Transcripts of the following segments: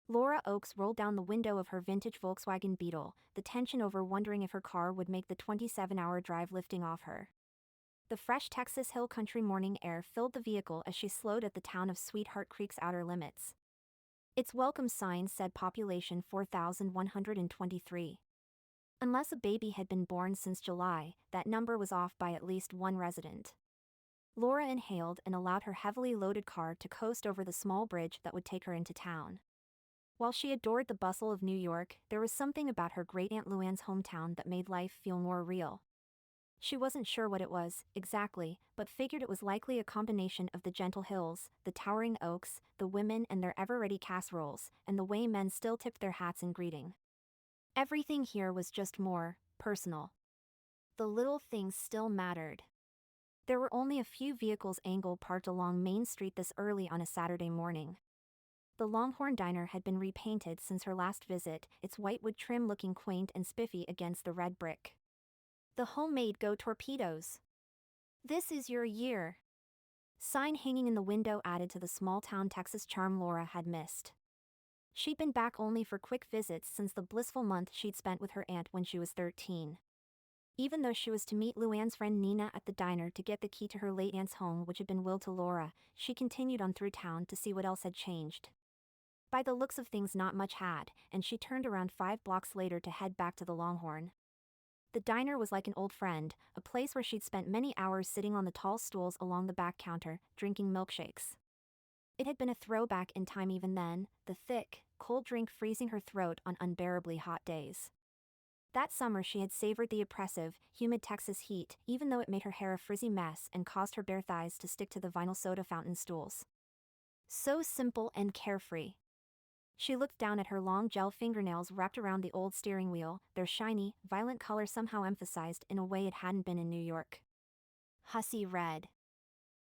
Laura Oakes rolled down the window of her vintage Volkswagen Beetle, the tension over wondering if her car would make the 27-hour drive lifting off her. The fresh Texas Hill Country morning air filled the vehicle as she slowed at the town of Sweetheart Creek's outer limits. Its welcome sign said population 4,123. Unless a baby had been born since July, that number was off by at least one resident. Laura inhaled and allowed her heavily loaded car to coast over the small bridge that would take her into town. While she adored the bustle of New York, there was something about her great-aunt Luann's hometown that made life feel more real. She wasn't sure what it was, exactly, but figured it was likely a combination of the gentle hills, the towering oaks, the women and their ever-ready casseroles, and the way men still tipped their hats in greeting. Everything here was just more personal. The little things still mattered. There were only a few vehicles angled parked along Main Street this early on a Saturday morning. The Longhorn Diner had been repainted since her last visit, its white wood trim looking quaint and spiffy against the red brick. The homemade Go Torpedoes! This is your year! Sign hanging in the window added to the small-town Texas charm Laura had missed. She'd been back only for quick visits since the blissful month she'd spent with her aunt when she was 13. Even though she was to meet Luann's friend Nina at the diner to get the key to her late aunt's home which had been willed to Laura, she continued on through town to see what else had changed. By the looks of things not much had, and she turned around 5 blocks later to head back to the Longhorn. The diner was like an old friend, a place where she'd spent many hours sitting on the tall stools along the back counter, drinking milkshakes. It had been a throwback in time even then, the thick, cold drink freezing her throat on unbearably hot days. That summer she had savored the oppressive, humid Texas heat, even though it made her hair a frizzy mess and caused her bare thighs to stick to the vinyl soda fountain stools. So simple and carefree. She looked down at her long gel fingernails wrapped around the old steering wheel, their shiny, violent color somehow emphasized in a way it hadn't been in New York. Hussy red.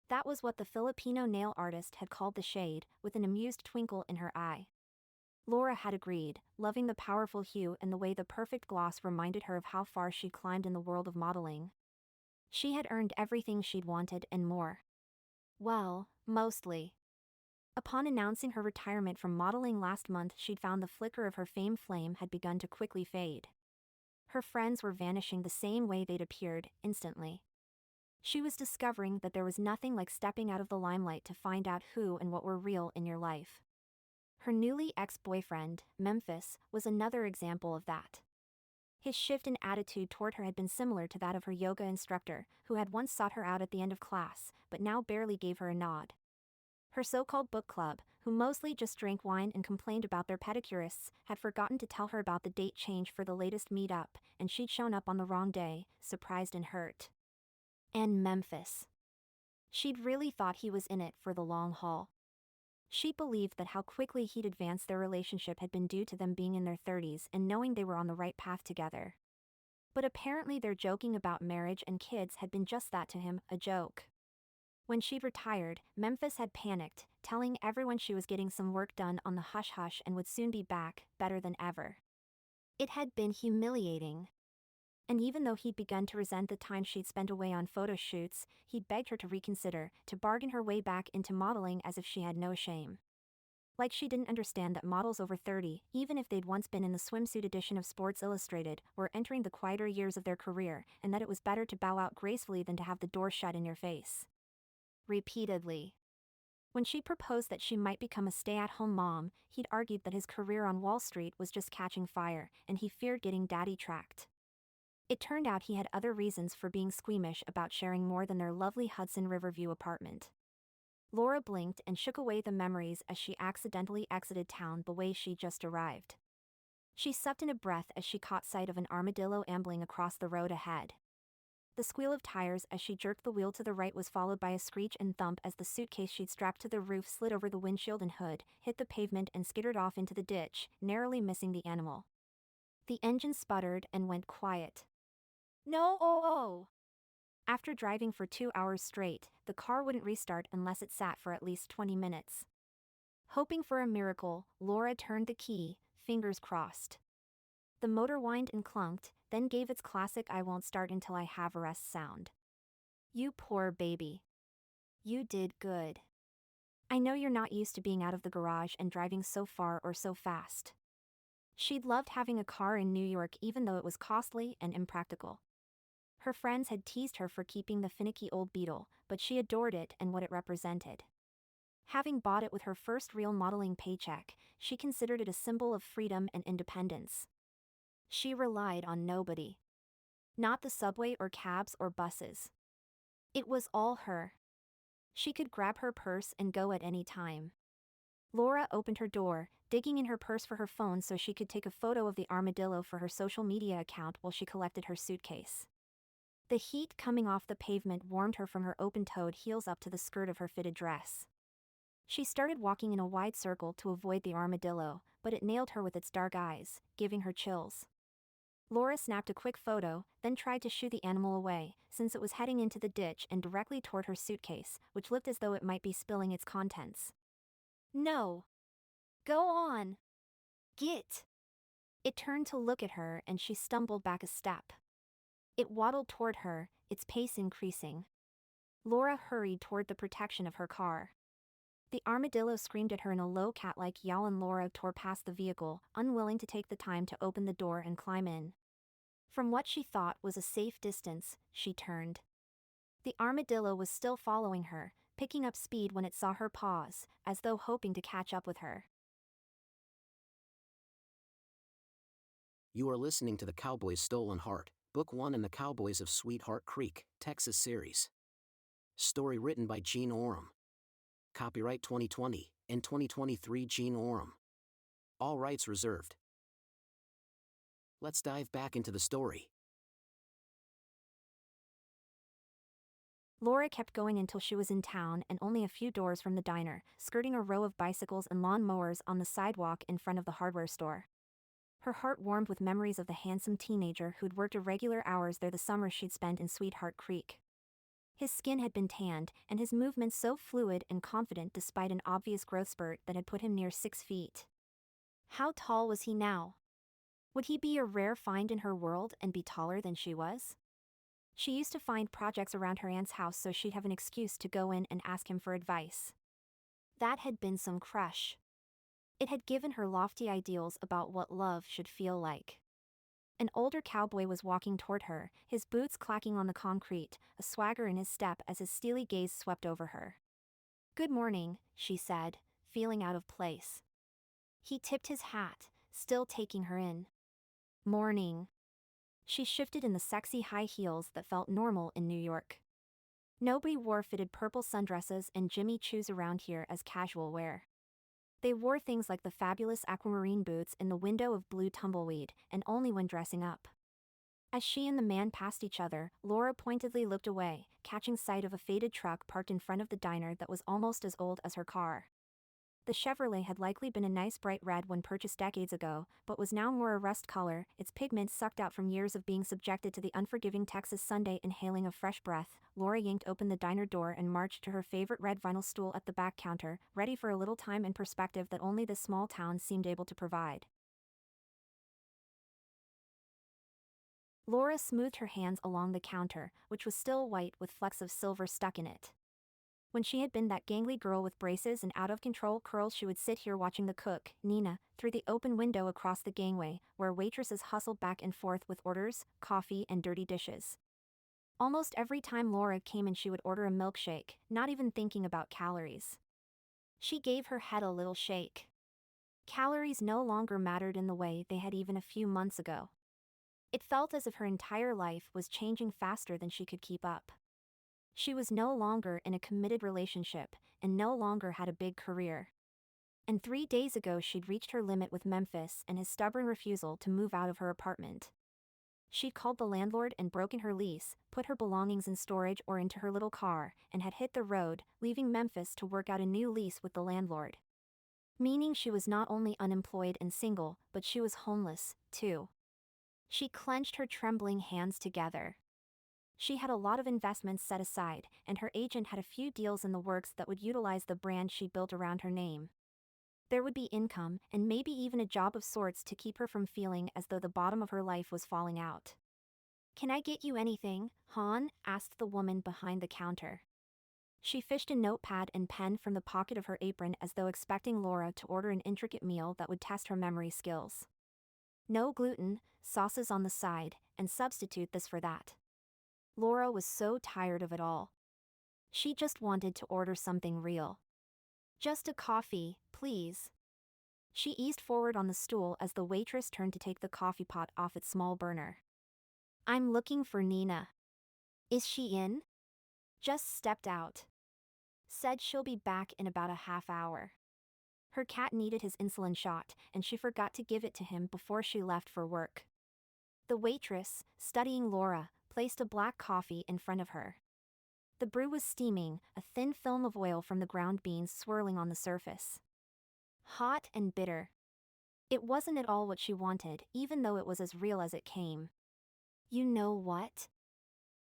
That was what the Filipino nail artist had called the shade, with an amused twinkle in her eye. Laura had agreed, loving the powerful hue and the way the perfect gloss reminded her of how far she'd climbed in the world of modeling. She had earned everything she'd wanted and more. Well, mostly. Upon announcing her retirement from modeling last month, she'd found the flicker of her fame flame had begun to quickly fade. Her friends were vanishing the same way they'd appeared, instantly. She was discovering that there was nothing like stepping out of the limelight to find out who and what were real in your life. Her newly ex-boyfriend, Memphis, was another example of that. His shift in attitude toward her had been similar to that of her yoga instructor, who had once sought her out at the end of class, but now barely gave her a nod. Her so-called book club, who mostly just drank wine and complained about their pedicurists, had forgotten to tell her about the date change for the latest meet-up, and she'd shown up on the wrong day, surprised and hurt. And Memphis. She'd really thought he was in it for the long haul. She believed that how quickly he'd advanced their relationship had been due to them being in their 30s and knowing they were on the right path together. But apparently their joking about marriage and kids had been just that to him, a joke. When she'd retired, Memphis had panicked, telling everyone she was getting some work done on the hush-hush and would soon be back, better than ever. It had been humiliating. And even though he'd begun to resent the time she'd spent away on photo shoots, he'd begged her to reconsider, to bargain her way back into modeling as if she had no shame. Like she didn't understand that models over 30, even if they'd once been in the swimsuit edition of Sports Illustrated, were entering the quieter years of their career, and that it was better to bow out gracefully than to have the door shut in your face. Repeatedly. When she proposed that she might become a stay-at-home mom, he'd argued that his career on Wall Street was just catching fire, and he feared getting daddy-tracked. It turned out he had other reasons for being squeamish about sharing more than their lovely Hudson Riverview apartment. Laura blinked and shook away the memories as she accidentally exited town the way she'd just arrived. She sucked in a breath as she caught sight of an armadillo ambling across the road ahead. The squeal of tires as she jerked the wheel to the right was followed by a screech and thump as the suitcase she'd strapped to the roof slid over the windshield and hood, hit the pavement and skittered off into the ditch, narrowly missing the animal. The engine sputtered and went quiet. No! Oh! After driving for 2 hours straight, the car wouldn't restart unless it sat for at least 20 minutes. Hoping for a miracle, Laura turned the key, fingers crossed. The motor whined and clunked, then gave its classic "I won't start until I have a rest" sound. You poor baby. You did good. I know you're not used to being out of the garage and driving so far or so fast. She'd loved having a car in New York even though it was costly and impractical. Her friends had teased her for keeping the finicky old Beetle, but she adored it and what it represented. Having bought it with her first real modeling paycheck, she considered it a symbol of freedom and independence. She relied on nobody. Not the subway or cabs or buses. It was all her. She could grab her purse and go at any time. Laura opened her door, digging in her purse for her phone so she could take a photo of the armadillo for her social media account while she collected her suitcase. The heat coming off the pavement warmed her from her open-toed heels up to the skirt of her fitted dress. She started walking in a wide circle to avoid the armadillo, but it nailed her with its dark eyes, giving her chills. Laura snapped a quick photo, then tried to shoo the animal away, since it was heading into the ditch and directly toward her suitcase, which looked as though it might be spilling its contents. No! Go on! Git! It turned to look at her and she stumbled back a step. It waddled toward her, its pace increasing. Laura hurried toward the protection of her car. The armadillo screamed at her in a low cat-like yowl and Laura tore past the vehicle, unwilling to take the time to open the door and climb in. From what she thought was a safe distance, she turned. The armadillo was still following her, picking up speed when it saw her pause, as though hoping to catch up with her. You are listening to the Cowboys' Stolen Heart, Book 1 in the Cowboys of Sweetheart Creek, Texas series. Story written by Gene Oram. Copyright 2020 and 2023 Gene Oram. All rights reserved. Let's dive back into the story. Laura kept going until she was in town and only a few doors from the diner, skirting a row of bicycles and lawn mowers on the sidewalk in front of the hardware store. Her heart warmed with memories of the handsome teenager who'd worked irregular hours there the summer she'd spent in Sweetheart Creek. His skin had been tanned, and his movements so fluid and confident despite an obvious growth spurt that had put him near 6 feet. How tall was he now? Would he be a rare find in her world and be taller than she was? She used to find projects around her aunt's house so she'd have an excuse to go in and ask him for advice. That had been some crush. It had given her lofty ideals about what love should feel like. An older cowboy was walking toward her, his boots clacking on the concrete, a swagger in his step as his steely gaze swept over her. "Good morning," she said, feeling out of place. He tipped his hat, still taking her in. "Morning." She shifted in the sexy high heels that felt normal in New York. Nobody wore fitted purple sundresses and Jimmy Choos around here as casual wear. They wore things like the fabulous aquamarine boots in the window of blue tumbleweed, and only when dressing up. As she and the man passed each other, Laura pointedly looked away, catching sight of a faded truck parked in front of the diner that was almost as old as her car. The Chevrolet had likely been a nice bright red when purchased decades ago, but was now more a rust color, its pigment sucked out from years of being subjected to the unforgiving Texas Sunday inhaling of fresh breath. Laura yanked open the diner door and marched to her favorite red vinyl stool at the back counter, ready for a little time and perspective that only this small town seemed able to provide. Laura smoothed her hands along the counter, which was still white with flecks of silver stuck in it. When she had been that gangly girl with braces and out-of-control curls, she would sit here watching the cook, Nina, through the open window across the gangway, where waitresses hustled back and forth with orders, coffee, and dirty dishes. Almost every time Laura came in, she would order a milkshake, not even thinking about calories. She gave her head a little shake. Calories no longer mattered in the way they had even a few months ago. It felt as if her entire life was changing faster than she could keep up. She was no longer in a committed relationship, and no longer had a big career. And 3 days ago she'd reached her limit with Memphis and his stubborn refusal to move out of her apartment. She'd called the landlord and broken her lease, put her belongings in storage or into her little car, and had hit the road, leaving Memphis to work out a new lease with the landlord. Meaning she was not only unemployed and single, but she was homeless, too. She clenched her trembling hands together. She had a lot of investments set aside, and her agent had a few deals in the works that would utilize the brand she built around her name. There would be income, and maybe even a job of sorts to keep her from feeling as though the bottom of her life was falling out. "Can I get you anything, hon?" asked the woman behind the counter. She fished a notepad and pen from the pocket of her apron as though expecting Laura to order an intricate meal that would test her memory skills. No gluten, sauces on the side, and substitute this for that. Laura was so tired of it all. She just wanted to order something real. Just a coffee, please. She eased forward on the stool as the waitress turned to take the coffee pot off its small burner. I'm looking for Nina. Is she in? Just stepped out. Said she'll be back in about a half hour. Her cat needed his insulin shot, and she forgot to give it to him before she left for work. The waitress, studying Laura, placed a black coffee in front of her. The brew was steaming, a thin film of oil from the ground beans swirling on the surface. Hot and bitter. It wasn't at all what she wanted, even though it was as real as it came. You know what?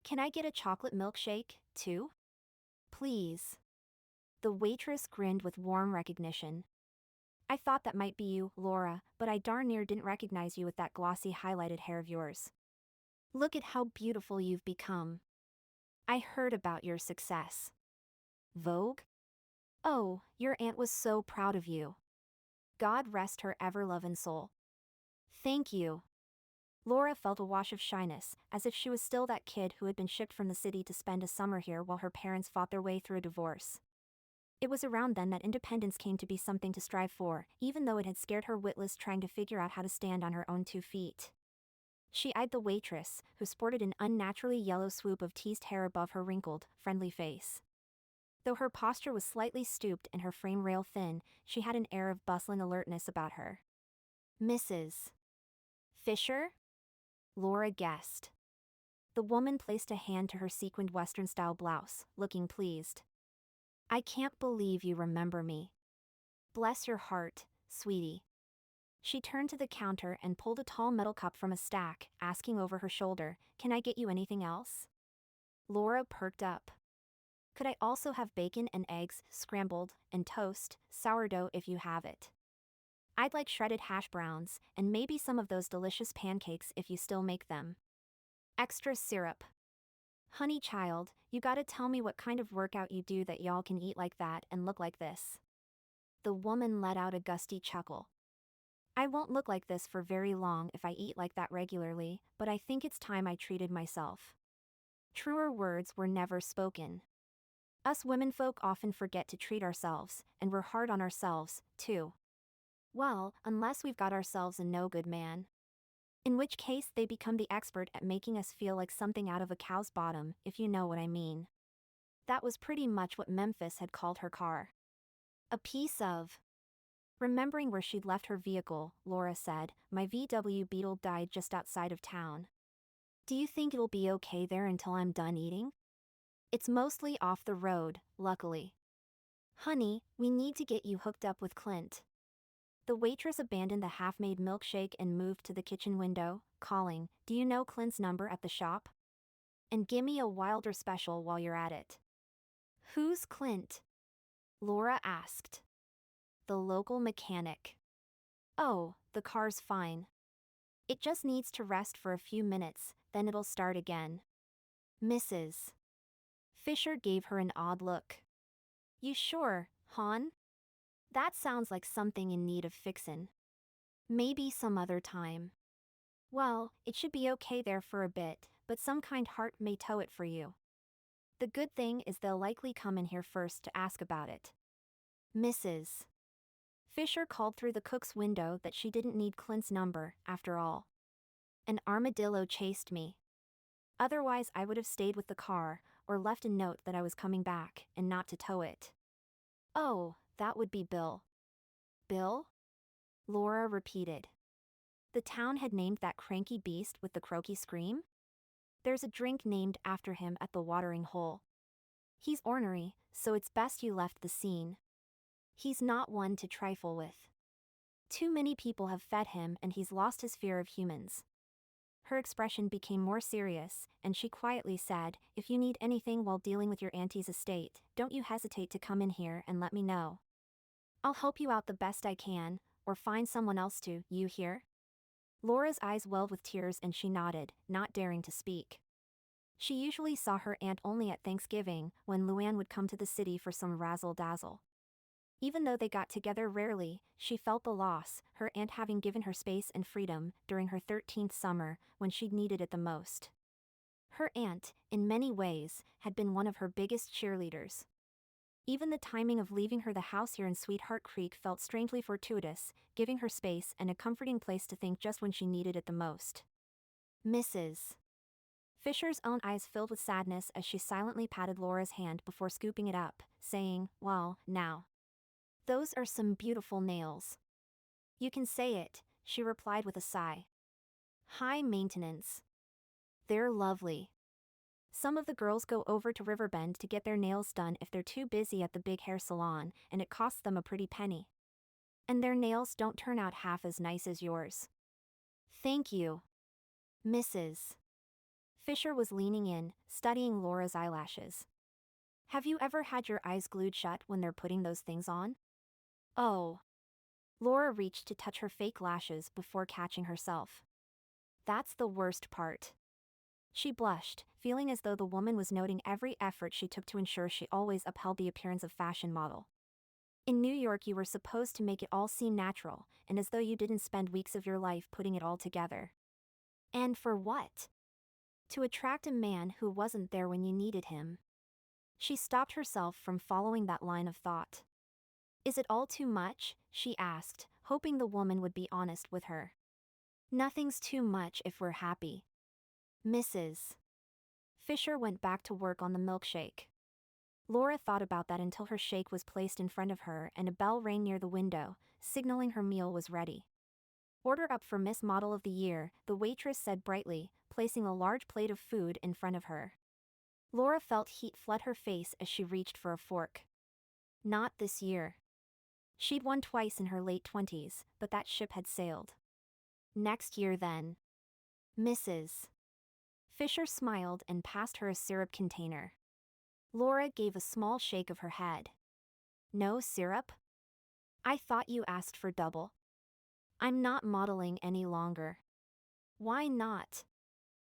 Can I get a chocolate milkshake, too? Please. The waitress grinned with warm recognition. I thought that might be you, Laura, but I darn near didn't recognize you with that glossy highlighted hair of yours. Look at how beautiful you've become. I heard about your success. Vogue? Oh, your aunt was so proud of you. God rest her ever-loving soul. Thank you. Laura felt a wash of shyness, as if she was still that kid who had been shipped from the city to spend a summer here while her parents fought their way through a divorce. It was around then that independence came to be something to strive for, even though it had scared her witless trying to figure out how to stand on her own 2 feet. She eyed the waitress, who sported an unnaturally yellow swoop of teased hair above her wrinkled, friendly face. Though her posture was slightly stooped and her frame rail thin, she had an air of bustling alertness about her. Mrs. Fisher? Laura guessed. The woman placed a hand to her sequined Western-style blouse, looking pleased. I can't believe you remember me. Bless your heart, sweetie. She turned to the counter and pulled a tall metal cup from a stack, asking over her shoulder, Can I get you anything else? Laura perked up. Could I also have bacon and eggs, scrambled, and toast, sourdough if you have it? I'd like shredded hash browns, and maybe some of those delicious pancakes if you still make them. Extra syrup. Honey child, you gotta tell me what kind of workout you do that y'all can eat like that and look like this. The woman let out a gusty chuckle. I won't look like this for very long if I eat like that regularly, but I think it's time I treated myself. Truer words were never spoken. Us womenfolk often forget to treat ourselves, and we're hard on ourselves, too. Well, unless we've got ourselves a no-good man. In which case they become the expert at making us feel like something out of a cow's bottom, if you know what I mean. That was pretty much what Memphis had called her car. A piece of... Remembering where she'd left her vehicle, Laura said, My VW Beetle died just outside of town. Do you think it'll be okay there until I'm done eating? It's mostly off the road, luckily. Honey, we need to get you hooked up with Clint. The waitress abandoned the half-made milkshake and moved to the kitchen window, calling, Do you know Clint's number at the shop? And gimme a Wylder special while you're at it. Who's Clint? Laura asked. The local mechanic. Oh, the car's fine. It just needs to rest for a few minutes, then it'll start again. Mrs. Fisher gave her an odd look. You sure, hon? That sounds like something in need of fixin'. Maybe some other time. Well, it should be okay there for a bit, but some kind heart may tow it for you. The good thing is they'll likely come in here first to ask about it. Mrs. Fisher called through the cook's window that she didn't need Clint's number, after all. An armadillo chased me. Otherwise I would have stayed with the car, or left a note that I was coming back, and not to tow it. Oh, that would be Bill. Bill? Laura repeated. The town had named that cranky beast with the croaky scream? There's a drink named after him at the watering hole. He's ornery, so it's best you left the scene. He's not one to trifle with. Too many people have fed him and he's lost his fear of humans. Her expression became more serious, and she quietly said, If you need anything while dealing with your auntie's estate, don't you hesitate to come in here and let me know. I'll help you out the best I can, or find someone else to, you hear? Laura's eyes welled with tears and she nodded, not daring to speak. She usually saw her aunt only at Thanksgiving, when Luann would come to the city for some razzle-dazzle. Even though they got together rarely, she felt the loss, her aunt having given her space and freedom during her 13th summer when she'd needed it the most. Her aunt, in many ways, had been one of her biggest cheerleaders. Even the timing of leaving her the house here in Sweetheart Creek felt strangely fortuitous, giving her space and a comforting place to think just when she needed it the most. Mrs. Fisher's own eyes filled with sadness as she silently patted Laura's hand before scooping it up, saying, "Well, now. Those are some beautiful nails." "You can say it," she replied with a sigh. "High maintenance. They're lovely. Some of the girls go over to Riverbend to get their nails done if they're too busy at the big hair salon, and it costs them a pretty penny. And their nails don't turn out half as nice as yours." "Thank you, Mrs." Fisher was leaning in, studying Laura's eyelashes. "Have you ever had your eyes glued shut when they're putting those things on?" "Oh." Laura reached to touch her fake lashes before catching herself. "That's the worst part." She blushed, feeling as though the woman was noting every effort she took to ensure she always upheld the appearance of fashion model. In New York, you were supposed to make it all seem natural, and as though you didn't spend weeks of your life putting it all together. And for what? To attract a man who wasn't there when you needed him. She stopped herself from following that line of thought. "Is it all too much?" she asked, hoping the woman would be honest with her. "Nothing's too much if we're happy, Mrs." Fisher went back to work on the milkshake. Laura thought about that until her shake was placed in front of her and a bell rang near the window, signaling her meal was ready. "Order up for Miss Model of the Year," the waitress said brightly, placing a large plate of food in front of her. Laura felt heat flood her face as she reached for a fork. Not this year. She'd won twice in her late 20s, but that ship had sailed. Next year then. Mrs. Fisher smiled and passed her a syrup container. Laura gave a small shake of her head. "No syrup? I thought you asked for double." "I'm not modeling any longer." "Why not?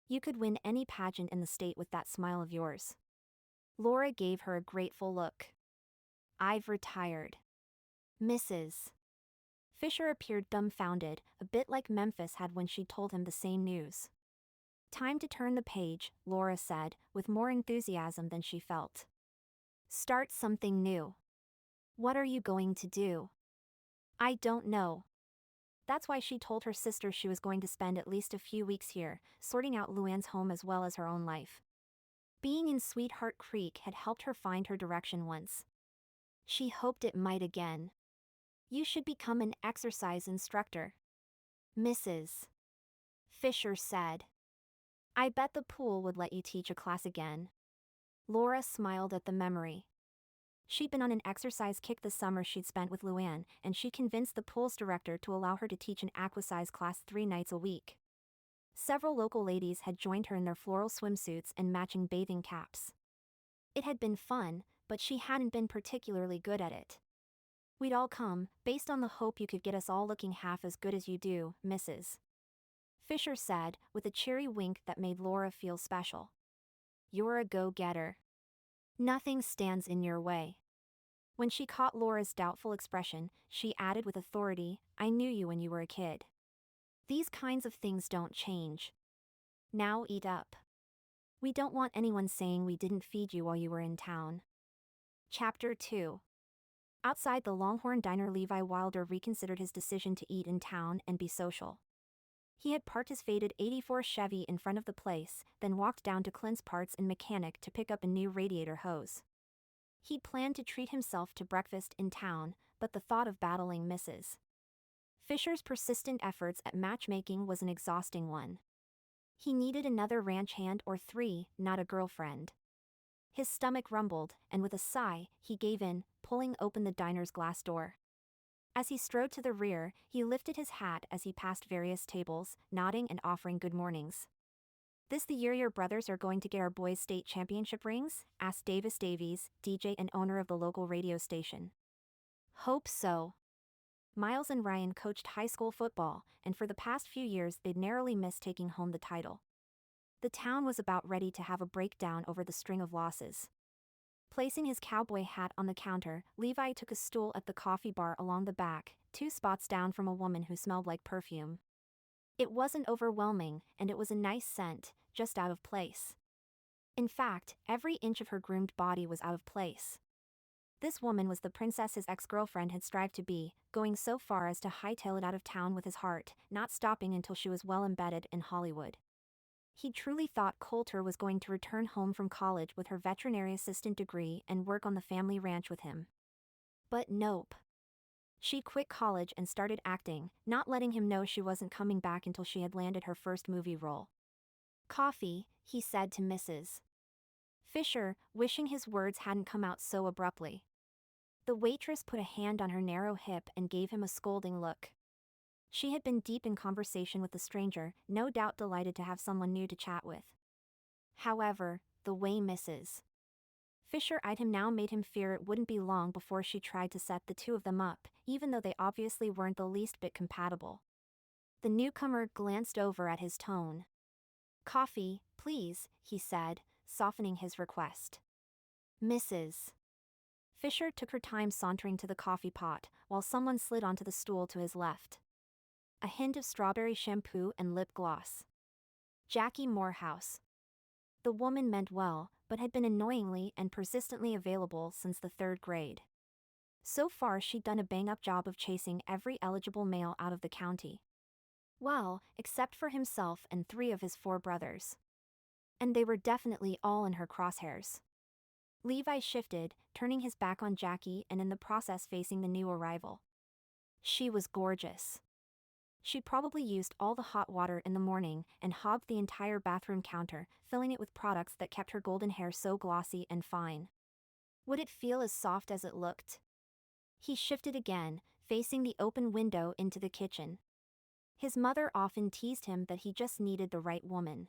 You could win any pageant in the state with that smile of yours." Laura gave her a grateful look. "I've retired, Mrs." Fisher appeared dumbfounded, a bit like Memphis had when she told him the same news. "Time to turn the page," Laura said, with more enthusiasm than she felt. "Start something new." "What are you going to do?" "I don't know." That's why she told her sister she was going to spend at least a few weeks here, sorting out Luann's home as well as her own life. Being in Sweetheart Creek had helped her find her direction once. She hoped it might again. "You should become an exercise instructor," Mrs. Fisher said. "I bet the pool would let you teach a class again." Laura smiled at the memory. She'd been on an exercise kick the summer she'd spent with Luann, and she convinced the pool's director to allow her to teach an aquasize class 3 nights a week. Several local ladies had joined her in their floral swimsuits and matching bathing caps. It had been fun, but she hadn't been particularly good at it. "We'd all come, based on the hope you could get us all looking half as good as you do, Mrs. Fisher said, with a cheery wink that made Laura feel special. "You're a go-getter. Nothing stands in your way." When she caught Laura's doubtful expression, she added with authority, "I knew you when you were a kid. These kinds of things don't change. Now eat up. We don't want anyone saying we didn't feed you while you were in town." Chapter 2. Outside the Longhorn Diner, Levi Wylder reconsidered his decision to eat in town and be social. He had parked his faded '84 Chevy in front of the place, then walked down to Clint's Parts and Mechanic to pick up a new radiator hose. He'd planned to treat himself to breakfast in town, but the thought of battling Mrs. Fisher's persistent efforts at matchmaking was an exhausting one. He needed another ranch hand or 3, not a girlfriend. His stomach rumbled, and with a sigh, he gave in, pulling open the diner's glass door. As he strode to the rear, he lifted his hat as he passed various tables, nodding and offering good mornings. "This the year your brothers are going to get our boys' state championship rings?" asked Davis Davies, DJ and owner of the local radio station. "Hope so." Miles and Ryan coached high school football, and for the past few years they'd narrowly missed taking home the title. The town was about ready to have a breakdown over the string of losses. Placing his cowboy hat on the counter, Levi took a stool at the coffee bar along the back, 2 spots down from a woman who smelled like perfume. It wasn't overwhelming, and it was a nice scent, just out of place. In fact, every inch of her groomed body was out of place. This woman was the princess his ex-girlfriend had strived to be, going so far as to hightail it out of town with his heart, not stopping until she was well embedded in Hollywood. He truly thought Coulter was going to return home from college with her veterinary assistant degree and work on the family ranch with him. But nope. She quit college and started acting, not letting him know she wasn't coming back until she had landed her first movie role. "Coffee," he said to Mrs. Fisher, wishing his words hadn't come out so abruptly. The waitress put a hand on her narrow hip and gave him a scolding look. She had been deep in conversation with the stranger, no doubt delighted to have someone new to chat with. However, the way Mrs. Fisher eyed him now made him fear it wouldn't be long before she tried to set the two of them up, even though they obviously weren't the least bit compatible. The newcomer glanced over at his tone. "Coffee, please," he said, softening his request. Mrs. Fisher took her time sauntering to the coffee pot, while someone slid onto the stool to his left. A hint of strawberry shampoo and lip gloss. Jackie Morehouse. The woman meant well, but had been annoyingly and persistently available since the 3rd grade. So far she'd done a bang-up job of chasing every eligible male out of the county. Well, except for himself and 3 of his 4 brothers. And they were definitely all in her crosshairs. Levi shifted, turning his back on Jackie and in the process facing the new arrival. She was gorgeous. She probably used all the hot water in the morning and hogged the entire bathroom counter, filling it with products that kept her golden hair so glossy and fine. Would it feel as soft as it looked? He shifted again, facing the open window into the kitchen. His mother often teased him that he just needed the right woman.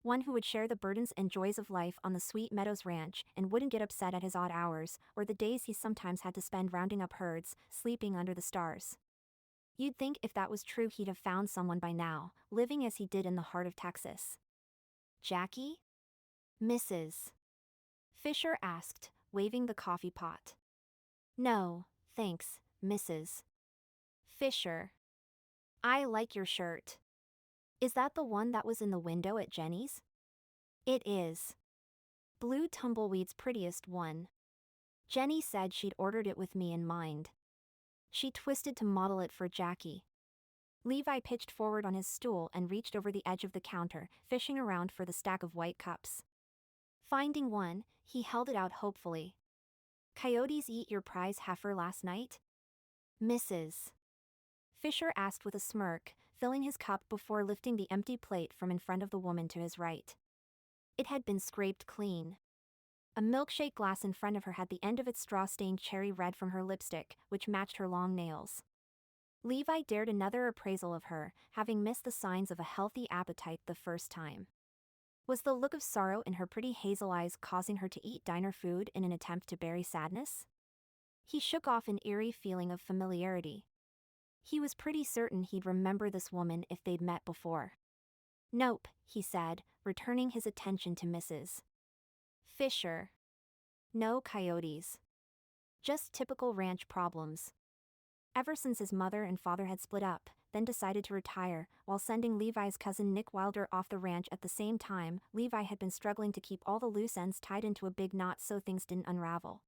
One who would share the burdens and joys of life on the Sweet Meadows Ranch and wouldn't get upset at his odd hours, or the days he sometimes had to spend rounding up herds, sleeping under the stars. You'd think if that was true he'd have found someone by now, living as he did in the heart of Texas. "Jackie?" Mrs. Fisher asked, waving the coffee pot. "No, thanks, Mrs. Fisher. I like your shirt. Is that the one that was in the window at Jenny's?" "It is. Blue Tumbleweed's prettiest one. Jenny said she'd ordered it with me in mind. She twisted to model it for Jackie." Levi pitched forward on his stool and reached over the edge of the counter, fishing around for the stack of white cups. Finding one, he held it out hopefully. "Coyotes eat your prize heifer last night?" Mrs. Fisher asked with a smirk, filling his cup before lifting the empty plate from in front of the woman to his right. It had been scraped clean. A milkshake glass in front of her had the end of its straw stained cherry red from her lipstick, which matched her long nails. Levi dared another appraisal of her, having missed the signs of a healthy appetite the first time. Was the look of sorrow in her pretty hazel eyes causing her to eat diner food in an attempt to bury sadness? He shook off an eerie feeling of familiarity. He was pretty certain he'd remember this woman if they'd met before. "Nope," he said, returning his attention to Mrs. Fisher. "No coyotes. Just typical ranch problems." Ever since his mother and father had split up, then decided to retire, while sending Levi's cousin Nick Wylder off the ranch at the same time, Levi had been struggling to keep all the loose ends tied into a big knot so things didn't unravel.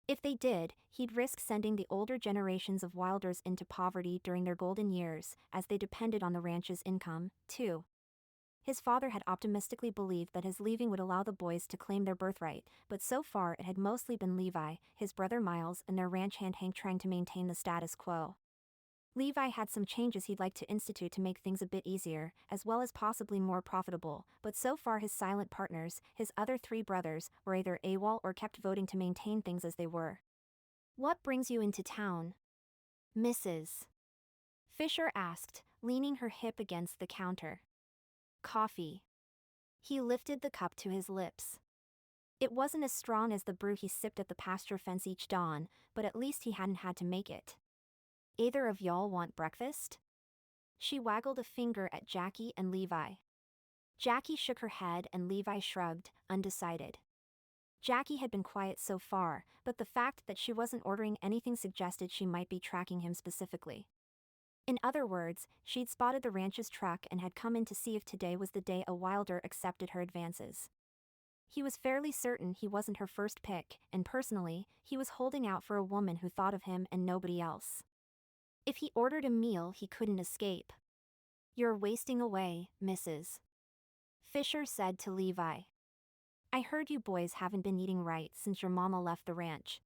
If they did, he'd risk sending the older generations of Wylders into poverty during their golden years, as they depended on the ranch's income, too. His father had optimistically believed that his leaving would allow the boys to claim their birthright, but so far it had mostly been Levi, his brother Miles, and their ranch hand Hank trying to maintain the status quo. Levi had some changes he'd like to institute to make things a bit easier, as well as possibly more profitable, but so far his silent partners, his other 3 brothers, were either AWOL or kept voting to maintain things as they were. "What brings you into town?" Mrs. Fisher asked, leaning her hip against the counter. "Coffee." He lifted the cup to his lips. It wasn't as strong as the brew he sipped at the pasture fence each dawn, but at least he hadn't had to make it. "Either of y'all want breakfast?" She waggled a finger at Jackie and Levi. Jackie shook her head and Levi shrugged, undecided. Jackie had been quiet so far, but the fact that she wasn't ordering anything suggested she might be tracking him specifically. In other words, she'd spotted the ranch's truck and had come in to see if today was the day a Wylder accepted her advances. He was fairly certain he wasn't her first pick, and personally, he was holding out for a woman who thought of him and nobody else. If he ordered a meal, he couldn't escape. "You're wasting away, Mrs. Fisher said to Levi. "I heard you boys haven't been eating right since your mama left the ranch."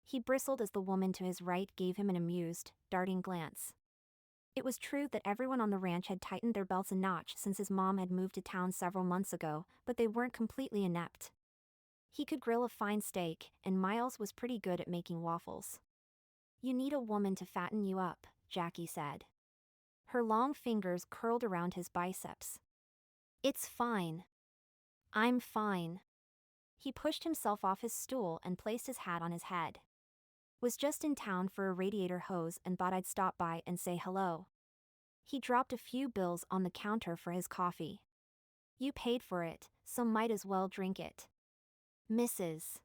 He bristled as the woman to his right gave him an amused, darting glance. It was true that everyone on the ranch had tightened their belts a notch since his mom had moved to town several months ago, but they weren't completely inept. He could grill a fine steak, and Miles was pretty good at making waffles. "You need a woman to fatten you up," Jackie said. Her long fingers curled around his biceps. "It's fine. I'm fine." He pushed himself off his stool and placed his hat on his head. "Was just in town for a radiator hose and thought I'd stop by and say hello." He dropped a few bills on the counter for his coffee. "You paid for it, so might as well drink it." Mrs.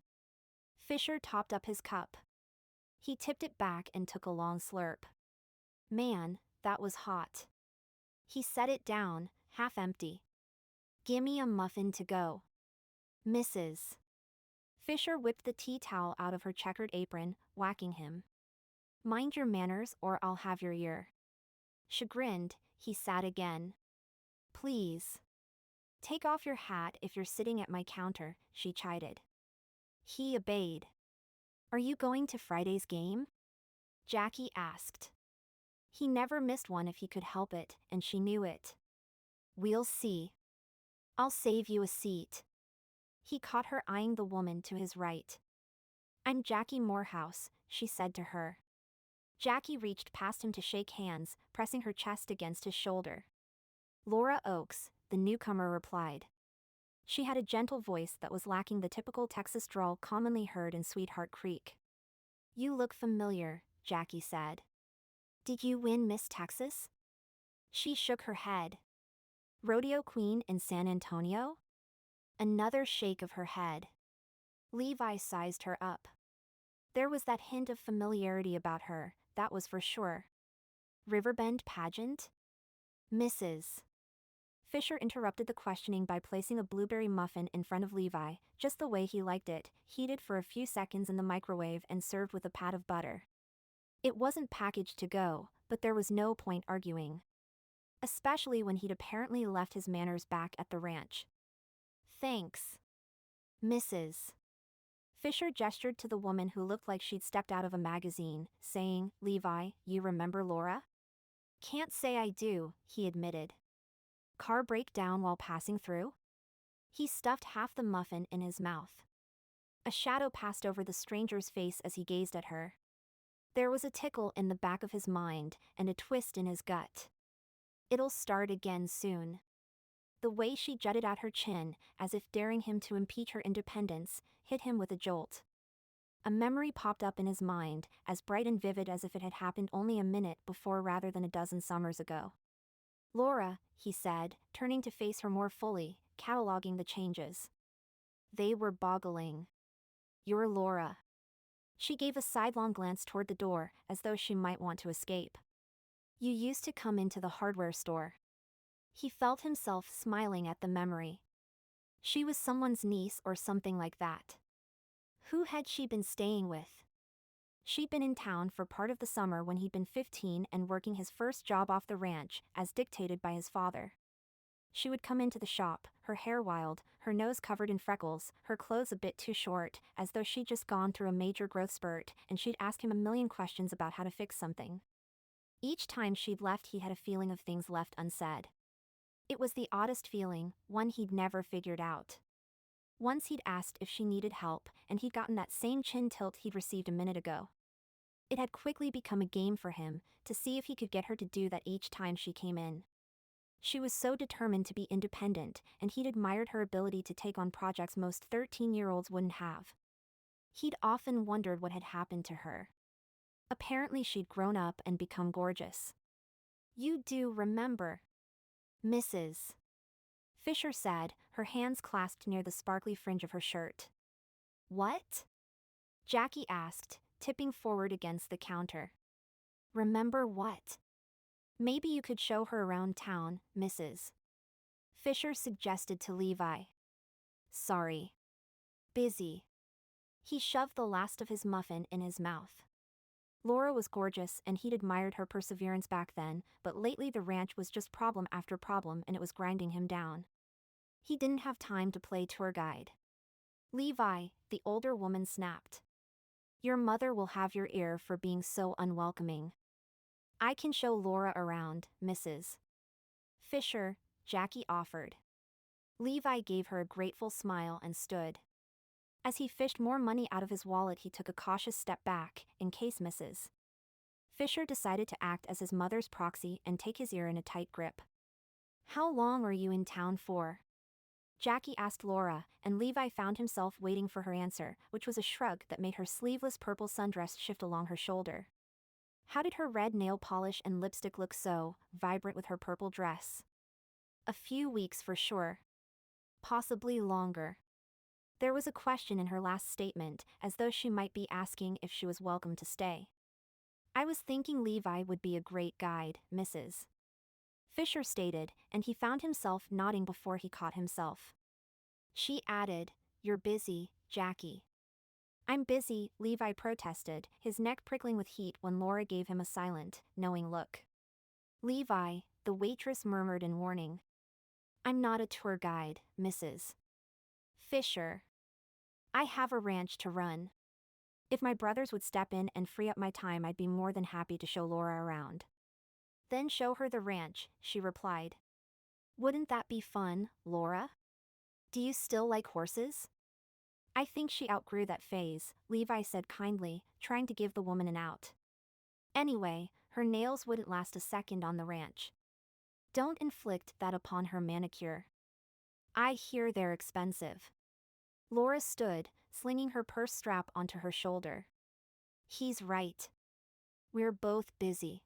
Fisher topped up his cup. He tipped it back and took a long slurp. Man, that was hot. He set it down, half empty. "Gimme a muffin to go." Mrs. Fisher whipped the tea towel out of her checkered apron, whacking him. "Mind your manners or I'll have your ear." Chagrined, he sat again. "Please. Take off your hat if you're sitting at my counter," she chided. He obeyed. "Are you going to Friday's game?" Jackie asked. He never missed one if he could help it, and she knew it. "We'll see. I'll save you a seat." He caught her eyeing the woman to his right. "I'm Jackie Morehouse," she said to her. Jackie reached past him to shake hands, pressing her chest against his shoulder. "Laura Oakes," the newcomer replied. She had a gentle voice that was lacking the typical Texas drawl commonly heard in Sweetheart Creek. "You look familiar," Jackie said. "Did you win Miss Texas?" She shook her head. "Rodeo Queen in San Antonio?" Another shake of her head. Levi sized her up. There was that hint of familiarity about her, that was for sure. "Riverbend pageant?" Mrs. Fisher interrupted the questioning by placing a blueberry muffin in front of Levi, just the way he liked it, heated for a few seconds in the microwave and served with a pat of butter. It wasn't packaged to go, but there was no point arguing. Especially when he'd apparently left his manners back at the ranch. "Thanks. Mrs. Fisher gestured to the woman who looked like she'd stepped out of a magazine, saying, "Levi, you remember Laura?" "Can't say I do," he admitted. "Car breakdown while passing through?" He stuffed half the muffin in his mouth. A shadow passed over the stranger's face as he gazed at her. There was a tickle in the back of his mind and a twist in his gut. It'll start again soon. The way she jutted out her chin, as if daring him to impeach her independence, hit him with a jolt. A memory popped up in his mind, as bright and vivid as if it had happened only a minute before rather than a dozen summers ago. "Laura," he said, turning to face her more fully, cataloging the changes. They were boggling. "You're Laura." She gave a sidelong glance toward the door, as though she might want to escape. "You used to come into the hardware store." He felt himself smiling at the memory. She was someone's niece or something like that. Who had she been staying with? She'd been in town for part of the summer when he'd been 15 and working his first job off the ranch, as dictated by his father. She would come into the shop, her hair wild, her nose covered in freckles, her clothes a bit too short, as though she'd just gone through a major growth spurt, and she'd ask him a million questions about how to fix something. Each time she'd left, he had a feeling of things left unsaid. It was the oddest feeling, one he'd never figured out. Once he'd asked if she needed help, and he'd gotten that same chin tilt he'd received a minute ago. It had quickly become a game for him, to see if he could get her to do that each time she came in. She was so determined to be independent, and he'd admired her ability to take on projects most 13-year-olds wouldn't have. He'd often wondered what had happened to her. Apparently she'd grown up and become gorgeous. "You do remember." Mrs. Fisher said, her hands clasped near the sparkly fringe of her shirt. What? Jackie asked, tipping forward against the counter. Remember what? Maybe you could show her around town, Mrs. Fisher suggested to Levi. Sorry. Busy. He shoved the last of his muffin in his mouth. Laura was gorgeous and he'd admired her perseverance back then, but lately the ranch was just problem after problem and it was grinding him down. He didn't have time to play tour guide. Levi, the older woman snapped. Your mother will have your ear for being so unwelcoming. I can show Laura around, Mrs. Fisher, Jackie offered. Levi gave her a grateful smile and stood. As he fished more money out of his wallet, he took a cautious step back, in case Mrs. Fisher decided to act as his mother's proxy and take his ear in a tight grip. How long are you in town for? Jackie asked Laura, and Levi found himself waiting for her answer, which was a shrug that made her sleeveless purple sundress shift along her shoulder. How did her red nail polish and lipstick look so vibrant with her purple dress? A few weeks for sure. Possibly longer. There was a question in her last statement, as though she might be asking if she was welcome to stay. I was thinking Levi would be a great guide, Mrs. Fisher stated, and he found himself nodding before he caught himself. She added, You're busy, Jackie. I'm busy, Levi protested, his neck prickling with heat when Laura gave him a silent, knowing look. Levi, the waitress murmured in warning. I'm not a tour guide, Mrs. Fisher. I have a ranch to run. If my brothers would step in and free up my time, I'd be more than happy to show Laura around. Then show her the ranch, she replied. Wouldn't that be fun, Laura? Do you still like horses? I think she outgrew that phase, Levi said kindly, trying to give the woman an out. Anyway, her nails wouldn't last a second on the ranch. Don't inflict that upon her manicure. I hear they're expensive. Laura stood, slinging her purse strap onto her shoulder. He's right. We're both busy.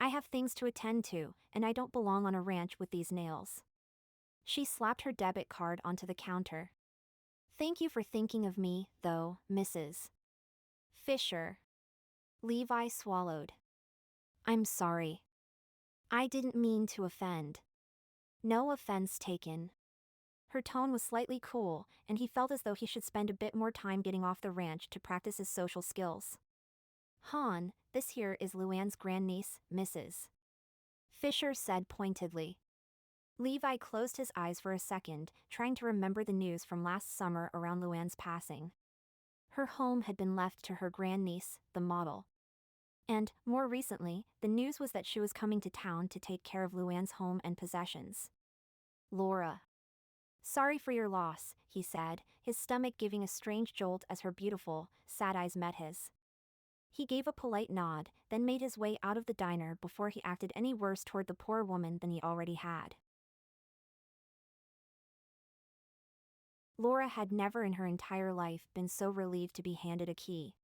I have things to attend to, and I don't belong on a ranch with these nails. She slapped her debit card onto the counter. Thank you for thinking of me, though, Mrs. Fisher. Levi swallowed. I'm sorry. I didn't mean to offend. No offense taken. Her tone was slightly cool, and he felt as though he should spend a bit more time getting off the ranch to practice his social skills. Han, this here is Luann's grandniece, Mrs. Fisher said pointedly. Levi closed his eyes for a second, trying to remember the news from last summer around Luann's passing. Her home had been left to her grandniece, the model. And, more recently, the news was that she was coming to town to take care of Luann's home and possessions. Laura. Sorry for your loss, he said, his stomach giving a strange jolt as her beautiful, sad eyes met his. He gave a polite nod, then made his way out of the diner before he acted any worse toward the poor woman than he already had. Laura had never in her entire life been so relieved to be handed a key.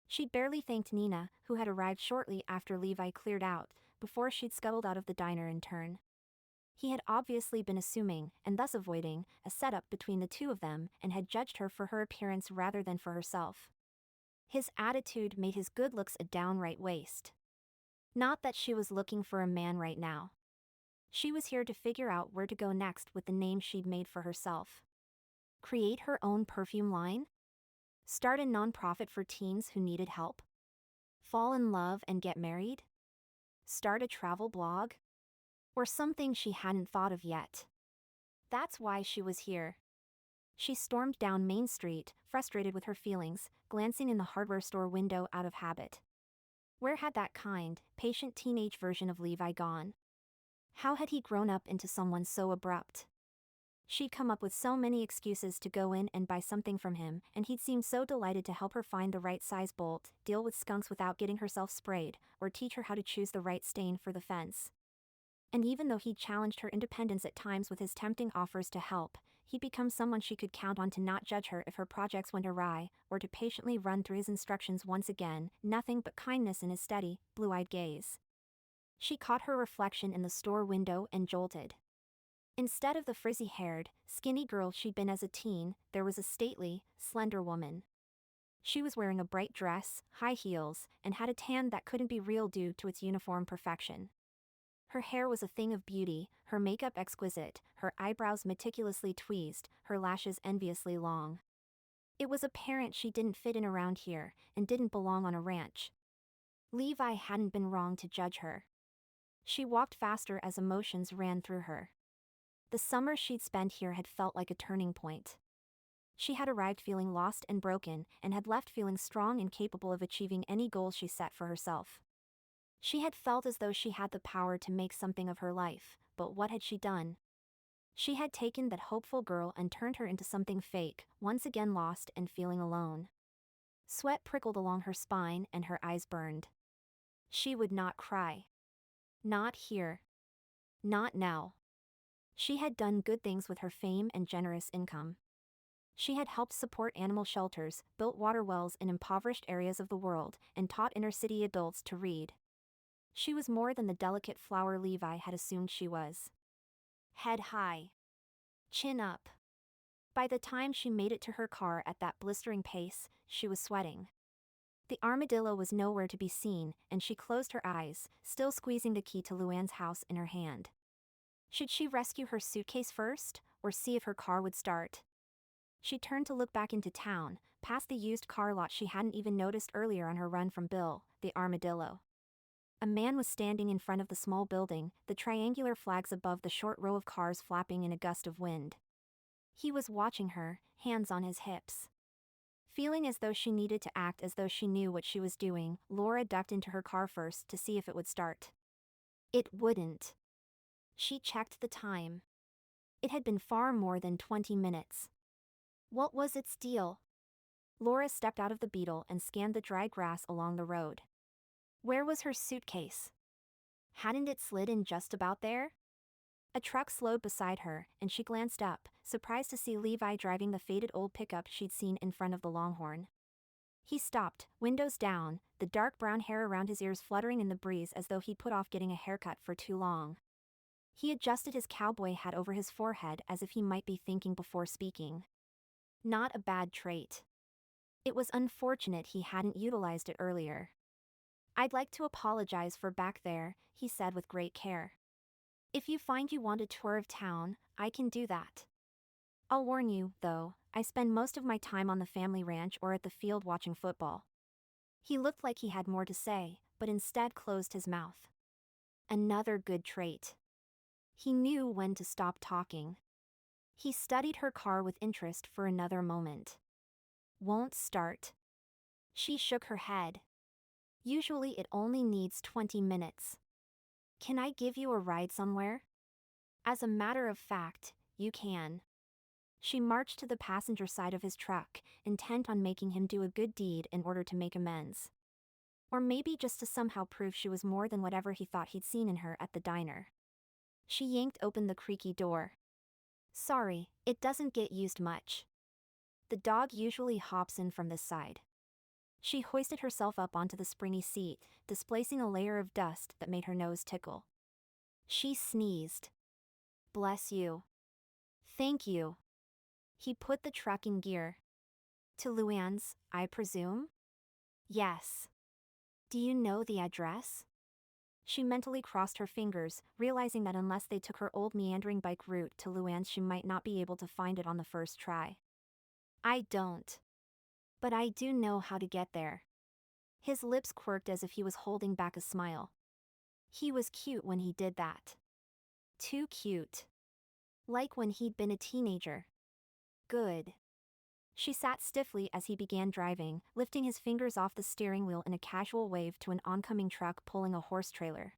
She'd barely thanked Nina, who had arrived shortly after Levi cleared out, before she'd scuttled out of the diner in turn. He had obviously been assuming, and thus avoiding, a setup between the two of them and had judged her for her appearance rather than for herself. His attitude made his good looks a downright waste. Not that she was looking for a man right now. She was here to figure out where to go next with the name she'd made for herself. Create her own perfume line? Start a nonprofit for teens who needed help? Fall in love and get married? Start a travel blog? Or something she hadn't thought of yet. That's why she was here. She stormed down Main Street, frustrated with her feelings, glancing in the hardware store window out of habit. Where had that kind, patient teenage version of Levi gone? How had he grown up into someone so abrupt? She'd come up with so many excuses to go in and buy something from him, and he'd seemed so delighted to help her find the right size bolt, deal with skunks without getting herself sprayed, or teach her how to choose the right stain for the fence. And even though he'd challenged her independence at times with his tempting offers to help, he'd become someone she could count on to not judge her if her projects went awry, or to patiently run through his instructions once again, nothing but kindness in his steady, blue-eyed gaze. She caught her reflection in the store window and jolted. Instead of the frizzy-haired, skinny girl she'd been as a teen, there was a stately, slender woman. She was wearing a bright dress, high heels, and had a tan that couldn't be real due to its uniform perfection. Her hair was a thing of beauty, her makeup exquisite, her eyebrows meticulously tweezed, her lashes enviously long. It was apparent she didn't fit in around here, and didn't belong on a ranch. Levi hadn't been wrong to judge her. She walked faster as emotions ran through her. The summer she'd spent here had felt like a turning point. She had arrived feeling lost and broken, and had left feeling strong and capable of achieving any goal she set for herself. She had felt as though she had the power to make something of her life, but what had she done? She had taken that hopeful girl and turned her into something fake, once again lost and feeling alone. Sweat prickled along her spine and her eyes burned. She would not cry. Not here. Not now. She had done good things with her fame and generous income. She had helped support animal shelters, built water wells in impoverished areas of the world, and taught inner-city adults to read. She was more than the delicate flower Levi had assumed she was. Head high. Chin up. By the time she made it to her car at that blistering pace, she was sweating. The armadillo was nowhere to be seen, and she closed her eyes, still squeezing the key to Luann's house in her hand. Should she rescue her suitcase first, or see if her car would start? She turned to look back into town, past the used car lot she hadn't even noticed earlier on her run from Bill, the armadillo. A man was standing in front of the small building, the triangular flags above the short row of cars flapping in a gust of wind. He was watching her, hands on his hips. Feeling as though she needed to act as though she knew what she was doing, Laura ducked into her car first to see if it would start. It wouldn't. She checked the time. It had been far more than 20 minutes. What was its deal? Laura stepped out of the Beetle and scanned the dry grass along the road. Where was her suitcase? Hadn't it slid in just about there? A truck slowed beside her, and she glanced up, surprised to see Levi driving the faded old pickup she'd seen in front of the Longhorn. He stopped, windows down, the dark brown hair around his ears fluttering in the breeze as though he'd put off getting a haircut for too long. He adjusted his cowboy hat over his forehead as if he might be thinking before speaking. Not a bad trait. It was unfortunate he hadn't utilized it earlier. I'd like to apologize for back there, he said with great care. If you find you want a tour of town, I can do that. I'll warn you, though, I spend most of my time on the family ranch or at the field watching football. He looked like he had more to say, but instead closed his mouth. Another good trait. He knew when to stop talking. He studied her car with interest for another moment. Won't start. She shook her head. Usually it only needs 20 minutes. Can I give you a ride somewhere? As a matter of fact, you can. She marched to the passenger side of his truck, intent on making him do a good deed in order to make amends. Or maybe just to somehow prove she was more than whatever he thought he'd seen in her at the diner. She yanked open the creaky door. Sorry, it doesn't get used much. The dog usually hops in from this side. She hoisted herself up onto the springy seat, displacing a layer of dust that made her nose tickle. She sneezed. Bless you. Thank you. He put the truck in gear. To Luann's, I presume? Yes. Do you know the address? She mentally crossed her fingers, realizing that unless they took her old meandering bike route to Luann's she might not be able to find it on the first try. I don't. But I do know how to get there. His lips quirked as if he was holding back a smile. He was cute when he did that. Too cute. Like when he'd been a teenager. Good. She sat stiffly as he began driving, lifting his fingers off the steering wheel in a casual wave to an oncoming truck pulling a horse trailer.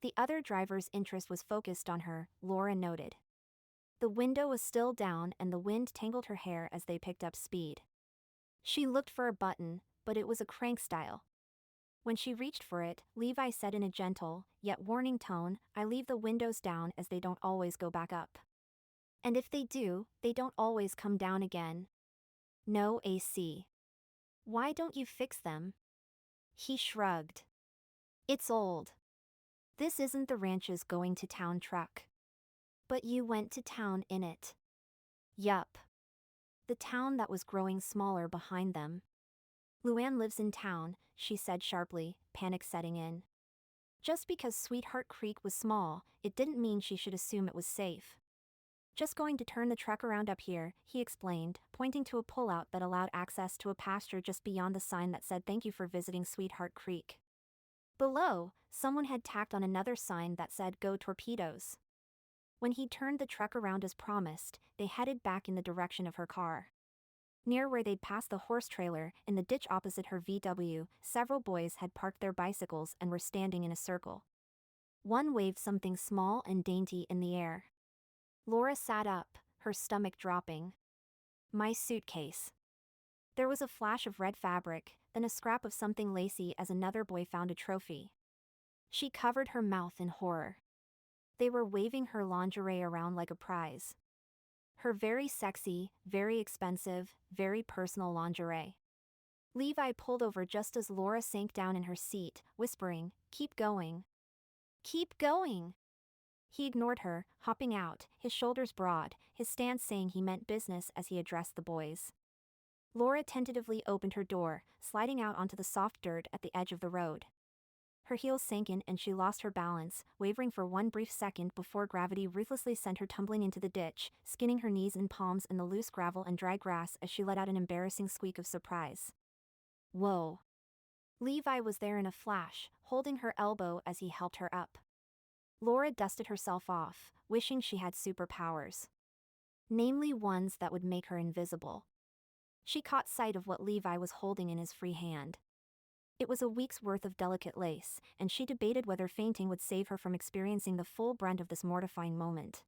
The other driver's interest was focused on her, Laura noted. The window was still down and the wind tangled her hair as they picked up speed. She looked for a button, but it was a crank style. When she reached for it, Levi said in a gentle, yet warning tone, I leave the windows down as they don't always go back up. And if they do, they don't always come down again. No AC. Why don't you fix them? He shrugged. It's old. This isn't the ranch's going to town truck. But you went to town in it. Yup. The town that was growing smaller behind them. Luann lives in town, she said sharply, panic setting in. Just because Sweetheart Creek was small, it didn't mean she should assume it was safe. Just going to turn the truck around up here, he explained, pointing to a pullout that allowed access to a pasture just beyond the sign that said thank you for visiting Sweetheart Creek. Below, someone had tacked on another sign that said go torpedoes. When he turned the truck around as promised, they headed back in the direction of her car. Near where they'd passed the horse trailer, in the ditch opposite her VW, several boys had parked their bicycles and were standing in a circle. One waved something small and dainty in the air. Laura sat up, her stomach dropping. My suitcase. There was a flash of red fabric, then a scrap of something lacy as another boy found a trophy. She covered her mouth in horror. They were waving her lingerie around like a prize. Her very sexy, very expensive, very personal lingerie. Levi pulled over just as Laura sank down in her seat, whispering, "Keep going. Keep going." He ignored her, hopping out, his shoulders broad, his stance saying he meant business as he addressed the boys. Laura tentatively opened her door, sliding out onto the soft dirt at the edge of the road. Her heels sank in and she lost her balance, wavering for one brief second before gravity ruthlessly sent her tumbling into the ditch, skinning her knees and palms in the loose gravel and dry grass as she let out an embarrassing squeak of surprise. Whoa. Levi was there in a flash, holding her elbow as he helped her up. Laura dusted herself off, wishing she had superpowers. Namely ones that would make her invisible. She caught sight of what Levi was holding in his free hand. It was a week's worth of delicate lace, and she debated whether fainting would save her from experiencing the full brunt of this mortifying moment.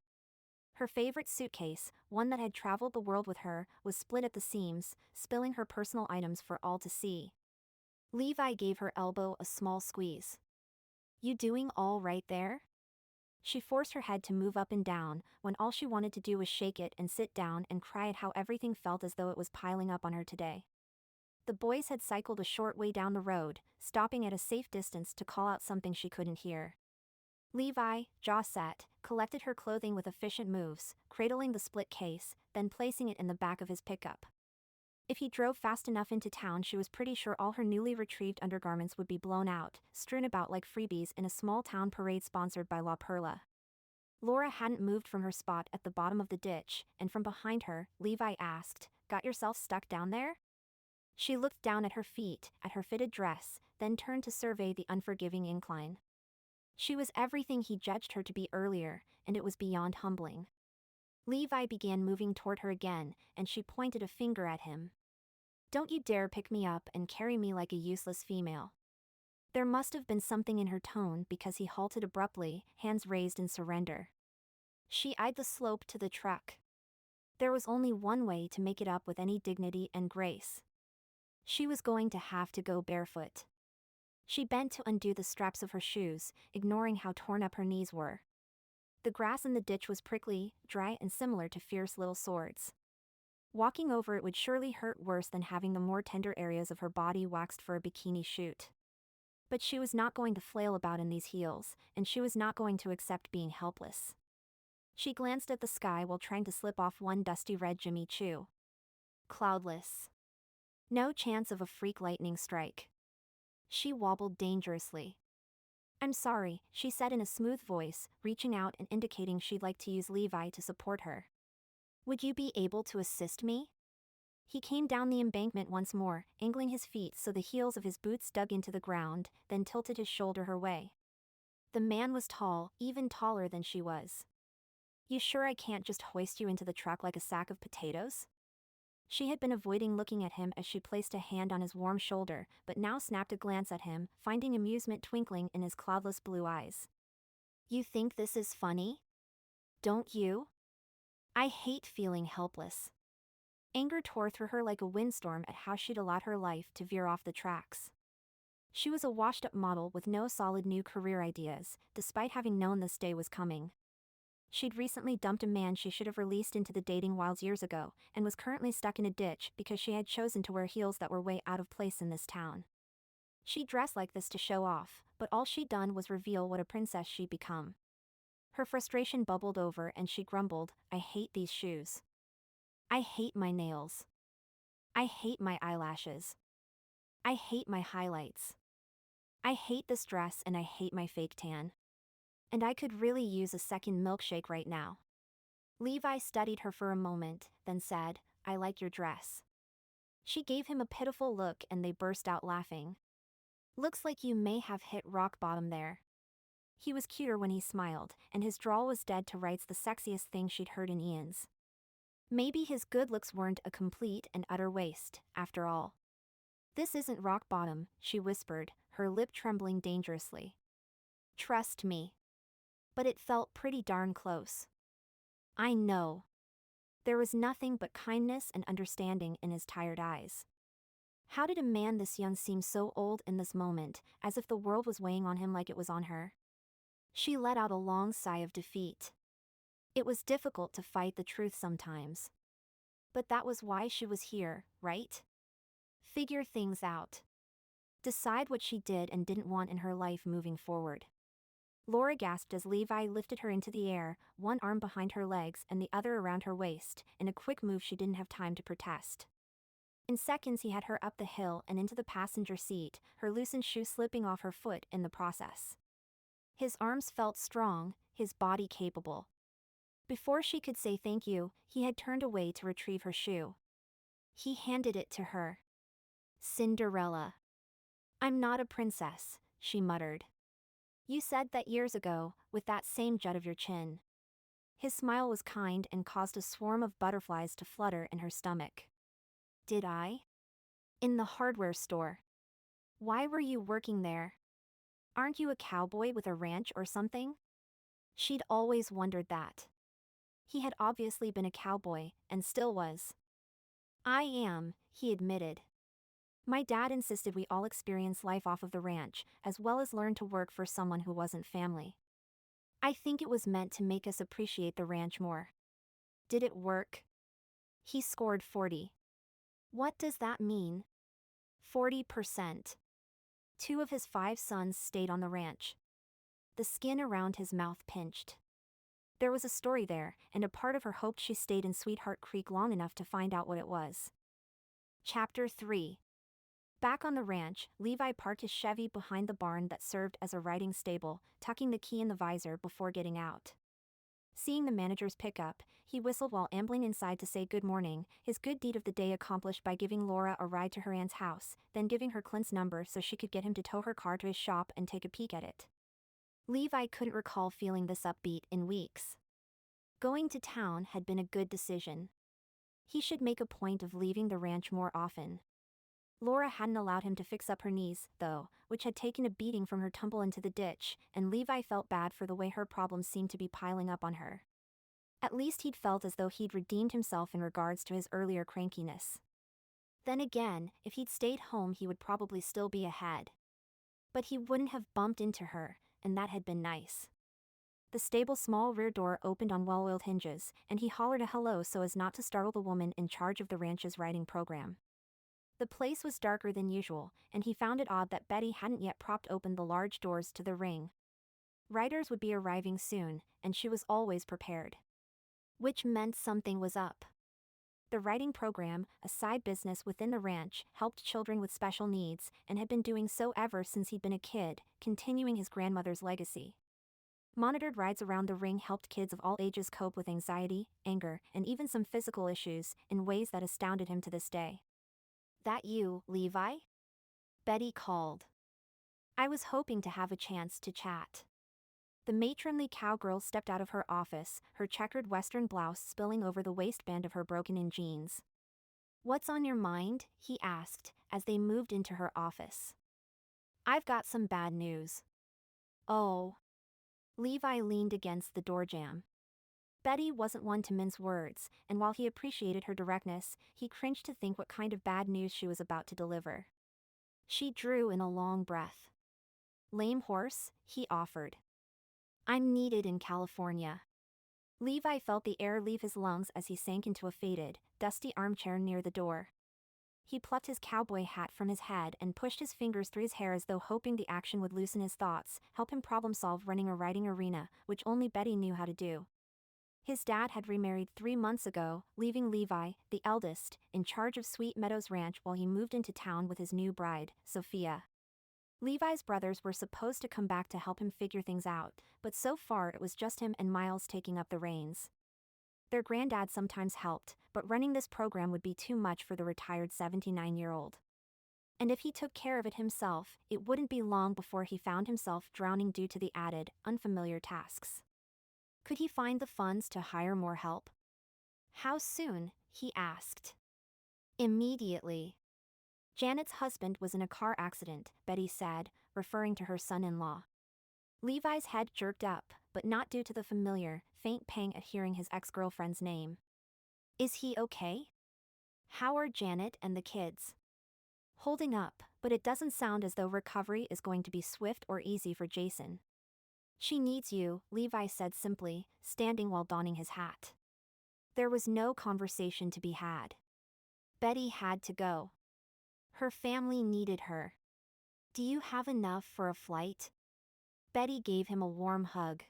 Her favorite suitcase, one that had traveled the world with her, was split at the seams, spilling her personal items for all to see. Levi gave her elbow a small squeeze. You doing all right there? She forced her head to move up and down, when all she wanted to do was shake it and sit down and cry at how everything felt as though it was piling up on her today. The boys had cycled a short way down the road, stopping at a safe distance to call out something she couldn't hear. Levi, jaw set, collected her clothing with efficient moves, cradling the split case, then placing it in the back of his pickup. If he drove fast enough into town, she was pretty sure all her newly retrieved undergarments would be blown out, strewn about like freebies in a small town parade sponsored by La Perla. Laura hadn't moved from her spot at the bottom of the ditch, and from behind her, Levi asked, "Got yourself stuck down there?" She looked down at her feet, at her fitted dress, then turned to survey the unforgiving incline. She was everything he judged her to be earlier, and it was beyond humbling. Levi began moving toward her again, and she pointed a finger at him. "Don't you dare pick me up and carry me like a useless female." There must have been something in her tone because he halted abruptly, hands raised in surrender. She eyed the slope to the truck. There was only one way to make it up with any dignity and grace. She was going to have to go barefoot. She bent to undo the straps of her shoes, ignoring how torn up her knees were. The grass in the ditch was prickly, dry and similar to fierce little swords. Walking over it would surely hurt worse than having the more tender areas of her body waxed for a bikini shoot. But she was not going to flail about in these heels, and she was not going to accept being helpless. She glanced at the sky while trying to slip off one dusty red Jimmy Choo. Cloudless. No chance of a freak lightning strike. She wobbled dangerously. "I'm sorry," she said in a smooth voice, reaching out and indicating she'd like to use Levi to support her. "Would you be able to assist me?" He came down the embankment once more, angling his feet so the heels of his boots dug into the ground, then tilted his shoulder her way. The man was tall, even taller than she was. "You sure I can't just hoist you into the truck like a sack of potatoes?" She had been avoiding looking at him as she placed a hand on his warm shoulder, but now snapped a glance at him, finding amusement twinkling in his cloudless blue eyes. "You think this is funny? Don't you? I hate feeling helpless." Anger tore through her like a windstorm at how she'd allowed her life to veer off the tracks. She was a washed-up model with no solid new career ideas, despite having known this day was coming. She'd recently dumped a man she should have released into the dating wilds years ago, and was currently stuck in a ditch because she had chosen to wear heels that were way out of place in this town. She dressed like this to show off, but all she'd done was reveal what a princess she'd become. Her frustration bubbled over and she grumbled, "I hate these shoes. I hate my nails. I hate my eyelashes. I hate my highlights. I hate this dress and I hate my fake tan. And I could really use a second milkshake right now." Levi studied her for a moment, then said, "I like your dress." She gave him a pitiful look and they burst out laughing. "Looks like you may have hit rock bottom there." He was cuter when he smiled, and his drawl was dead to rights the sexiest thing she'd heard in eons. Maybe his good looks weren't a complete and utter waste, after all. "This isn't rock bottom," she whispered, her lip trembling dangerously. "Trust me." But it felt pretty darn close. "I know." There was nothing but kindness and understanding in his tired eyes. How did a man this young seem so old in this moment, as if the world was weighing on him like it was on her? She let out a long sigh of defeat. It was difficult to fight the truth sometimes. But that was why she was here, right? Figure things out. Decide what she did and didn't want in her life moving forward. Laura gasped as Levi lifted her into the air, one arm behind her legs and the other around her waist, in a quick move she didn't have time to protest. In seconds he had her up the hill and into the passenger seat, her loosened shoe slipping off her foot in the process. His arms felt strong, his body capable. Before she could say thank you, he had turned away to retrieve her shoe. He handed it to her. "Cinderella." "I'm not a princess," she muttered. "You said that years ago, with that same jut of your chin." His smile was kind and caused a swarm of butterflies to flutter in her stomach. "Did I?" "In the hardware store." "Why were you working there? Aren't you a cowboy with a ranch or something?" She'd always wondered that. He had obviously been a cowboy, and still was. "I am," he admitted. "My dad insisted we all experience life off of the ranch, as well as learn to work for someone who wasn't family. I think it was meant to make us appreciate the ranch more." "Did it work?" He scored 40. "What does that mean?" 40%. 2 of his 5 sons stayed on the ranch. The skin around his mouth pinched. There was a story there, and a part of her hoped she stayed in Sweetheart Creek long enough to find out what it was. Chapter 3. Back on the ranch, Levi parked his Chevy behind the barn that served as a riding stable, tucking the key in the visor before getting out. Seeing the manager's pickup, he whistled while ambling inside to say good morning, his good deed of the day accomplished by giving Laura a ride to her aunt's house, then giving her Clint's number so she could get him to tow her car to his shop and take a peek at it. Levi couldn't recall feeling this upbeat in weeks. Going to town had been a good decision. He should make a point of leaving the ranch more often. Laura hadn't allowed him to fix up her knees, though, which had taken a beating from her tumble into the ditch, and Levi felt bad for the way her problems seemed to be piling up on her. At least he'd felt as though he'd redeemed himself in regards to his earlier crankiness. Then again, if he'd stayed home he would probably still be ahead. But he wouldn't have bumped into her, and that had been nice. The stable's small rear door opened on well-oiled hinges, and he hollered a hello so as not to startle the woman in charge of the ranch's riding program. The place was darker than usual, and he found it odd that Betty hadn't yet propped open the large doors to the ring. Riders would be arriving soon, and she was always prepared. Which meant something was up. The riding program, a side business within the ranch, helped children with special needs, and had been doing so ever since he'd been a kid, continuing his grandmother's legacy. Monitored rides around the ring helped kids of all ages cope with anxiety, anger, and even some physical issues, in ways that astounded him to this day. "That you, Levi?" Betty called. "I was hoping to have a chance to chat." The matronly cowgirl stepped out of her office, her checkered western blouse spilling over the waistband of her broken-in jeans. "What's on your mind?" he asked, as they moved into her office. "I've got some bad news." "Oh." Levi leaned against the door jamb. Betty wasn't one to mince words, and while he appreciated her directness, he cringed to think what kind of bad news she was about to deliver. She drew in a long breath. "Lame horse," he offered. "I'm needed in California." Levi felt the air leave his lungs as he sank into a faded, dusty armchair near the door. He plucked his cowboy hat from his head and pushed his fingers through his hair as though hoping the action would loosen his thoughts, help him problem-solve running a riding arena, which only Betty knew how to do. His dad had remarried 3 months ago, leaving Levi, the eldest, in charge of Sweet Meadows Ranch while he moved into town with his new bride, Sophia. Levi's brothers were supposed to come back to help him figure things out, but so far it was just him and Miles taking up the reins. Their granddad sometimes helped, but running this program would be too much for the retired 79-year-old. And if he took care of it himself, it wouldn't be long before he found himself drowning due to the added, unfamiliar tasks. Could he find the funds to hire more help? How soon? He asked. Immediately. Janet's husband was in a car accident, Betty said, referring to her son-in-law. Levi's head jerked up, but not due to the familiar, faint pang at hearing his ex-girlfriend's name. Is he okay? How are Janet and the kids? Holding up, but it doesn't sound as though recovery is going to be swift or easy for Jason. She needs you, Levi said simply, standing while donning his hat. There was no conversation to be had. Betty had to go. Her family needed her. Do you have enough for a flight? Betty gave him a warm hug.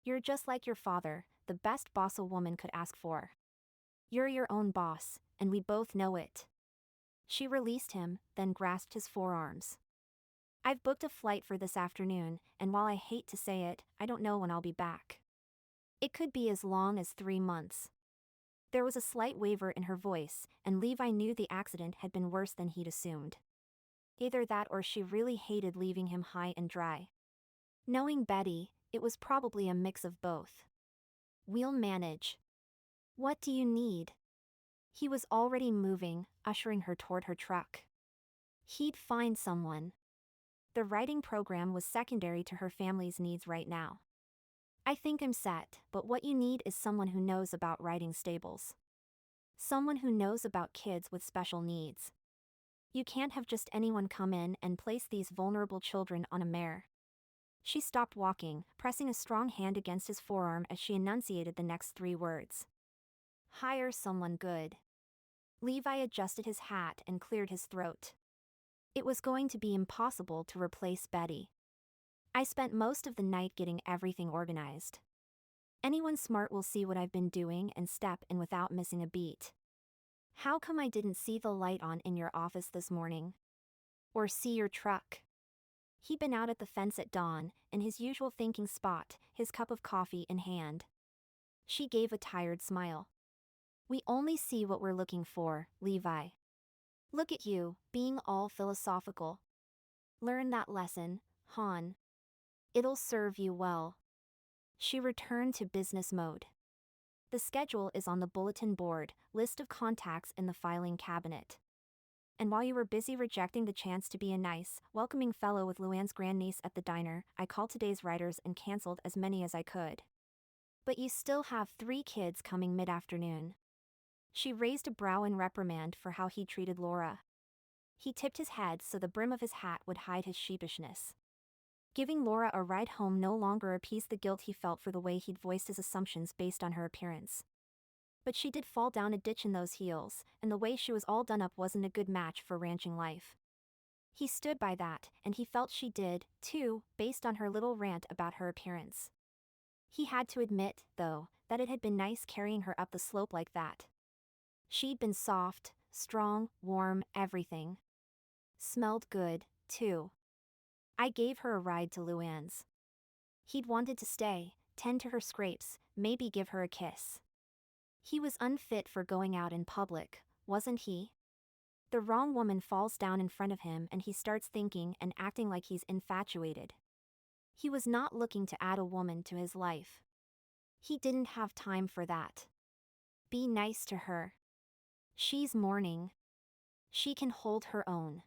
You're just like your father, the best boss a woman could ask for. You're your own boss, and we both know it. She released him, then grasped his forearms. I've booked a flight for this afternoon, and while I hate to say it, I don't know when I'll be back. It could be as long as 3 months. There was a slight waver in her voice, and Levi knew the accident had been worse than he'd assumed. Either that or she really hated leaving him high and dry. Knowing Betty, it was probably a mix of both. We'll manage. What do you need? He was already moving, ushering her toward her truck. He'd find someone. The writing program was secondary to her family's needs right now. I think I'm set, but what you need is someone who knows about riding stables. Someone who knows about kids with special needs. You can't have just anyone come in and place these vulnerable children on a mare. She stopped walking, pressing a strong hand against his forearm as she enunciated the next 3 words. Hire someone good. Levi adjusted his hat and cleared his throat. It was going to be impossible to replace Betty. I spent most of the night getting everything organized. Anyone smart will see what I've been doing and step in without missing a beat. How come I didn't see the light on in your office this morning? Or see your truck? He'd been out at the fence at dawn, in his usual thinking spot, his cup of coffee in hand. She gave a tired smile. We only see what we're looking for, Levi. Look at you, being all philosophical. Learn that lesson, hon. It'll serve you well. She returned to business mode. The schedule is on the bulletin board, list of contacts in the filing cabinet. And while you were busy rejecting the chance to be a nice, welcoming fellow with Luann's grandniece at the diner, I called today's writers and canceled as many as I could. But you still have 3 kids coming mid-afternoon. She raised a brow in reprimand for how he treated Laura. He tipped his head so the brim of his hat would hide his sheepishness. Giving Laura a ride home no longer appeased the guilt he felt for the way he'd voiced his assumptions based on her appearance. But she did fall down a ditch in those heels, and the way she was all done up wasn't a good match for ranching life. He stood by that, and he felt she did, too, based on her little rant about her appearance. He had to admit, though, that it had been nice carrying her up the slope like that. She'd been soft, strong, warm, everything. Smelled good, too. I gave her a ride to Luann's. He'd wanted to stay, tend to her scrapes, maybe give her a kiss. He was unfit for going out in public, wasn't he? The wrong woman falls down in front of him and he starts thinking and acting like he's infatuated. He was not looking to add a woman to his life. He didn't have time for that. Be nice to her. She's mourning. She can hold her own.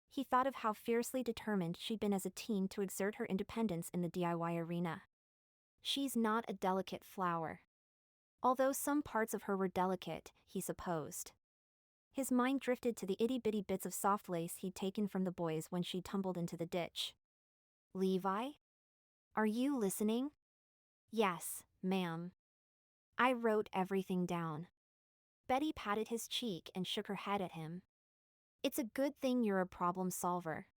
He thought of how fiercely determined she'd been as a teen to exert her independence in the DIY arena. She's not a delicate flower. Although some parts of her were delicate, he supposed. His mind drifted to the itty-bitty bits of soft lace he'd taken from the boys when she tumbled into the ditch. Levi? Are you listening? Yes, ma'am. I wrote everything down. Betty patted his cheek and shook her head at him. It's a good thing you're a problem solver.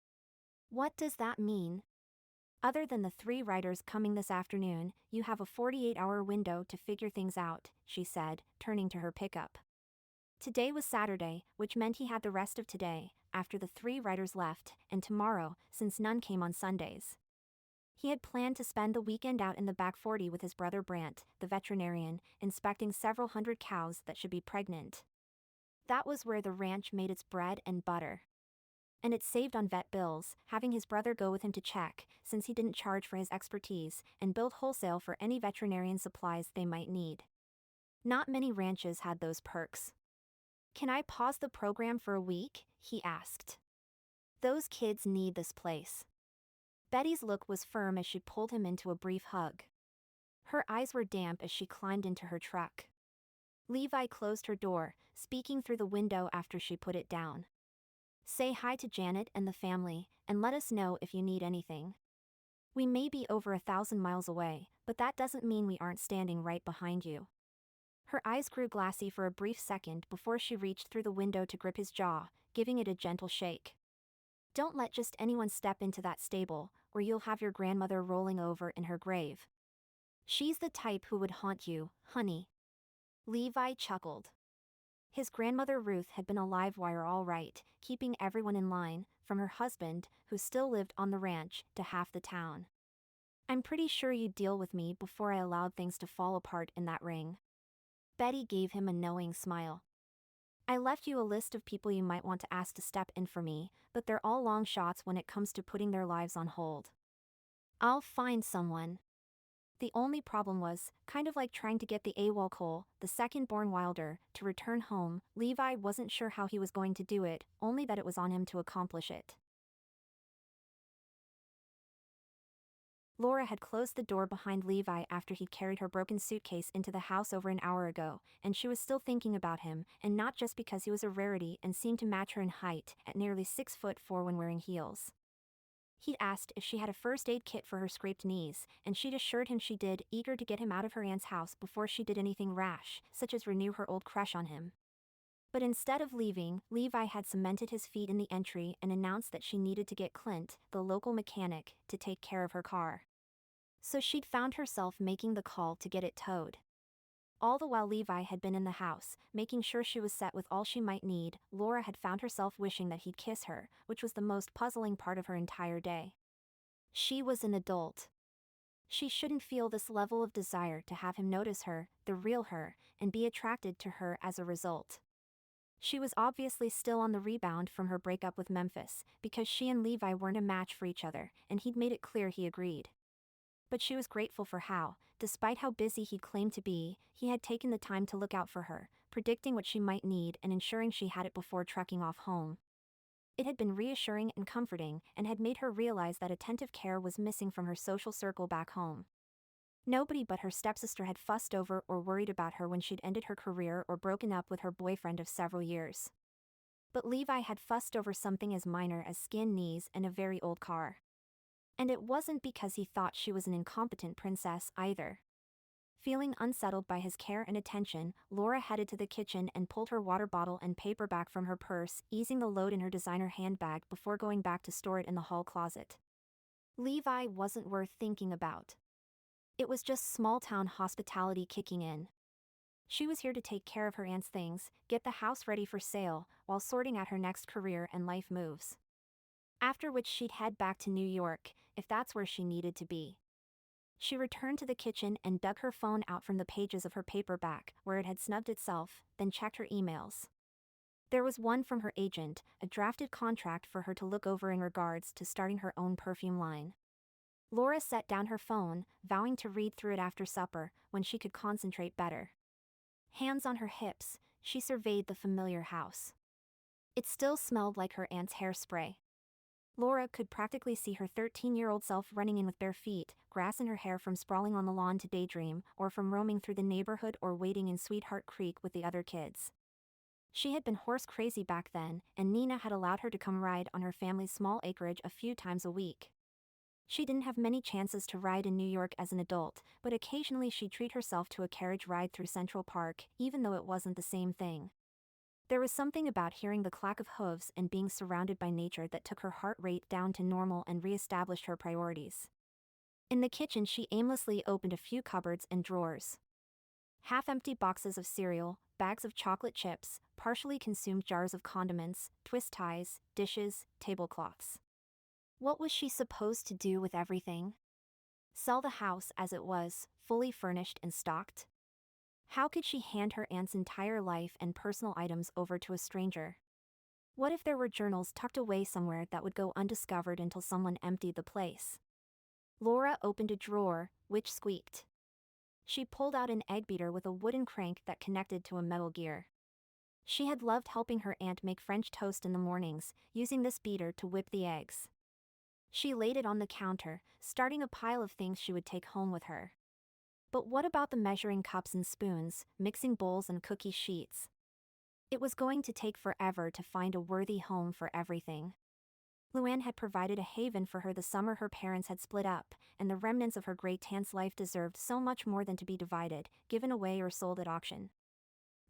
What does that mean? Other than the 3 riders coming this afternoon, you have a 48-hour window to figure things out, she said, turning to her pickup. Today was Saturday, which meant he had the rest of today, after the 3 riders left, and tomorrow, since none came on Sundays. He had planned to spend the weekend out in the back 40 with his brother Brant, the veterinarian, inspecting several hundred cows that should be pregnant. That was where the ranch made its bread and butter. And it saved on vet bills, having his brother go with him to check, since he didn't charge for his expertise, and billed wholesale for any veterinarian supplies they might need. Not many ranches had those perks. "Can I pause the program for a week?" he asked. "Those kids need this place." Betty's look was firm as she pulled him into a brief hug. Her eyes were damp as she climbed into her truck. Levi closed her door, speaking through the window after she put it down. "Say hi to Janet and the family, and let us know if you need anything. We may be over 1,000 miles away, but that doesn't mean we aren't standing right behind you." Her eyes grew glassy for a brief second before she reached through the window to grip his jaw, giving it a gentle shake. "Don't let just anyone step into that stable, or you'll have your grandmother rolling over in her grave. She's the type who would haunt you, honey." Levi chuckled. His grandmother Ruth had been a live wire all right, keeping everyone in line, from her husband, who still lived on the ranch, to half the town. "I'm pretty sure you'd deal with me before I allowed things to fall apart in that ring." Betty gave him a knowing smile. "I left you a list of people you might want to ask to step in for me, but they're all long shots when it comes to putting their lives on hold." "I'll find someone." The only problem was, kind of like trying to get the AWOL Cole, the second-born Wylder, to return home. Levi wasn't sure how he was going to do it, only that it was on him to accomplish it. Laura had closed the door behind Levi after he'd carried her broken suitcase into the house over an hour ago, and she was still thinking about him, and not just because he was a rarity and seemed to match her in height, at nearly 6'4" when wearing heels. He'd asked if she had a first aid kit for her scraped knees, and she'd assured him she did, eager to get him out of her aunt's house before she did anything rash, such as renew her old crush on him. But instead of leaving, Levi had cemented his feet in the entry and announced that she needed to get Clint, the local mechanic, to take care of her car. So she'd found herself making the call to get it towed. All the while Levi had been in the house, making sure she was set with all she might need, Laura had found herself wishing that he'd kiss her, which was the most puzzling part of her entire day. She was an adult. She shouldn't feel this level of desire to have him notice her, the real her, and be attracted to her as a result. She was obviously still on the rebound from her breakup with Memphis, because she and Levi weren't a match for each other, and he'd made it clear he agreed. But she was grateful for how, despite how busy he'd claimed to be, he had taken the time to look out for her, predicting what she might need and ensuring she had it before trucking off home. It had been reassuring and comforting, and had made her realize that attentive care was missing from her social circle back home. Nobody but her stepsister had fussed over or worried about her when she'd ended her career or broken up with her boyfriend of several years. But Levi had fussed over something as minor as skin knees and a very old car. And it wasn't because he thought she was an incompetent princess either. Feeling unsettled by his care and attention, Laura headed to the kitchen and pulled her water bottle and paperback from her purse, easing the load in her designer handbag before going back to store it in the hall closet. Levi wasn't worth thinking about. It was just small-town hospitality kicking in. She was here to take care of her aunt's things, get the house ready for sale, while sorting out her next career and life moves. After which she'd head back to New York, if that's where she needed to be. She returned to the kitchen and dug her phone out from the pages of her paperback, where it had snubbed itself, then checked her emails. There was one from her agent, a drafted contract for her to look over in regards to starting her own perfume line. Laura set down her phone, vowing to read through it after supper, when she could concentrate better. Hands on her hips, she surveyed the familiar house. It still smelled like her aunt's hairspray. Laura could practically see her 13-year-old self running in with bare feet, grass in her hair from sprawling on the lawn to daydream, or from roaming through the neighborhood or wading in Sweetheart Creek with the other kids. She had been horse crazy back then, and Nina had allowed her to come ride on her family's small acreage a few times a week. She didn't have many chances to ride in New York as an adult, but occasionally she'd treat herself to a carriage ride through Central Park, even though it wasn't the same thing. There was something about hearing the clack of hooves and being surrounded by nature that took her heart rate down to normal and re-established her priorities. In the kitchen, she aimlessly opened a few cupboards and drawers. Half-empty boxes of cereal, bags of chocolate chips, partially consumed jars of condiments, twist ties, dishes, tablecloths. What was she supposed to do with everything? Sell the house as it was, fully furnished and stocked? How could she hand her aunt's entire life and personal items over to a stranger? What if there were journals tucked away somewhere that would go undiscovered until someone emptied the place? Laura opened a drawer, which squeaked. She pulled out an egg beater with a wooden crank that connected to a metal gear. She had loved helping her aunt make French toast in the mornings, using this beater to whip the eggs. She laid it on the counter, starting a pile of things she would take home with her. But what about the measuring cups and spoons, mixing bowls and cookie sheets? It was going to take forever to find a worthy home for everything. Luann had provided a haven for her the summer her parents had split up, and the remnants of her great-aunt's life deserved so much more than to be divided, given away or sold at auction.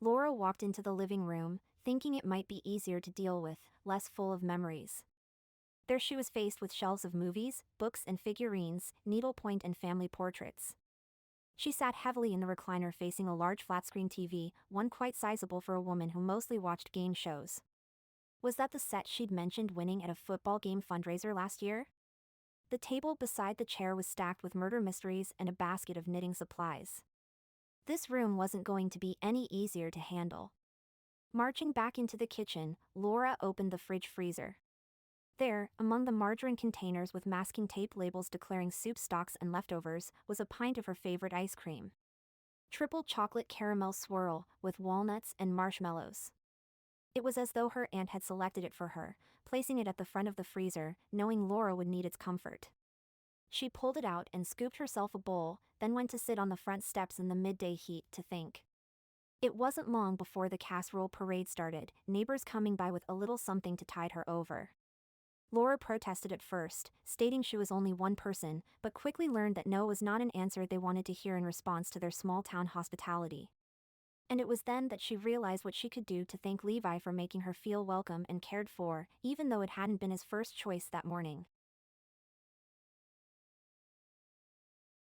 Laura walked into the living room, thinking it might be easier to deal with, less full of memories. There she was faced with shelves of movies, books and figurines, needlepoint and family portraits. She sat heavily in the recliner facing a large flat-screen TV, one quite sizable for a woman who mostly watched game shows. Was that the set she'd mentioned winning at a football game fundraiser last year? The table beside the chair was stacked with murder mysteries and a basket of knitting supplies. This room wasn't going to be any easier to handle. Marching back into the kitchen, Laura opened the fridge freezer. There, among the margarine containers with masking tape labels declaring soup stocks and leftovers, was a pint of her favorite ice cream. Triple chocolate caramel swirl, with walnuts and marshmallows. It was as though her aunt had selected it for her, placing it at the front of the freezer, knowing Laura would need its comfort. She pulled it out and scooped herself a bowl, then went to sit on the front steps in the midday heat to think. It wasn't long before the casserole parade started, neighbors coming by with a little something to tide her over. Laura protested at first, stating she was only one person, but quickly learned that no was not an answer they wanted to hear in response to their small-town hospitality. And it was then that she realized what she could do to thank Levi for making her feel welcome and cared for, even though it hadn't been his first choice that morning.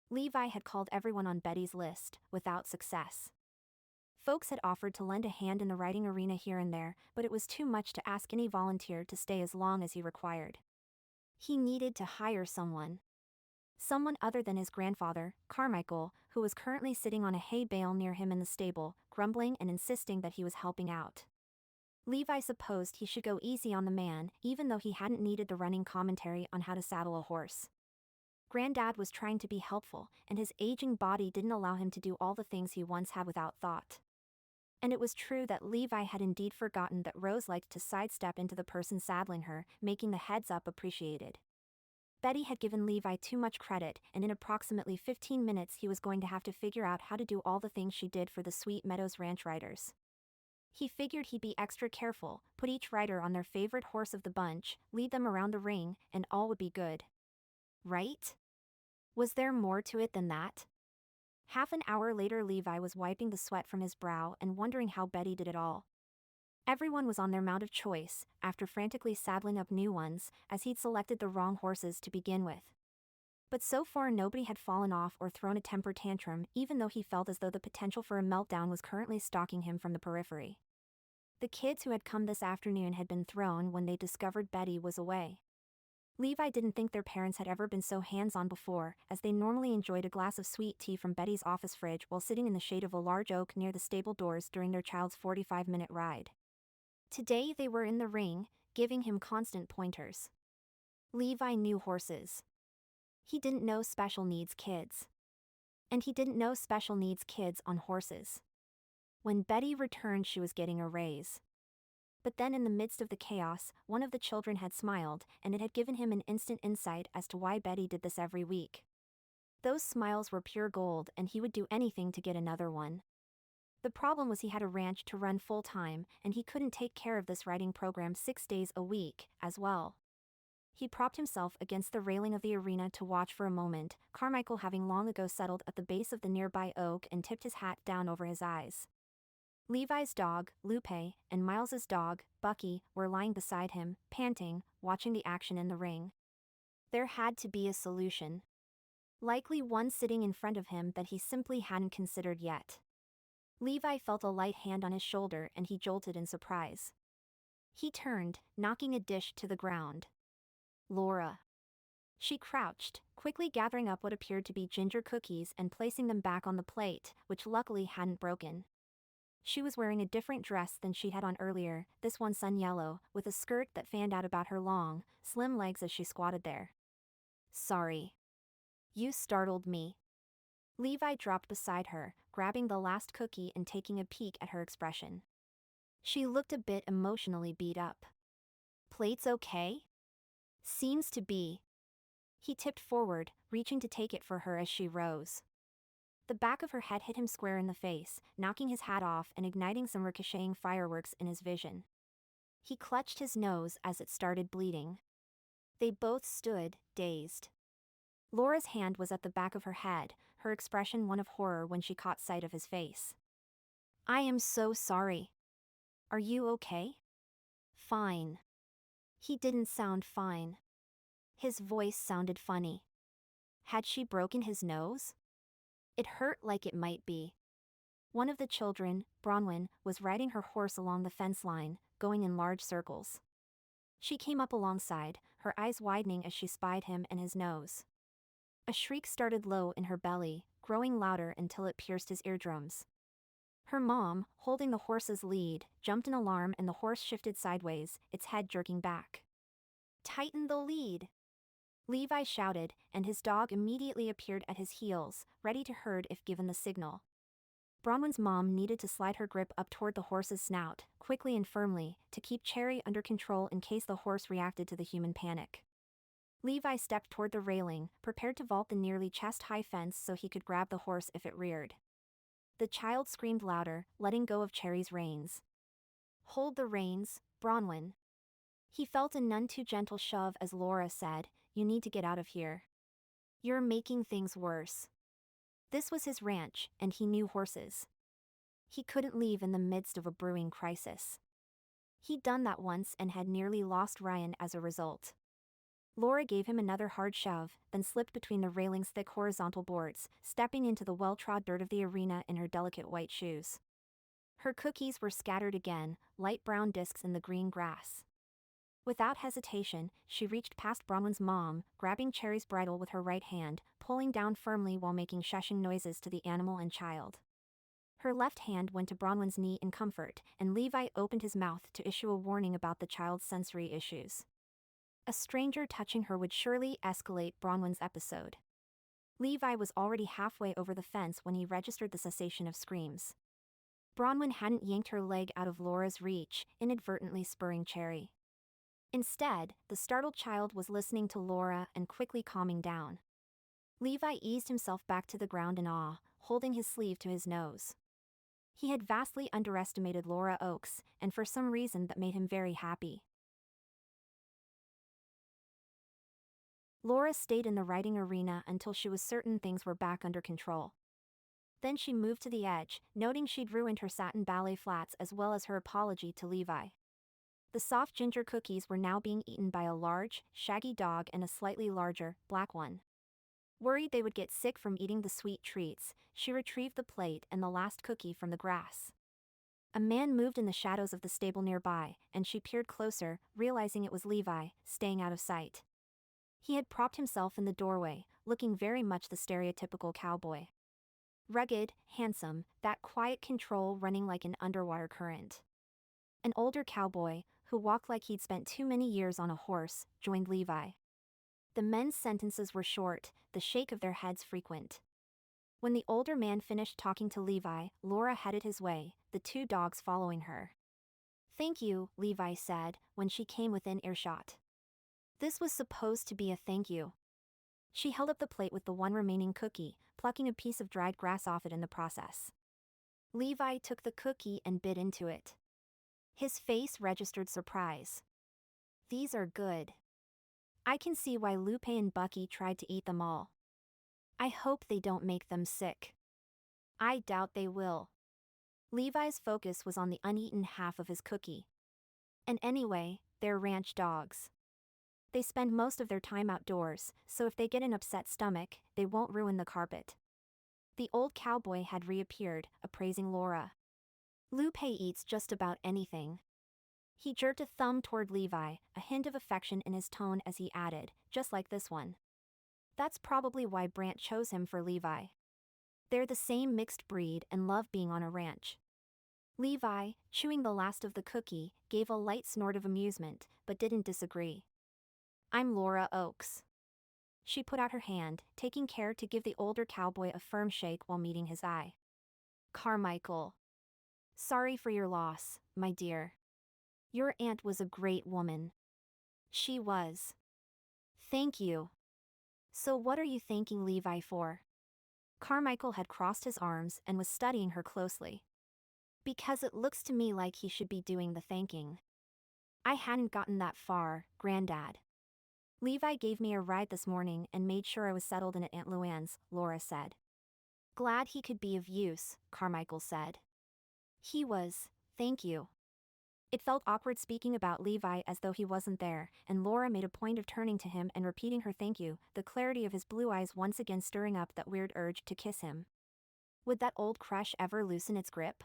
Levi had called everyone on Betty's list, without success. Folks had offered to lend a hand in the writing arena here and there, but it was too much to ask any volunteer to stay as long as he required. He needed to hire someone. Someone other than his grandfather, Carmichael, who was currently sitting on a hay bale near him in the stable, grumbling and insisting that he was helping out. Levi supposed he should go easy on the man, even though he hadn't needed the running commentary on how to saddle a horse. Granddad was trying to be helpful, and his aging body didn't allow him to do all the things he once had without thought. And it was true that Levi had indeed forgotten that Rose liked to sidestep into the person saddling her, making the heads-up appreciated. Betty had given Levi too much credit, and in approximately 15 minutes he was going to have to figure out how to do all the things she did for the Sweet Meadows Ranch riders. He figured he'd be extra careful, put each rider on their favorite horse of the bunch, lead them around the ring, and all would be good. Right? Was there more to it than that? Half an hour later, Levi was wiping the sweat from his brow and wondering how Betty did it all. Everyone was on their mount of choice, after frantically saddling up new ones, as he'd selected the wrong horses to begin with. But so far nobody had fallen off or thrown a temper tantrum, even though he felt as though the potential for a meltdown was currently stalking him from the periphery. The kids who had come this afternoon had been thrown when they discovered Betty was away. Levi didn't think their parents had ever been so hands-on before, as they normally enjoyed a glass of sweet tea from Betty's office fridge while sitting in the shade of a large oak near the stable doors during their child's 45-minute ride. Today they were in the ring, giving him constant pointers. Levi knew horses. He didn't know special needs kids. And he didn't know special needs kids on horses. When Betty returned, she was getting a raise. But then in the midst of the chaos, one of the children had smiled, and it had given him an instant insight as to why Betty did this every week. Those smiles were pure gold, and he would do anything to get another one. The problem was he had a ranch to run full-time, and he couldn't take care of this riding program 6 days a week, as well. He propped himself against the railing of the arena to watch for a moment, Carmichael having long ago settled at the base of the nearby oak and tipped his hat down over his eyes. Levi's dog, Lupe, and Miles's dog, Bucky, were lying beside him, panting, watching the action in the ring. There had to be a solution. Likely one sitting in front of him that he simply hadn't considered yet. Levi felt a light hand on his shoulder and he jolted in surprise. He turned, knocking a dish to the ground. Laura. She crouched, quickly gathering up what appeared to be ginger cookies and placing them back on the plate, which luckily hadn't broken. She was wearing a different dress than she had on earlier, this one sun yellow, with a skirt that fanned out about her long, slim legs as she squatted there. Sorry. You startled me. Levi dropped beside her, grabbing the last cookie and taking a peek at her expression. She looked a bit emotionally beat up. Plate's okay? Seems to be. He tipped forward, reaching to take it for her as she rose. The back of her head hit him square in the face, knocking his hat off and igniting some ricocheting fireworks in his vision. He clutched his nose as it started bleeding. They both stood, dazed. Laura's hand was at the back of her head, her expression one of horror when she caught sight of his face. I am so sorry. Are you okay? Fine. He didn't sound fine. His voice sounded funny. Had she broken his nose? It hurt like it might be. One of the children, Bronwyn, was riding her horse along the fence line, going in large circles. She came up alongside, her eyes widening as she spied him and his nose. A shriek started low in her belly, growing louder until it pierced his eardrums. Her mom, holding the horse's lead, jumped in alarm and the horse shifted sideways, its head jerking back. Tighten the lead! Levi shouted, and his dog immediately appeared at his heels, ready to herd if given the signal. Bronwyn's mom needed to slide her grip up toward the horse's snout, quickly and firmly, to keep Cherry under control in case the horse reacted to the human panic. Levi stepped toward the railing, prepared to vault the nearly chest-high fence so he could grab the horse if it reared. The child screamed louder, letting go of Cherry's reins. Hold the reins, Bronwyn. He felt a none too gentle shove as Laura said, You need to get out of here. You're making things worse. This was his ranch, and he knew horses. He couldn't leave in the midst of a brewing crisis. He'd done that once and had nearly lost Ryan as a result. Laura gave him another hard shove, then slipped between the railing's thick horizontal boards, stepping into the well-trod dirt of the arena in her delicate white shoes. Her cookies were scattered again, light brown discs in the green grass. Without hesitation, she reached past Bronwyn's mom, grabbing Cherry's bridle with her right hand, pulling down firmly while making shushing noises to the animal and child. Her left hand went to Bronwyn's knee in comfort, and Levi opened his mouth to issue a warning about the child's sensory issues. A stranger touching her would surely escalate Bronwyn's episode. Levi was already halfway over the fence when he registered the cessation of screams. Bronwyn hadn't yanked her leg out of Laura's reach, inadvertently spurring Cherry. Instead, the startled child was listening to Laura and quickly calming down. Levi eased himself back to the ground in awe, holding his sleeve to his nose. He had vastly underestimated Laura Oakes, and for some reason that made him very happy. Laura stayed in the riding arena until she was certain things were back under control. Then she moved to the edge, noting she'd ruined her satin ballet flats as well as her apology to Levi. The soft ginger cookies were now being eaten by a large, shaggy dog and a slightly larger, black one. Worried they would get sick from eating the sweet treats, she retrieved the plate and the last cookie from the grass. A man moved in the shadows of the stable nearby, and she peered closer, realizing it was Levi, staying out of sight. He had propped himself in the doorway, looking very much the stereotypical cowboy. Rugged, handsome, that quiet control running like an underwater current. An older cowboy, who walked like he'd spent too many years on a horse, joined Levi. The men's sentences were short, the shake of their heads frequent. When the older man finished talking to Levi, Laura headed his way, the two dogs following her. Thank you, Levi said, when she came within earshot. This was supposed to be a thank you. She held up the plate with the one remaining cookie, plucking a piece of dried grass off it in the process. Levi took the cookie and bit into it. His face registered surprise. These are good. I can see why Lupe and Bucky tried to eat them all. I hope they don't make them sick. I doubt they will. Levi's focus was on the uneaten half of his cookie. And anyway, they're ranch dogs. They spend most of their time outdoors, so if they get an upset stomach, they won't ruin the carpet. The old cowboy had reappeared, appraising Laura. Lupe eats just about anything. He jerked a thumb toward Levi, a hint of affection in his tone as he added, just like this one. That's probably why Brant chose him for Levi. They're the same mixed breed and love being on a ranch. Levi, chewing the last of the cookie, gave a light snort of amusement, but didn't disagree. I'm Laura Oakes. She put out her hand, taking care to give the older cowboy a firm shake while meeting his eye. Carmichael. Sorry for your loss, my dear. Your aunt was a great woman. She was. Thank you. So what are you thanking Levi for? Carmichael had crossed his arms and was studying her closely. Because it looks to me like he should be doing the thanking. I hadn't gotten that far, Granddad. Levi gave me a ride this morning and made sure I was settled in at Aunt Luann's, Laura said. Glad he could be of use, Carmichael said. He was, thank you. It felt awkward speaking about Levi as though he wasn't there, and Laura made a point of turning to him and repeating her thank you, the clarity of his blue eyes once again stirring up that weird urge to kiss him. Would that old crush ever loosen its grip?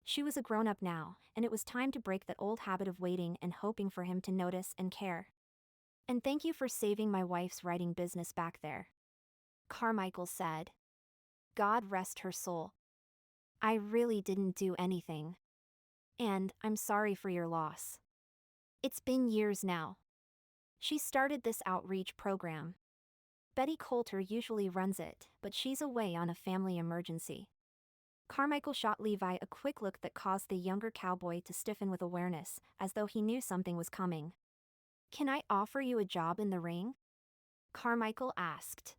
She was a grown-up now, and it was time to break that old habit of waiting and hoping for him to notice and care. And thank you for saving my wife's writing business back there. Carmichael said. God rest her soul. I really didn't do anything. And I'm sorry for your loss. It's been years now. She started this outreach program. Betty Coulter usually runs it, but she's away on a family emergency. Carmichael shot Levi a quick look that caused the younger cowboy to stiffen with awareness, as though he knew something was coming. Can I offer you a job in the ring? Carmichael asked.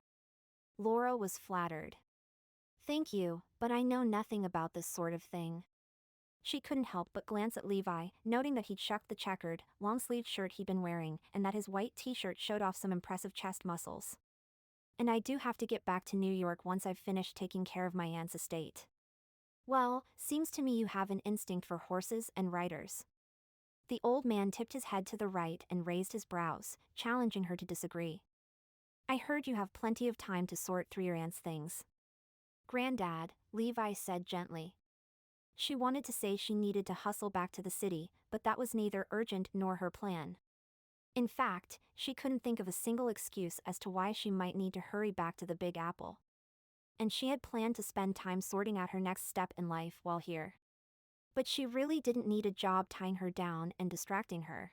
Laura was flattered. Thank you, but I know nothing about this sort of thing. She couldn't help but glance at Levi, noting that he'd shucked the checkered, long-sleeved shirt he'd been wearing, and that his white t-shirt showed off some impressive chest muscles. And I do have to get back to New York once I've finished taking care of my aunt's estate. Well, seems to me you have an instinct for horses and riders. The old man tipped his head to the right and raised his brows, challenging her to disagree. I heard you have plenty of time to sort through your aunt's things. Granddad, Levi said gently. She wanted to say she needed to hustle back to the city, but that was neither urgent nor her plan. In fact, she couldn't think of a single excuse as to why she might need to hurry back to the Big Apple. And she had planned to spend time sorting out her next step in life while here. But she really didn't need a job tying her down and distracting her.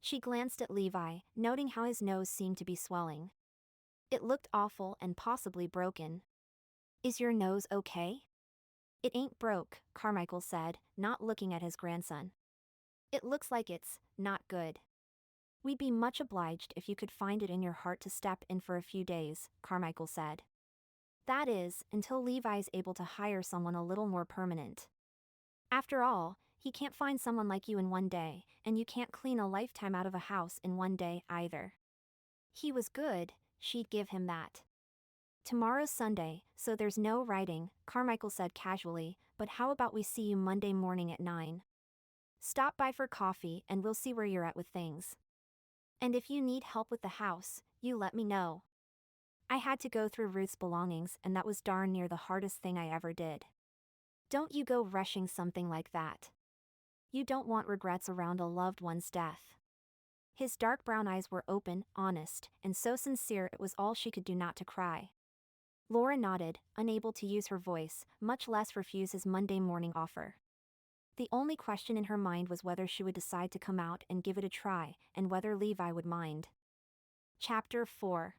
She glanced at Levi, noting how his nose seemed to be swelling. It looked awful and possibly broken. Is your nose okay? It ain't broke, Carmichael said, not looking at his grandson. It looks like it's not good. We'd be much obliged if you could find it in your heart to step in for a few days, Carmichael said. That is, until Levi's able to hire someone a little more permanent. After all, he can't find someone like you in one day, and you can't clean a lifetime out of a house in one day either. He was good, she'd give him that. Tomorrow's Sunday, so there's no writing, Carmichael said casually, but how about we see you Monday morning at 9? Stop by for coffee and we'll see where you're at with things. And if you need help with the house, you let me know. I had to go through Ruth's belongings and that was darn near the hardest thing I ever did. Don't you go rushing something like that. You don't want regrets around a loved one's death. His dark brown eyes were open, honest, and so sincere it was all she could do not to cry. Laura nodded, unable to use her voice, much less refuse his Monday morning offer. The only question in her mind was whether she would decide to come out and give it a try, and whether Levi would mind. Chapter 4.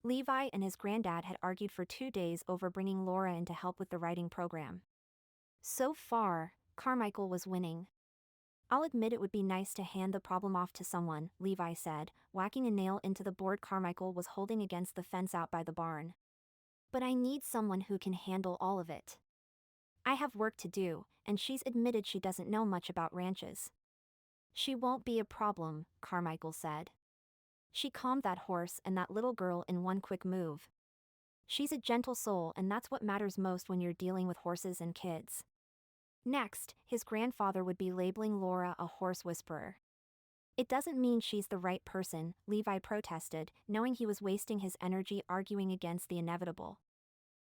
Levi and his granddad had argued for 2 days over bringing Laura in to help with the writing program. So far, Carmichael was winning. I'll admit it would be nice to hand the problem off to someone, Levi said, whacking a nail into the board Carmichael was holding against the fence out by the barn. But I need someone who can handle all of it. I have work to do, and she's admitted she doesn't know much about ranches. She won't be a problem, Carmichael said. She calmed that horse and that little girl in one quick move. She's a gentle soul and that's what matters most when you're dealing with horses and kids. Next, his grandfather would be labeling Laura a horse whisperer. It doesn't mean she's the right person, Levi protested, knowing he was wasting his energy arguing against the inevitable.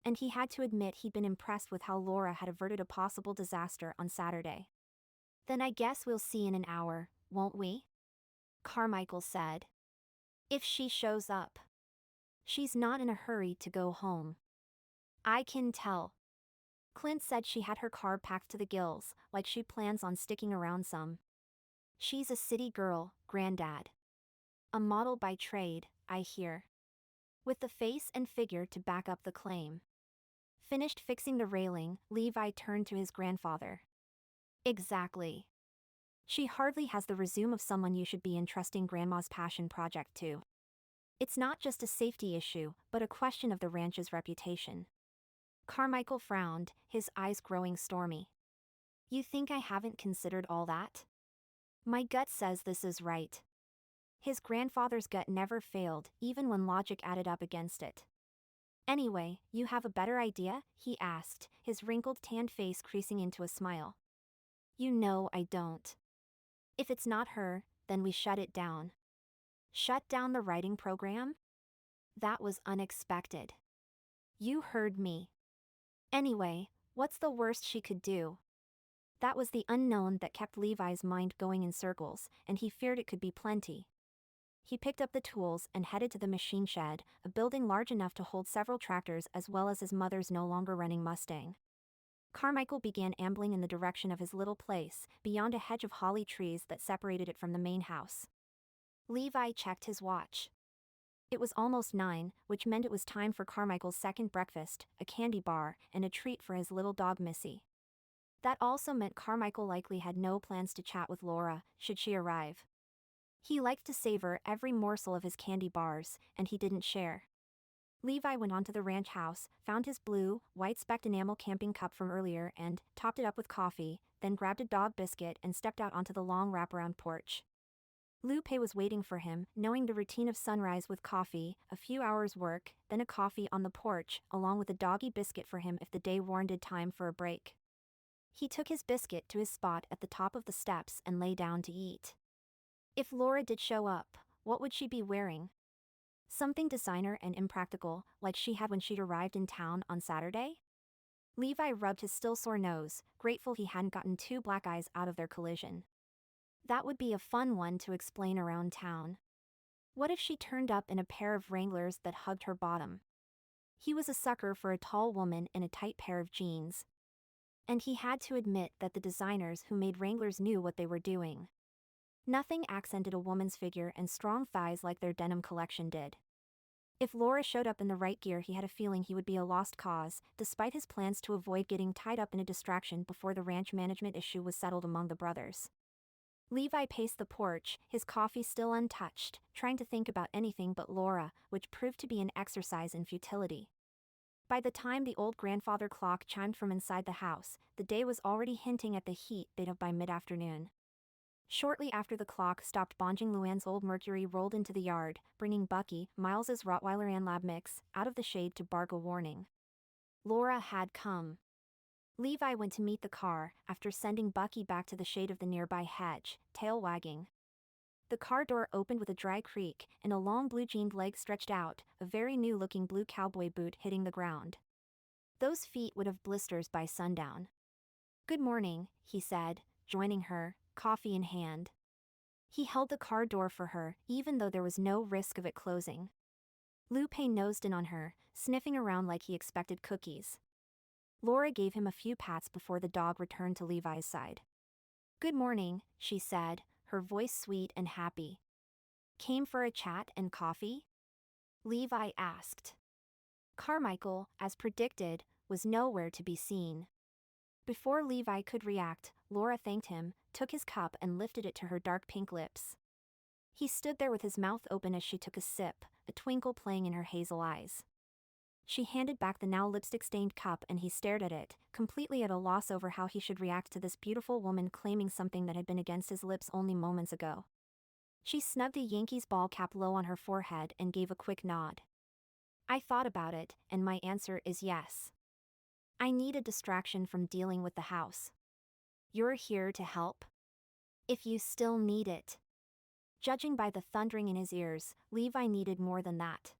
And he had to admit he'd been impressed with how Laura had averted a possible disaster on Saturday. Then I guess we'll see in an hour, won't we? Carmichael said. If she shows up. She's not in a hurry to go home. I can tell. Clint said she had her car packed to the gills, like she plans on sticking around some. She's a city girl, Granddad. A model by trade, I hear. With the face and figure to back up the claim. Finished fixing the railing, Levi turned to his grandfather. Exactly. She hardly has the resume of someone you should be entrusting Grandma's passion project to. It's not just a safety issue, but a question of the ranch's reputation. Carmichael frowned, his eyes growing stormy. You think I haven't considered all that? My gut says this is right. His grandfather's gut never failed, even when logic added up against it. Anyway, you have a better idea? He asked, his wrinkled tanned face creasing into a smile. You know I don't. If it's not her, then we shut it down. Shut down the writing program? That was unexpected. You heard me. Anyway, what's the worst she could do? That was the unknown that kept Levi's mind going in circles, and he feared it could be plenty. He picked up the tools and headed to the machine shed, a building large enough to hold several tractors as well as his mother's no longer running Mustang. Carmichael began ambling in the direction of his little place, beyond a hedge of holly trees that separated it from the main house. Levi checked his watch. It was almost 9, which meant it was time for Carmichael's second breakfast, a candy bar, and a treat for his little dog Missy. That also meant Carmichael likely had no plans to chat with Laura, should she arrive. He liked to savor every morsel of his candy bars, and he didn't share. Levi went on to the ranch house, found his blue, white-specked enamel camping cup from earlier and topped it up with coffee, then grabbed a dog biscuit and stepped out onto the long wraparound porch. Lupe was waiting for him, knowing the routine of sunrise with coffee, a few hours' work, then a coffee on the porch, along with a doggy biscuit for him if the day warranted time for a break. He took his biscuit to his spot at the top of the steps and lay down to eat. If Laura did show up, what would she be wearing? Something designer and impractical, like she had when she'd arrived in town on Saturday? Levi rubbed his still sore nose, grateful he hadn't gotten 2 black eyes out of their collision. That would be a fun one to explain around town. What if she turned up in a pair of Wranglers that hugged her bottom? He was a sucker for a tall woman in a tight pair of jeans. And he had to admit that the designers who made Wranglers knew what they were doing. Nothing accented a woman's figure and strong thighs like their denim collection did. If Laura showed up in the right gear, he had a feeling he would be a lost cause, despite his plans to avoid getting tied up in a distraction before the ranch management issue was settled among the brothers. Levi paced the porch, his coffee still untouched, trying to think about anything but Laura, which proved to be an exercise in futility. By the time the old grandfather clock chimed from inside the house, the day was already hinting at the heat they'd have by mid-afternoon. Shortly after the clock stopped bonging, Luann's old Mercury rolled into the yard, bringing Bucky, Miles's Rottweiler and Lab mix, out of the shade to bark a warning. Laura had come. Levi went to meet the car, after sending Bucky back to the shade of the nearby hedge, tail wagging. The car door opened with a dry creak, and a long blue-jeaned leg stretched out, a very new-looking blue cowboy boot hitting the ground. Those feet would have blisters by sundown. Good morning, he said, joining her, coffee in hand. He held the car door for her, even though there was no risk of it closing. Lupe nosed in on her, sniffing around like he expected cookies. Laura gave him a few pats before the dog returned to Levi's side. Good morning, she said, her voice sweet and happy. Came for a chat and coffee? Levi asked. Carmichael, as predicted, was nowhere to be seen. Before Levi could react, Laura thanked him, took his cup and lifted it to her dark pink lips. He stood there with his mouth open as she took a sip, a twinkle playing in her hazel eyes. She handed back the now lipstick-stained cup and he stared at it, completely at a loss over how he should react to this beautiful woman claiming something that had been against his lips only moments ago. She snugged a Yankees ball cap low on her forehead and gave a quick nod. I thought about it, and my answer is yes. I need a distraction from dealing with the house. "You're here to help? If you still need it." Judging by the thundering in his ears, Levi needed more than that.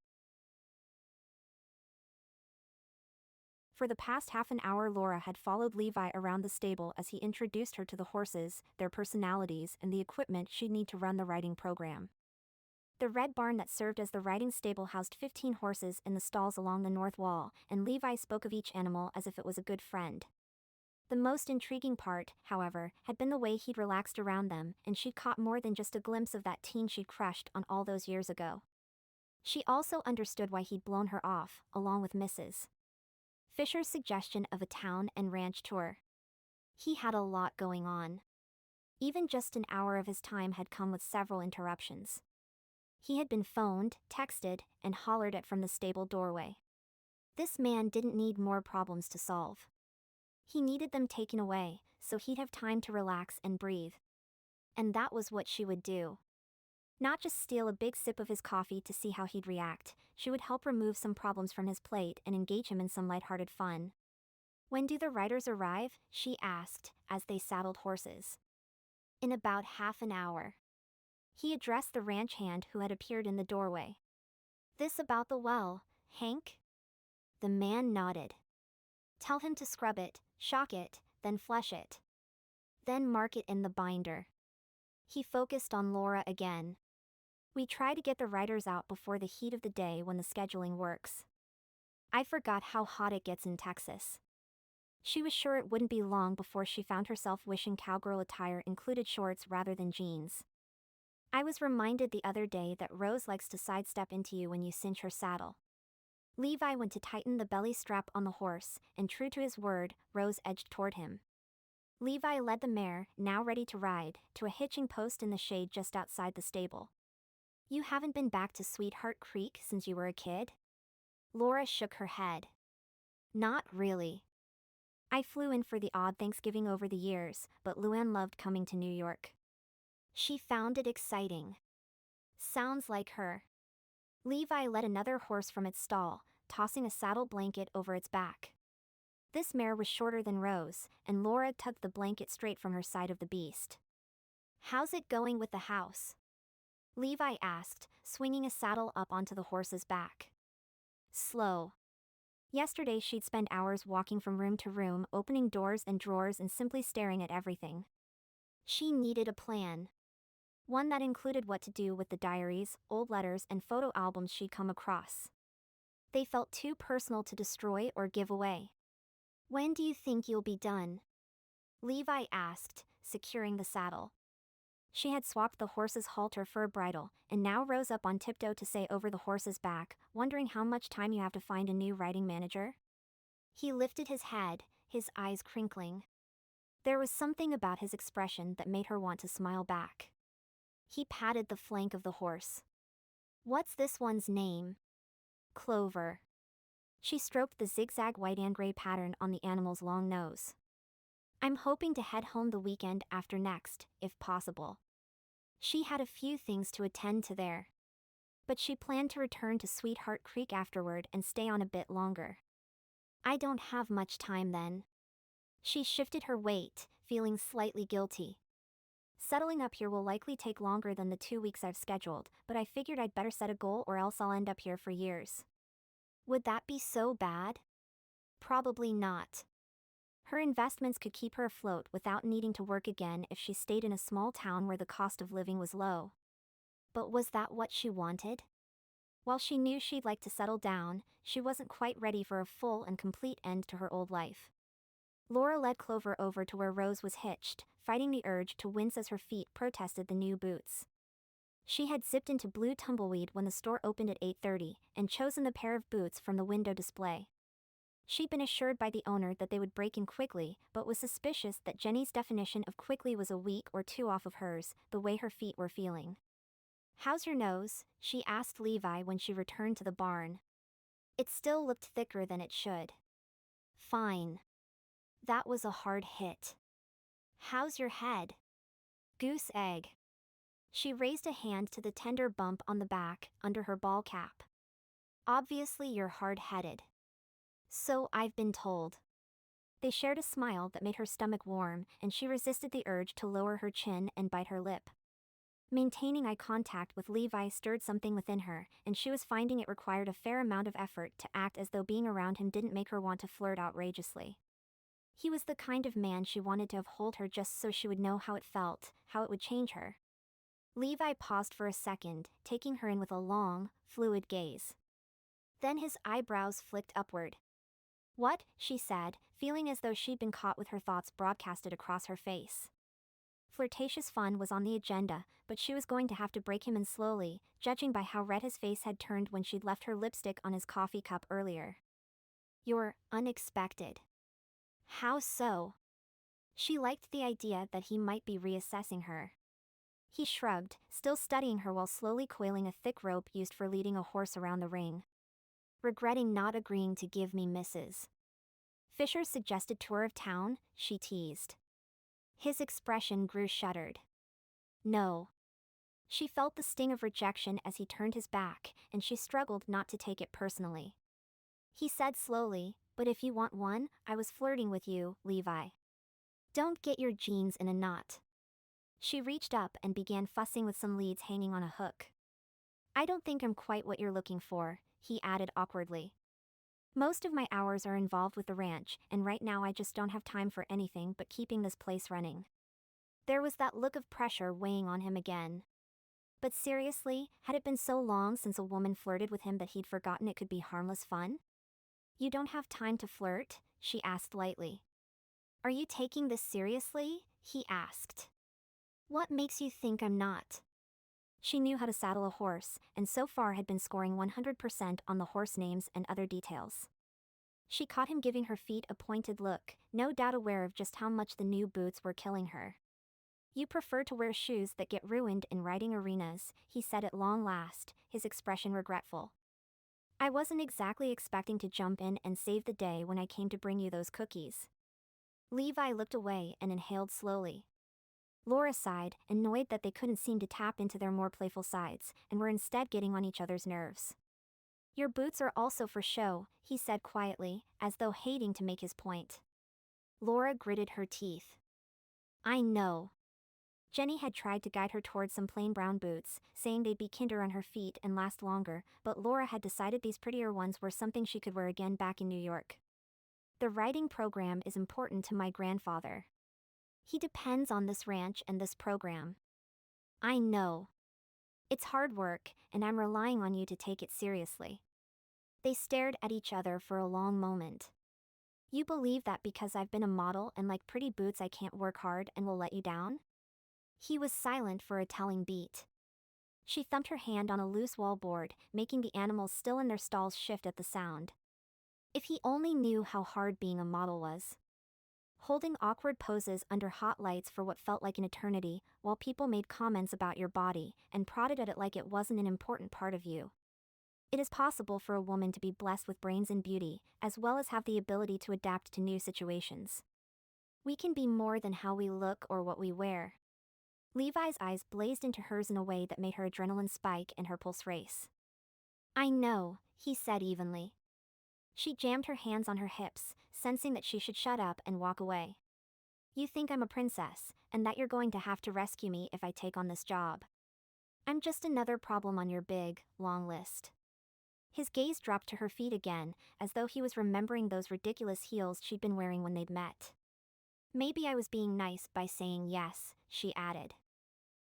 For the past half an hour, Laura had followed Levi around the stable as he introduced her to the horses, their personalities, and the equipment she'd need to run the riding program. The red barn that served as the riding stable housed 15 horses in the stalls along the north wall, and Levi spoke of each animal as if it was a good friend. The most intriguing part, however, had been the way he'd relaxed around them, and she'd caught more than just a glimpse of that teen she'd crushed on all those years ago. She also understood why he'd blown her off, along with Mrs. Fisher's suggestion of a town and ranch tour. He had a lot going on. Even just an hour of his time had come with several interruptions. He had been phoned, texted, and hollered at from the stable doorway. This man didn't need more problems to solve. He needed them taken away, so he'd have time to relax and breathe. And that was what she would do. Not just steal a big sip of his coffee to see how he'd react, she would help remove some problems from his plate and engage him in some lighthearted fun. "When do the riders arrive?" she asked, as they saddled horses. "In about half an hour." He addressed the ranch hand who had appeared in the doorway. "This about the well, Hank?" The man nodded. "Tell him to scrub it, shock it, then flush it. Then mark it in the binder." He focused on Laura again. "We try to get the riders out before the heat of the day when the scheduling works. I forgot how hot it gets in Texas." She was sure it wouldn't be long before she found herself wishing cowgirl attire included shorts rather than jeans. "I was reminded the other day that Rose likes to sidestep into you when you cinch her saddle." Levi went to tighten the belly strap on the horse, and true to his word, Rose edged toward him. Levi led the mare, now ready to ride, to a hitching post in the shade just outside the stable. "You haven't been back to Sweetheart Creek since you were a kid?" Laura shook her head. "Not really. I flew in for the odd Thanksgiving over the years, but Luann loved coming to New York. She found it exciting." "Sounds like her." Levi led another horse from its stall, tossing a saddle blanket over its back. This mare was shorter than Rose, and Laura tugged the blanket straight from her side of the beast. "How's it going with the house?" Levi asked, swinging a saddle up onto the horse's back. "Slow. Yesterday she'd spend hours walking from room to room, opening doors and drawers and simply staring at everything. She needed a plan. One that included what to do with the diaries, old letters, and photo albums she'd come across. They felt too personal to destroy or give away." "When do you think you'll be done?" Levi asked, securing the saddle. She had swapped the horse's halter for a bridle, and now rose up on tiptoe to say over the horse's back, "Wondering how much time you have to find a new riding manager?" He lifted his head, his eyes crinkling. There was something about his expression that made her want to smile back. He patted the flank of the horse. "What's this one's name?" "Clover." She stroked the zigzag white and gray pattern on the animal's long nose. "I'm hoping to head home the weekend after next, if possible." She had a few things to attend to there. But she planned to return to Sweetheart Creek afterward and stay on a bit longer. "I don't have much time then." She shifted her weight, feeling slightly guilty. "Settling up here will likely take longer than the 2 weeks I've scheduled, but I figured I'd better set a goal or else I'll end up here for years." "Would that be so bad?" "Probably not." Her investments could keep her afloat without needing to work again if she stayed in a small town where the cost of living was low. But was that what she wanted? While she knew she'd like to settle down, she wasn't quite ready for a full and complete end to her old life. Laura led Clover over to where Rose was hitched, fighting the urge to wince as her feet protested the new boots. She had zipped into Blue Tumbleweed when the store opened at 8:30, and chosen the pair of boots from the window display. She'd been assured by the owner that they would break in quickly, but was suspicious that Jenny's definition of quickly was a week or two off of hers, the way her feet were feeling. "How's your nose?" she asked Levi when she returned to the barn. It still looked thicker than it should. "Fine." That was a hard hit. "How's your head?" "Goose egg." She raised a hand to the tender bump on the back, under her ball cap. "Obviously you're hard-headed." "So I've been told." They shared a smile that made her stomach warm, and she resisted the urge to lower her chin and bite her lip. Maintaining eye contact with Levi stirred something within her, and she was finding it required a fair amount of effort to act as though being around him didn't make her want to flirt outrageously. He was the kind of man she wanted to have hold her just so she would know how it felt, how it would change her. Levi paused for a second, taking her in with a long, fluid gaze. Then his eyebrows flicked upward. "What?" she said, feeling as though she'd been caught with her thoughts broadcasted across her face. Flirtatious fun was on the agenda, but she was going to have to break him in slowly, judging by how red his face had turned when she'd left her lipstick on his coffee cup earlier. "You're unexpected." "How so?" She liked the idea that he might be reassessing her. He shrugged, still studying her while slowly coiling a thick rope used for leading a horse around the ring. "Regretting not agreeing to give me Mrs. Fisher's suggested tour of town?" she teased. His expression grew shuttered. "No." She felt the sting of rejection as he turned his back, and she struggled not to take it personally. He said slowly, "But if you want one, I was flirting with you, Levi. Don't get your jeans in a knot." She reached up and began fussing with some leads hanging on a hook. "I don't think I'm quite what you're looking for," he added awkwardly. "Most of my hours are involved with the ranch, and right now I just don't have time for anything but keeping this place running." There was that look of pressure weighing on him again. But seriously, had it been so long since a woman flirted with him that he'd forgotten it could be harmless fun? "You don't have time to flirt?" she asked lightly. "Are you taking this seriously?" he asked. "What makes you think I'm not?" She knew how to saddle a horse, and so far had been scoring 100% on the horse names and other details. She caught him giving her feet a pointed look, no doubt aware of just how much the new boots were killing her. "You prefer to wear shoes that get ruined in riding arenas," he said at long last, his expression regretful. "I wasn't exactly expecting to jump in and save the day when I came to bring you those cookies." Levi looked away and inhaled slowly. Laura sighed, annoyed that they couldn't seem to tap into their more playful sides, and were instead getting on each other's nerves. "Your boots are also for show," he said quietly, as though hating to make his point. Laura gritted her teeth. "I know." Jenny had tried to guide her towards some plain brown boots, saying they'd be kinder on her feet and last longer, but Laura had decided these prettier ones were something she could wear again back in New York. "The riding program is important to my grandfather. He depends on this ranch and this program." "I know. It's hard work, and I'm relying on you to take it seriously." They stared at each other for a long moment. "You believe that because I've been a model and like pretty boots I can't work hard and will let you down?" He was silent for a telling beat. She thumped her hand on a loose wall board, making the animals still in their stalls shift at the sound. If he only knew how hard being a model was. Holding awkward poses under hot lights for what felt like an eternity, while people made comments about your body, and prodded at it like it wasn't an important part of you. It is possible for a woman to be blessed with brains and beauty, as well as have the ability to adapt to new situations. We can be more than how we look or what we wear. Levi's eyes blazed into hers in a way that made her adrenaline spike and her pulse race. "I know," he said evenly. She jammed her hands on her hips, sensing that she should shut up and walk away. "You think I'm a princess, and that you're going to have to rescue me if I take on this job. I'm just another problem on your big, long list." His gaze dropped to her feet again, as though he was remembering those ridiculous heels she'd been wearing when they'd met. "Maybe I was being nice by saying yes," she added.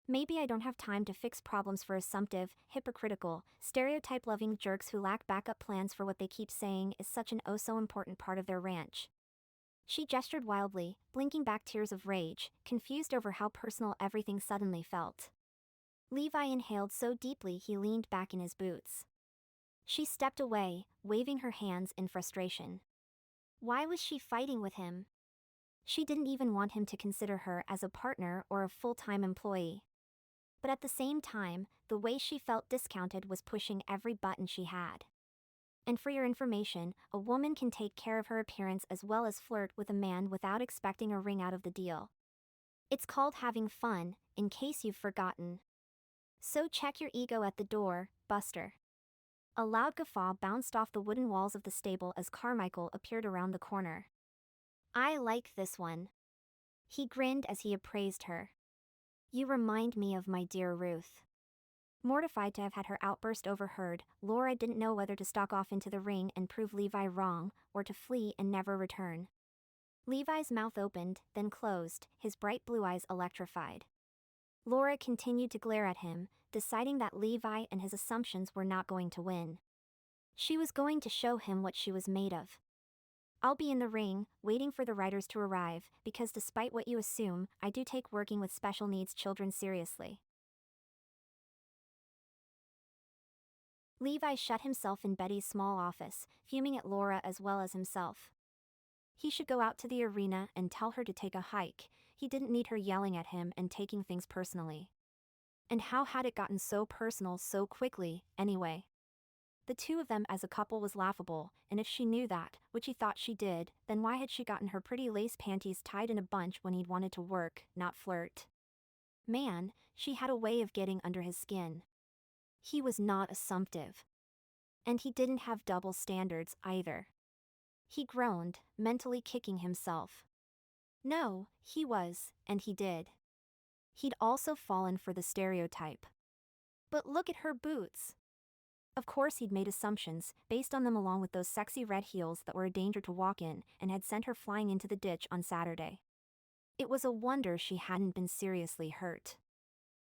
"Maybe I don't have time to fix problems for assumptive, hypocritical, stereotype-loving jerks who lack backup plans for what they keep saying is such an oh-so-important part of their ranch." She gestured wildly, blinking back tears of rage, confused over how personal everything suddenly felt. Levi inhaled so deeply he leaned back in his boots. She stepped away, waving her hands in frustration. Why was she fighting with him? She didn't even want him to consider her as a partner or a full-time employee. But at the same time, the way she felt discounted was pushing every button she had. And for your information, a woman can take care of her appearance as well as flirt with a man without expecting a ring out of the deal. It's called having fun, in case you've forgotten. So check your ego at the door, Buster. A loud guffaw bounced off the wooden walls of the stable as Carmichael appeared around the corner. I like this one. He grinned as he appraised her. You remind me of my dear Ruth. Mortified to have had her outburst overheard, Laura didn't know whether to stalk off into the ring and prove Levi wrong, or to flee and never return. Levi's mouth opened, then closed, his bright blue eyes electrified. Laura continued to glare at him, deciding that Levi and his assumptions were not going to win. She was going to show him what she was made of. I'll be in the ring, waiting for the writers to arrive, because despite what you assume, I do take working with special needs children seriously. Levi shut himself in Betty's small office, fuming at Laura as well as himself. He should go out to the arena and tell her to take a hike. He didn't need her yelling at him and taking things personally. And how had it gotten so personal so quickly, anyway? The two of them as a couple was laughable, and if she knew that, which he thought she did, then why had she gotten her pretty lace panties tied in a bunch when he'd wanted to work, not flirt? Man, she had a way of getting under his skin. He was not assumptive. And he didn't have double standards either. He groaned, mentally kicking himself. No, he was, and he did. He'd also fallen for the stereotype. But look at her boots. Of course he'd made assumptions, based on them along with those sexy red heels that were a danger to walk in, and had sent her flying into the ditch on Saturday. It was a wonder she hadn't been seriously hurt.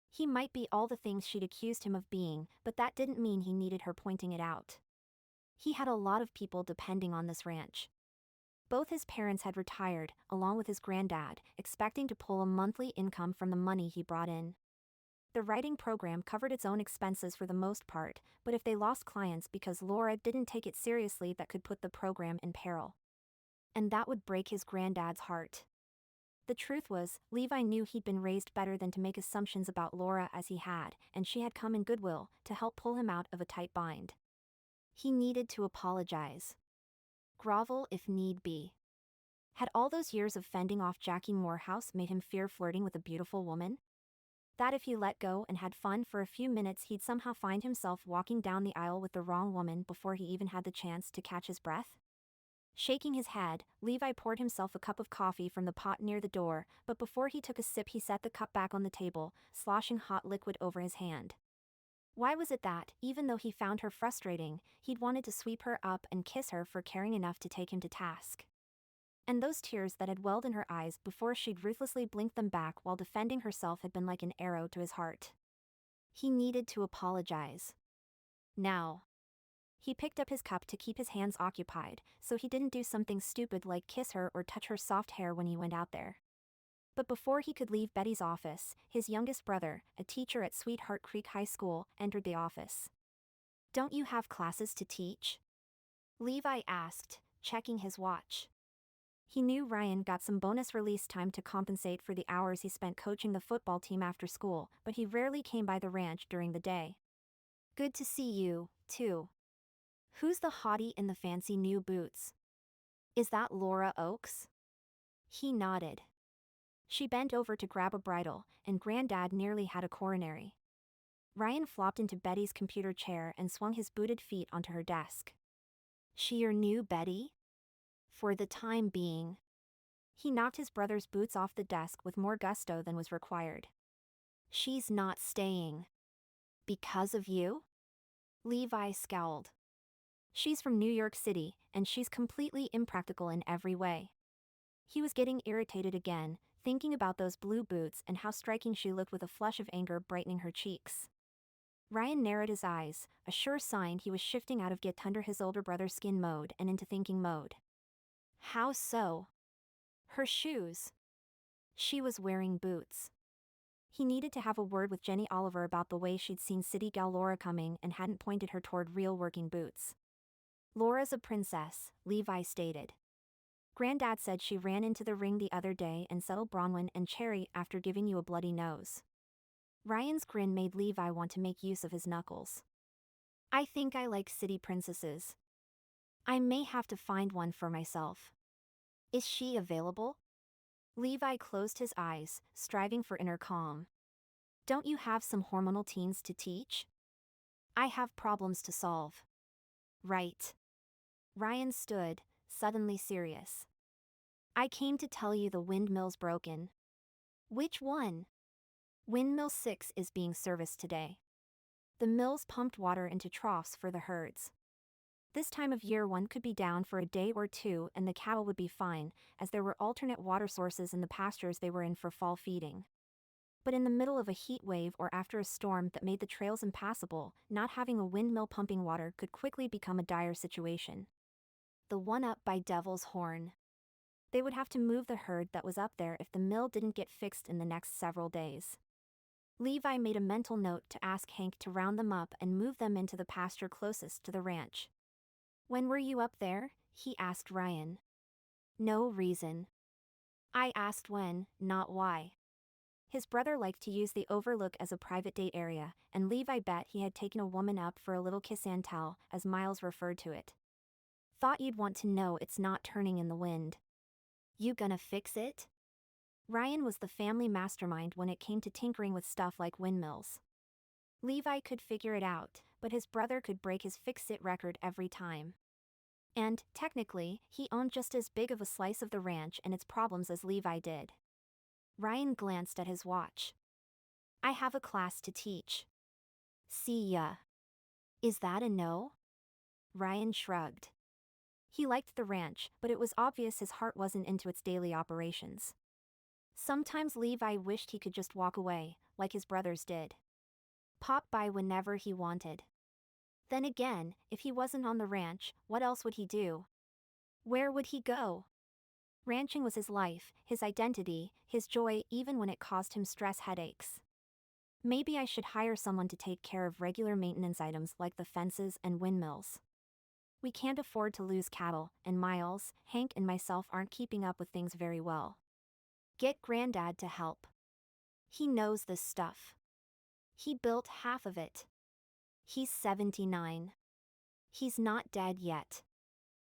He might be all the things she'd accused him of being, but that didn't mean he needed her pointing it out. He had a lot of people depending on this ranch. Both his parents had retired, along with his granddad, expecting to pull a monthly income from the money he brought in. The writing program covered its own expenses for the most part, but if they lost clients because Laura didn't take it seriously, that could put the program in peril. And that would break his granddad's heart. The truth was, Levi knew he'd been raised better than to make assumptions about Laura as he had, and she had come in goodwill to help pull him out of a tight bind. He needed to apologize. Grovel if need be. Had all those years of fending off Jackie Morehouse made him fear flirting with a beautiful woman? That if he let go and had fun for a few minutes, he'd somehow find himself walking down the aisle with the wrong woman before he even had the chance to catch his breath? Shaking his head, Levi poured himself a cup of coffee from the pot near the door, but before he took a sip he set the cup back on the table, sloshing hot liquid over his hand. Why was it that, even though he found her frustrating, he'd wanted to sweep her up and kiss her for caring enough to take him to task? And those tears that had welled in her eyes before she'd ruthlessly blinked them back while defending herself had been like an arrow to his heart. He needed to apologize. Now. He picked up his cup to keep his hands occupied, so he didn't do something stupid like kiss her or touch her soft hair when he went out there. But before he could leave Betty's office, his youngest brother, a teacher at Sweetheart Creek High School, entered the office. Don't you have classes to teach? Levi asked, checking his watch. He knew Ryan got some bonus release time to compensate for the hours he spent coaching the football team after school, but he rarely came by the ranch during the day. Good to see you, too. Who's the hottie in the fancy new boots? Is that Laura Oakes? He nodded. She bent over to grab a bridle, and Granddad nearly had a coronary. Ryan flopped into Betty's computer chair and swung his booted feet onto her desk. She your new Betty? For the time being. He knocked his brother's boots off the desk with more gusto than was required. She's not staying. Because of you? Levi scowled. She's from New York City, and she's completely impractical in every way. He was getting irritated again, thinking about those blue boots and how striking she looked with a flush of anger brightening her cheeks. Ryan narrowed his eyes, a sure sign he was shifting out of get under his older brother's skin mode and into thinking mode. How so? Her shoes. She was wearing boots. He needed to have a word with Jenny Oliver about the way she'd seen city gal Laura coming and hadn't pointed her toward real working boots. Laura's a princess, Levi stated. Granddad said she ran into the ring the other day and settled Bronwyn and Cherry after giving you a bloody nose. Ryan's grin made Levi want to make use of his knuckles. I think I like city princesses. I may have to find one for myself. Is she available? Levi closed his eyes, striving for inner calm. Don't you have some hormonal teens to teach? I have problems to solve. Right. Ryan stood, suddenly serious. I came to tell you the windmill's broken. Which one? Windmill 6 is being serviced today. The mills pumped water into troughs for the herds. This time of year one could be down for a day or two and the cattle would be fine, as there were alternate water sources in the pastures they were in for fall feeding. But in the middle of a heat wave or after a storm that made the trails impassable, not having a windmill pumping water could quickly become a dire situation. The one up by Devil's Horn. They would have to move the herd that was up there if the mill didn't get fixed in the next several days. Levi made a mental note to ask Hank to round them up and move them into the pasture closest to the ranch. When were you up there? He asked Ryan. No reason. I asked when, not why. His brother liked to use the overlook as a private date area, and Levi bet he had taken a woman up for a little kiss and tell, as Miles referred to it. Thought you'd want to know it's not turning in the wind. You gonna fix it? Ryan was the family mastermind when it came to tinkering with stuff like windmills. Levi could figure it out, but his brother could break his fix-it record every time. And, technically, he owned just as big of a slice of the ranch and its problems as Levi did. Ryan glanced at his watch. I have a class to teach. See ya. Is that a no? Ryan shrugged. He liked the ranch, but it was obvious his heart wasn't into its daily operations. Sometimes Levi wished he could just walk away, like his brothers did. Pop by whenever he wanted. Then again, if he wasn't on the ranch, what else would he do? Where would he go? Ranching was his life, his identity, his joy, even when it caused him stress headaches. Maybe I should hire someone to take care of regular maintenance items like the fences and windmills. We can't afford to lose cattle, and Miles, Hank and myself aren't keeping up with things very well. Get Granddad to help. He knows this stuff. He built half of it. He's 79. He's not dead yet.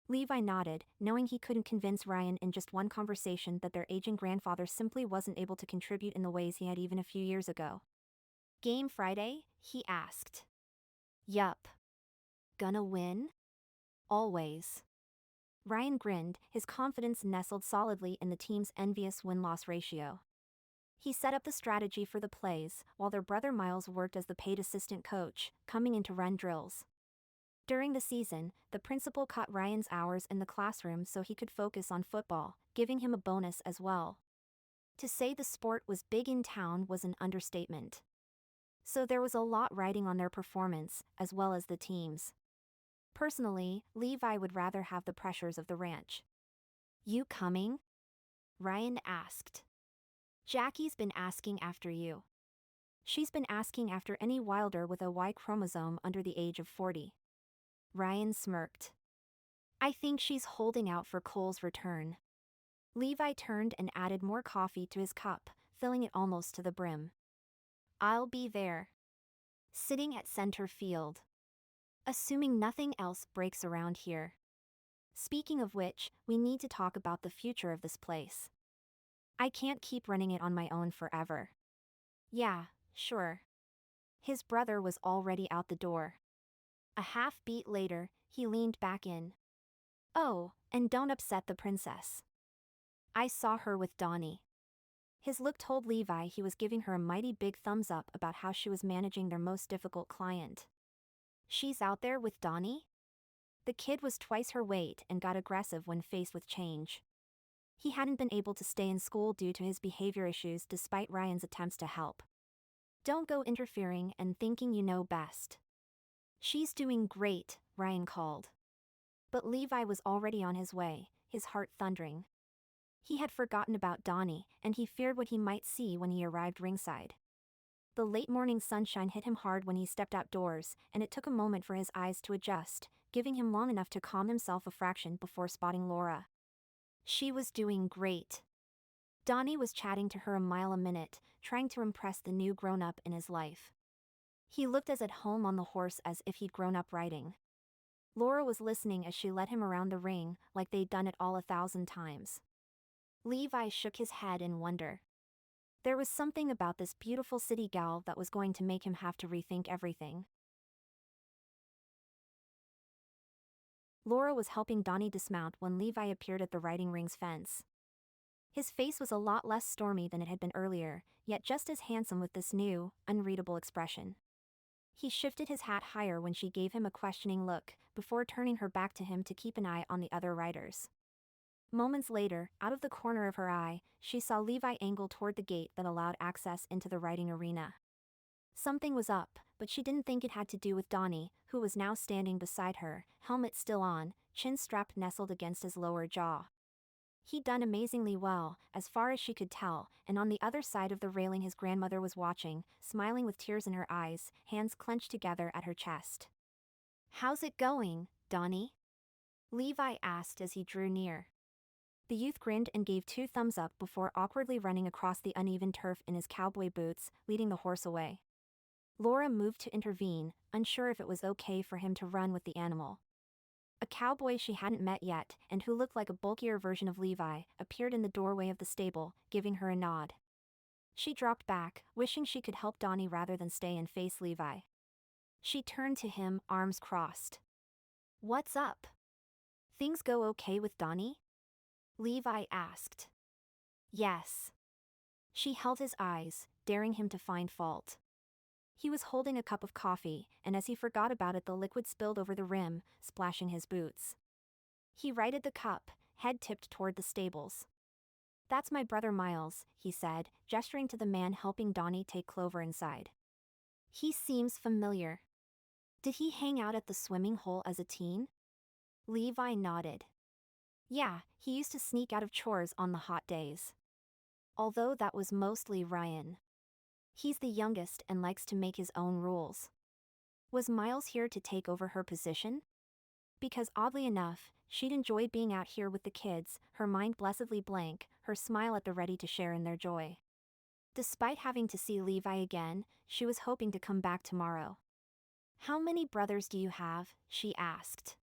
Levi nodded, knowing he couldn't convince Ryan in just one conversation that their aging grandfather simply wasn't able to contribute in the ways he had even a few years ago. Game Friday? He asked. Yup. Gonna win? Always. Ryan grinned, his confidence nestled solidly in the team's envious win-loss ratio. He set up the strategy for the plays, while their brother Miles worked as the paid assistant coach, coming in to run drills. During the season, the principal cut Ryan's hours in the classroom so he could focus on football, giving him a bonus as well. To say the sport was big in town was an understatement. So there was a lot riding on their performance, as well as the team's. Personally, Levi would rather have the pressures of the ranch. You coming? Ryan asked. Jackie's been asking after you. She's been asking after any Wylder with a Y chromosome under the age of 40. Ryan smirked. I think she's holding out for Cole's return. Levi turned and added more coffee to his cup, filling it almost to the brim. I'll be there. Sitting at center field. Assuming nothing else breaks around here. Speaking of which, we need to talk about the future of this place. I can't keep running it on my own forever. Yeah, sure. His brother was already out the door. A half beat later, he leaned back in. Oh, and don't upset the princess. I saw her with Donnie. His look told Levi he was giving her a mighty big thumbs up about how she was managing their most difficult client. She's out there with Donnie? The kid was twice her weight and got aggressive when faced with change. He hadn't been able to stay in school due to his behavior issues despite Ryan's attempts to help. Don't go interfering and thinking you know best. She's doing great, Ryan called. But Levi was already on his way, his heart thundering. He had forgotten about Donnie, and he feared what he might see when he arrived ringside. The late morning sunshine hit him hard when he stepped outdoors, and it took a moment for his eyes to adjust, giving him long enough to calm himself a fraction before spotting Laura. She was doing great. Donnie was chatting to her a mile a minute, trying to impress the new grown-up in his life. He looked as at home on the horse as if he'd grown up riding. Laura was listening as she led him around the ring, like they'd done it all 1,000 times. Levi shook his head in wonder. There was something about this beautiful city gal that was going to make him have to rethink everything. Laura was helping Donnie dismount when Levi appeared at the riding ring's fence. His face was a lot less stormy than it had been earlier, yet just as handsome with this new, unreadable expression. He shifted his hat higher when she gave him a questioning look, before turning her back to him to keep an eye on the other riders. Moments later, out of the corner of her eye, she saw Levi angle toward the gate that allowed access into the riding arena. Something was up, but she didn't think it had to do with Donnie, who was now standing beside her, helmet still on, chin strap nestled against his lower jaw. He'd done amazingly well, as far as she could tell, and on the other side of the railing his grandmother was watching, smiling with tears in her eyes, hands clenched together at her chest. "How's it going, Donnie?" Levi asked as he drew near. The youth grinned and gave 2 thumbs up before awkwardly running across the uneven turf in his cowboy boots, leading the horse away. Laura moved to intervene, unsure if it was okay for him to run with the animal. A cowboy she hadn't met yet, and who looked like a bulkier version of Levi, appeared in the doorway of the stable, giving her a nod. She dropped back, wishing she could help Donnie rather than stay and face Levi. She turned to him, arms crossed. "What's up? Things go okay with Donnie?" Levi asked. "Yes." She held his eyes, daring him to find fault. He was holding a cup of coffee, and as he forgot about it the liquid spilled over the rim, splashing his boots. He righted the cup, head tipped toward the stables. "That's my brother Miles," he said, gesturing to the man helping Donnie take Clover inside. "He seems familiar. Did he hang out at the swimming hole as a teen?" Levi nodded. "Yeah, he used to sneak out of chores on the hot days. Although that was mostly Ryan. He's the youngest and likes to make his own rules." Was Miles here to take over her position? Because oddly enough, she'd enjoyed being out here with the kids, her mind blessedly blank, her smile at the ready to share in their joy. Despite having to see Levi again, she was hoping to come back tomorrow. "How many brothers do you have?" she asked.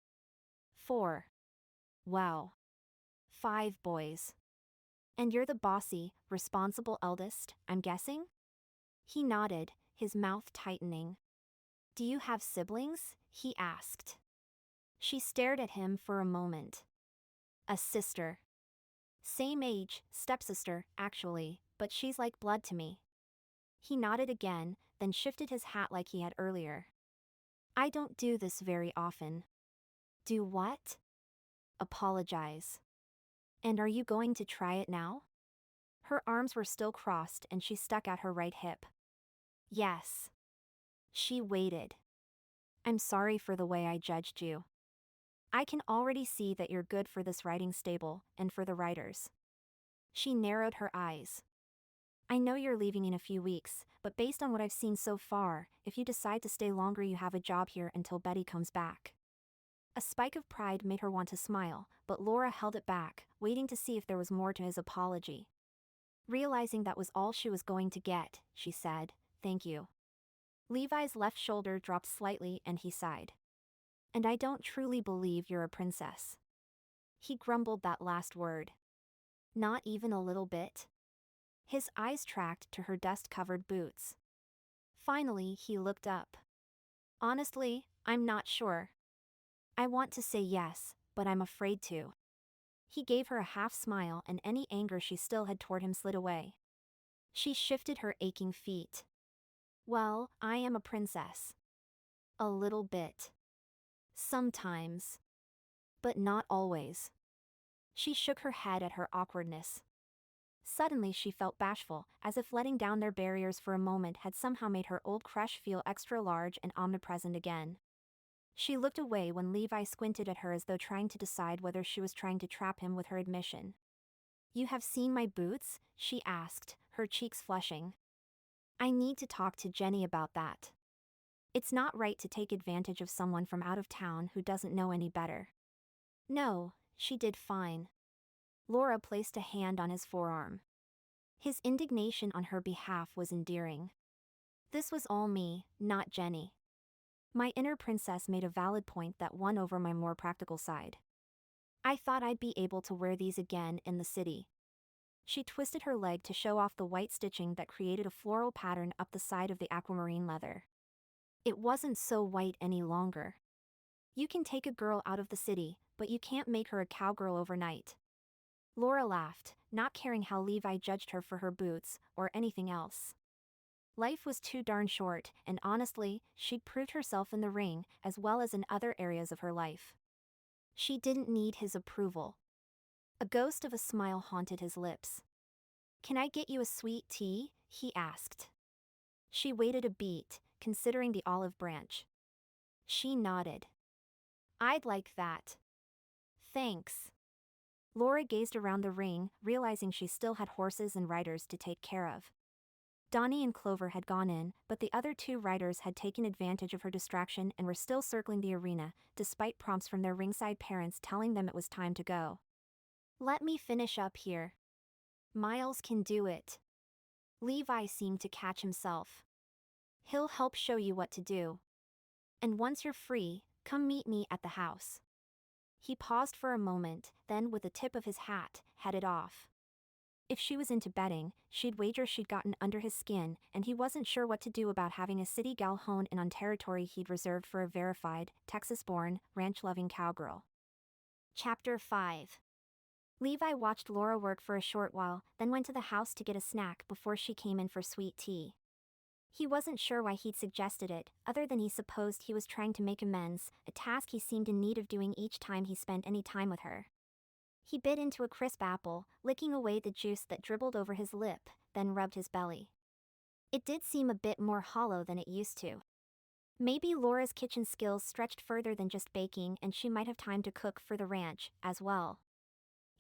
"4. Wow. 5 boys. And you're the bossy, responsible eldest, I'm guessing?" He nodded, his mouth tightening. "Do you have siblings?" he asked. She stared at him for a moment. "A sister. Same age, stepsister, actually, but she's like blood to me." He nodded again, then shifted his hat like he had earlier. "I don't do this very often." "Do what?" "Apologize." "And are you going to try it now?" Her arms were still crossed and she stuck out her right hip. "Yes." She waited. "I'm sorry for the way I judged you. I can already see that you're good for this riding stable, and for the riders." She narrowed her eyes. "I know you're leaving in a few weeks, but based on what I've seen so far, if you decide to stay longer you have a job here until Betty comes back." A spike of pride made her want to smile, but Laura held it back, waiting to see if there was more to his apology. Realizing that was all she was going to get, she said, "Thank you." Levi's left shoulder dropped slightly and he sighed. "And I don't truly believe you're a princess." He grumbled that last word. "Not even a little bit?" His eyes tracked to her dust-covered boots. Finally, he looked up. "Honestly, I'm not sure. I want to say yes, but I'm afraid to." He gave her a half smile and any anger she still had toward him slid away. She shifted her aching feet. "Well, I am a princess. A little bit. Sometimes. But not always." She shook her head at her awkwardness. Suddenly she felt bashful, as if letting down their barriers for a moment had somehow made her old crush feel extra large and omnipresent again. She looked away when Levi squinted at her as though trying to decide whether she was trying to trap him with her admission. "You have seen my boots?" she asked, her cheeks flushing. "I need to talk to Jenny about that. It's not right to take advantage of someone from out of town who doesn't know any better." "No, she did fine." Laura placed a hand on his forearm. His indignation on her behalf was endearing. "This was all me, not Jenny. My inner princess made a valid point that won over my more practical side. I thought I'd be able to wear these again in the city." She twisted her leg to show off the white stitching that created a floral pattern up the side of the aquamarine leather. It wasn't so white any longer. "You can take a girl out of the city, but you can't make her a cowgirl overnight." Laura laughed, not caring how Levi judged her for her boots or anything else. Life was too darn short, and honestly, she'd proved herself in the ring as well as in other areas of her life. She didn't need his approval. A ghost of a smile haunted his lips. "Can I get you a sweet tea?" he asked. She waited a beat, considering the olive branch. She nodded. "I'd like that." "Thanks." Laura gazed around the ring, realizing she still had horses and riders to take care of. Donnie and Clover had gone in, but the other two riders had taken advantage of her distraction and were still circling the arena, despite prompts from their ringside parents telling them it was time to go. "Let me finish up here. Miles can do it." Levi seemed to catch himself. "He'll help show you what to do. And once you're free, come meet me at the house." He paused for a moment, then with the tip of his hat, headed off. If she was into betting, she'd wager she'd gotten under his skin, and he wasn't sure what to do about having a city gal honed in on territory he'd reserved for a verified, Texas-born, ranch-loving cowgirl. Chapter 5. Levi watched Laura work for a short while, then went to the house to get a snack before she came in for sweet tea. He wasn't sure why he'd suggested it, other than he supposed he was trying to make amends, a task he seemed in need of doing each time he spent any time with her. He bit into a crisp apple, licking away the juice that dribbled over his lip, then rubbed his belly. It did seem a bit more hollow than it used to. Maybe Laura's kitchen skills stretched further than just baking, and she might have time to cook for the ranch, as well.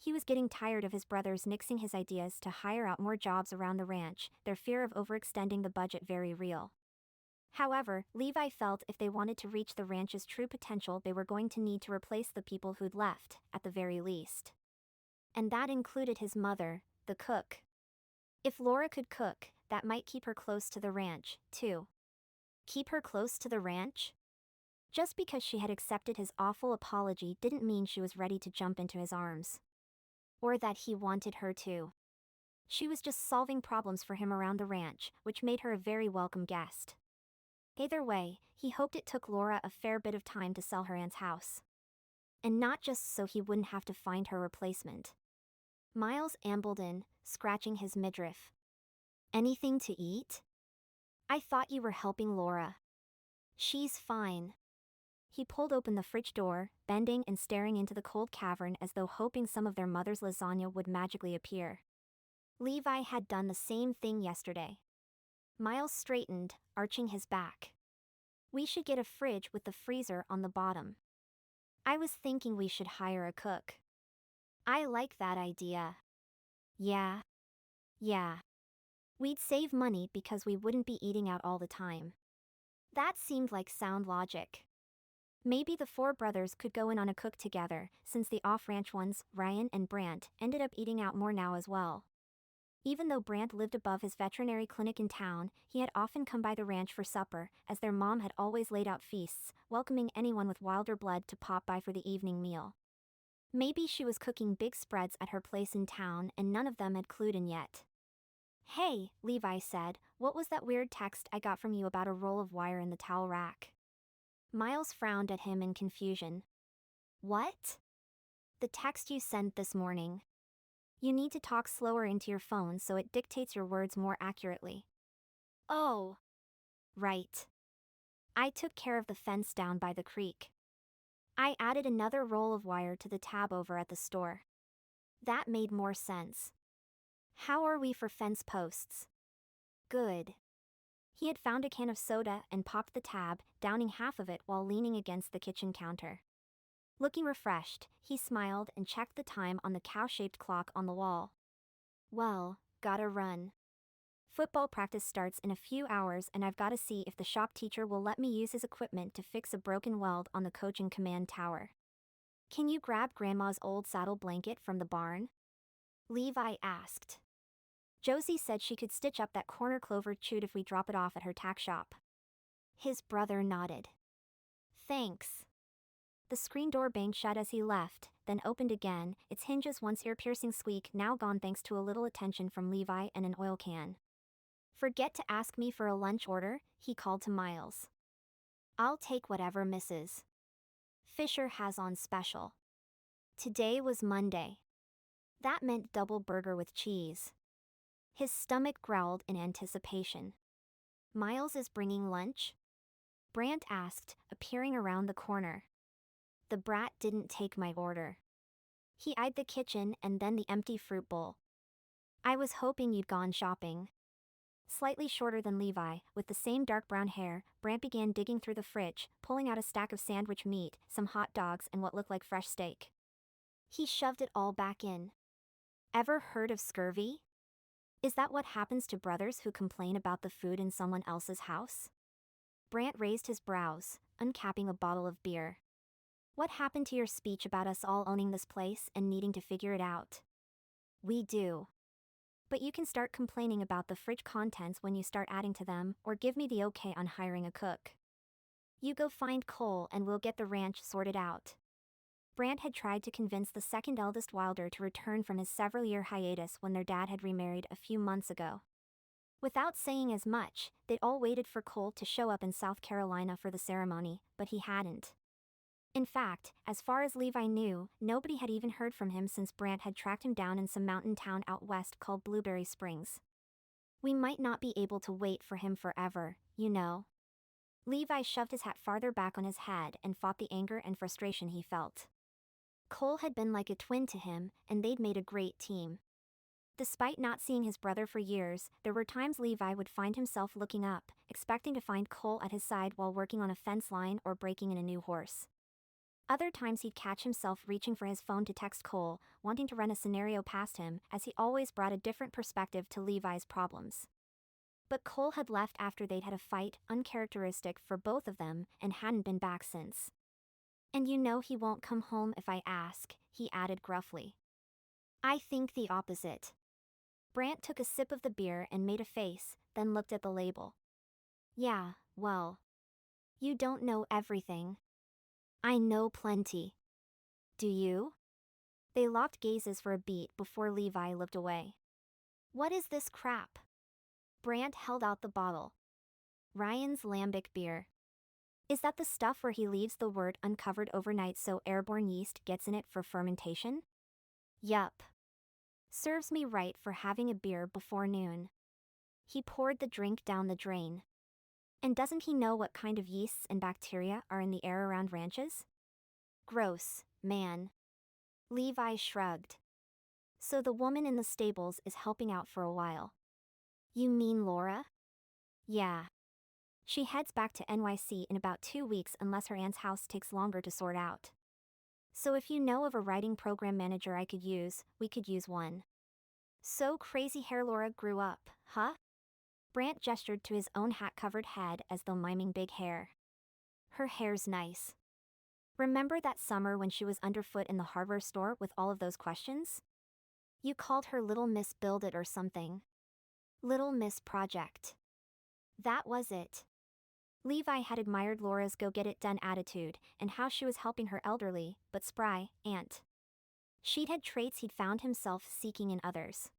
He was getting tired of his brothers nixing his ideas to hire out more jobs around the ranch, their fear of overextending the budget very real. However, Levi felt if they wanted to reach the ranch's true potential, they were going to need to replace the people who'd left, at the very least. And that included his mother, the cook. If Laura could cook, that might keep her close to the ranch, too. Keep her close to the ranch? Just because she had accepted his awful apology didn't mean she was ready to jump into his arms. Or that he wanted her to. She was just solving problems for him around the ranch, which made her a very welcome guest. Either way, he hoped it took Laura a fair bit of time to sell her aunt's house. And not just so he wouldn't have to find her replacement. Miles ambled in, scratching his midriff. "Anything to eat?" "I thought you were helping Laura." "She's fine." He pulled open the fridge door, bending and staring into the cold cavern as though hoping some of their mother's lasagna would magically appear. Levi had done the same thing yesterday. Miles straightened, arching his back. "We should get a fridge with the freezer on the bottom." "I was thinking we should hire a cook." "I like that idea." Yeah. We'd save money because we wouldn't be eating out all the time." That seemed like sound logic. Maybe the four brothers could go in on a cook together, since the off-ranch ones, Ryan and Brant, ended up eating out more now as well. Even though Brant lived above his veterinary clinic in town, he had often come by the ranch for supper, as their mom had always laid out feasts, welcoming anyone with Wylder blood to pop by for the evening meal. Maybe she was cooking big spreads at her place in town and none of them had clued in yet. "Hey," Levi said, "what was that weird text I got from you about a roll of wire in the towel rack?" Miles frowned at him in confusion. "What?" "The text you sent this morning. You need to talk slower into your phone so it dictates your words more accurately." "Oh. Right. I took care of the fence down by the creek. I added another roll of wire to the tab over at the store." That made more sense. "How are we for fence posts?" "Good." He had found a can of soda and popped the tab, downing half of it while leaning against the kitchen counter. Looking refreshed, he smiled and checked the time on the cow-shaped clock on the wall. "Well, gotta run. Football practice starts in a few hours and I've gotta see if the shop teacher will let me use his equipment to fix a broken weld on the coaching command tower." "Can you grab Grandma's old saddle blanket from the barn?" Levi asked. "Josie said she could stitch up that corner Clover chewed if we drop it off at her tack shop." His brother nodded. "Thanks." The screen door banged shut as he left, then opened again, its hinges once ear-piercing squeak now gone thanks to a little attention from Levi and an oil can. "Forget to ask me for a lunch order," he called to Miles. "I'll take whatever Mrs. Fisher has on special." Today was Monday. That meant double burger with cheese. His stomach growled in anticipation. Miles is bringing lunch? Brant asked, appearing around the corner. The brat didn't take my order. He eyed the kitchen and then the empty fruit bowl. I was hoping you'd gone shopping. Slightly shorter than Levi, with the same dark brown hair, Brant began digging through the fridge, pulling out a stack of sandwich meat, some hot dogs, and what looked like fresh steak. He shoved it all back in. Ever heard of scurvy? Is that what happens to brothers who complain about the food in someone else's house? Brant raised his brows, uncapping a bottle of beer. What happened to your speech about us all owning this place and needing to figure it out? We do. But you can start complaining about the fridge contents when you start adding to them, or give me the okay on hiring a cook. You go find Cole and we'll get the ranch sorted out. Brant had tried to convince the second eldest Wylder to return from his several-year hiatus when their dad had remarried a few months ago. Without saying as much, they'd all waited for Cole to show up in South Carolina for the ceremony, but he hadn't. In fact, as far as Levi knew, nobody had even heard from him since Brant had tracked him down in some mountain town out west called Blueberry Springs. We might not be able to wait for him forever, you know. Levi shoved his hat farther back on his head and fought the anger and frustration he felt. Cole had been like a twin to him, and they'd made a great team. Despite not seeing his brother for years, there were times Levi would find himself looking up, expecting to find Cole at his side while working on a fence line or breaking in a new horse. Other times he'd catch himself reaching for his phone to text Cole, wanting to run a scenario past him, as he always brought a different perspective to Levi's problems. But Cole had left after they'd had a fight uncharacteristic for both of them and hadn't been back since. And you know he won't come home if I ask, he added gruffly. I think the opposite. Brant took a sip of the beer and made a face, then looked at the label. Yeah, well. You don't know everything. I know plenty. Do you? They locked gazes for a beat before Levi looked away. What is this crap? Brant held out the bottle. Ryan's lambic beer. Is that the stuff where he leaves the wort uncovered overnight so airborne yeast gets in it for fermentation? Yup. Serves me right for having a beer before noon. He poured the drink down the drain. And doesn't he know what kind of yeasts and bacteria are in the air around ranches? Gross, man. Levi shrugged. So the woman in the stables is helping out for a while. You mean Laura? Yeah. She heads back to NYC in about 2 weeks unless her aunt's house takes longer to sort out. So if you know of a writing program manager I could use, we could use one. So crazy hair Laura grew up, huh? Brant gestured to his own hat-covered head as though miming big hair. Her hair's nice. Remember that summer when she was underfoot in the hardware store with all of those questions? You called her Little Miss Build It or something. Little Miss Project. That was it. Levi had admired Laura's go-get-it-done attitude and how she was helping her elderly, but spry, aunt. She'd had traits he'd found himself seeking in others.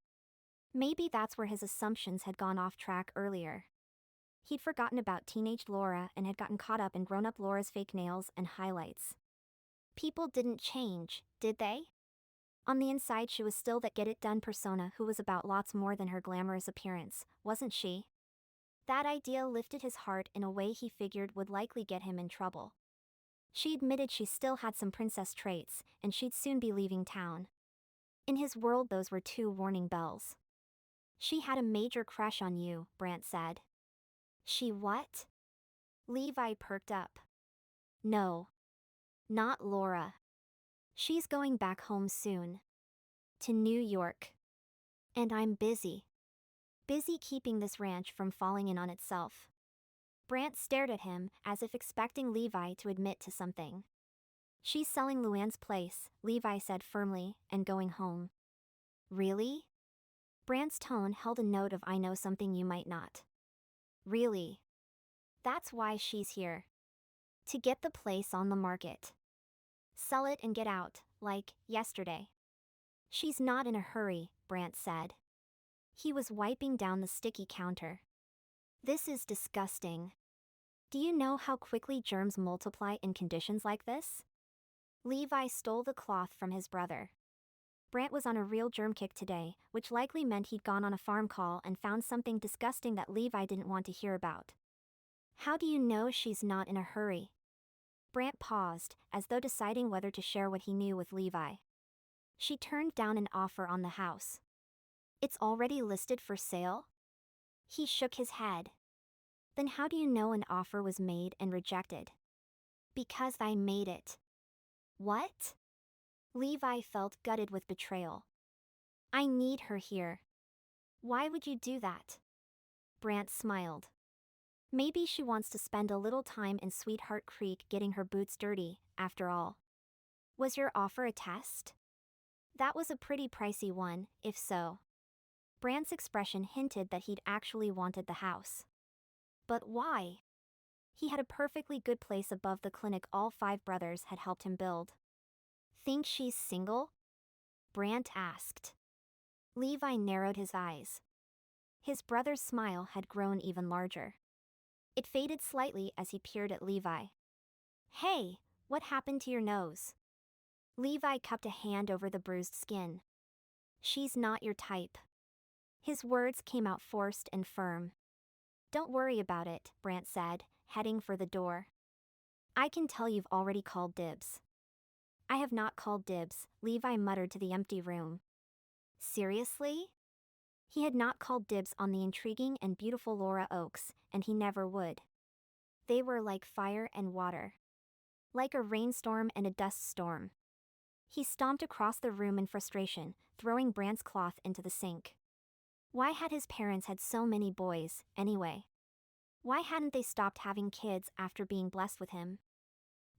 Maybe that's where his assumptions had gone off track earlier. He'd forgotten about teenage Laura and had gotten caught up in grown-up Laura's fake nails and highlights. People didn't change, did they? On the inside she was still that get-it-done persona who was about lots more than her glamorous appearance, wasn't she? That idea lifted his heart in a way he figured would likely get him in trouble. She admitted she still had some princess traits, and she'd soon be leaving town. In his world those were 2 warning bells. She had a major crush on you, Brant said. She what? Levi perked up. No. Not Laura. She's going back home soon. To New York. And I'm busy. Busy keeping this ranch from falling in on itself. Brant stared at him, as if expecting Levi to admit to something. She's selling Luann's place, Levi said firmly, and going home. Really? Brant's tone held a note of I know something you might not. Really? That's why she's here. To get the place on the market. Sell it and get out, like yesterday. She's not in a hurry, Brant said. He was wiping down the sticky counter. This is disgusting. Do you know how quickly germs multiply in conditions like this? Levi stole the cloth from his brother. Brant was on a real germ kick today, which likely meant he'd gone on a farm call and found something disgusting that Levi didn't want to hear about. How do you know she's not in a hurry? Brant paused, as though deciding whether to share what he knew with Levi. She turned down an offer on the house. It's already listed for sale? He shook his head. Then how do you know an offer was made and rejected? Because I made it. What? Levi felt gutted with betrayal. I need her here. Why would you do that? Brant smiled. Maybe she wants to spend a little time in Sweetheart Creek getting her boots dirty, after all. Was your offer a test? That was a pretty pricey one, if so. Brant's expression hinted that he'd actually wanted the house. But why? He had a perfectly good place above the clinic all 5 brothers had helped him build. Think she's single? Brant asked. Levi narrowed his eyes. His brother's smile had grown even larger. It faded slightly as he peered at Levi. Hey, what happened to your nose? Levi cupped a hand over the bruised skin. She's not your type. His words came out forced and firm. Don't worry about it, Brant said, heading for the door. I can tell you've already called dibs. I have not called dibs, Levi muttered to the empty room. Seriously? He had not called dibs on the intriguing and beautiful Laura Oakes, and he never would. They were like fire and water. Like a rainstorm and a dust storm. He stomped across the room in frustration, throwing Brant's cloth into the sink. Why had his parents had so many boys, anyway? Why hadn't they stopped having kids after being blessed with him?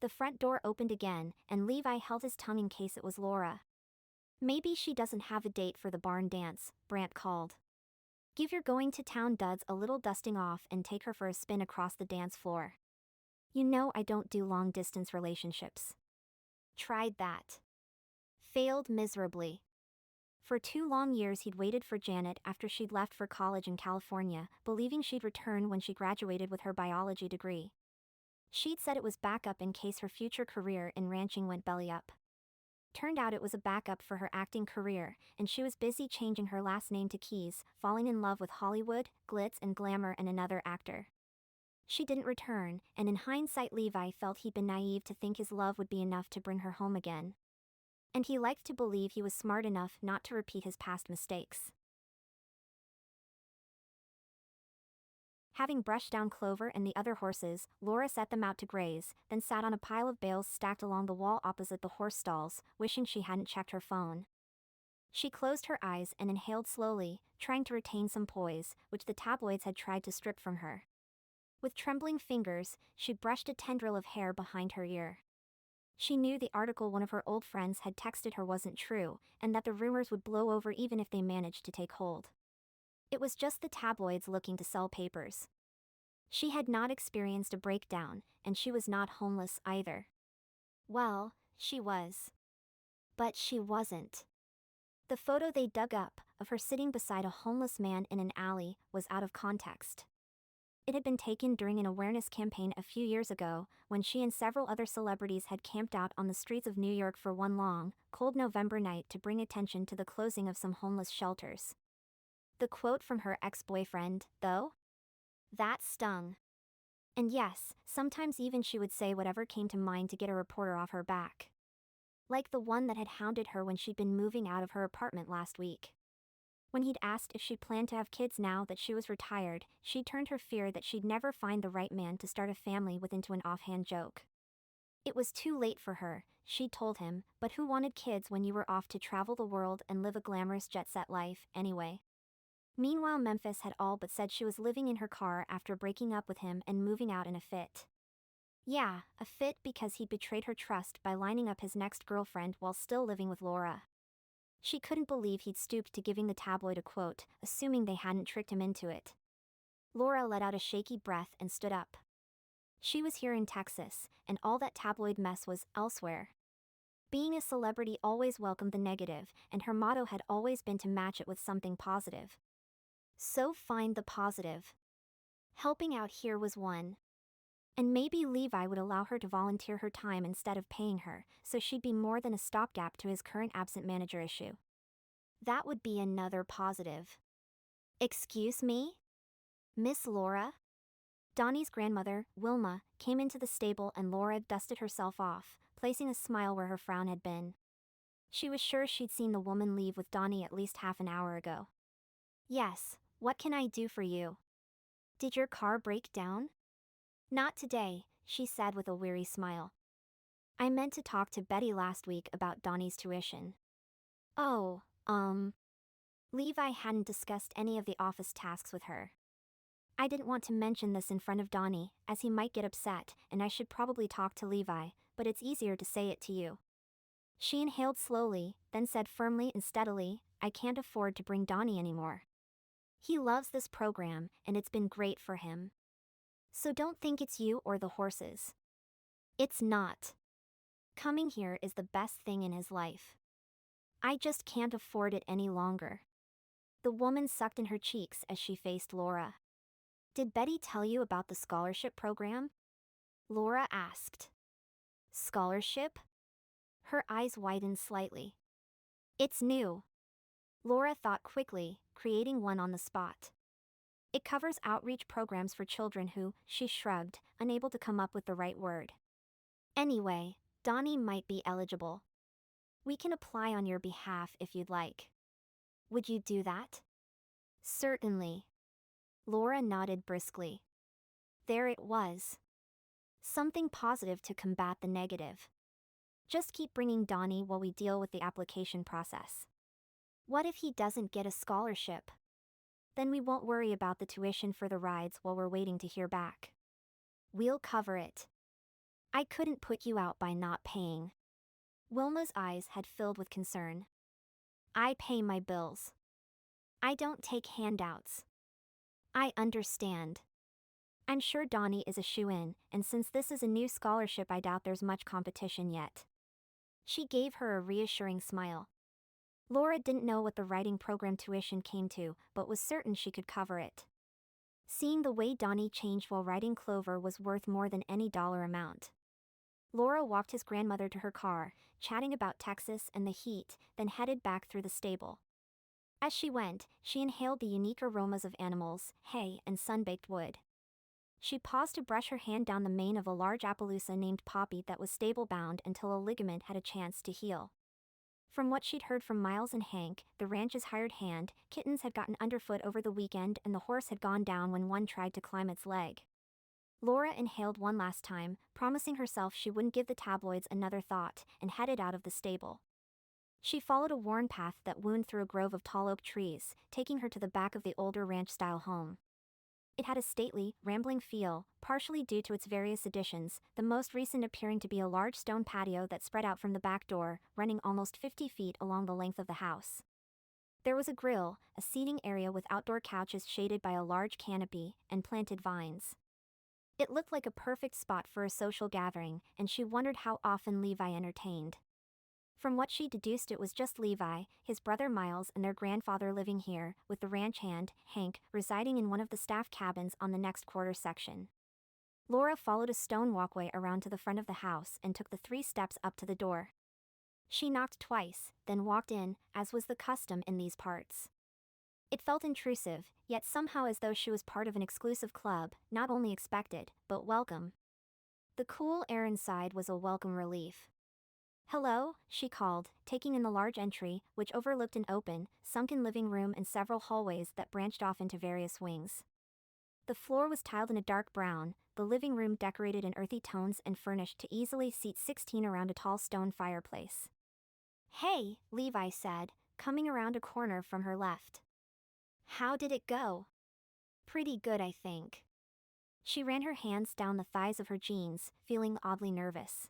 The front door opened again, and Levi held his tongue in case it was Laura. Maybe she doesn't have a date for the barn dance, Brant called. Give your going-to-town duds a little dusting off and take her for a spin across the dance floor. You know I don't do long-distance relationships. Tried that. Failed miserably. For 2 long years he'd waited for Janet after she'd left for college in California, believing she'd return when she graduated with her biology degree. She'd said it was backup in case her future career in ranching went belly up. Turned out it was a backup for her acting career, and she was busy changing her last name to Keys, falling in love with Hollywood, glitz and glamour and another actor. She didn't return, and in hindsight Levi felt he'd been naive to think his love would be enough to bring her home again. And he liked to believe he was smart enough not to repeat his past mistakes. Having brushed down Clover and the other horses, Laura set them out to graze, then sat on a pile of bales stacked along the wall opposite the horse stalls, wishing she hadn't checked her phone. She closed her eyes and inhaled slowly, trying to retain some poise, which the tabloids had tried to strip from her. With trembling fingers, she brushed a tendril of hair behind her ear. She knew the article one of her old friends had texted her wasn't true, and that the rumors would blow over even if they managed to take hold. It was just the tabloids looking to sell papers. She had not experienced a breakdown, and she was not homeless either. Well, she was. But she wasn't. The photo they dug up, of her sitting beside a homeless man in an alley, was out of context. It had been taken during an awareness campaign a few years ago, when she and several other celebrities had camped out on the streets of New York for one long, cold November night to bring attention to the closing of some homeless shelters. The quote from her ex-boyfriend, though? That stung. And yes, sometimes even she would say whatever came to mind to get a reporter off her back. Like the one that had hounded her when she'd been moving out of her apartment last week. When he'd asked if she planned to have kids now that she was retired, she turned her fear that she'd never find the right man to start a family with into an offhand joke. It was too late for her, she'd told him, but who wanted kids when you were off to travel the world and live a glamorous jet-set life, anyway? Meanwhile, Memphis had all but said she was living in her car after breaking up with him and moving out in a fit. Yeah, a fit because he'd betrayed her trust by lining up his next girlfriend while still living with Laura. She couldn't believe he'd stooped to giving the tabloid a quote, assuming they hadn't tricked him into it. Laura let out a shaky breath and stood up. She was here in Texas, and all that tabloid mess was elsewhere. Being a celebrity always welcomed the negative, and her motto had always been to match it with something positive. So find the positive. Helping out here was one. And maybe Levi would allow her to volunteer her time instead of paying her, so she'd be more than a stopgap to his current absent manager issue. That would be another positive. Excuse me? Miss Laura? Donnie's grandmother, Wilma, came into the stable and Laura dusted herself off, placing a smile where her frown had been. She was sure she'd seen the woman leave with Donnie at least half an hour ago. Yes, what can I do for you? Did your car break down? Not today, she said with a weary smile. I meant to talk to Betty last week about Donnie's tuition. Oh, Levi hadn't discussed any of the office tasks with her. I didn't want to mention this in front of Donnie, as he might get upset, and I should probably talk to Levi, but it's easier to say it to you. She inhaled slowly, then said firmly and steadily, I can't afford to bring Donnie anymore. He loves this program, and it's been great for him. So don't think it's you or the horses. It's not. Coming here is the best thing in his life. I just can't afford it any longer. The woman sucked in her cheeks as she faced Laura. Did Betty tell you about the scholarship program? Laura asked. Scholarship? Her eyes widened slightly. It's new. Laura thought quickly, creating one on the spot. It covers outreach programs for children who, she shrugged, unable to come up with the right word. Anyway, Donnie might be eligible. We can apply on your behalf if you'd like. Would you do that? Certainly. Laura nodded briskly. There it was. Something positive to combat the negative. Just keep bringing Donnie while we deal with the application process. What if he doesn't get a scholarship? Then we won't worry about the tuition for the rides while we're waiting to hear back. We'll cover it. I couldn't put you out by not paying. Wilma's eyes had filled with concern. I pay my bills. I don't take handouts. I understand. I'm sure Donnie is a shoo-in, and since this is a new scholarship I doubt there's much competition yet. She gave her a reassuring smile. Laura didn't know what the writing program tuition came to, but was certain she could cover it. Seeing the way Donnie changed while writing Clover was worth more than any dollar amount. Laura walked his grandmother to her car, chatting about Texas and the heat, then headed back through the stable. As she went, she inhaled the unique aromas of animals, hay, and sun-baked wood. She paused to brush her hand down the mane of a large Appaloosa named Poppy that was stable-bound until a ligament had a chance to heal. From what she'd heard from Miles and Hank, the ranch's hired hand, kittens had gotten underfoot over the weekend and the horse had gone down when one tried to climb its leg. Laura inhaled one last time, promising herself she wouldn't give the tabloids another thought, and headed out of the stable. She followed a worn path that wound through a grove of tall oak trees, taking her to the back of the older ranch-style home. It had a stately, rambling feel, partially due to its various additions, the most recent appearing to be a large stone patio that spread out from the back door, running almost 50 feet along the length of the house. There was a grill, a seating area with outdoor couches shaded by a large canopy, and planted vines. It looked like a perfect spot for a social gathering, and she wondered how often Levi entertained. From what she deduced, it was just Levi, his brother Miles, and their grandfather living here, with the ranch hand, Hank, residing in one of the staff cabins on the next quarter section. Laura followed a stone walkway around to the front of the house and took the 3 steps up to the door. She knocked twice, then walked in, as was the custom in these parts. It felt intrusive, yet somehow as though she was part of an exclusive club, not only expected, but welcome. The cool air inside was a welcome relief. Hello, she called, taking in the large entry, which overlooked an open, sunken living room and several hallways that branched off into various wings. The floor was tiled in a dark brown, the living room decorated in earthy tones and furnished to easily seat 16 around a tall stone fireplace. Hey, Levi said, coming around a corner from her left. How did it go? Pretty good, I think. She ran her hands down the thighs of her jeans, feeling oddly nervous.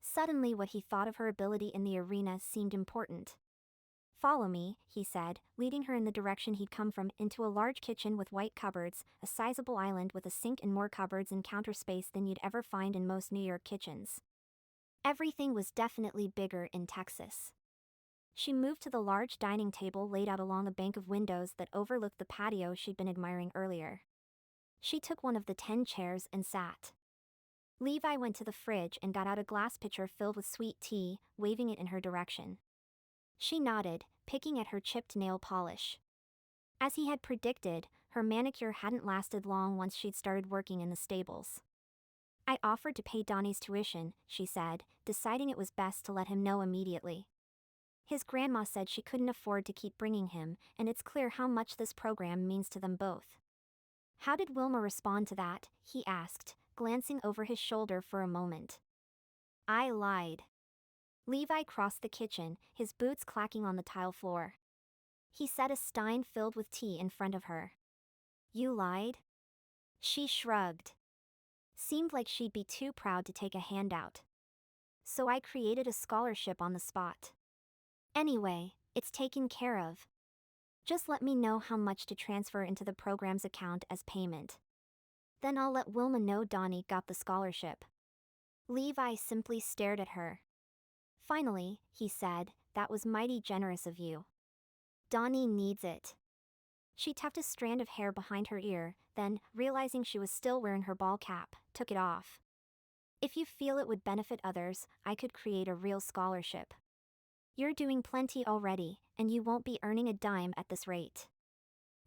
Suddenly what he thought of her ability in the arena seemed important. Follow me, he said, leading her in the direction he'd come from, into a large kitchen with white cupboards, a sizable island with a sink and more cupboards and counter space than you'd ever find in most New York kitchens. Everything was definitely bigger in Texas. She moved to the large dining table laid out along a bank of windows that overlooked the patio she'd been admiring earlier. She took one of the 10 chairs and sat. Levi went to the fridge and got out a glass pitcher filled with sweet tea, waving it in her direction. She nodded, picking at her chipped nail polish. As he had predicted, her manicure hadn't lasted long once she'd started working in the stables. I offered to pay Donnie's tuition, she said, deciding it was best to let him know immediately. His grandma said she couldn't afford to keep bringing him, and it's clear how much this program means to them both. How did Wilma respond to that? He asked, glancing over his shoulder for a moment. I lied. Levi crossed the kitchen, his boots clacking on the tile floor. He set a stein filled with tea in front of her. You lied? She shrugged. Seemed like she'd be too proud to take a handout. So I created a scholarship on the spot. Anyway, it's taken care of. Just let me know how much to transfer into the program's account as payment. Then I'll let Wilma know Donnie got the scholarship. Levi simply stared at her. Finally, he said, that was mighty generous of you. Donnie needs it. She tucked a strand of hair behind her ear, then, realizing she was still wearing her ball cap, took it off. If you feel it would benefit others, I could create a real scholarship. You're doing plenty already, and you won't be earning a dime at this rate.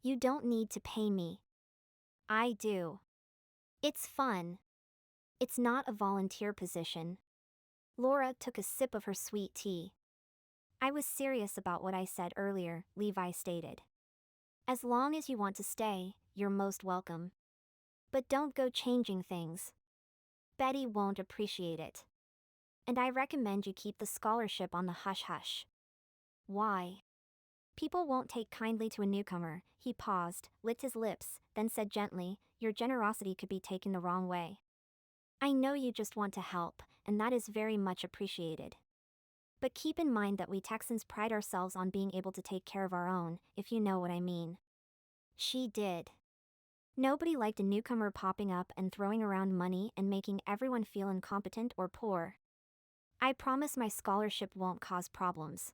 You don't need to pay me. I do. It's fun. It's not a volunteer position. Laura took a sip of her sweet tea. I was serious about what I said earlier, Levi stated. As long as you want to stay, you're most welcome. But don't go changing things. Betty won't appreciate it. And I recommend you keep the scholarship on the hush-hush. Why? People won't take kindly to a newcomer. He paused, licked his lips, then said gently, your generosity could be taken the wrong way. I know you just want to help, and that is very much appreciated. But keep in mind that we Texans pride ourselves on being able to take care of our own, if you know what I mean. She did. Nobody liked a newcomer popping up and throwing around money and making everyone feel incompetent or poor. I promise my scholarship won't cause problems.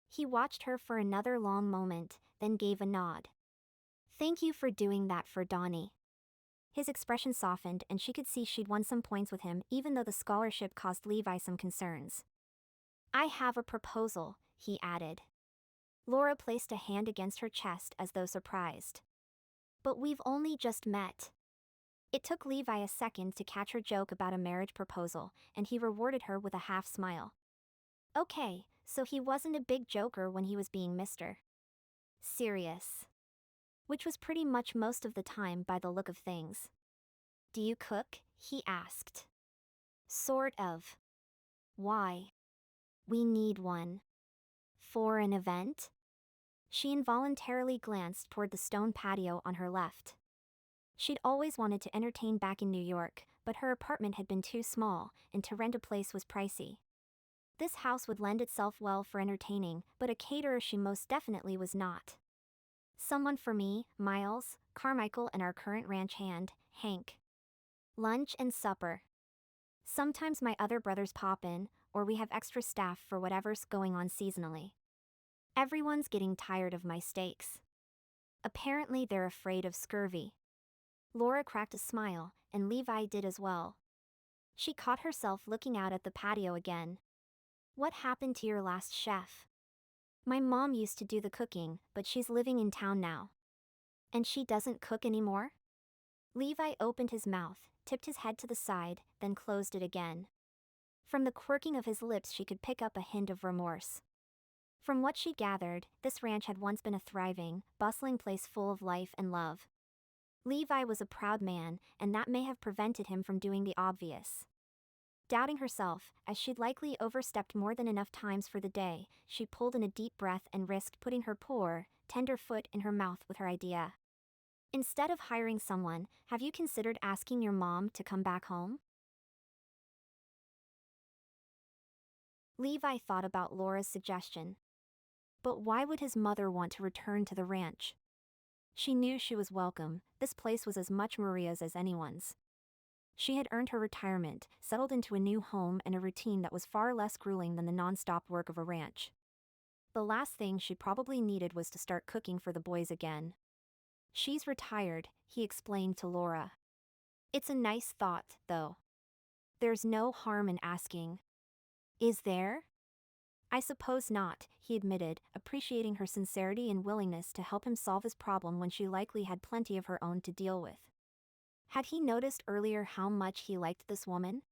He watched her for another long moment, then gave a nod. Thank you for doing that for Donnie. His expression softened and she could see she'd won some points with him even though the scholarship caused Levi some concerns. I have a proposal, he added. Laura placed a hand against her chest as though surprised. But we've only just met. It took Levi a second to catch her joke about a marriage proposal, and he rewarded her with a half smile. Okay, so he wasn't a big joker when he was being Mr. Serious. Which was pretty much most of the time by the look of things. Do you cook? He asked. Sort of. Why? We need one. For an event? She involuntarily glanced toward the stone patio on her left. She'd always wanted to entertain back in New York, but her apartment had been too small, and to rent a place was pricey. This house would lend itself well for entertaining, but a caterer she most definitely was not. Someone for me, Miles, Carmichael, and our current ranch hand, Hank. Lunch and supper. Sometimes my other brothers pop in, or we have extra staff for whatever's going on seasonally. Everyone's getting tired of my steaks. Apparently they're afraid of scurvy. Laura cracked a smile, and Levi did as well. She caught herself looking out at the patio again. What happened to your last chef? My mom used to do the cooking, but she's living in town now. And she doesn't cook anymore? Levi opened his mouth, tipped his head to the side, then closed it again. From the quirking of his lips she could pick up a hint of remorse. From what she gathered, this ranch had once been a thriving, bustling place full of life and love. Levi was a proud man, and that may have prevented him from doing the obvious. Doubting herself, as she'd likely overstepped more than enough times for the day, she pulled in a deep breath and risked putting her poor, tender foot in her mouth with her idea. Instead of hiring someone, have you considered asking your mom to come back home? Levi thought about Laura's suggestion. But why would his mother want to return to the ranch? She knew she was welcome. This place was as much Maria's as anyone's. She had earned her retirement, settled into a new home and a routine that was far less grueling than the non-stop work of a ranch. The last thing she probably needed was to start cooking for the boys again. She's retired, he explained to Laura. It's a nice thought, though. There's no harm in asking. Is there? I suppose not, he admitted, appreciating her sincerity and willingness to help him solve his problem when she likely had plenty of her own to deal with. Had he noticed earlier how much he liked this woman?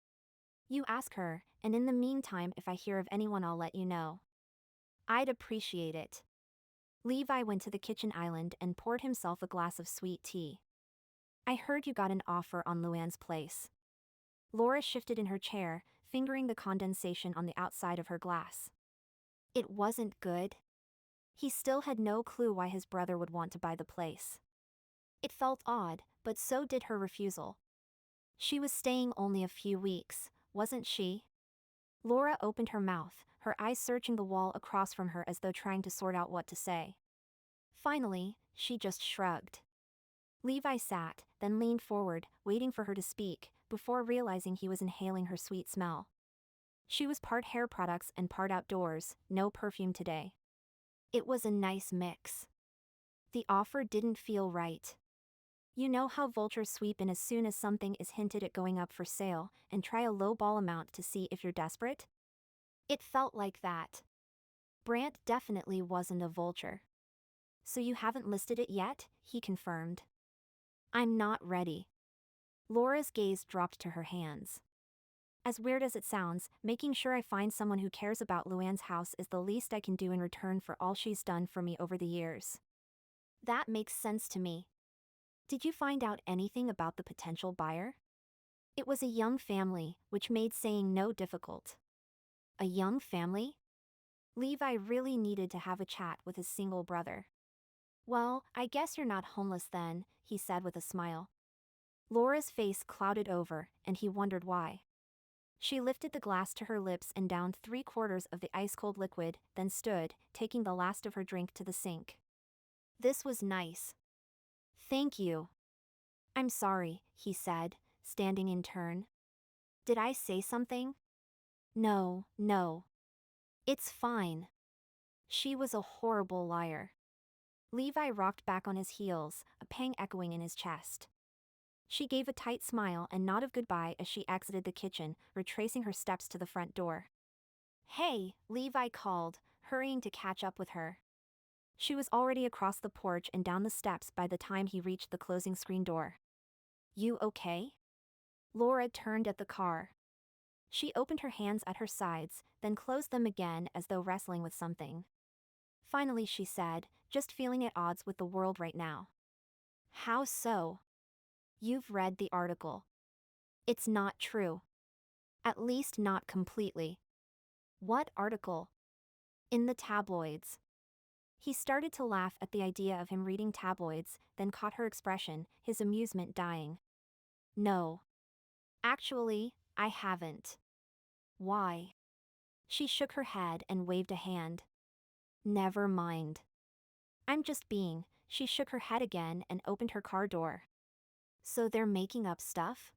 You ask her, and in the meantime, if I hear of anyone, I'll let you know. I'd appreciate it. Levi went to the kitchen island and poured himself a glass of sweet tea. I heard you got an offer on Luann's place. Laura shifted in her chair, fingering the condensation on the outside of her glass. It wasn't good. He still had no clue why his brother would want to buy the place. It felt odd, but so did her refusal. She was staying only a few weeks, wasn't she? Laura opened her mouth, her eyes searching the wall across from her as though trying to sort out what to say. Finally, she just shrugged. Levi sat, then leaned forward, waiting for her to speak, before realizing he was inhaling her sweet smell. She was part hair products and part outdoors, no perfume today. It was a nice mix. The offer didn't feel right. You know how vultures sweep in as soon as something is hinted at going up for sale, and try a low-ball amount to see if you're desperate? It felt like that. Brant definitely wasn't a vulture. So you haven't listed it yet? He confirmed. I'm not ready. Laura's gaze dropped to her hands. As weird as it sounds, making sure I find someone who cares about Luann's house is the least I can do in return for all she's done for me over the years. That makes sense to me. Did you find out anything about the potential buyer? It was a young family, which made saying no difficult. A young family? Levi really needed to have a chat with his single brother. Well, I guess you're not homeless then, he said with a smile. Laura's face clouded over, and he wondered why. She lifted the glass to her lips and downed 3/4 of the ice-cold liquid, then stood, taking the last of her drink to the sink. This was nice. Thank you. I'm sorry, he said, standing in turn. Did I say something? No. It's fine. She was a horrible liar. Levi rocked back on his heels, a pang echoing in his chest. She gave a tight smile and nod of goodbye as she exited the kitchen, retracing her steps to the front door. Hey, Levi called, hurrying to catch up with her. She was already across the porch and down the steps by the time he reached the closing screen door. You okay? Laura turned at the car. She opened her hands at her sides, then closed them again as though wrestling with something. Finally she said, just feeling at odds with the world right now. How so? You've read the article. It's not true. At least not completely. What article? In the tabloids. He started to laugh at the idea of him reading tabloids, then caught her expression, his amusement dying. No. Actually, I haven't. Why? She shook her head and waved a hand. Never mind. I'm just being. She shook her head again and opened her car door. So they're making up stuff?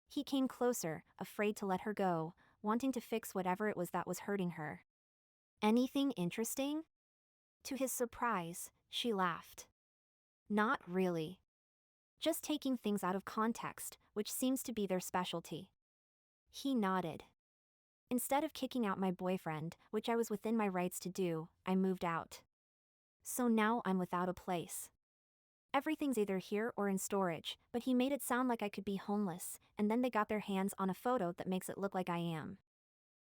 He came closer, afraid to let her go, wanting to fix whatever it was that was hurting her. Anything interesting? To his surprise, she laughed. Not really. Just taking things out of context, which seems to be their specialty. He nodded. Instead of kicking out my boyfriend, which I was within my rights to do, I moved out. So now I'm without a place. Everything's either here or in storage, but he made it sound like I could be homeless, and then they got their hands on a photo that makes it look like I am.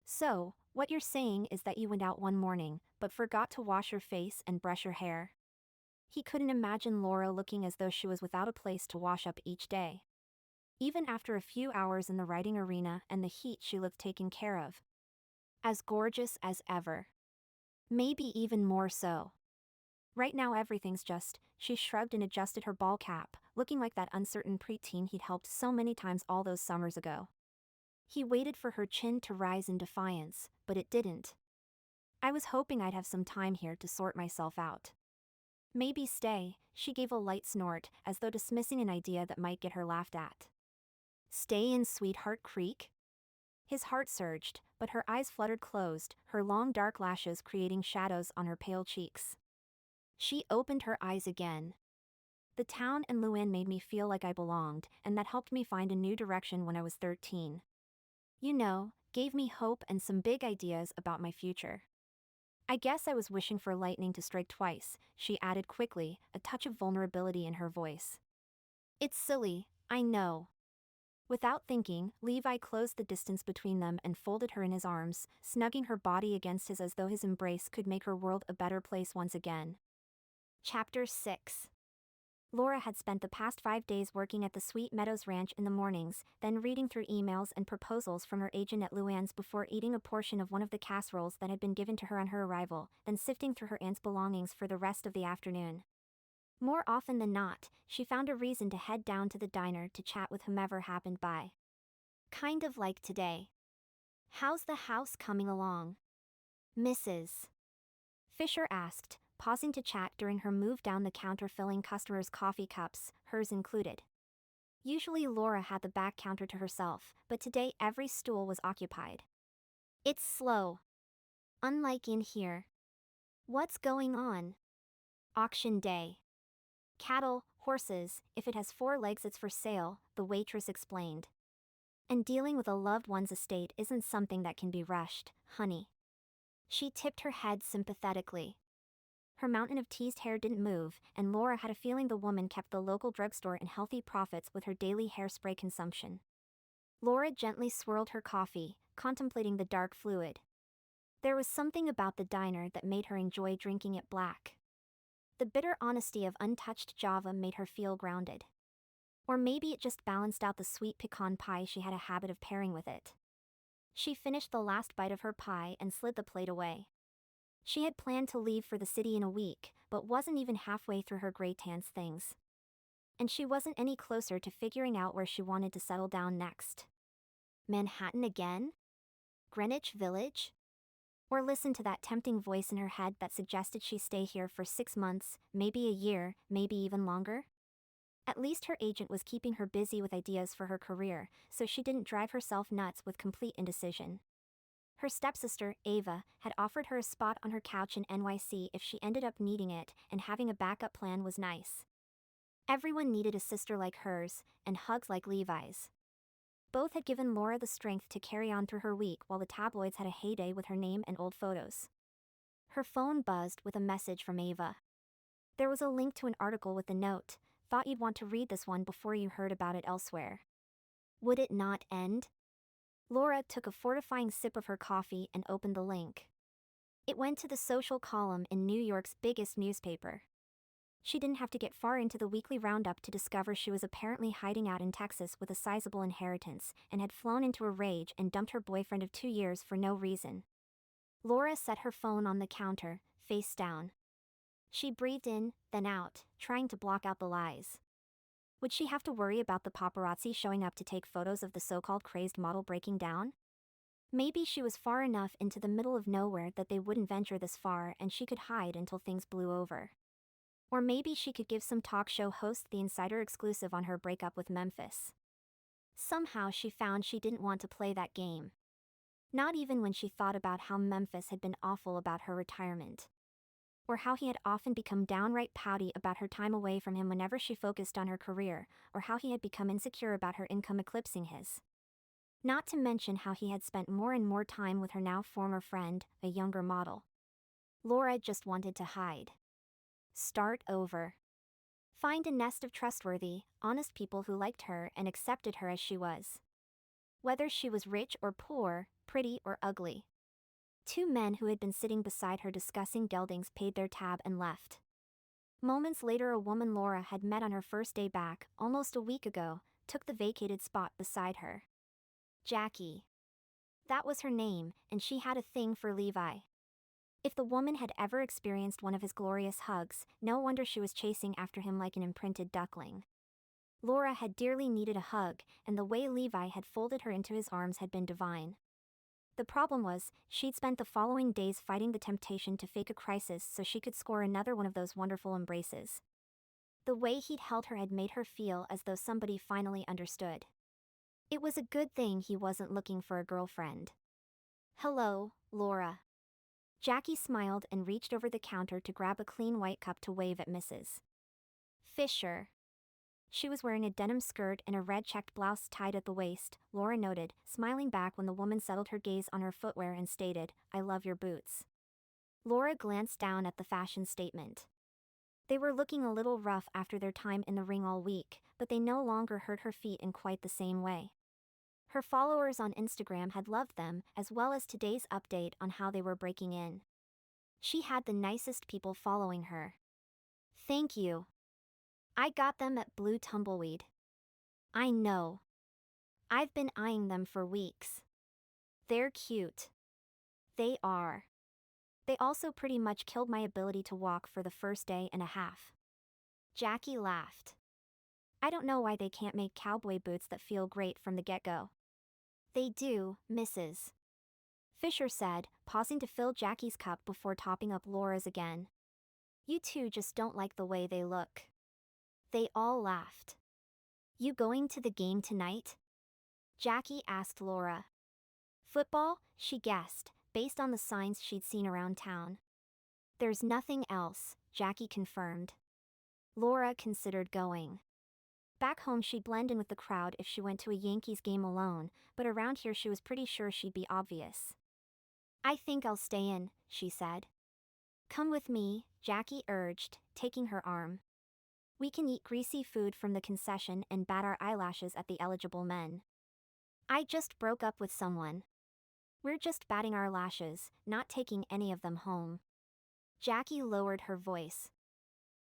So, what you're saying is that you went out one morning, but forgot to wash your face and brush your hair? He couldn't imagine Laura looking as though she was without a place to wash up each day. Even after a few hours in the writing arena and the heat, she looked taken care of. As gorgeous as ever. Maybe even more so. Right now everything's just, she shrugged and adjusted her ball cap, looking like that uncertain preteen he'd helped so many times all those summers ago. He waited for her chin to rise in defiance, but it didn't. I was hoping I'd have some time here to sort myself out. Maybe stay, she gave a light snort, as though dismissing an idea that might get her laughed at. Stay in Sweetheart Creek? His heart surged, but her eyes fluttered closed, her long dark lashes creating shadows on her pale cheeks. She opened her eyes again. The town and Luann made me feel like I belonged, and that helped me find a new direction when I was 13. You know, gave me hope and some big ideas about my future. I guess I was wishing for lightning to strike twice, she added quickly, a touch of vulnerability in her voice. It's silly, I know. Without thinking, Levi closed the distance between them and folded her in his arms, snugging her body against his as though his embrace could make her world a better place once again. Chapter 6. Laura had spent the past 5 days working at the Sweet Meadows Ranch in the mornings, then reading through emails and proposals from her agent at Luann's before eating a portion of one of the casseroles that had been given to her on her arrival, then sifting through her aunt's belongings for the rest of the afternoon. More often than not, she found a reason to head down to the diner to chat with whomever happened by. Kind of like today. How's the house coming along? Mrs. Fisher asked, pausing to chat during her move down the counter filling customers' coffee cups, hers included. Usually Laura had the back counter to herself, but today every stool was occupied. It's slow. Unlike in here. What's going on? Auction day. Cattle, horses, if it has 4 legs it's for sale, the waitress explained. And dealing with a loved one's estate isn't something that can be rushed, honey. She tipped her head sympathetically. Her mountain of teased hair didn't move, and Laura had a feeling the woman kept the local drugstore in healthy profits with her daily hairspray consumption. Laura gently swirled her coffee, contemplating the dark fluid. There was something about the diner that made her enjoy drinking it black. The bitter honesty of untouched Java made her feel grounded. Or maybe it just balanced out the sweet pecan pie she had a habit of pairing with it. She finished the last bite of her pie and slid the plate away. She had planned to leave for the city in a week, but wasn't even halfway through her gray tans things. And she wasn't any closer to figuring out where she wanted to settle down next. Manhattan again? Greenwich Village? Or listen to that tempting voice in her head that suggested she stay here for 6 months, maybe a year, maybe even longer? At least her agent was keeping her busy with ideas for her career, so she didn't drive herself nuts with complete indecision. Her stepsister, Ava, had offered her a spot on her couch in NYC if she ended up needing it, and having a backup plan was nice. Everyone needed a sister like hers, and hugs like Levi's. Both had given Laura the strength to carry on through her week while the tabloids had a heyday with her name and old photos. Her phone buzzed with a message from Ava. There was a link to an article with the note, "Thought you'd want to read this one before you heard about it elsewhere." Would it not end? Laura took a fortifying sip of her coffee and opened the link. It went to the social column in New York's biggest newspaper. She didn't have to get far into the weekly roundup to discover she was apparently hiding out in Texas with a sizable inheritance, and had flown into a rage and dumped her boyfriend of 2 years for no reason. Laura set her phone on the counter, face down. She breathed in, then out, trying to block out the lies. Would she have to worry about the paparazzi showing up to take photos of the so-called crazed model breaking down? Maybe she was far enough into the middle of nowhere that they wouldn't venture this far and she could hide until things blew over. Or maybe she could give some talk show host the insider exclusive on her breakup with Memphis. Somehow she found she didn't want to play that game. Not even when she thought about how Memphis had been awful about her retirement. Or how he had often become downright pouty about her time away from him whenever she focused on her career, or how he had become insecure about her income eclipsing his. Not to mention how he had spent more and more time with her now former friend, a younger model. Laura just wanted to hide. Start over. Find a nest of trustworthy, honest people who liked her and accepted her as she was. Whether she was rich or poor, pretty or ugly. 2 men who had been sitting beside her discussing geldings paid their tab and left. Moments later, a woman Laura had met on her first day back, almost a week ago, took the vacated spot beside her. Jackie. That was her name, and she had a thing for Levi. If the woman had ever experienced one of his glorious hugs, no wonder she was chasing after him like an imprinted duckling. Laura had dearly needed a hug, and the way Levi had folded her into his arms had been divine. The problem was, she'd spent the following days fighting the temptation to fake a crisis so she could score another one of those wonderful embraces. The way he'd held her had made her feel as though somebody finally understood. It was a good thing he wasn't looking for a girlfriend. "Hello, Laura." Jackie smiled and reached over the counter to grab a clean white cup to wave at Mrs. Fisher. She was wearing a denim skirt and a red checked blouse tied at the waist, Laura noted, smiling back when the woman settled her gaze on her footwear and stated, "I love your boots." Laura glanced down at the fashion statement. They were looking a little rough after their time in the ring all week, but they no longer hurt her feet in quite the same way. Her followers on Instagram had loved them, as well as today's update on how they were breaking in. She had the nicest people following her. "Thank you. I got them at Blue Tumbleweed." "I know. I've been eyeing them for weeks. They're cute." "They are. They also pretty much killed my ability to walk for the first day and a half." Jackie laughed. "I don't know why they can't make cowboy boots that feel great from the get-go." "They do, Mrs. Fisher said, pausing to fill Jackie's cup before topping up Laura's again. "You two just don't like the way they look." They all laughed. "You going to the game tonight?" Jackie asked Laura. "Football?" she guessed, based on the signs she'd seen around town. "There's nothing else," Jackie confirmed. Laura considered going. Back home she'd blend in with the crowd if she went to a Yankees game alone, but around here she was pretty sure she'd be obvious. "I think I'll stay in," she said. "Come with me," Jackie urged, taking her arm. "We can eat greasy food from the concession and bat our eyelashes at the eligible men." "I just broke up with someone." "We're just batting our lashes, not taking any of them home." Jackie lowered her voice.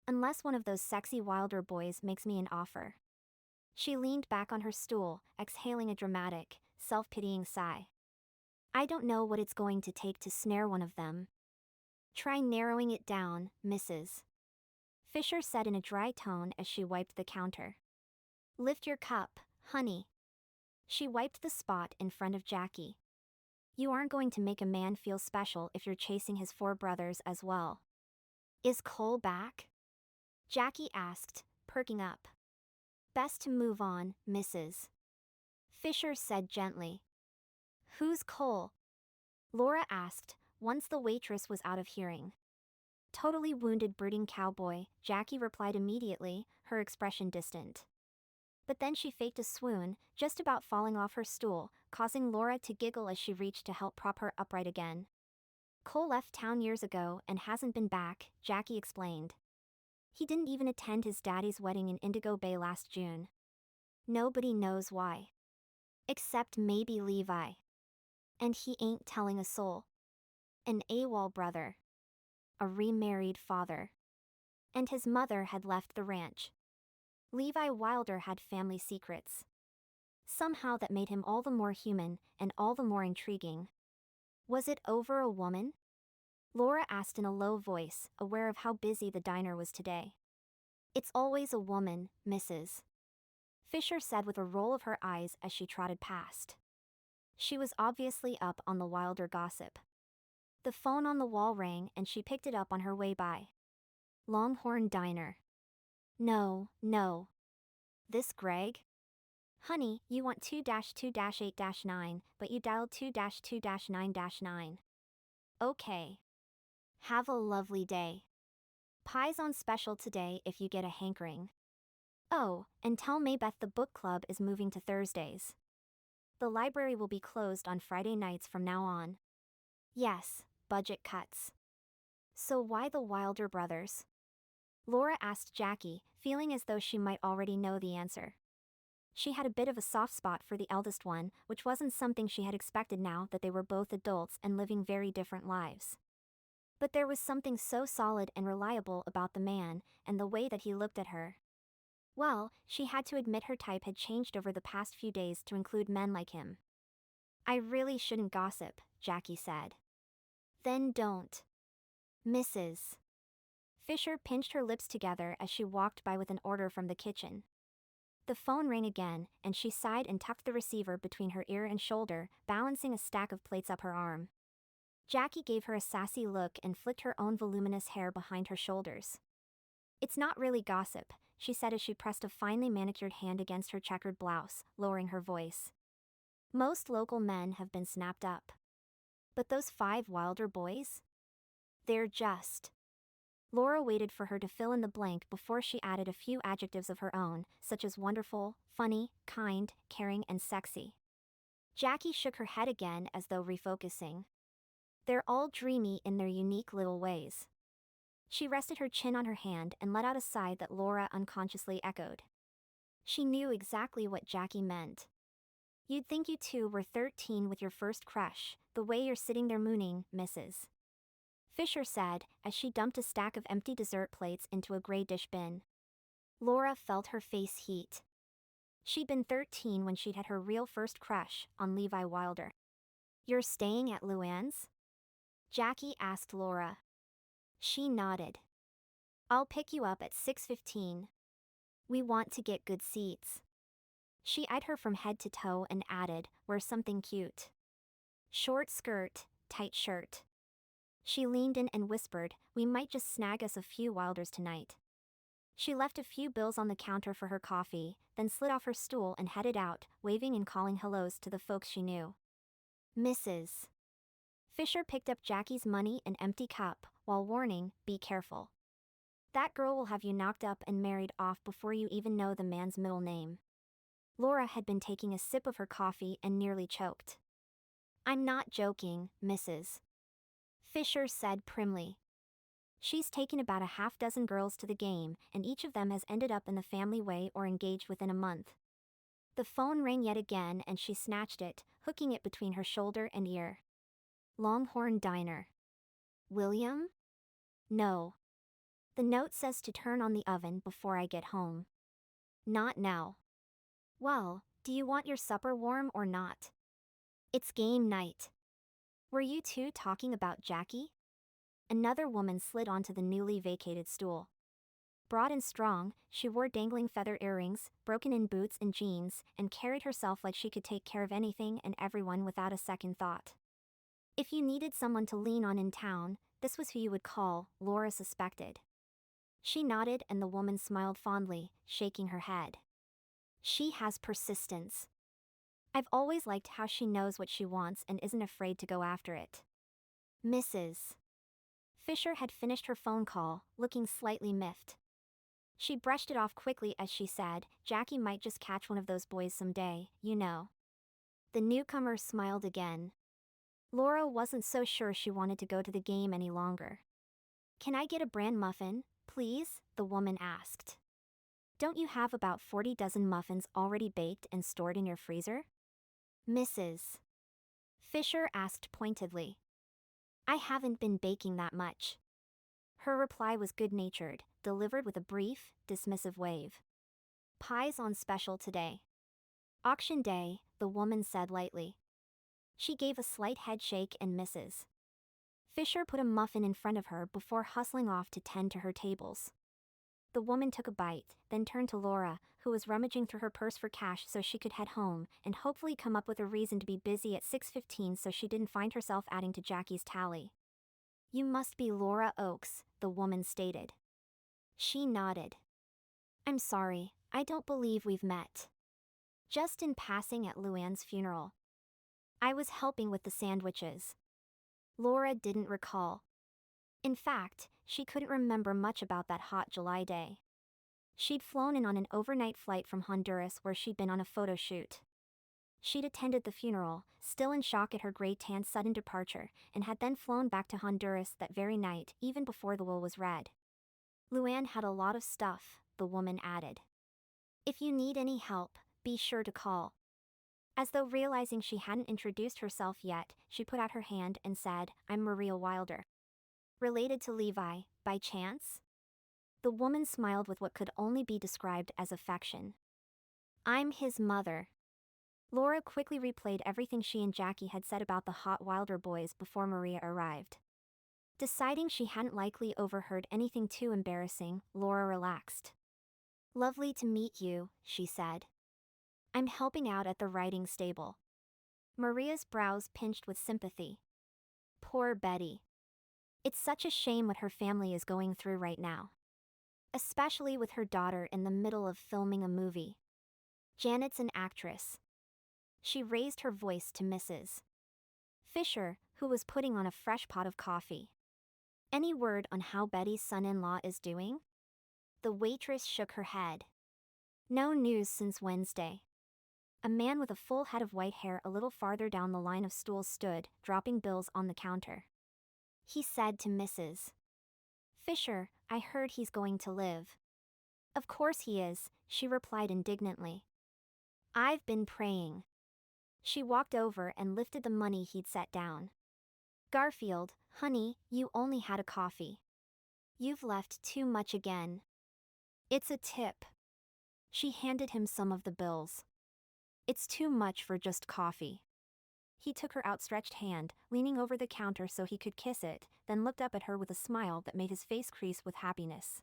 "Unless one of those sexy Wylder boys makes me an offer." She leaned back on her stool, exhaling a dramatic, self-pitying sigh. "I don't know what it's going to take to snare one of them." "Try narrowing it down, Mrs. Fisher said in a dry tone as she wiped the counter. "Lift your cup, honey." She wiped the spot in front of Jackie. "You aren't going to make a man feel special if you're chasing his 4 brothers as well." "Is Cole back?" Jackie asked, perking up. "Best to move on, Mrs. Fisher said gently. "Who's Cole?" Laura asked, once the waitress was out of hearing. "Totally wounded brooding cowboy," Jackie replied immediately, her expression distant. But then she faked a swoon, just about falling off her stool, causing Laura to giggle as she reached to help prop her upright again. "Cole left town years ago and hasn't been back," Jackie explained. "He didn't even attend his daddy's wedding in Indigo Bay last June. Nobody knows why. Except maybe Levi. And he ain't telling a soul. An AWOL brother. A remarried father. And his mother had left the ranch. Levi Wylder had family secrets. Somehow that made him all the more human, and all the more intriguing." "Was it over a woman?" Laura asked in a low voice, aware of how busy the diner was today. "It's always a woman, Mrs. Fisher said with a roll of her eyes as she trotted past. She was obviously up on the Wylder gossip. The phone on the wall rang and she picked it up on her way by. "Longhorn Diner." "No, no." "This Greg?" "Honey, you want 2-2-8-9, but you dialed 2-2-9-9. Okay. Have a lovely day. Pie's on special today if you get a hankering. Oh, and tell Maybeth the book club is moving to Thursdays. The library will be closed on Friday nights from now on." "Yes, budget cuts." "So why the Wylder brothers?" Laura asked Jackie, feeling as though she might already know the answer. She had a bit of a soft spot for the eldest one, which wasn't something she had expected now that they were both adults and living very different lives. But there was something so solid and reliable about the man, and the way that he looked at her. Well, she had to admit her type had changed over the past few days to include men like him. "I really shouldn't gossip," Jackie said. "Then don't." Mrs. Fisher pinched her lips together as she walked by with an order from the kitchen. The phone rang again, and she sighed and tucked the receiver between her ear and shoulder, balancing a stack of plates up her arm. Jackie gave her a sassy look and flicked her own voluminous hair behind her shoulders. "It's not really gossip," she said as she pressed a finely manicured hand against her checkered blouse, lowering her voice. "Most local men have been snapped up. But those 5 Wylder boys? They're just..." Laura waited for her to fill in the blank before she added a few adjectives of her own, such as wonderful, funny, kind, caring, and sexy. Jackie shook her head again as though refocusing. They're all dreamy in their unique little ways. She rested her chin on her hand and let out a sigh that Laura unconsciously echoed. She knew exactly what Jackie meant. You'd think you two were 13 with your first crush, the way you're sitting there mooning, Mrs. Fisher said, as she dumped a stack of empty dessert plates into a gray dish bin. Laura felt her face heat. She'd been 13 when she'd had her real first crush on Levi Wylder. You're staying at Luann's? Jackie asked Laura. She nodded. I'll pick you up at 6:15. We want to get good seats. She eyed her from head to toe and added, wear something cute. Short skirt, tight shirt. She leaned in and whispered, we might just snag us a few Wylders tonight. She left a few bills on the counter for her coffee, then slid off her stool and headed out, waving and calling hellos to the folks she knew. Mrs. Fisher picked up Jackie's money and empty cup, while warning, be careful. That girl will have you knocked up and married off before you even know the man's middle name. Laura had been taking a sip of her coffee and nearly choked. I'm not joking, Mrs. Fisher said primly. She's taken about a half-dozen girls to the game, and each of them has ended up in the family way or engaged within a month. The phone rang yet again and she snatched it, hooking it between her shoulder and ear. Longhorn Diner. William? No. The note says to turn on the oven before I get home. Not now. Well, do you want your supper warm or not? It's game night. Were you two talking about Jackie? Another woman slid onto the newly vacated stool. Broad and strong, she wore dangling feather earrings, broken-in boots and jeans, and carried herself like she could take care of anything and everyone without a second thought. If you needed someone to lean on in town, this was who you would call, Laura suspected. She nodded and the woman smiled fondly, shaking her head. She has persistence. I've always liked how she knows what she wants and isn't afraid to go after it. Mrs. Fisher had finished her phone call, looking slightly miffed. She brushed it off quickly as she said, Jackie might just catch one of those boys someday, you know. The newcomer smiled again. Laura wasn't so sure she wanted to go to the game any longer. Can I get a bran muffin, please? The woman asked. Don't you have about 40 dozen muffins already baked and stored in your freezer? Mrs. Fisher asked pointedly. I haven't been baking that much. Her reply was good-natured, delivered with a brief, dismissive wave. Pie's on special today. Auction day, the woman said lightly. She gave a slight head shake and Mrs. Fisher put a muffin in front of her before hustling off to tend to her tables. The woman took a bite, then turned to Laura, who was rummaging through her purse for cash so she could head home, and hopefully come up with a reason to be busy at 6:15 so she didn't find herself adding to Jackie's tally. You must be Laura Oakes, the woman stated. She nodded. I'm sorry, I don't believe we've met. Just in passing at Luann's funeral. I was helping with the sandwiches. Laura didn't recall. In fact, she couldn't remember much about that hot July day. She'd flown in on an overnight flight from Honduras where she'd been on a photo shoot. She'd attended the funeral, still in shock at her gray-tanned sudden departure, and had then flown back to Honduras that very night, even before the will was read. Luann had a lot of stuff, the woman added. If you need any help, be sure to call. As though realizing she hadn't introduced herself yet, she put out her hand and said, I'm Maria Wylder. Related to Levi, by chance? The woman smiled with what could only be described as affection. I'm his mother. Laura quickly replayed everything she and Jackie had said about the hot Wylder boys before Maria arrived. Deciding she hadn't likely overheard anything too embarrassing, Laura relaxed. Lovely to meet you, she said. I'm helping out at the riding stable. Maria's brows pinched with sympathy. Poor Betty. It's such a shame what her family is going through right now. Especially with her daughter in the middle of filming a movie. Janet's an actress. She raised her voice to Mrs. Fisher, who was putting on a fresh pot of coffee. Any word on how Betty's son-in-law is doing? The waitress shook her head. No news since Wednesday. A man with a full head of white hair a little farther down the line of stools stood, dropping bills on the counter. He said to Mrs. Fisher, I heard he's going to live. Of course he is, she replied indignantly. I've been praying. She walked over and lifted the money he'd set down. Garfield, honey, you only had a coffee. You've left too much again. It's a tip. She handed him some of the bills. It's too much for just coffee. He took her outstretched hand, leaning over the counter so he could kiss it, then looked up at her with a smile that made his face crease with happiness.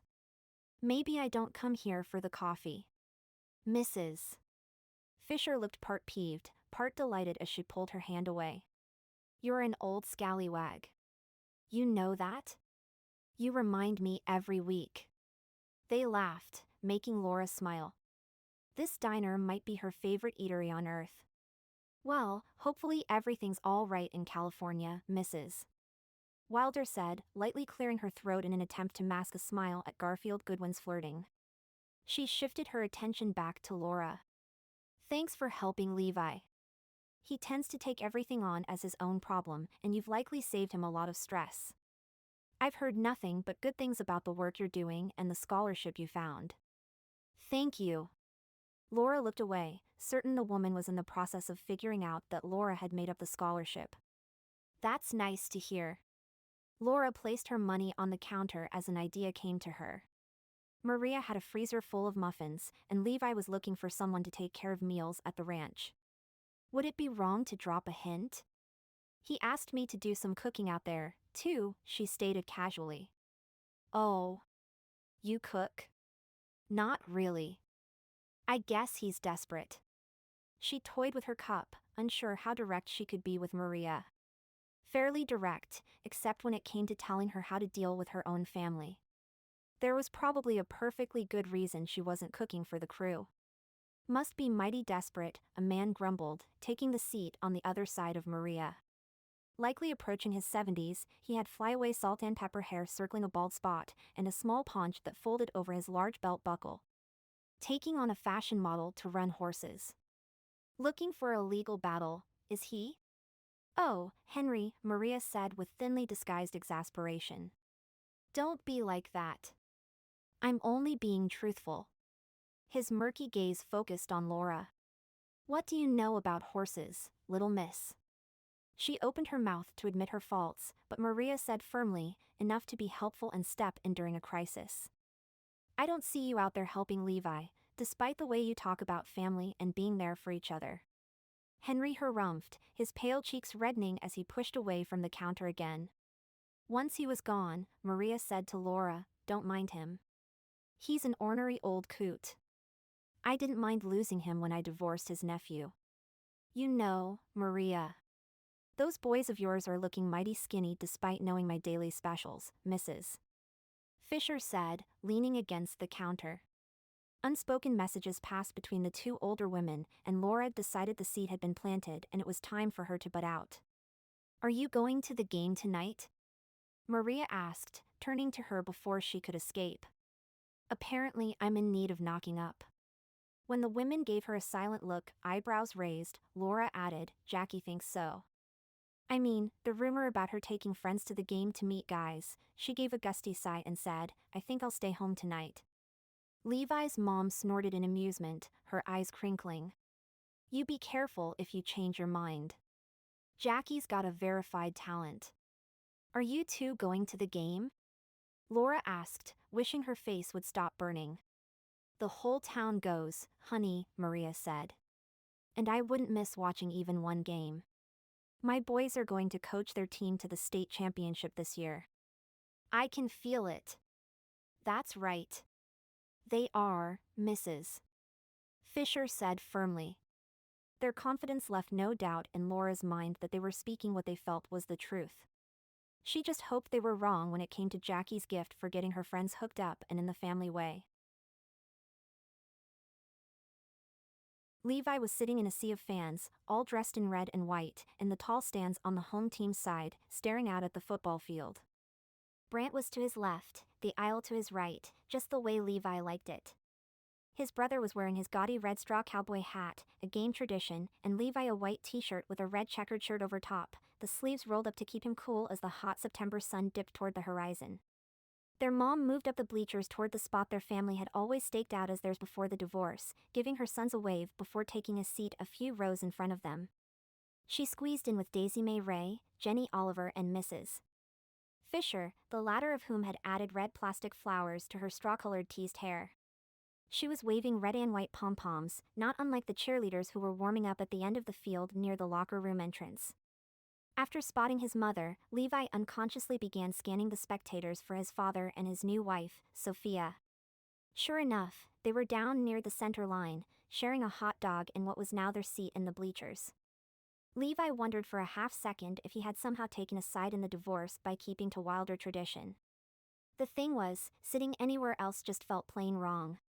Maybe I don't come here for the coffee. Mrs. Fisher looked part peeved, part delighted as she pulled her hand away. You're an old scallywag. You know that? You remind me every week. They laughed, making Laura smile. This diner might be her favorite eatery on earth. Well, hopefully everything's all right in California, Mrs. Wylder said, lightly clearing her throat in an attempt to mask a smile at Garfield Goodwin's flirting. She shifted her attention back to Laura. Thanks for helping Levi. He tends to take everything on as his own problem, and you've likely saved him a lot of stress. I've heard nothing but good things about the work you're doing and the scholarship you found. Thank you. Laura looked away, certain the woman was in the process of figuring out that Laura had made up the scholarship. That's nice to hear. Laura placed her money on the counter as an idea came to her. Maria had a freezer full of muffins, and Levi was looking for someone to take care of meals at the ranch. Would it be wrong to drop a hint? He asked me to do some cooking out there, too, she stated casually. Oh. You cook? Not really. I guess he's desperate. She toyed with her cup, unsure how direct she could be with Maria. Fairly direct, except when it came to telling her how to deal with her own family. There was probably a perfectly good reason she wasn't cooking for the crew. Must be mighty desperate, a man grumbled, taking the seat on the other side of Maria. Likely approaching his 70s, he had flyaway salt and pepper hair circling a bald spot, and a small paunch that folded over his large belt buckle. Taking on a fashion model to run horses. Looking for a legal battle, is he? Oh, Henry, Maria said with thinly disguised exasperation. Don't be like that. I'm only being truthful. His murky gaze focused on Laura. What do you know about horses, little miss? She opened her mouth to admit her faults, but Maria said firmly, enough to be helpful and step in during a crisis. I don't see you out there helping Levi, despite the way you talk about family and being there for each other. Henry harumphed, his pale cheeks reddening as he pushed away from the counter again. Once he was gone, Maria said to Laura, don't mind him. He's an ornery old coot. I didn't mind losing him when I divorced his nephew. You know, Maria. Those boys of yours are looking mighty skinny despite knowing my daily specials, Mrs. Fisher said, leaning against the counter. Unspoken messages passed between the two older women, and Laura decided the seed had been planted and it was time for her to butt out. Are you going to the game tonight? Maria asked, turning to her before she could escape. Apparently I'm in need of knocking up. When the women gave her a silent look, eyebrows raised, Laura added, Jackie thinks so. I mean, the rumor about her taking friends to the game to meet guys, she gave a gusty sigh and said, I think I'll stay home tonight. Levi's mom snorted in amusement, her eyes crinkling. You be careful if you change your mind. Jackie's got a verified talent. Are you two going to the game? Laura asked, wishing her face would stop burning. The whole town goes, honey, Maria said. And I wouldn't miss watching even one game. My boys are going to coach their team to the state championship this year. I can feel it. That's right. They are, Mrs. Fisher said firmly. Their confidence left no doubt in Laura's mind that they were speaking what they felt was the truth. She just hoped they were wrong when it came to Jackie's gift for getting her friends hooked up and in the family way. Levi was sitting in a sea of fans, all dressed in red and white, in the tall stands on the home team's side, staring out at the football field. Brant was to his left, the aisle to his right, just the way Levi liked it. His brother was wearing his gaudy red straw cowboy hat, a game tradition, and Levi a white t-shirt with a red checkered shirt over top, the sleeves rolled up to keep him cool as the hot September sun dipped toward the horizon. Their mom moved up the bleachers toward the spot their family had always staked out as theirs before the divorce, giving her sons a wave before taking a seat a few rows in front of them. She squeezed in with Daisy Mae Ray, Jenny Oliver and Mrs. Fisher, the latter of whom had added red plastic flowers to her straw-colored teased hair. She was waving red and white pom-poms, not unlike the cheerleaders who were warming up at the end of the field near the locker room entrance. After spotting his mother, Levi unconsciously began scanning the spectators for his father and his new wife, Sophia. Sure enough, they were down near the center line, sharing a hot dog in what was now their seat in the bleachers. Levi wondered for a half-second if he had somehow taken a side in the divorce by keeping to Wylder tradition. The thing was, sitting anywhere else just felt plain wrong.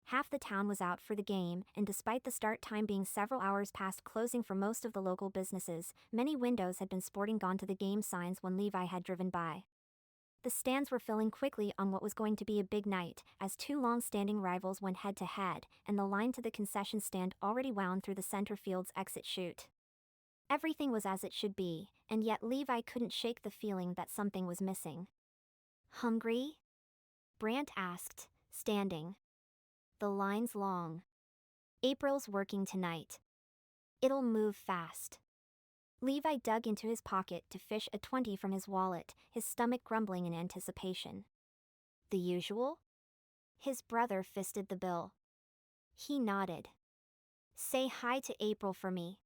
Half the town was out for the game, and despite the start time being several hours past closing for most of the local businesses, many windows had been sporting "Gone to the Game" signs when Levi had driven by. The stands were filling quickly on what was going to be a big night, as two long-standing rivals went head-to-head, and the line to the concession stand already wound through the center field's exit chute. Everything was as it should be, and yet Levi couldn't shake the feeling that something was missing. "Hungry?" Brant asked, standing. "The line's long. April's working tonight. It'll move fast." Levi dug into his pocket to fish a 20 from his wallet, his stomach grumbling in anticipation. "The usual?" His brother fisted the bill. He nodded. "Say hi to April for me."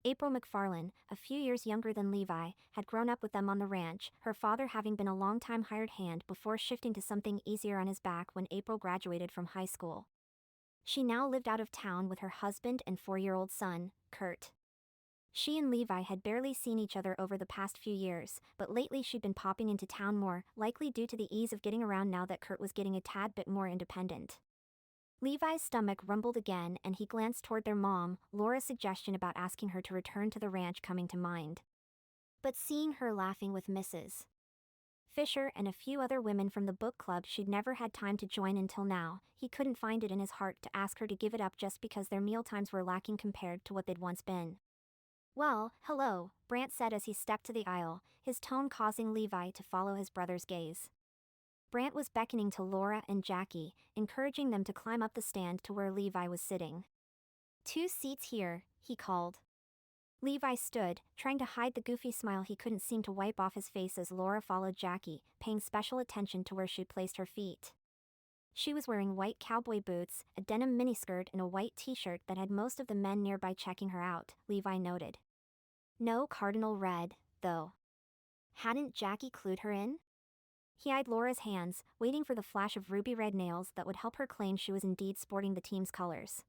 April McFarlane, a few years younger than Levi, had grown up with them on the ranch, her father having been a long-time hired hand before shifting to something easier on his back when April graduated from high school. She now lived out of town with her husband and 4-year-old son, Kurt. She and Levi had barely seen each other over the past few years, but lately she'd been popping into town more, likely due to the ease of getting around now that Kurt was getting a tad bit more independent. Levi's stomach rumbled again and he glanced toward their mom, Laura's suggestion about asking her to return to the ranch coming to mind. But seeing her laughing with Mrs. Fisher and a few other women from the book club she'd never had time to join until now, he couldn't find it in his heart to ask her to give it up just because their mealtimes were lacking compared to what they'd once been. "Well, hello," Brant said as he stepped to the aisle, his tone causing Levi to follow his brother's gaze. Brant was beckoning to Laura and Jackie, encouraging them to climb up the stand to where Levi was sitting. "2 seats here," he called. Levi stood, trying to hide the goofy smile he couldn't seem to wipe off his face as Laura followed Jackie, paying special attention to where she'd placed her feet. She was wearing white cowboy boots, a denim miniskirt and a white t-shirt that had most of the men nearby checking her out, Levi noted. No cardinal red, though. Hadn't Jackie clued her in? He eyed Laura's hands, waiting for the flash of ruby red nails that would help her claim she was indeed sporting the team's colors.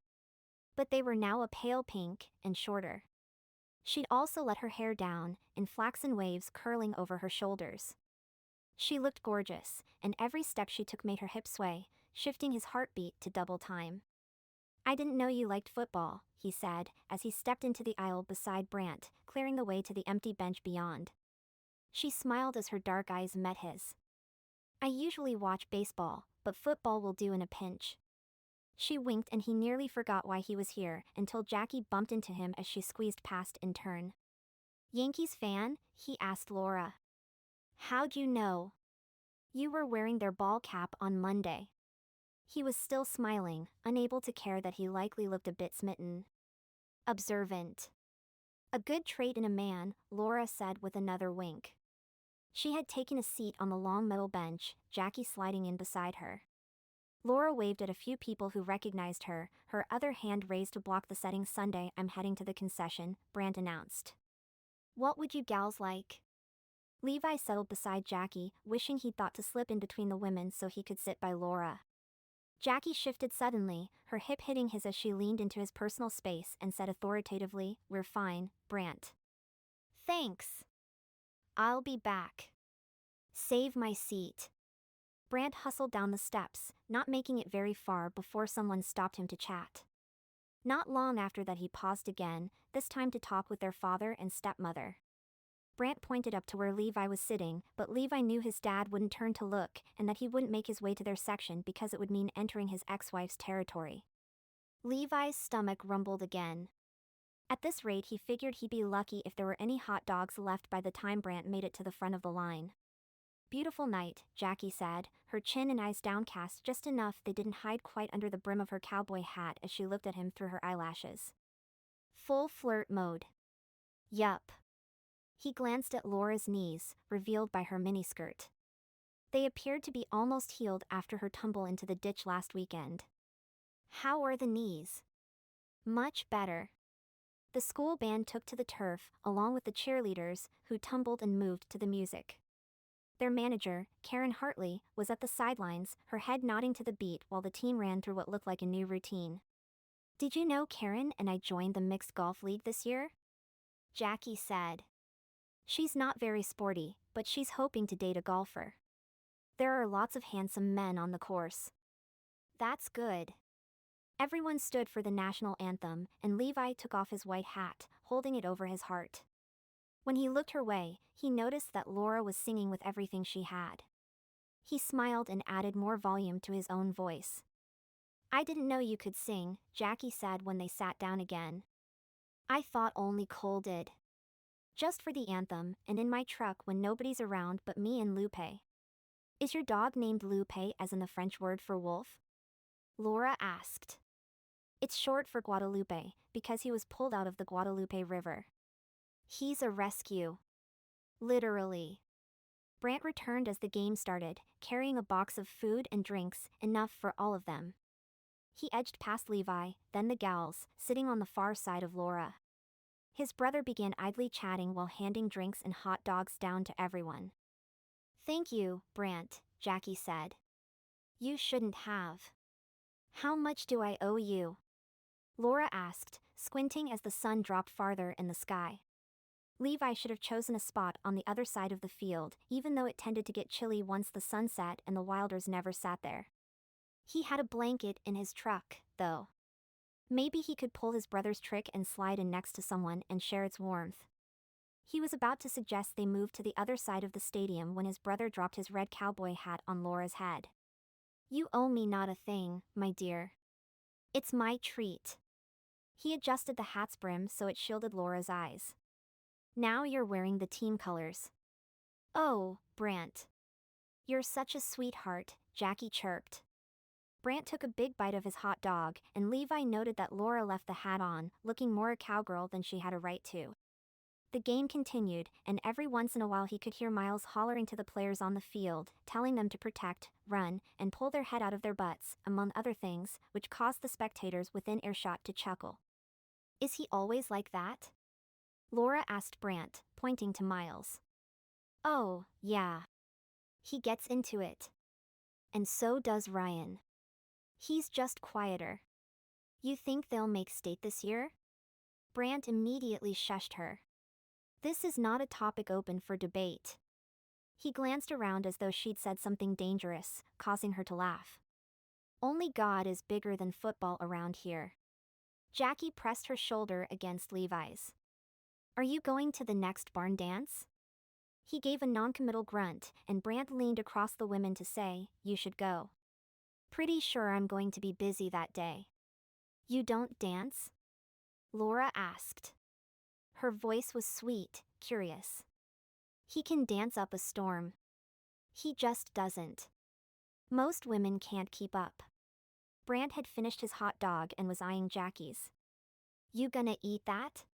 But they were now a pale pink, and shorter. She'd also let her hair down, in flaxen waves curling over her shoulders. She looked gorgeous, and every step she took made her hips sway, shifting his heartbeat to double time. "I didn't know you liked football," he said, as he stepped into the aisle beside Brant, clearing the way to the empty bench beyond. She smiled as her dark eyes met his. "I usually watch baseball, but football will do in a pinch." She winked and he nearly forgot why he was here, until Jackie bumped into him as she squeezed past in turn. "Yankees fan?" he asked Laura. "How'd you know?" "You were wearing their ball cap on Monday." He was still smiling, unable to care that he likely looked a bit smitten. "Observant. A good trait in a man," Laura said with another wink. She had taken a seat on the long metal bench, Jackie sliding in beside her. Laura waved at a few people who recognized her, her other hand raised to block the setting. "Sunday, I'm heading to the concession," Brant announced. "What would you gals like?" Levi settled beside Jackie, wishing he'd thought to slip in between the women so he could sit by Laura. Jackie shifted suddenly, her hip hitting his as she leaned into his personal space and said authoritatively, "We're fine, Brant." "Thanks. I'll be back." "Save my seat." Brant hustled down the steps, not making it very far before someone stopped him to chat. Not long after that he paused again, this time to talk with their father and stepmother. Brant pointed up to where Levi was sitting, but Levi knew his dad wouldn't turn to look and that he wouldn't make his way to their section because it would mean entering his ex-wife's territory. Levi's stomach rumbled again. At this rate, he figured he'd be lucky if there were any hot dogs left by the time Brant made it to the front of the line. "Beautiful night," Jackie said, her chin and eyes downcast just enough they didn't hide quite under the brim of her cowboy hat as she looked at him through her eyelashes. "Full flirt mode." "Yup." He glanced at Laura's knees, revealed by her miniskirt. They appeared to be almost healed after her tumble into the ditch last weekend. "How are the knees?" "Much better." The school band took to the turf, along with the cheerleaders, who tumbled and moved to the music. Their manager, Karen Hartley, was at the sidelines, her head nodding to the beat while the team ran through what looked like a new routine. "Did you know Karen and I joined the mixed golf league this year?" Jackie said. "She's not very sporty, but she's hoping to date a golfer. There are lots of handsome men on the course." "That's good." Everyone stood for the national anthem, and Levi took off his white hat, holding it over his heart. When he looked her way, he noticed that Laura was singing with everything she had. He smiled and added more volume to his own voice. "I didn't know you could sing," Jackie said when they sat down again. "I thought only Cole did. Just for the anthem, and in my truck when nobody's around but me and Lupe." "Is your dog named Lupe as in the French word for wolf?" Laura asked. "It's short for Guadalupe, because he was pulled out of the Guadalupe River. He's a rescue." "Literally." Brant returned as the game started, carrying a box of food and drinks, enough for all of them. He edged past Levi, then the gals, sitting on the far side of Laura. His brother began idly chatting while handing drinks and hot dogs down to everyone. "Thank you, Brant," Jackie said. "You shouldn't have." "How much do I owe you?" Laura asked, squinting as the sun dropped farther in the sky. Levi should have chosen a spot on the other side of the field, even though it tended to get chilly once the sun set and the Wylders never sat there. He had a blanket in his truck, though. Maybe he could pull his brother's trick and slide in next to someone and share its warmth. He was about to suggest they move to the other side of the stadium when his brother dropped his red cowboy hat on Laura's head. "You owe me not a thing, my dear. It's my treat." He adjusted the hat's brim so it shielded Laura's eyes. "Now you're wearing the team colors." "Oh, Brant. You're such a sweetheart," Jackie chirped. Brant took a big bite of his hot dog, and Levi noted that Laura left the hat on, looking more a cowgirl than she had a right to. The game continued, and every once in a while he could hear Miles hollering to the players on the field, telling them to protect, run, and pull their head out of their butts, among other things, which caused the spectators within earshot to chuckle. "Is he always like that?" Laura asked Brant, pointing to Miles. "Oh, yeah. He gets into it. And so does Ryan. He's just quieter." "You think they'll make state this year?" Brant immediately shushed her. "This is not a topic open for debate." He glanced around as though she'd said something dangerous, causing her to laugh. "Only God is bigger than football around here." Jackie pressed her shoulder against Levi's. "Are you going to the next barn dance?" He gave a noncommittal grunt, and Brant leaned across the women to say, "You should go." "Pretty sure I'm going to be busy that day." "You don't dance?" Laura asked. Her voice was sweet, curious. "He can dance up a storm. He just doesn't. Most women can't keep up." Brant had finished his hot dog and was eyeing Jackie's. "You gonna eat that?"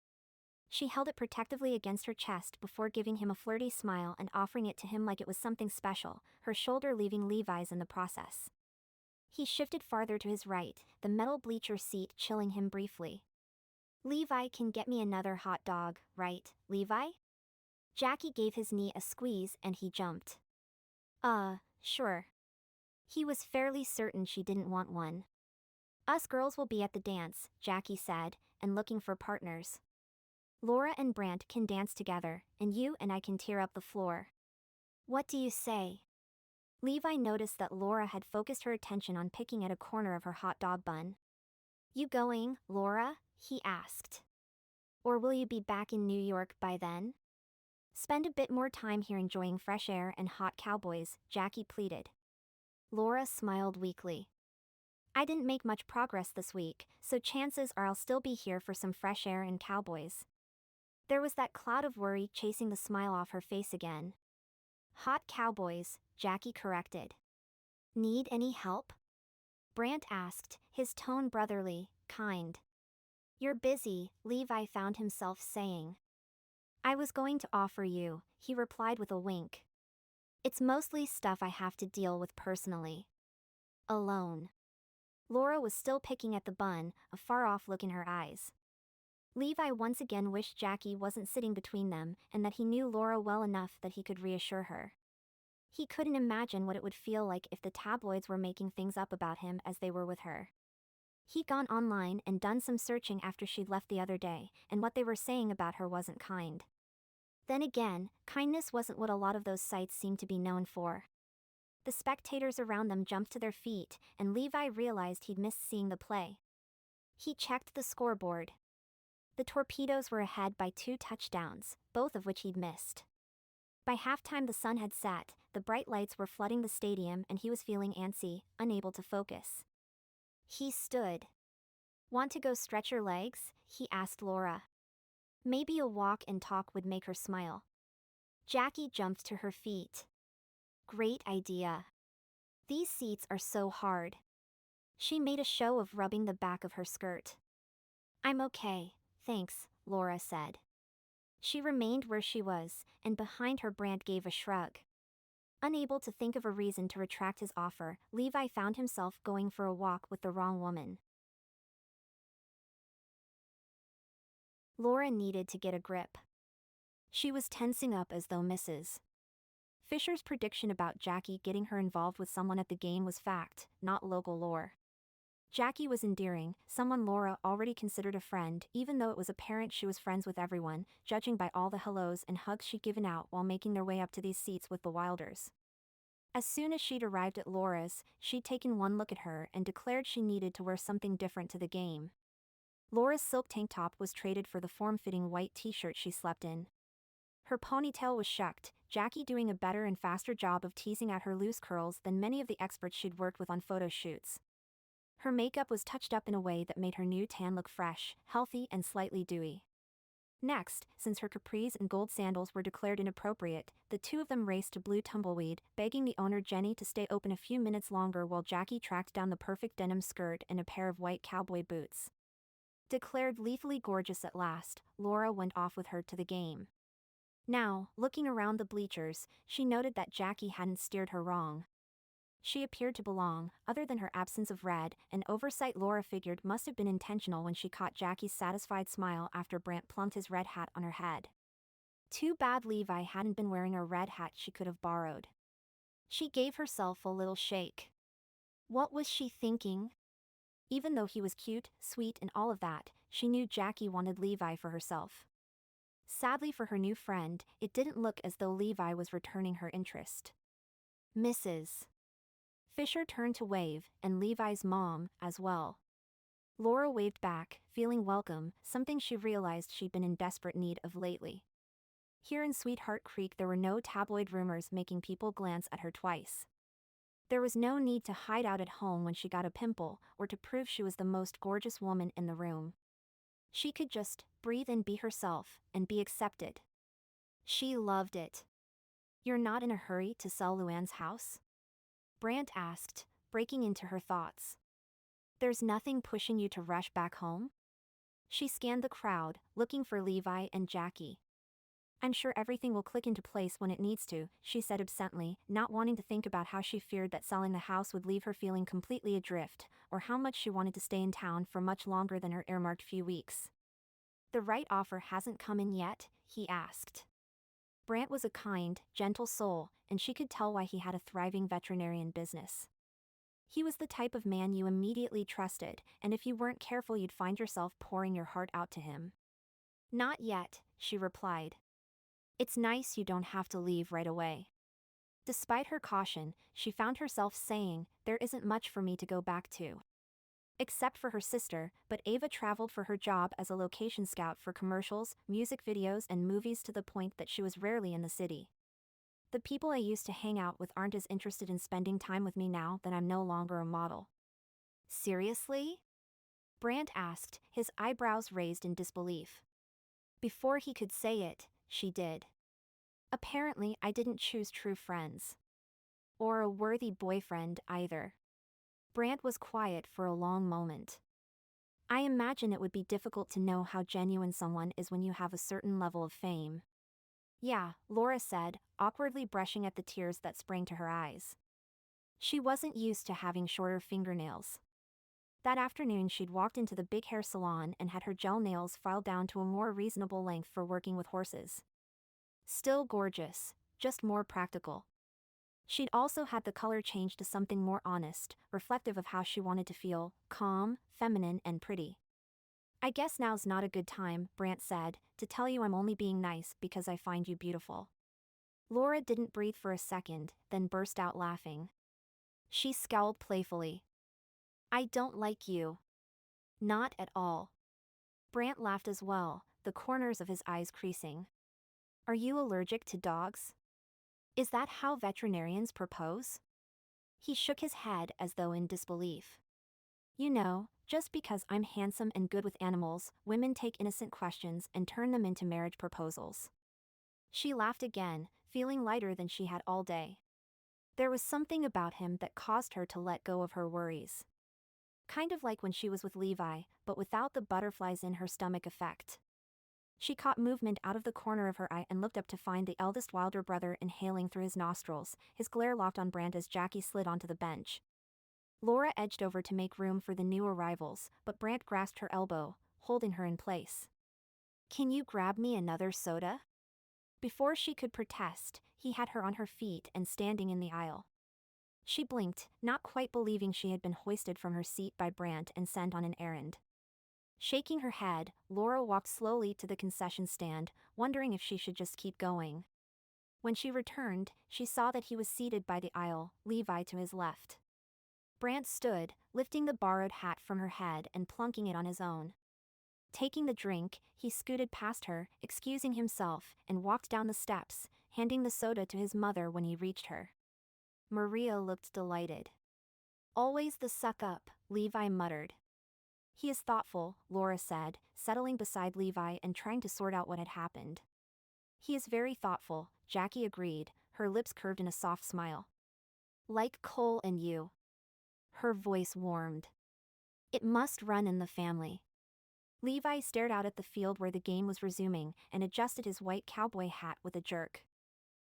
She held it protectively against her chest before giving him a flirty smile and offering it to him like it was something special, her shoulder leaving Levi's in the process. He shifted farther to his right, the metal bleacher seat chilling him briefly. "Levi can get me another hot dog, right, Levi?" Jackie gave his knee a squeeze and he jumped. Sure." He was fairly certain she didn't want one. "Us girls will be at the dance," Jackie said, and looking for partners. "Laura and Brant can dance together, and you and I can tear up the floor." "What do you say?" Levi noticed that Laura had focused her attention on picking at a corner of her hot dog bun. "You going, Laura?" he asked. "Or will you be back in New York by then?" Spend a bit more time here enjoying fresh air and hot cowboys, Jackie pleaded. Laura smiled weakly. I didn't make much progress this week, so chances are I'll still be here for some fresh air and cowboys. There was that cloud of worry chasing the smile off her face again. Hot cowboys, Jackie corrected. Need any help? Brant asked, his tone brotherly, kind. You're busy, Levi found himself saying. I was going to offer you, he replied with a wink. It's mostly stuff I have to deal with personally. Alone. Laura was still picking at the bun, a far-off look in her eyes. Levi once again wished Jackie wasn't sitting between them and that he knew Laura well enough that he could reassure her. He couldn't imagine what it would feel like if the tabloids were making things up about him as they were with her. He'd gone online and done some searching after she'd left the other day, and what they were saying about her wasn't kind. Then again, kindness wasn't what a lot of those sites seemed to be known for. The spectators around them jumped to their feet, and Levi realized he'd missed seeing the play. He checked the scoreboard. The Torpedoes were ahead by 2 touchdowns, both of which he'd missed. By halftime the sun had set, the bright lights were flooding the stadium and he was feeling antsy, unable to focus. He stood. Want to go stretch your legs? He asked Laura. Maybe a walk and talk would make her smile. Jackie jumped to her feet. Great idea. These seats are so hard. She made a show of rubbing the back of her skirt. I'm okay, thanks, Laura said. She remained where she was, and behind her Brant gave a shrug. Unable to think of a reason to retract his offer, Levi found himself going for a walk with the wrong woman. Laura needed to get a grip. She was tensing up as though Mrs. Fisher's prediction about Jackie getting her involved with someone at the game was fact, not local lore. Jackie was endearing, someone Laura already considered a friend, even though it was apparent she was friends with everyone, judging by all the hellos and hugs she'd given out while making their way up to these seats with the Wylders. As soon as she'd arrived at Laura's, she'd taken one look at her and declared she needed to wear something different to the game. Laura's silk tank top was traded for the form-fitting white t-shirt she slept in. Her ponytail was shucked, Jackie doing a better and faster job of teasing out her loose curls than many of the experts she'd worked with on photo shoots. Her makeup was touched up in a way that made her new tan look fresh, healthy, and slightly dewy. Next, since her capris and gold sandals were declared inappropriate, the two of them raced to Blue Tumbleweed, begging the owner Jenny to stay open a few minutes longer while Jackie tracked down the perfect denim skirt and a pair of white cowboy boots. Declared lethally gorgeous at last, Laura went off with her to the game. Now, looking around the bleachers, she noted that Jackie hadn't steered her wrong. She appeared to belong, other than her absence of red, an oversight Laura figured must have been intentional when she caught Jackie's satisfied smile after Brant plunked his red hat on her head. Too bad Levi hadn't been wearing a red hat she could have borrowed. She gave herself a little shake. What was she thinking? Even though he was cute, sweet, and all of that, she knew Jackie wanted Levi for herself. Sadly for her new friend, it didn't look as though Levi was returning her interest. Mrs. Fisher turned to wave, and Levi's mom, as well. Laura waved back, feeling welcome, something she realized she'd been in desperate need of lately. Here in Sweetheart Creek there were no tabloid rumors making people glance at her twice. There was no need to hide out at home when she got a pimple, or to prove she was the most gorgeous woman in the room. She could just breathe and be herself, and be accepted. She loved it. You're not in a hurry to sell Luann's house? Brant asked, breaking into her thoughts. There's nothing pushing you to rush back home? She scanned the crowd, looking for Levi and Jackie. I'm sure everything will click into place when it needs to, she said absently, not wanting to think about how she feared that selling the house would leave her feeling completely adrift, or how much she wanted to stay in town for much longer than her earmarked few weeks. The right offer hasn't come in yet? He asked. Brant was a kind, gentle soul, and she could tell why he had a thriving veterinarian business. He was the type of man you immediately trusted, and if you weren't careful you'd find yourself pouring your heart out to him. Not yet, she replied. It's nice you don't have to leave right away. Despite her caution, she found herself saying, there isn't much for me to go back to. Except for her sister, but Ava traveled for her job as a location scout for commercials, music videos, and movies to the point that she was rarely in the city. The people I used to hang out with aren't as interested in spending time with me now that I'm no longer a model. Seriously? Brant asked, his eyebrows raised in disbelief. Before he could say it, she did. Apparently, I didn't choose true friends. Or a worthy boyfriend, either. Brant was quiet for a long moment. I imagine it would be difficult to know how genuine someone is when you have a certain level of fame. Yeah, Laura said, awkwardly brushing at the tears that sprang to her eyes. She wasn't used to having shorter fingernails. That afternoon she'd walked into the big hair salon and had her gel nails filed down to a more reasonable length for working with horses. Still gorgeous, just more practical. She'd also had the color changed to something more honest, reflective of how she wanted to feel, calm, feminine, and pretty. I guess now's not a good time, Brant said, to tell you I'm only being nice because I find you beautiful. Laura didn't breathe for a second, then burst out laughing. She scowled playfully. I don't like you. Not at all. Brant laughed as well, the corners of his eyes creasing. Are you allergic to dogs? Is that how veterinarians propose? He shook his head as though in disbelief. You know, just because I'm handsome and good with animals, women take innocent questions and turn them into marriage proposals. She laughed again, feeling lighter than she had all day. There was something about him that caused her to let go of her worries. Kind of like when she was with Levi, but without the butterflies in her stomach effect. She caught movement out of the corner of her eye and looked up to find the eldest Wylder brother inhaling through his nostrils, his glare locked on Brant as Jackie slid onto the bench. Laura edged over to make room for the new arrivals, but Brant grasped her elbow, holding her in place. Can you grab me another soda? Before she could protest, he had her on her feet and standing in the aisle. She blinked, not quite believing she had been hoisted from her seat by Brant and sent on an errand. Shaking her head, Laura walked slowly to the concession stand, wondering if she should just keep going. When she returned, she saw that he was seated by the aisle, Levi to his left. Brant stood, lifting the borrowed hat from her head and plunking it on his own. Taking the drink, he scooted past her, excusing himself, and walked down the steps, handing the soda to his mother when he reached her. Maria looked delighted. Always the suck-up, Levi muttered. He is thoughtful, Laura said, settling beside Levi and trying to sort out what had happened. He is very thoughtful, Jackie agreed, her lips curved in a soft smile. Like Cole and you. Her voice warmed. It must run in the family. Levi stared out at the field where the game was resuming and adjusted his white cowboy hat with a jerk.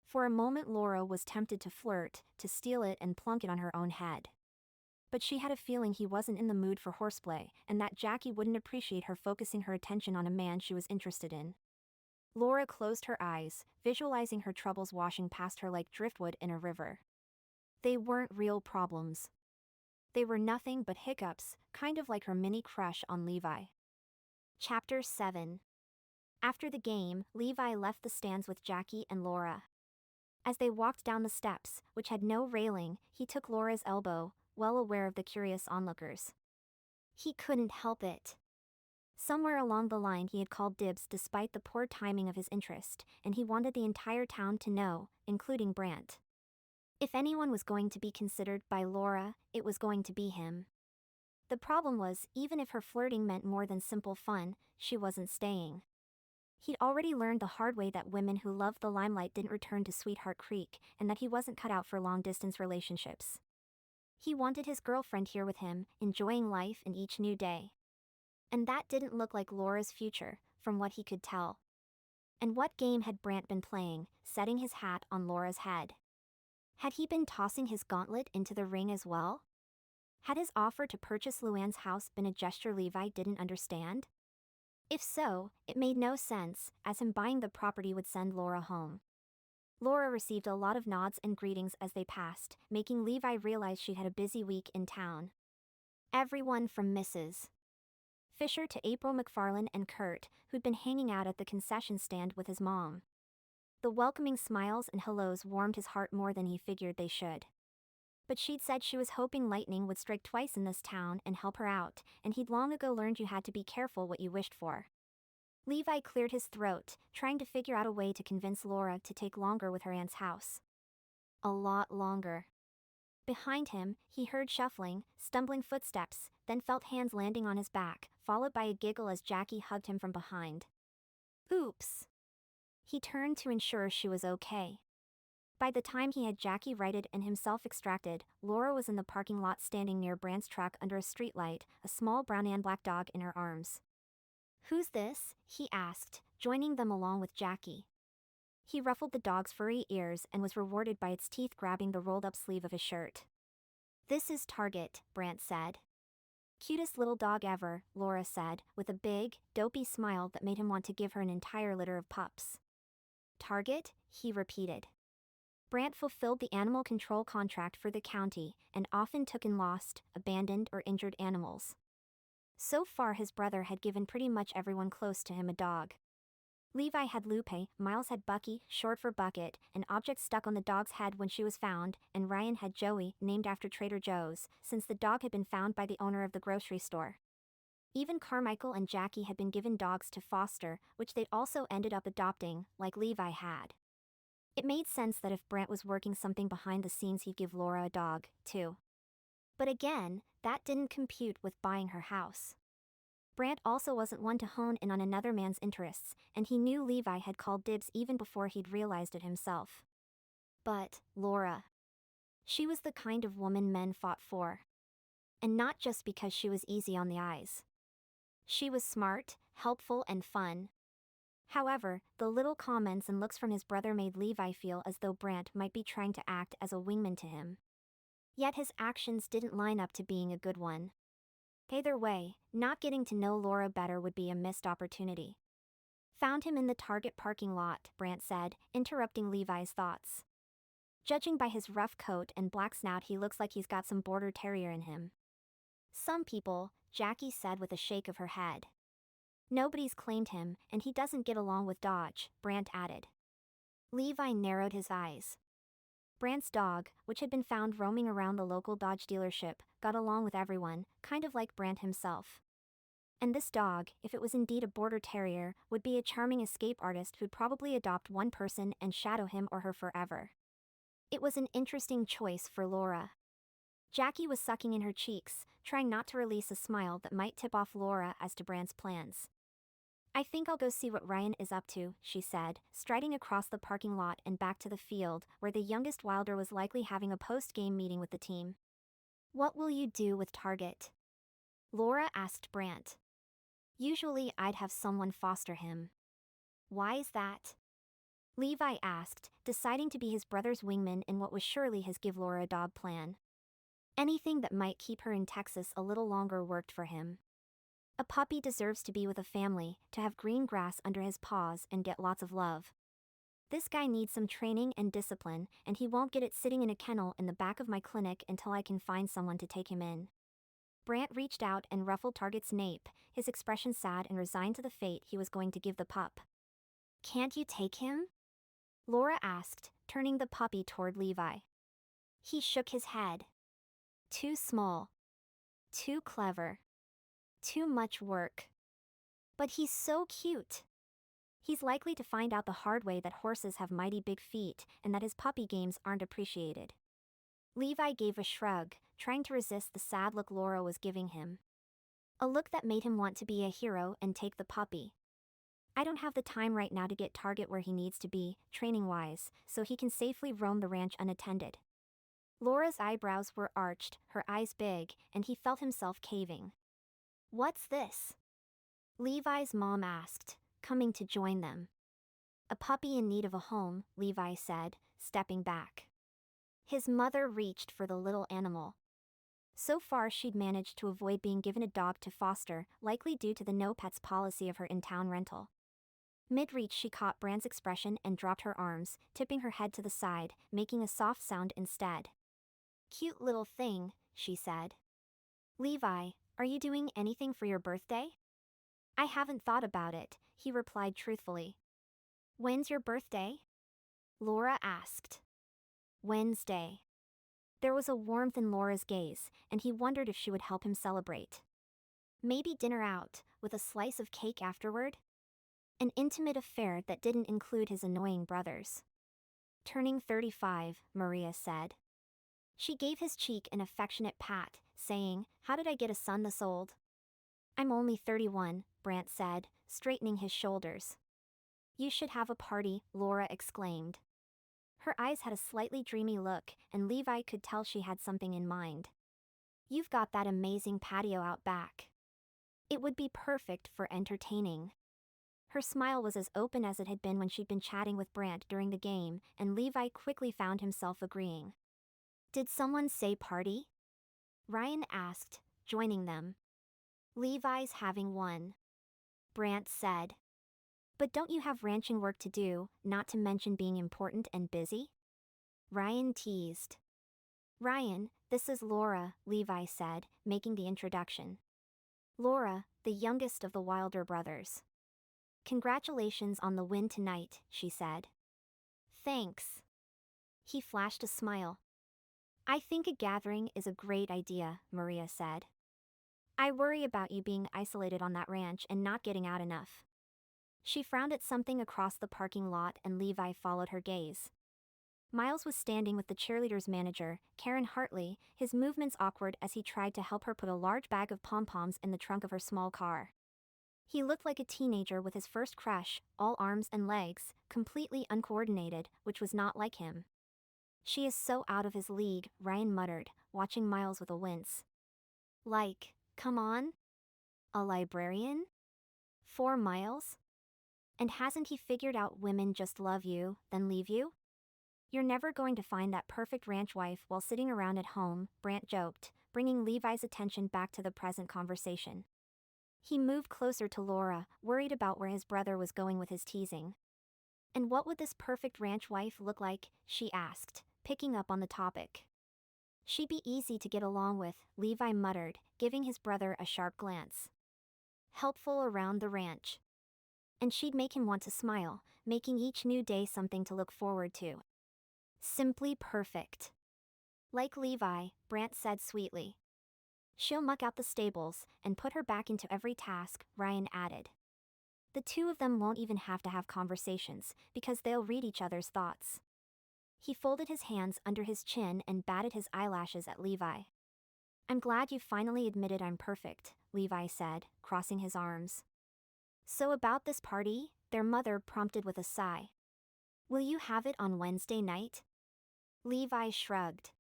For a moment Laura was tempted to flirt, to steal it and plunk it on her own head. But she had a feeling he wasn't in the mood for horseplay, and that Jackie wouldn't appreciate her focusing her attention on a man she was interested in. Laura closed her eyes, visualizing her troubles washing past her like driftwood in a river. They weren't real problems. They were nothing but hiccups, kind of like her mini crush on Levi. Chapter 7. After the game, Levi left the stands with Jackie and Laura. As they walked down the steps, which had no railing, he took Laura's elbow, well aware of the curious onlookers. He couldn't help it. Somewhere along the line he had called dibs despite the poor timing of his interest, and he wanted the entire town to know, including Brant. If anyone was going to be considered by Laura, it was going to be him. The problem was, even if her flirting meant more than simple fun, she wasn't staying. He'd already learned the hard way that women who loved the limelight didn't return to Sweetheart Creek, and that he wasn't cut out for long-distance relationships. He wanted his girlfriend here with him, enjoying life in each new day. And that didn't look like Laura's future, from what he could tell. And what game had Brant been playing, setting his hat on Laura's head? Had he been tossing his gauntlet into the ring as well? Had his offer to purchase Luann's house been a gesture Levi didn't understand? If so, it made no sense, as him buying the property would send Laura home. Laura received a lot of nods and greetings as they passed, making Levi realize she had a busy week in town. Everyone from Mrs. Fisher to April McFarlane and Kurt, who'd been hanging out at the concession stand with his mom. The welcoming smiles and hellos warmed his heart more than he figured they should. But she'd said she was hoping lightning would strike twice in this town and help her out, and he'd long ago learned you had to be careful what you wished for. Levi cleared his throat, trying to figure out a way to convince Laura to take longer with her aunt's house. A lot longer. Behind him, he heard shuffling, stumbling footsteps, then felt hands landing on his back, followed by a giggle as Jackie hugged him from behind. Oops. He turned to ensure she was okay. By the time he had Jackie righted and himself extracted, Laura was in the parking lot standing near Brand's truck under a streetlight, a small brown and black dog in her arms. Who's this? He asked, joining them along with Jackie. He ruffled the dog's furry ears and was rewarded by its teeth grabbing the rolled-up sleeve of his shirt. This is Target, Brant said. Cutest little dog ever, Laura said, with a big, dopey smile that made him want to give her an entire litter of pups. Target, he repeated. Brant fulfilled the animal control contract for the county and often took in lost, abandoned, or injured animals. So far his brother had given pretty much everyone close to him a dog. Levi had Lupe, Miles had Bucky, short for Bucket, an object stuck on the dog's head when she was found, and Ryan had Joey, named after Trader Joe's, since the dog had been found by the owner of the grocery store. Even Carmichael and Jackie had been given dogs to foster, which they'd also ended up adopting, like Levi had. It made sense that if Brant was working something behind the scenes he'd give Laura a dog, too. But again, that didn't compute with buying her house. Brant also wasn't one to hone in on another man's interests, and he knew Levi had called dibs even before he'd realized it himself. But, Laura. She was the kind of woman men fought for. And not just because she was easy on the eyes. She was smart, helpful, and fun. However, the little comments and looks from his brother made Levi feel as though Brant might be trying to act as a wingman to him. Yet his actions didn't line up to being a good one. Either way, not getting to know Laura better would be a missed opportunity. Found him in the Target parking lot, Brant said, interrupting Levi's thoughts. Judging by his rough coat and black snout, he looks like he's got some border terrier in him. Some people, Jackie said with a shake of her head. Nobody's claimed him, and he doesn't get along with Dodge, Brant added. Levi narrowed his eyes. Brant's dog, which had been found roaming around the local Dodge dealership, got along with everyone, kind of like Brant himself. And this dog, if it was indeed a border terrier, would be a charming escape artist who'd probably adopt one person and shadow him or her forever. It was an interesting choice for Laura. Jackie was sucking in her cheeks, trying not to release a smile that might tip off Laura as to Brant's plans. I think I'll go see what Ryan is up to, she said, striding across the parking lot and back to the field, where the youngest Wylder was likely having a post-game meeting with the team. What will you do with Target? Laura asked Brant. Usually I'd have someone foster him. Why is that? Levi asked, deciding to be his brother's wingman in what was surely his give Laura a dog plan. Anything that might keep her in Texas a little longer worked for him. A puppy deserves to be with a family, to have green grass under his paws and get lots of love. This guy needs some training and discipline, and he won't get it sitting in a kennel in the back of my clinic until I can find someone to take him in. Brant reached out and ruffled Target's nape, his expression sad and resigned to the fate he was going to give the pup. Can't you take him? Laura asked, turning the puppy toward Levi. He shook his head. Too small. Too clever. Too much work. But he's so cute. He's likely to find out the hard way that horses have mighty big feet and that his puppy games aren't appreciated. Levi gave a shrug, trying to resist the sad look Laura was giving him. A look that made him want to be a hero and take the puppy. I don't have the time right now to get Target where he needs to be, training-wise, so he can safely roam the ranch unattended. Laura's eyebrows were arched, her eyes big, and he felt himself caving. What's this? Levi's mom asked, coming to join them. A puppy in need of a home, Levi said, stepping back. His mother reached for the little animal. So far she'd managed to avoid being given a dog to foster, likely due to the no pets policy of her in-town rental. Mid-reach she caught Brand's expression and dropped her arms, tipping her head to the side, making a soft sound instead. Cute little thing, she said. Levi, are you doing anything for your birthday? I haven't thought about it, he replied truthfully. When's your birthday? Laura asked. Wednesday. There was a warmth in Laura's gaze, and he wondered if she would help him celebrate. Maybe dinner out, with a slice of cake afterward? An intimate affair that didn't include his annoying brothers. Turning 35, Maria said. She gave his cheek an affectionate pat, saying, "How did I get a son this old?" "I'm only 31, Brant said, straightening his shoulders. "You should have a party," Laura exclaimed. Her eyes had a slightly dreamy look, and Levi could tell she had something in mind. "You've got that amazing patio out back. It would be perfect for entertaining." Her smile was as open as it had been when she'd been chatting with Brant during the game, and Levi quickly found himself agreeing. "Did someone say party?" Ryan asked, joining them. "Levi's having one," Brant said. "But don't you have ranching work to do, not to mention being important and busy?" Ryan teased. "Ryan, this is Laura," Levi said, making the introduction. Laura, the youngest of the Wylder brothers. "Congratulations on the win tonight," she said. "Thanks." He flashed a smile. "I think a gathering is a great idea," Maria said. "I worry about you being isolated on that ranch and not getting out enough." She frowned at something across the parking lot, and Levi followed her gaze. Miles was standing with the cheerleaders' manager, Karen Hartley, his movements awkward as he tried to help her put a large bag of pom-poms in the trunk of her small car. He looked like a teenager with his first crush, all arms and legs, completely uncoordinated, which was not like him. "She is so out of his league," Ryan muttered, watching Miles with a wince. "Like, come on? A librarian? 4 miles? And hasn't he figured out women just love you, then leave you? You're never going to find that perfect ranch wife while sitting around at home," Brant joked, bringing Levi's attention back to the present conversation. He moved closer to Laura, worried about where his brother was going with his teasing. "And what would this perfect ranch wife look like?" she asked, picking up on the topic. "She'd be easy to get along with," Levi muttered, giving his brother a sharp glance. "Helpful around the ranch. And she'd make him want to smile, making each new day something to look forward to. Simply perfect." "Like Levi," Brant said sweetly. "She'll muck out the stables and put her back into every task," Ryan added. "The two of them won't even have to have conversations, because they'll read each other's thoughts." He folded his hands under his chin and batted his eyelashes at Levi. "I'm glad you finally admitted I'm perfect," Levi said, crossing his arms. "So about this party?" their mother prompted with a sigh. "Will you have it on Wednesday night?" Levi shrugged.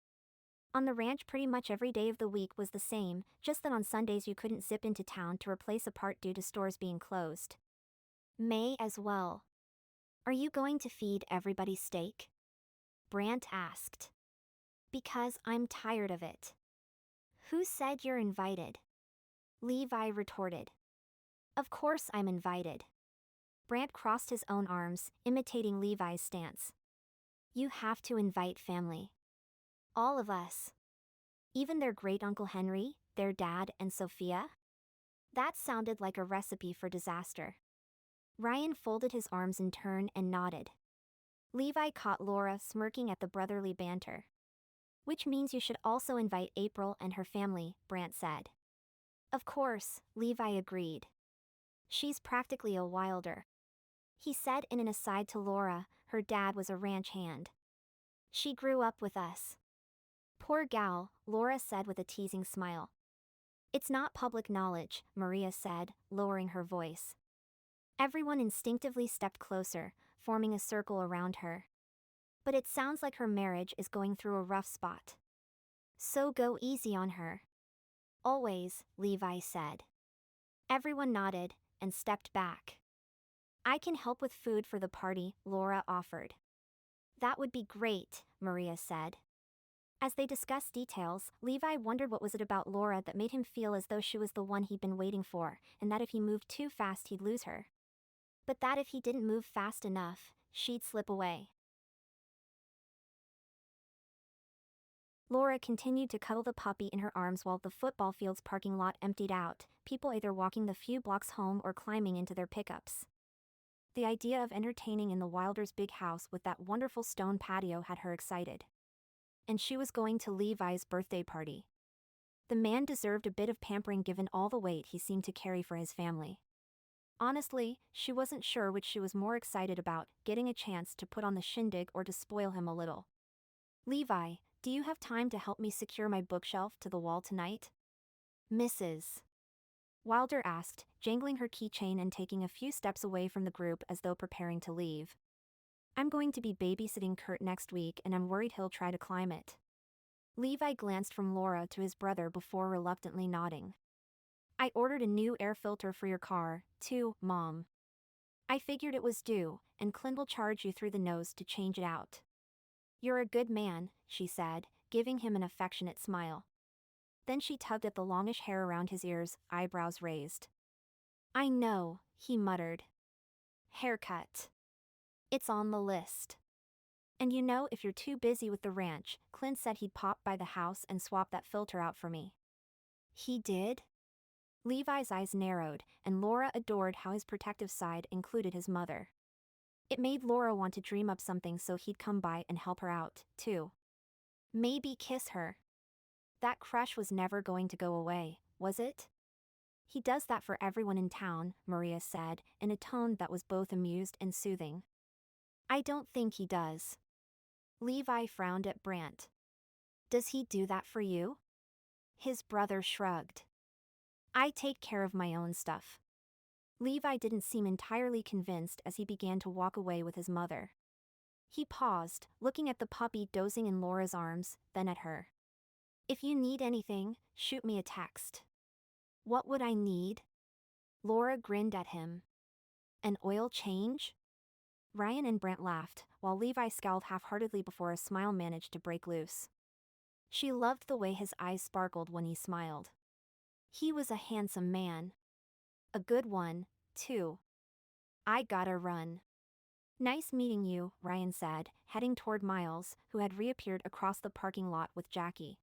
On the ranch pretty much every day of the week was the same, just that on Sundays you couldn't zip into town to replace a part due to stores being closed. "May as well." "Are you going to feed everybody steak?" Brant asked. "Because I'm tired of it." "Who said you're invited?" Levi retorted. "Of course I'm invited." Brant crossed his own arms, imitating Levi's stance. "You have to invite family. All of us. Even their great-uncle Henry, their dad, and Sophia?" That sounded like a recipe for disaster. Ryan folded his arms in turn and nodded. Levi caught Laura smirking at the brotherly banter. "Which means you should also invite April and her family," Brant said. "Of course," Levi agreed. "She's practically a Wylder." He said in an aside to Laura, her dad was a ranch hand. "She grew up with us." "Poor gal," Laura said with a teasing smile. "It's not public knowledge," Maria said, lowering her voice. Everyone instinctively stepped closer, forming a circle around her. "But it sounds like her marriage is going through a rough spot. So go easy on her." "Always," Levi said. Everyone nodded and stepped back. "I can help with food for the party," Laura offered. "That would be great," Maria said. As they discussed details, Levi wondered what was it about Laura that made him feel as though she was the one he'd been waiting for, and that if he moved too fast he'd lose her. But that if he didn't move fast enough, she'd slip away. Laura continued to cuddle the puppy in her arms while the football field's parking lot emptied out, people either walking the few blocks home or climbing into their pickups. The idea of entertaining in the Wylders' big house with that wonderful stone patio had her excited. And she was going to Levi's birthday party. The man deserved a bit of pampering given all the weight he seemed to carry for his family. Honestly, she wasn't sure which she was more excited about, getting a chance to put on the shindig or to spoil him a little. Levi, do you have time to help me secure my bookshelf to the wall tonight? Mrs. Wylder asked, jangling her keychain and taking a few steps away from the group as though preparing to leave. I'm going to be babysitting Kurt next week and I'm worried he'll try to climb it. Levi glanced from Laura to his brother before reluctantly nodding. I ordered a new air filter for your car, too, Mom. I figured it was due, and Clint will charge you through the nose to change it out. You're a good man, she said, giving him an affectionate smile. Then she tugged at the longish hair around his ears, eyebrows raised. I know, he muttered. Haircut. It's on the list. And you know, if you're too busy with the ranch, Clint said he'd pop by the house and swap that filter out for me. He did? Levi's eyes narrowed, and Laura adored how his protective side included his mother. It made Laura want to dream up something so he'd come by and help her out, too. Maybe kiss her. That crush was never going to go away, was it? He does that for everyone in town, Maria said, in a tone that was both amused and soothing. I don't think he does. Levi frowned at Brant. Does he do that for you? His brother shrugged. I take care of my own stuff. Levi didn't seem entirely convinced as he began to walk away with his mother. He paused, looking at the puppy dozing in Laura's arms, then at her. If you need anything, shoot me a text. What would I need? Laura grinned at him. An oil change? Ryan and Brant laughed, while Levi scowled half-heartedly before a smile managed to break loose. She loved the way his eyes sparkled when he smiled. He was a handsome man. A good one, too. I gotta run. Nice meeting you, Ryan said, heading toward Miles, who had reappeared across the parking lot with Jackie.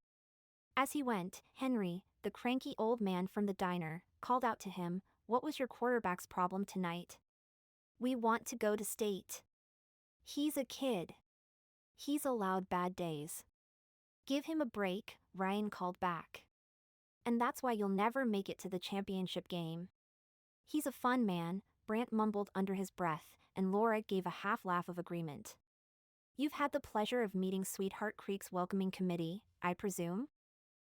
As he went, Henry, the cranky old man from the diner, called out to him, What was your quarterback's problem tonight? We want to go to state. He's a kid. He's allowed bad days. Give him a break, Ryan called back. And that's why you'll never make it to the championship game. He's a fun man, Brant mumbled under his breath, and Laura gave a half-laugh of agreement. You've had the pleasure of meeting Sweetheart Creek's welcoming committee, I presume?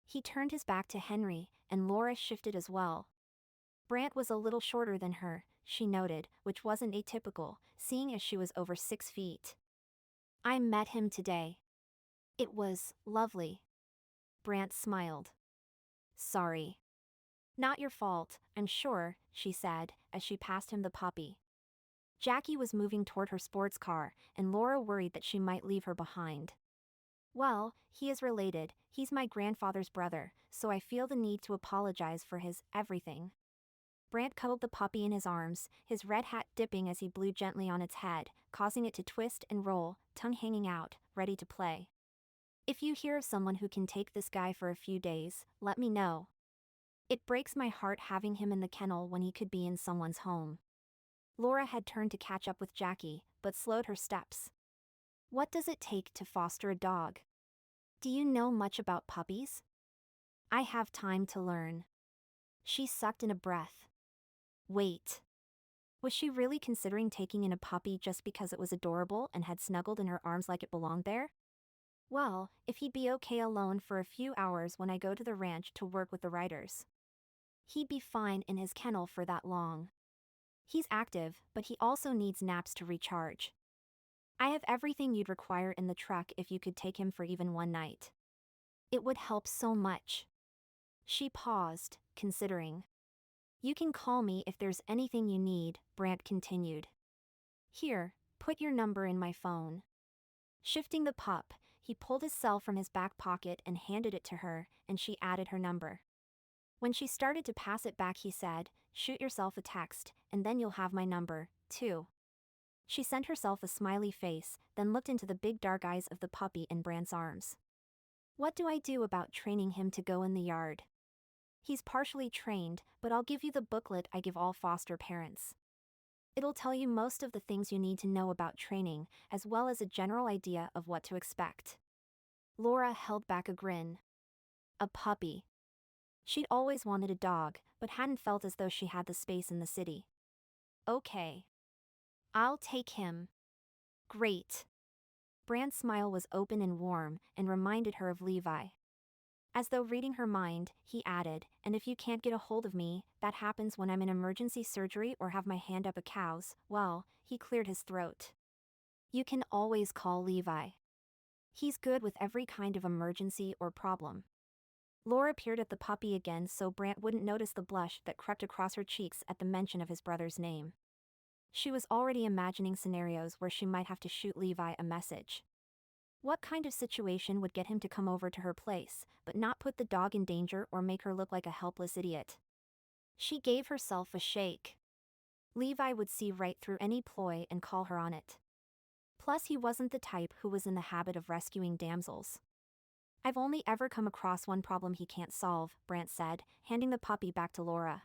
He turned his back to Henry, and Laura shifted as well. Brant was a little shorter than her, she noted, which wasn't atypical, seeing as she was over 6 feet. I met him today. It was lovely. Brant smiled. Sorry. Not your fault, I'm sure, she said, as she passed him the puppy. Jackie was moving toward her sports car, and Laura worried that she might leave her behind. Well, he is related, he's my grandfather's brother, so I feel the need to apologize for his everything. Brant cuddled the puppy in his arms, his red hat dipping as he blew gently on its head, causing it to twist and roll, tongue hanging out, ready to play. If you hear of someone who can take this guy for a few days, let me know. It breaks my heart having him in the kennel when he could be in someone's home. Laura had turned to catch up with Jackie, but slowed her steps. What does it take to foster a dog? Do you know much about puppies? I have time to learn. She sucked in a breath. Wait. Was she really considering taking in a puppy just because it was adorable and had snuggled in her arms like it belonged there? Well, if he'd be okay alone for a few hours when I go to the ranch to work with the riders. He'd be fine in his kennel for that long. He's active, but he also needs naps to recharge. I have everything you'd require in the truck if you could take him for even one night. It would help so much. She paused, considering. You can call me if there's anything you need, Brant continued. Here, put your number in my phone. Shifting the pup, he pulled his cell from his back pocket and handed it to her, and she added her number. When she started to pass it back, he said, Shoot yourself a text, and then you'll have my number, too. She sent herself a smiley face, then looked into the big dark eyes of the puppy in Brant's arms. What do I do about training him to go in the yard? He's partially trained, but I'll give you the booklet I give all foster parents. It'll tell you most of the things you need to know about training, as well as a general idea of what to expect. Laura held back a grin. A puppy. She'd always wanted a dog, but hadn't felt as though she had the space in the city. Okay. I'll take him. Great. Brand's smile was open and warm and reminded her of Levi. As though reading her mind, he added, and if you can't get a hold of me, that happens when I'm in emergency surgery or have my hand up a cow's, well, he cleared his throat. You can always call Levi. He's good with every kind of emergency or problem. Laura peered at the puppy again so Brant wouldn't notice the blush that crept across her cheeks at the mention of his brother's name. She was already imagining scenarios where she might have to shoot Levi a message. What kind of situation would get him to come over to her place, but not put the dog in danger or make her look like a helpless idiot? She gave herself a shake. Levi would see right through any ploy and call her on it. Plus, he wasn't the type who was in the habit of rescuing damsels. I've only ever come across one problem he can't solve, Brant said, handing the puppy back to Laura.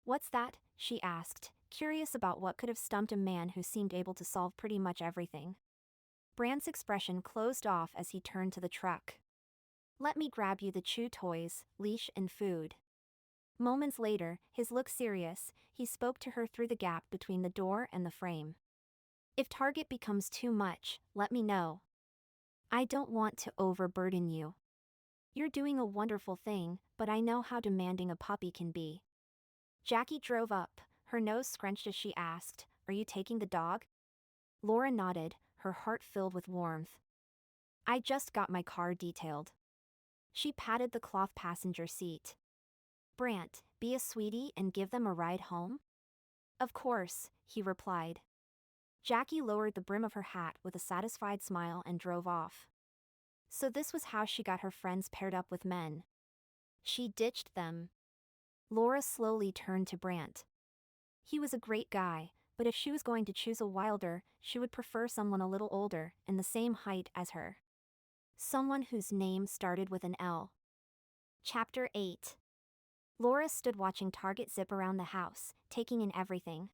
What's that? She asked, curious about what could have stumped a man who seemed able to solve pretty much everything. Brant's expression closed off as he turned to the truck. Let me grab you the chew toys, leash and food. Moments later, his look serious, he spoke to her through the gap between the door and the frame. If Target becomes too much, let me know. I don't want to overburden you. You're doing a wonderful thing, but I know how demanding a puppy can be. Jackie drove up, her nose scrunched as she asked, Are you taking the dog? Laura nodded, her heart filled with warmth. I just got my car detailed. She patted the cloth passenger seat. Brant, be a sweetie and give them a ride home? Of course, he replied. Jackie lowered the brim of her hat with a satisfied smile and drove off. So this was how she got her friends paired up with men. She ditched them. Laura slowly turned to Brant. He was a great guy, but if she was going to choose a Wylder, she would prefer someone a little older and the same height as her. Someone whose name started with an L. Chapter 8. Laura stood watching Target zip around the house, taking in everything.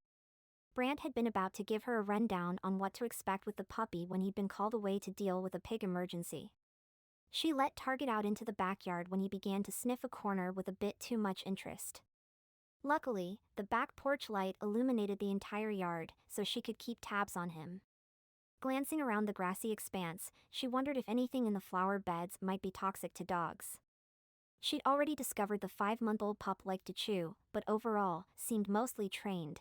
Brant had been about to give her a rundown on what to expect with the puppy when he'd been called away to deal with a pig emergency. She let Target out into the backyard when he began to sniff a corner with a bit too much interest. Luckily, the back porch light illuminated the entire yard, so she could keep tabs on him. Glancing around the grassy expanse, she wondered if anything in the flower beds might be toxic to dogs. She'd already discovered the 5-month-old pup liked to chew, but overall, seemed mostly trained.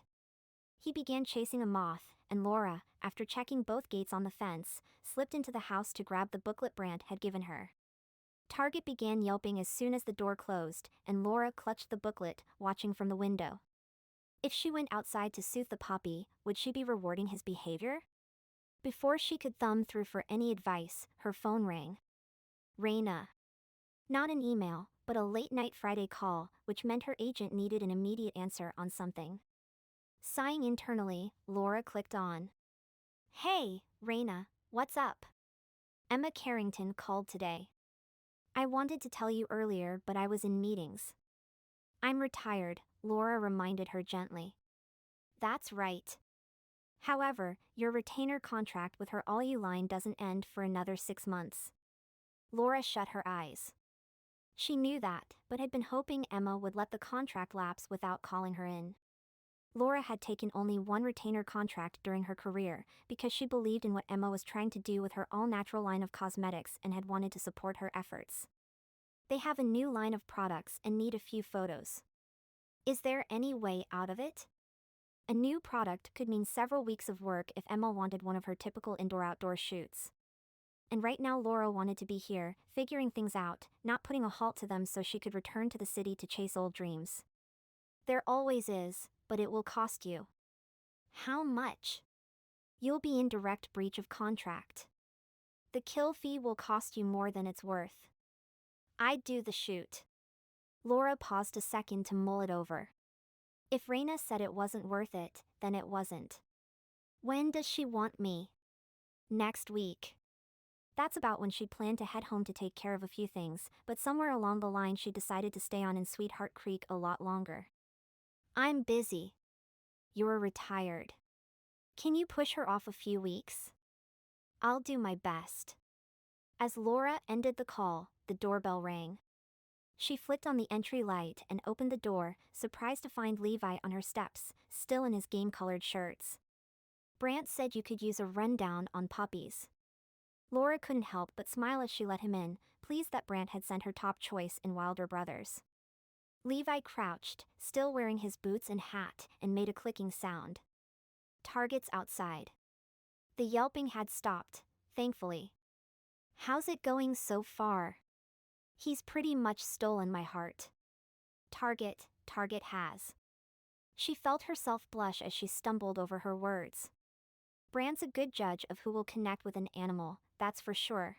He began chasing a moth, and Laura, after checking both gates on the fence, slipped into the house to grab the booklet Brant had given her. Target began yelping as soon as the door closed, and Laura clutched the booklet, watching from the window. If she went outside to soothe the puppy, would she be rewarding his behavior? Before she could thumb through for any advice, her phone rang. Raina. Not an email, but a late-night Friday call, which meant her agent needed an immediate answer on something. Sighing internally, Laura clicked on. Hey, Raina, what's up? Emma Carrington called today. I wanted to tell you earlier, but I was in meetings. I'm retired, Laura reminded her gently. That's right. However, your retainer contract with her All You line doesn't end for another 6 months. Laura shut her eyes. She knew that, but had been hoping Emma would let the contract lapse without calling her in. Laura had taken only one retainer contract during her career because she believed in what Emma was trying to do with her all-natural line of cosmetics and had wanted to support her efforts. They have a new line of products and need a few photos. Is there any way out of it? A new product could mean several weeks of work if Emma wanted one of her typical indoor-outdoor shoots. And right now Laura wanted to be here, figuring things out, not putting a halt to them so she could return to the city to chase old dreams. There always is, but it will cost you. How much? You'll be in direct breach of contract. The kill fee will cost you more than it's worth. I'd do the shoot. Laura paused a second to mull it over. If Raina said it wasn't worth it, then it wasn't. When does she want me? Next week. That's about when she'd planned to head home to take care of a few things, but somewhere along the line she decided to stay on in Sweetheart Creek a lot longer. I'm busy. You're retired. Can you push her off a few weeks? I'll do my best. As Laura ended the call, the doorbell rang. She flicked on the entry light and opened the door, surprised to find Levi on her steps, still in his game-colored shirts. Brant said you could use a rundown on puppies. Laura couldn't help but smile as she let him in, pleased that Brant had sent her top choice in Wylder Brothers. Levi crouched, still wearing his boots and hat, and made a clicking sound. Target's outside. The yelping had stopped, thankfully. How's it going so far? He's pretty much stolen my heart. Target has. She felt herself blush as she stumbled over her words. Brant's a good judge of who will connect with an animal, that's for sure.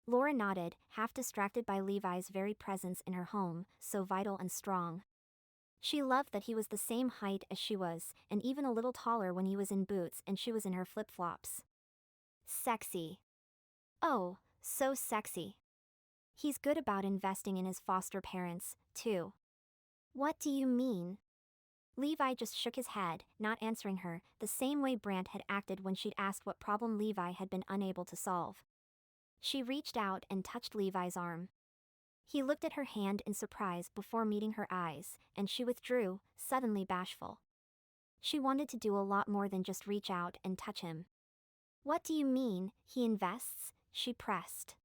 Laura nodded, half distracted by Levi's very presence in her home, so vital and strong. She loved that he was the same height as she was, and even a little taller when he was in boots and she was in her flip-flops. Sexy. Oh, so sexy. He's good about investing in his foster parents, too. What do you mean? Levi just shook his head, not answering her, the same way Brant had acted when she'd asked what problem Levi had been unable to solve. She reached out and touched Levi's arm. He looked at her hand in surprise before meeting her eyes, and she withdrew, suddenly bashful. She wanted to do a lot more than just reach out and touch him. What do you mean, he invests? She pressed.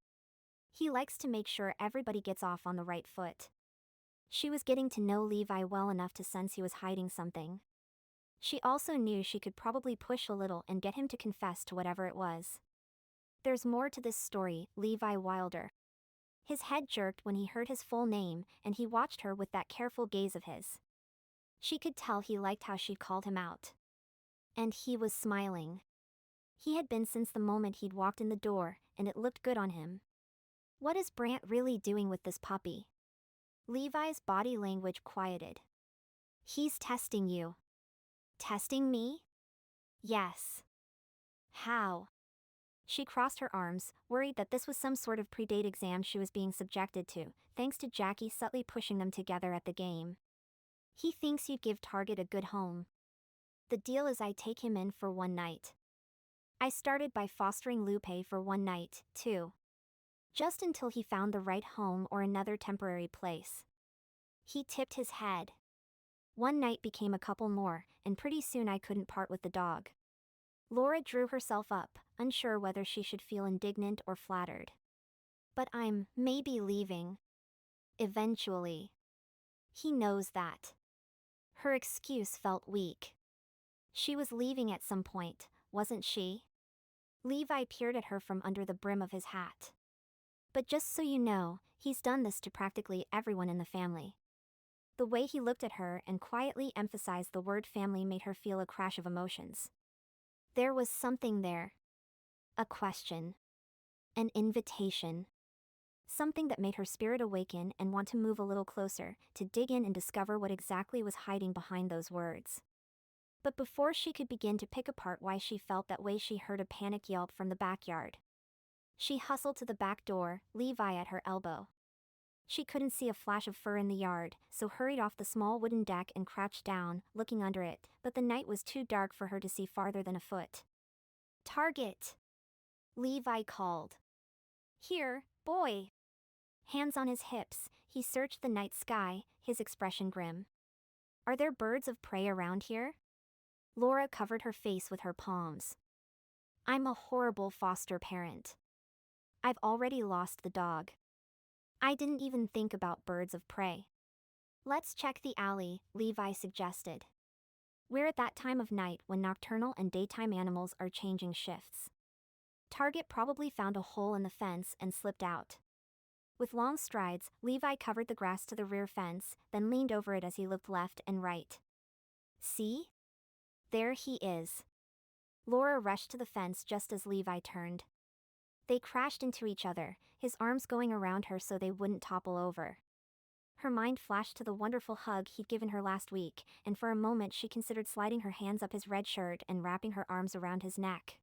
He likes to make sure everybody gets off on the right foot. She was getting to know Levi well enough to sense he was hiding something. She also knew she could probably push a little and get him to confess to whatever it was. There's more to this story, Levi Wylder. His head jerked when he heard his full name, and he watched her with that careful gaze of his. She could tell he liked how she'd called him out. And he was smiling. He had been since the moment he'd walked in the door, and it looked good on him. What is Brant really doing with this puppy? Levi's body language quieted. He's testing you. Testing me? Yes. How? She crossed her arms, worried that this was some sort of pre-date exam she was being subjected to, thanks to Jackie subtly pushing them together at the game. He thinks you'd give Target a good home. The deal is I take him in for one night. I started by fostering Lupe for one night, too. Just until he found the right home or another temporary place. He tipped his head. One night became a couple more, and pretty soon I couldn't part with the dog. Laura drew herself up, unsure whether she should feel indignant or flattered. But I'm maybe leaving. Eventually. He knows that. Her excuse felt weak. She was leaving at some point, wasn't she? Levi peered at her from under the brim of his hat. But just so you know, he's done this to practically everyone in the family. The way he looked at her and quietly emphasized the word family made her feel a crash of emotions. There was something there. A question. An invitation. Something that made her spirit awaken and want to move a little closer, to dig in and discover what exactly was hiding behind those words. But before she could begin to pick apart why she felt that way, she heard a panic yelp from the backyard. She hustled to the back door, Levi at her elbow. She couldn't see a flash of fur in the yard, so hurried off the small wooden deck and crouched down, looking under it, but the night was too dark for her to see farther than a foot. Target! Levi called. Here, boy! Hands on his hips, he searched the night sky, his expression grim. Are there birds of prey around here? Laura covered her face with her palms. I'm a horrible foster parent. I've already lost the dog. I didn't even think about birds of prey. Let's check the alley, Levi suggested. We're at that time of night when nocturnal and daytime animals are changing shifts. Target probably found a hole in the fence and slipped out. With long strides, Levi covered the grass to the rear fence, then leaned over it as he looked left and right. See? There he is. Laura rushed to the fence just as Levi turned. They crashed into each other, his arms going around her so they wouldn't topple over. Her mind flashed to the wonderful hug he'd given her last week, and for a moment she considered sliding her hands up his red shirt and wrapping her arms around his neck.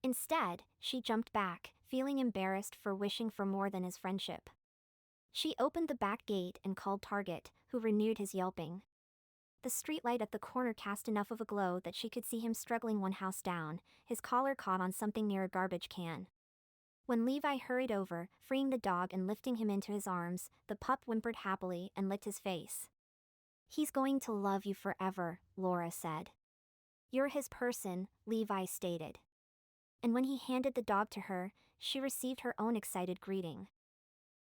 Instead, she jumped back, feeling embarrassed for wishing for more than his friendship. She opened the back gate and called Target, who renewed his yelping. The streetlight at the corner cast enough of a glow that she could see him struggling one house down, his collar caught on something near a garbage can. When Levi hurried over, freeing the dog and lifting him into his arms, the pup whimpered happily and licked his face. "He's going to love you forever," Laura said. "You're his person," Levi stated. And when he handed the dog to her, she received her own excited greeting.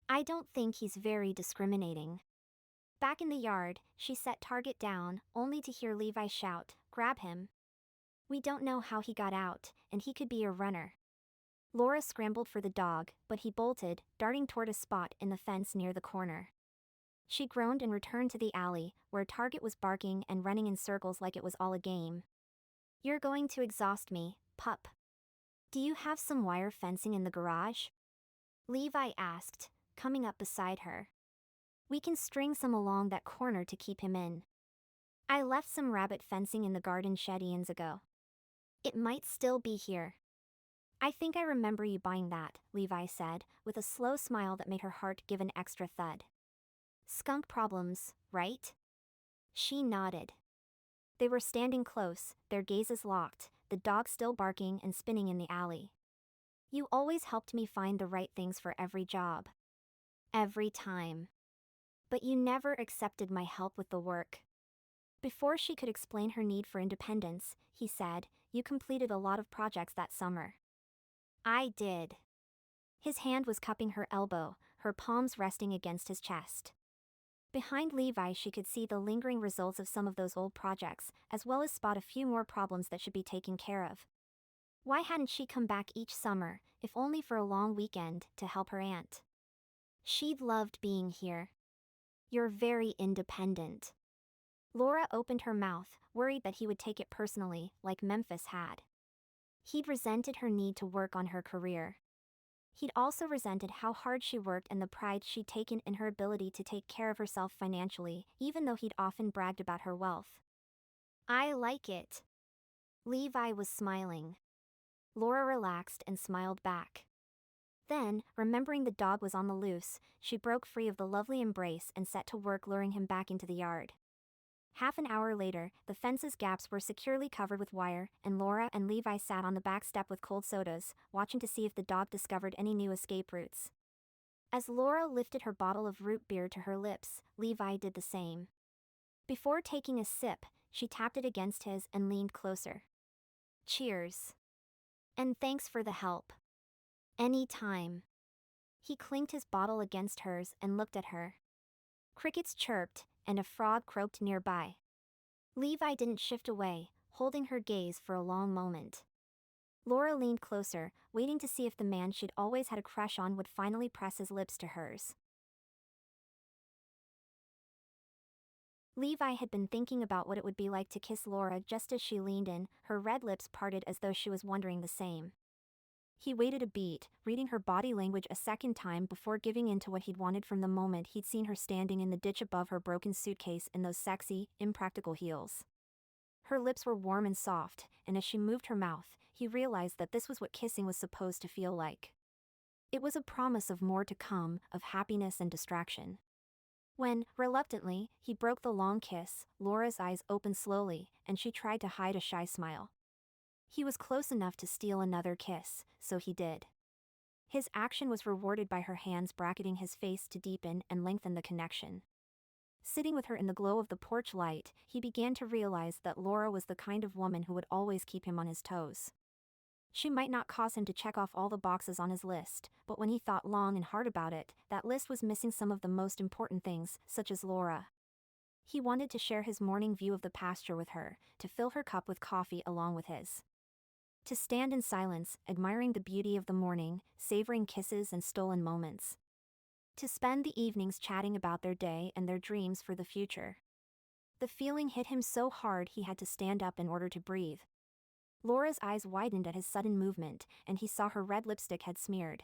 "I don't think he's very discriminating." Back in the yard, she set Target down, only to hear Levi shout, "Grab him. We don't know how he got out, and he could be a runner." Laura scrambled for the dog, but he bolted, darting toward a spot in the fence near the corner. She groaned and returned to the alley, where Target was barking and running in circles like it was all a game. "You're going to exhaust me, pup. Do you have some wire fencing in the garage?" Levi asked, coming up beside her. "We can string some along that corner to keep him in. I left some rabbit fencing in the garden shed eons ago. It might still be here." "I think I remember you buying that," Levi said, with a slow smile that made her heart give an extra thud. "Skunk problems, right?" She nodded. They were standing close, their gazes locked, the dog still barking and spinning in the alley. "You always helped me find the right things for every job. Every time. But you never accepted my help with the work." Before she could explain her need for independence, he said, "You completed a lot of projects that summer." "I did." His hand was cupping her elbow, her palms resting against his chest. Behind Levi, she could see the lingering results of some of those old projects, as well as spot a few more problems that should be taken care of. Why hadn't she come back each summer, if only for a long weekend, to help her aunt? She'd loved being here. "You're very independent." Laura opened her mouth, worried that he would take it personally, like Memphis had. He'd resented her need to work on her career. He'd also resented how hard she worked and the pride she'd taken in her ability to take care of herself financially, even though he'd often bragged about her wealth. "I like it." Levi was smiling. Laura relaxed and smiled back. Then, remembering the dog was on the loose, she broke free of the lovely embrace and set to work luring him back into the yard. Half an hour later, the fence's gaps were securely covered with wire, and Laura and Levi sat on the back step with cold sodas, watching to see if the dog discovered any new escape routes. As Laura lifted her bottle of root beer to her lips, Levi did the same. Before taking a sip, she tapped it against his and leaned closer. "Cheers. And thanks for the help." "Any time." He clinked his bottle against hers and looked at her. Crickets chirped, and a frog croaked nearby. Levi didn't shift away, holding her gaze for a long moment. Laura leaned closer, waiting to see if the man she'd always had a crush on would finally press his lips to hers. Levi had been thinking about what it would be like to kiss Laura just as she leaned in, her red lips parted as though she was wondering the same. He waited a beat, reading her body language a second time before giving in to what he'd wanted from the moment he'd seen her standing in the ditch above her broken suitcase in those sexy, impractical heels. Her lips were warm and soft, and as she moved her mouth, he realized that this was what kissing was supposed to feel like. It was a promise of more to come, of happiness and distraction. When, reluctantly, he broke the long kiss, Laura's eyes opened slowly, and she tried to hide a shy smile. He was close enough to steal another kiss, so he did. His action was rewarded by her hands bracketing his face to deepen and lengthen the connection. Sitting with her in the glow of the porch light, he began to realize that Laura was the kind of woman who would always keep him on his toes. She might not cause him to check off all the boxes on his list, but when he thought long and hard about it, that list was missing some of the most important things, such as Laura. He wanted to share his morning view of the pasture with her, to fill her cup with coffee along with his. To stand in silence, admiring the beauty of the morning, savoring kisses and stolen moments. To spend the evenings chatting about their day and their dreams for the future. The feeling hit him so hard he had to stand up in order to breathe. Laura's eyes widened at his sudden movement, and he saw her red lipstick had smeared.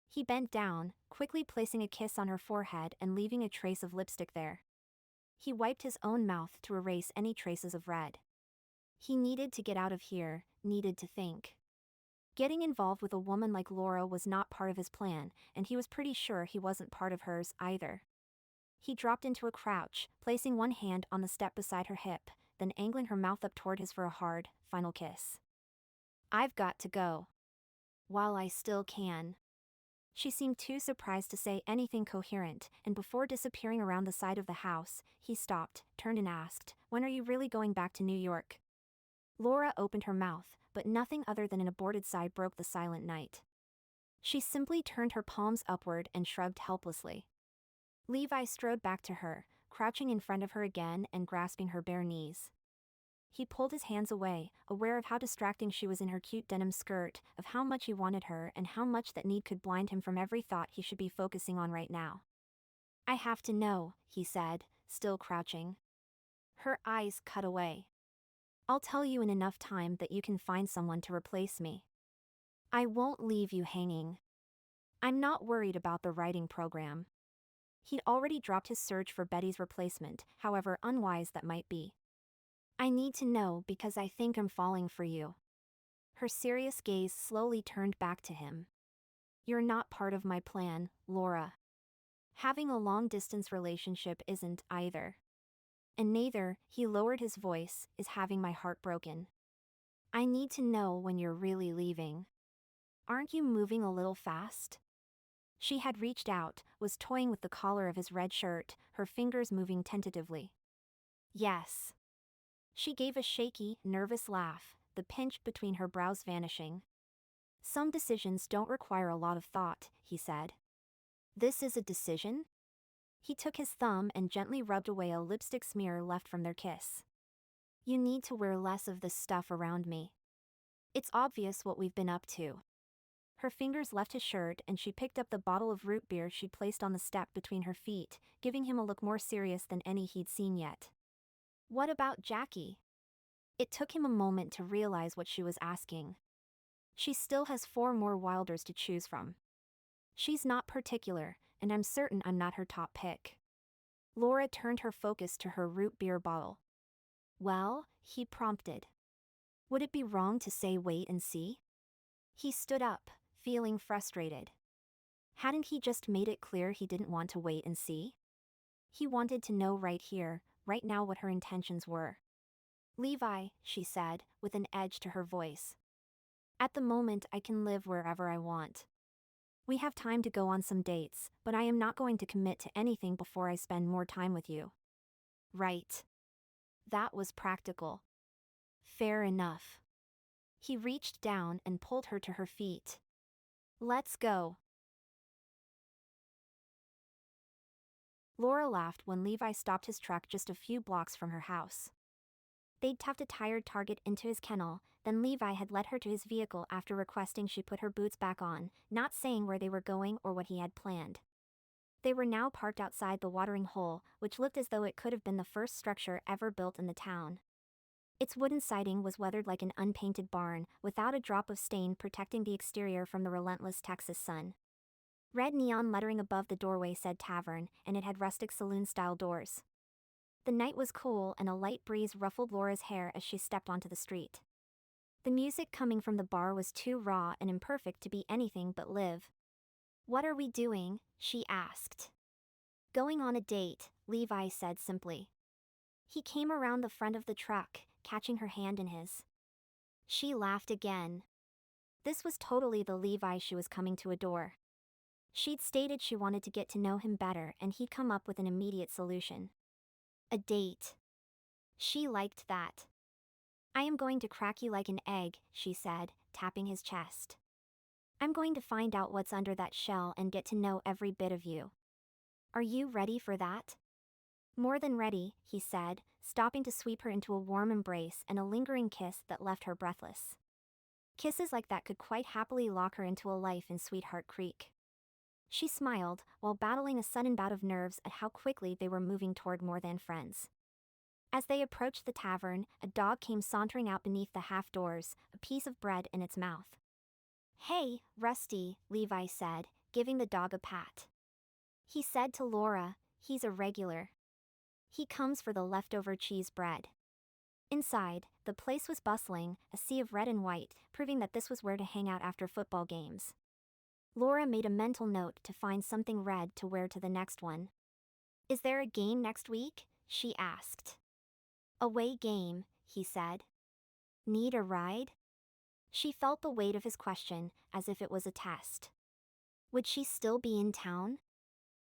He bent down, quickly placing a kiss on her forehead and leaving a trace of lipstick there. He wiped his own mouth to erase any traces of red. He needed to get out of here, needed to think. Getting involved with a woman like Laura was not part of his plan, and he was pretty sure he wasn't part of hers either. He dropped into a crouch, placing one hand on the step beside her hip, then angling her mouth up toward his for a hard, final kiss. "I've got to go." While I still can. She seemed too surprised to say anything coherent, and before disappearing around the side of the house, he stopped, turned and asked, "When are you really going back to New York?" Laura opened her mouth, but nothing other than an aborted sigh broke the silent night. She simply turned her palms upward and shrugged helplessly. Levi strode back to her, crouching in front of her again and grasping her bare knees. He pulled his hands away, aware of how distracting she was in her cute denim skirt, of how much he wanted her and how much that need could blind him from every thought he should be focusing on right now. "I have to know," he said, still crouching. Her eyes cut away. "I'll tell you in enough time that you can find someone to replace me. I won't leave you hanging. I'm not worried about the writing program." He'd already dropped his search for Betty's replacement, however unwise that might be. "I need to know because I think I'm falling for you." Her serious gaze slowly turned back to him. "You're not part of my plan, Laura. Having a long-distance relationship isn't either. And neither," he lowered his voice, "is having my heart broken. I need to know when you're really leaving. Aren't you moving a little fast?" She had reached out, was toying with the collar of his red shirt, her fingers moving tentatively. "Yes." She gave a shaky, nervous laugh, the pinch between her brows vanishing. "Some decisions don't require a lot of thought," he said. "This is a decision?" He took his thumb and gently rubbed away a lipstick smear left from their kiss. "You need to wear less of this stuff around me. It's obvious what we've been up to." Her fingers left his shirt and she picked up the bottle of root beer she'd placed on the step between her feet, giving him a look more serious than any he'd seen yet. "What about Jackie?" It took him a moment to realize what she was asking. "She still has 4 more Wylders to choose from. She's not particular, and I'm certain I'm not her top pick." Laura turned her focus to her root beer bottle. "Well," he prompted. "Would it be wrong to say wait and see?" He stood up, feeling frustrated. Hadn't he just made it clear he didn't want to wait and see? He wanted to know right here, right now what her intentions were. "Levi," she said, with an edge to her voice. "At the moment I can live wherever I want. We have time to go on some dates, but I am not going to commit to anything before I spend more time with you." "Right." That was practical. "Fair enough." He reached down and pulled her to her feet. "Let's go." Laura laughed when Levi stopped his truck just a few blocks from her house. They'd tucked a tired target into his kennel, then Levi had led her to his vehicle after requesting she put her boots back on, not saying where they were going or what he had planned. They were now parked outside the watering hole, which looked as though it could have been the first structure ever built in the town. Its wooden siding was weathered like an unpainted barn, without a drop of stain protecting the exterior from the relentless Texas sun. Red neon lettering above the doorway said tavern, and it had rustic saloon-style doors. The night was cool and a light breeze ruffled Laura's hair as she stepped onto the street. The music coming from the bar was too raw and imperfect to be anything but live. "What are we doing?" she asked. "Going on a date," Levi said simply. He came around the front of the truck, catching her hand in his. She laughed again. This was totally the Levi she was coming to adore. She'd stated she wanted to get to know him better and he'd come up with an immediate solution. A date. She liked that. "I am going to crack you like an egg," she said, tapping his chest. "I'm going to find out what's under that shell and get to know every bit of you. Are you ready for that?" "More than ready," he said, stopping to sweep her into a warm embrace and a lingering kiss that left her breathless. Kisses like that could quite happily lock her into a life in Sweetheart Creek. She smiled, while battling a sudden bout of nerves at how quickly they were moving toward more than friends. As they approached the tavern, a dog came sauntering out beneath the half doors, a piece of bread in its mouth. "Hey, Rusty," Levi said, giving the dog a pat. He said to Laura, "He's a regular. He comes for the leftover cheese bread." Inside, the place was bustling, a sea of red and white, proving that this was where to hang out after football games. Laura made a mental note to find something red to wear to the next one. "Is there a game next week?" she asked. "Away game," he said. "Need a ride?" She felt the weight of his question, as if it was a test. Would she still be in town?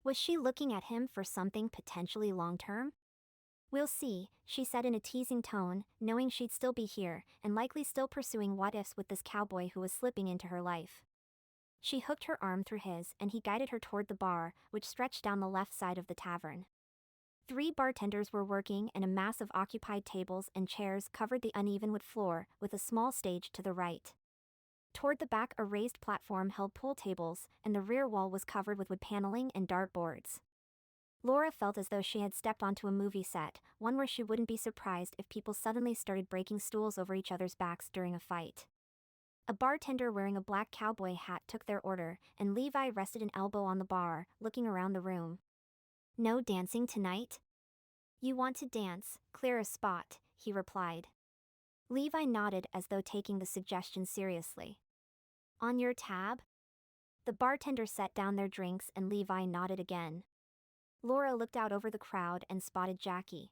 Was she looking at him for something potentially long-term? We'll see, she said in a teasing tone, knowing she'd still be here, and likely still pursuing what-ifs with this cowboy who was slipping into her life. She hooked her arm through his, and he guided her toward the bar, which stretched down the left side of the tavern. 3 bartenders were working, and a mass of occupied tables and chairs covered the uneven wood floor, with a small stage to the right. Toward the back, a raised platform held pool tables, and the rear wall was covered with wood paneling and dartboards. Laura felt as though she had stepped onto a movie set, one where she wouldn't be surprised if people suddenly started breaking stools over each other's backs during a fight. A bartender wearing a black cowboy hat took their order, and Levi rested an elbow on the bar, looking around the room. No dancing tonight? You want to dance, clear a spot, he replied. Levi nodded as though taking the suggestion seriously. On your tab? The bartender set down their drinks and Levi nodded again. Laura looked out over the crowd and spotted Jackie.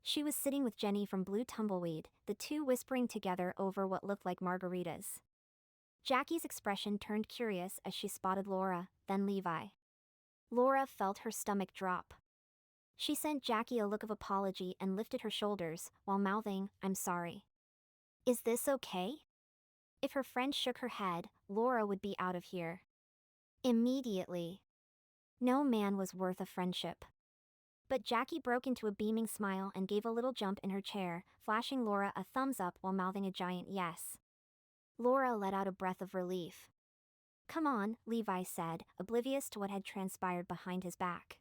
She was sitting with Jenny from Blue Tumbleweed, the two whispering together over what looked like margaritas. Jackie's expression turned curious as she spotted Laura, then Levi. Laura felt her stomach drop. She sent Jackie a look of apology and lifted her shoulders, while mouthing, "I'm sorry." Is this okay? If her friend shook her head, Laura would be out of here. Immediately. No man was worth a friendship. But Jackie broke into a beaming smile and gave a little jump in her chair, flashing Laura a thumbs up while mouthing a giant yes. Laura let out a breath of relief. Come on, Levi said, oblivious to what had transpired behind his back.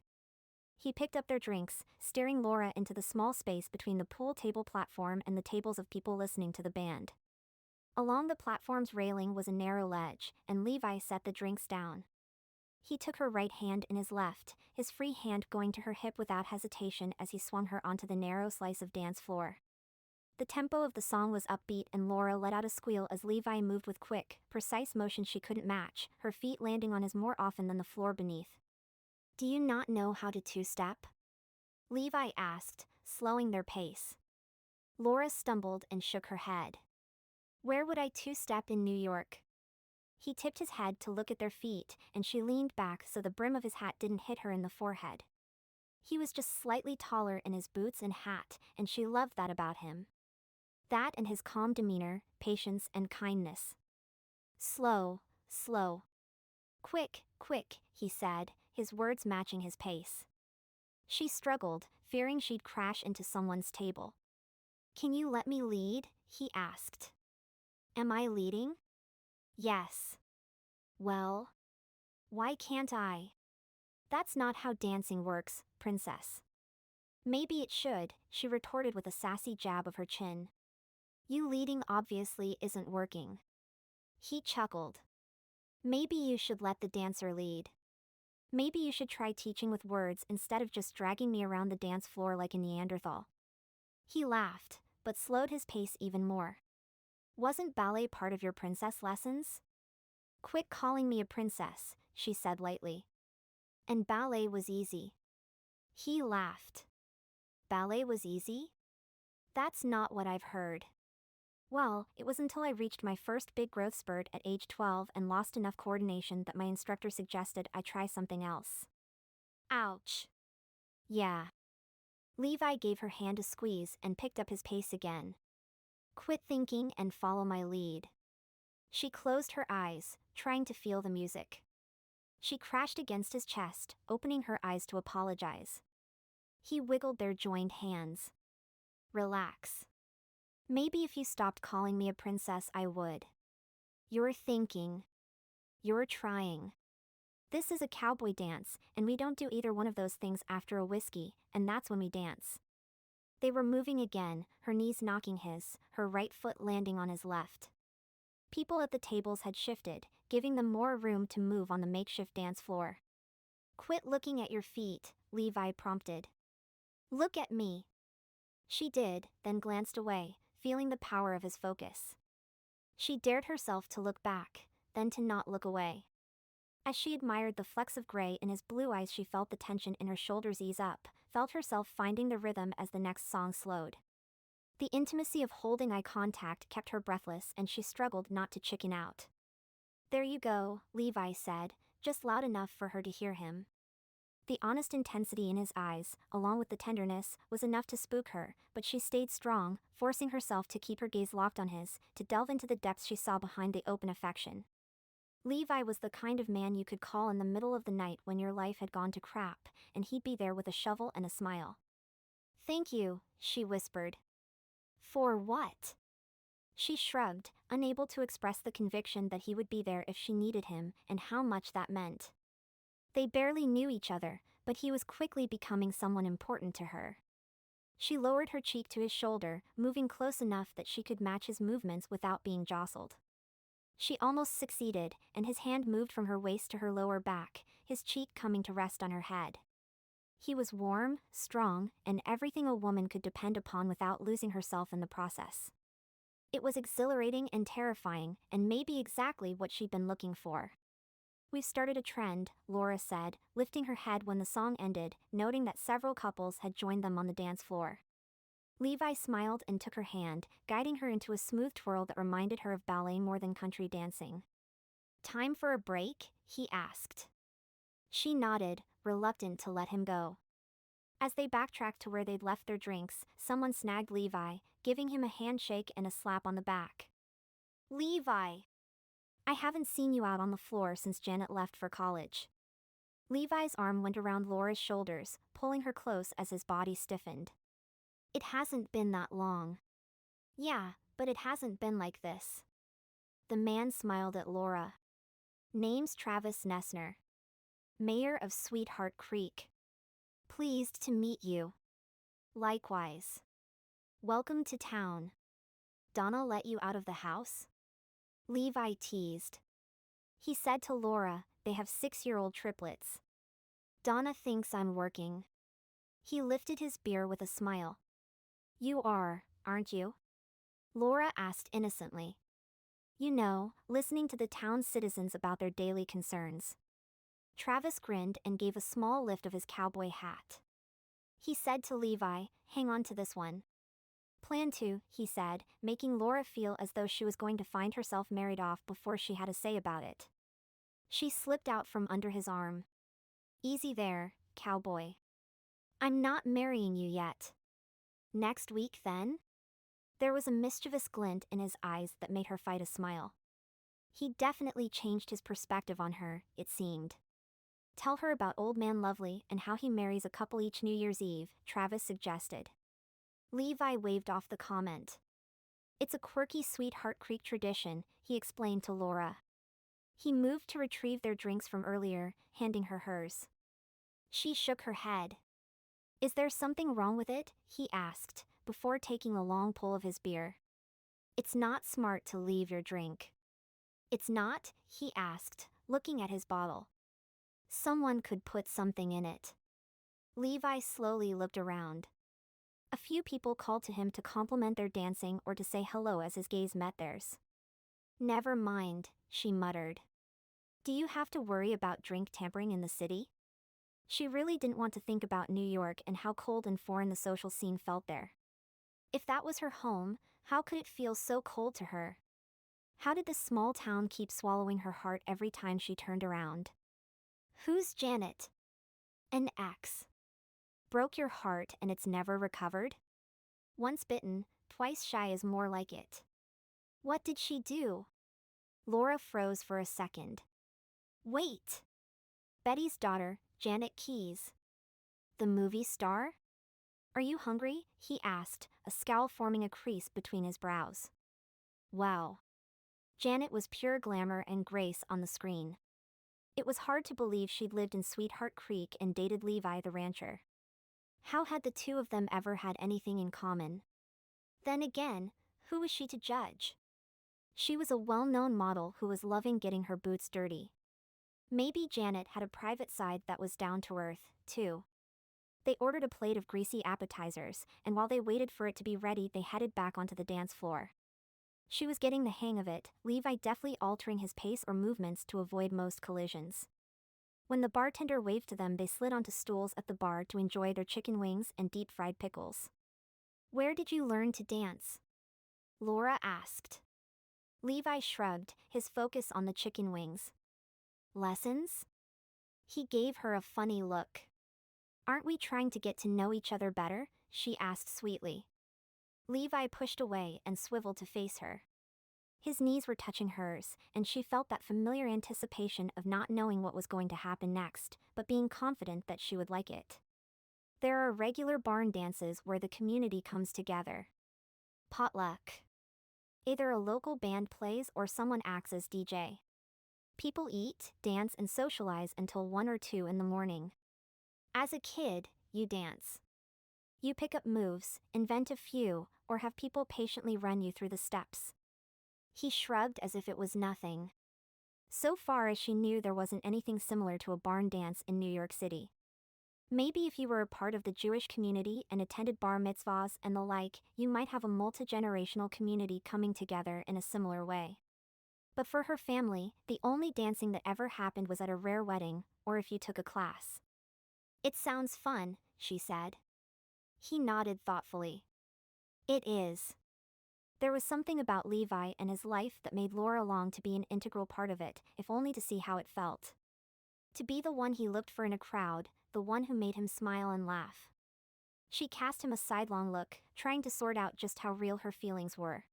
He picked up their drinks, steering Laura into the small space between the pool table platform and the tables of people listening to the band. Along the platform's railing was a narrow ledge, and Levi set the drinks down. He took her right hand in his left, his free hand going to her hip without hesitation as he swung her onto the narrow slice of dance floor. The tempo of the song was upbeat and Laura let out a squeal as Levi moved with quick, precise motion she couldn't match, her feet landing on his more often than the floor beneath. Do you not know how to two-step? Levi asked, slowing their pace. Laura stumbled and shook her head. Where would I two-step in New York? He tipped his head to look at their feet, and she leaned back so the brim of his hat didn't hit her in the forehead. He was just slightly taller in his boots and hat, and she loved that about him. That and his calm demeanor, patience, and kindness. Slow, slow. Quick, quick, he said, his words matching his pace. She struggled, fearing she'd crash into someone's table. Can you let me lead? He asked. Am I leading? Yes. Well, why can't I? That's not how dancing works, princess. Maybe it should, she retorted with a sassy jab of her chin. You leading obviously isn't working. He chuckled. Maybe you should let the dancer lead. Maybe you should try teaching with words instead of just dragging me around the dance floor like a Neanderthal. He laughed, but slowed his pace even more. Wasn't ballet part of your princess lessons? Quit calling me a princess, she said lightly. And ballet was easy. He laughed. Ballet was easy? That's not what I've heard. Well, it was until I reached my first big growth spurt at age 12 and lost enough coordination that my instructor suggested I try something else. Ouch. Yeah. Levi gave her hand a squeeze and picked up his pace again. Quit thinking and follow my lead. She closed her eyes, trying to feel the music. She crashed against his chest, opening her eyes to apologize. He wiggled their joined hands. Relax. Maybe if you stopped calling me a princess I would. You're thinking. You're trying. This is a cowboy dance, and we don't do either one of those things after a whiskey, and that's when we dance. They were moving again, her knees knocking his, her right foot landing on his left. People at the tables had shifted, giving them more room to move on the makeshift dance floor. Quit looking at your feet, Levi prompted. Look at me. She did, then glanced away, feeling the power of his focus. She dared herself to look back, then to not look away. As she admired the flecks of gray in his blue eyes, she felt the tension in her shoulders ease up, felt herself finding the rhythm as the next song slowed. The intimacy of holding eye contact kept her breathless and she struggled not to chicken out. "There you go," Levi said, just loud enough for her to hear him. The honest intensity in his eyes, along with the tenderness, was enough to spook her, but she stayed strong, forcing herself to keep her gaze locked on his, to delve into the depths she saw behind the open affection. Levi was the kind of man you could call in the middle of the night when your life had gone to crap, and he'd be there with a shovel and a smile. "Thank you," she whispered. "For what?" She shrugged, unable to express the conviction that he would be there if she needed him, and how much that meant. They barely knew each other, but he was quickly becoming someone important to her. She lowered her cheek to his shoulder, moving close enough that she could match his movements without being jostled. She almost succeeded, and his hand moved from her waist to her lower back, his cheek coming to rest on her head. He was warm, strong, and everything a woman could depend upon without losing herself in the process. It was exhilarating and terrifying, and maybe exactly what she'd been looking for. "We've started a trend," Laura said, lifting her head when the song ended, noting that several couples had joined them on the dance floor. Levi smiled and took her hand, guiding her into a smooth twirl that reminded her of ballet more than country dancing. "Time for a break?" he asked. She nodded, reluctant to let him go. As they backtracked to where they'd left their drinks, someone snagged Levi, giving him a handshake and a slap on the back. "Levi! I haven't seen you out on the floor since Janet left for college." Levi's arm went around Laura's shoulders, pulling her close as his body stiffened. "It hasn't been that long." "Yeah, but it hasn't been like this." The man smiled at Laura. "Name's Travis Nessner. Mayor of Sweetheart Creek. Pleased to meet you." "Likewise. Welcome to town. Donna let you out of the house?" Levi teased. He said to Laura, "They have 6-year-old triplets. Donna thinks I'm working." He lifted his beer with a smile. "You are, aren't you?" Laura asked innocently. "You know, listening to the town's citizens about their daily concerns." Travis grinned and gave a small lift of his cowboy hat. He said to Levi, "Hang on to this one." "Plan to," he said, making Laura feel as though she was going to find herself married off before she had a say about it. She slipped out from under his arm. "Easy there, cowboy. I'm not marrying you yet." "Next week then?" There was a mischievous glint in his eyes that made her fight a smile. He definitely changed his perspective on her, it seemed. "Tell her about Old Man Lovely and how he marries a couple each New Year's Eve," Travis suggested. Levi waved off the comment. "It's a quirky Sweetheart Creek tradition," he explained to Laura. He moved to retrieve their drinks from earlier, handing her hers. She shook her head. "Is there something wrong with it?" he asked, before taking a long pull of his beer. "It's not smart to leave your drink." "It's not?" he asked, looking at his bottle. "Someone could put something in it." Levi slowly looked around. A few people called to him to compliment their dancing or to say hello as his gaze met theirs. "Never mind," she muttered. "Do you have to worry about drink tampering in the city?" She really didn't want to think about New York and how cold and foreign the social scene felt there. If that was her home, how could it feel so cold to her? How did this small town keep swallowing her heart every time she turned around? "Who's Janet?" "An ex. Broke your heart and it's never recovered?" "Once bitten, twice shy is more like it." "What did she do?" Laura froze for a second. "Wait! Betty's daughter, Janet Keyes. The movie star?" "Are you hungry?" he asked, a scowl forming a crease between his brows. Wow. Janet was pure glamour and grace on the screen. It was hard to believe she'd lived in Sweetheart Creek and dated Levi the rancher. How had the two of them ever had anything in common? Then again, who was she to judge? She was a well-known model who was loving getting her boots dirty. Maybe Janet had a private side that was down to earth, too. They ordered a plate of greasy appetizers, and while they waited for it to be ready, they headed back onto the dance floor. She was getting the hang of it, Levi deftly altering his pace or movements to avoid most collisions. When the bartender waved to them, they slid onto stools at the bar to enjoy their chicken wings and deep-fried pickles. Where did you learn to dance? Laura asked. Levi shrugged, his focus on the chicken wings. Lessons? He gave her a funny look. Aren't we trying to get to know each other better? She asked sweetly. Levi pushed away and swiveled to face her. His knees were touching hers, and she felt that familiar anticipation of not knowing what was going to happen next, but being confident that she would like it. There are regular barn dances where the community comes together. Potluck. Either a local band plays or someone acts as DJ. People eat, dance, and socialize until 1 or 2 in the morning. As a kid, you dance. You pick up moves, invent a few, or have people patiently run you through the steps. He shrugged as if it was nothing. So far as she knew, there wasn't anything similar to a barn dance in New York City. Maybe if you were a part of the Jewish community and attended bar mitzvahs and the like, you might have a multi-generational community coming together in a similar way. But for her family, the only dancing that ever happened was at a rare wedding, or if you took a class. It sounds fun, she said. He nodded thoughtfully. It is. There was something about Levi and his life that made Laura long to be an integral part of it, if only to see how it felt. To be the one he looked for in a crowd, the one who made him smile and laugh. She cast him a sidelong look, trying to sort out just how real her feelings were.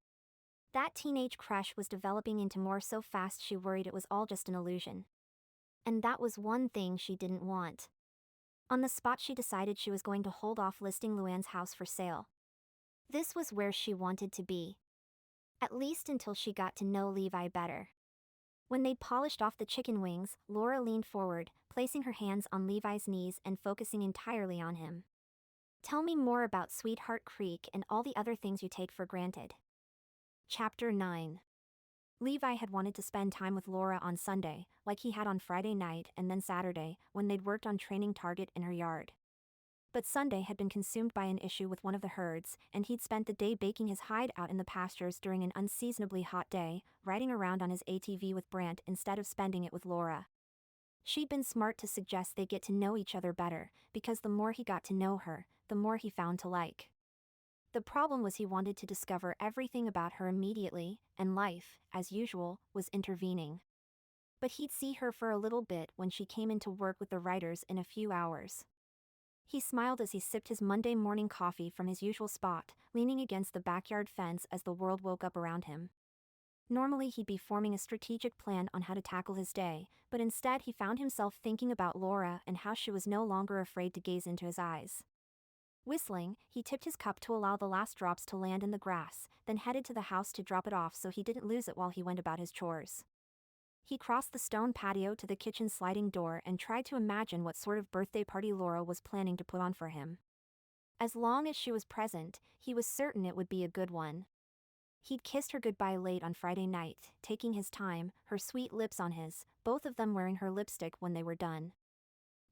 That teenage crush was developing into more so fast she worried it was all just an illusion. And that was one thing she didn't want. On the spot she decided she was going to hold off listing Luann's house for sale. This was where she wanted to be. At least until she got to know Levi better. When they'd polished off the chicken wings, Laura leaned forward, placing her hands on Levi's knees and focusing entirely on him. Tell me more about Sweetheart Creek and all the other things you take for granted. Chapter 9. Levi had wanted to spend time with Laura on Sunday, like he had on Friday night and then Saturday, when they'd worked on training Target in her yard. But Sunday had been consumed by an issue with one of the herds, and he'd spent the day baking his hide out in the pastures during an unseasonably hot day, riding around on his ATV with Brant instead of spending it with Laura. She'd been smart to suggest they get to know each other better, because the more he got to know her, the more he found to like. The problem was he wanted to discover everything about her immediately, and life, as usual, was intervening. But he'd see her for a little bit when she came in to work with the writers in a few hours. He smiled as he sipped his Monday morning coffee from his usual spot, leaning against the backyard fence as the world woke up around him. Normally he'd be forming a strategic plan on how to tackle his day, but instead he found himself thinking about Laura and how she was no longer afraid to gaze into his eyes. Whistling, he tipped his cup to allow the last drops to land in the grass, then headed to the house to drop it off so he didn't lose it while he went about his chores. He crossed the stone patio to the kitchen sliding door and tried to imagine what sort of birthday party Laura was planning to put on for him. As long as she was present, he was certain it would be a good one. He'd kissed her goodbye late on Friday night, taking his time, her sweet lips on his, both of them wearing her lipstick when they were done.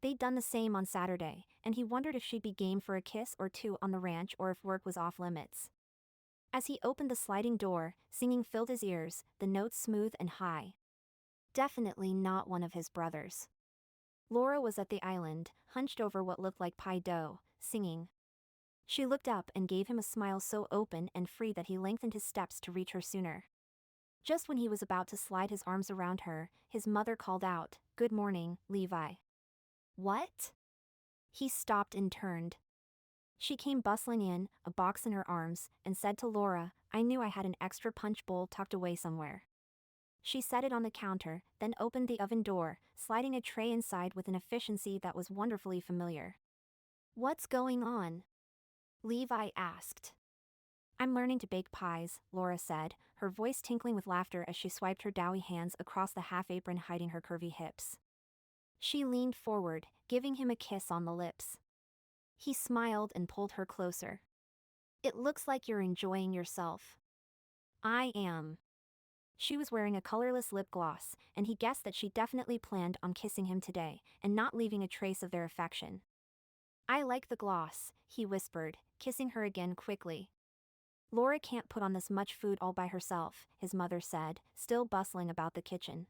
They'd done the same on Saturday, and he wondered if she'd be game for a kiss or two on the ranch or if work was off limits. As he opened the sliding door, singing filled his ears, the notes smooth and high. Definitely not one of his brothers. Laura was at the island, hunched over what looked like pie dough, singing. She looked up and gave him a smile so open and free that he lengthened his steps to reach her sooner. Just when he was about to slide his arms around her, his mother called out, "Good morning, Levi." What? He stopped and turned. She came bustling in, a box in her arms, and said to Laura, "I knew I had an extra punch bowl tucked away somewhere." She set it on the counter, then opened the oven door, sliding a tray inside with an efficiency that was wonderfully familiar. "What's going on?" Levi asked. "I'm learning to bake pies," Laura said, her voice tinkling with laughter as she swiped her doughy hands across the half-apron hiding her curvy hips. She leaned forward, giving him a kiss on the lips. He smiled and pulled her closer. "It looks like you're enjoying yourself." "I am." She was wearing a colorless lip gloss, and he guessed that she definitely planned on kissing him today, and not leaving a trace of their affection. "I like the gloss," he whispered, kissing her again quickly. "Laura can't put on this much food all by herself," his mother said, still bustling about the kitchen.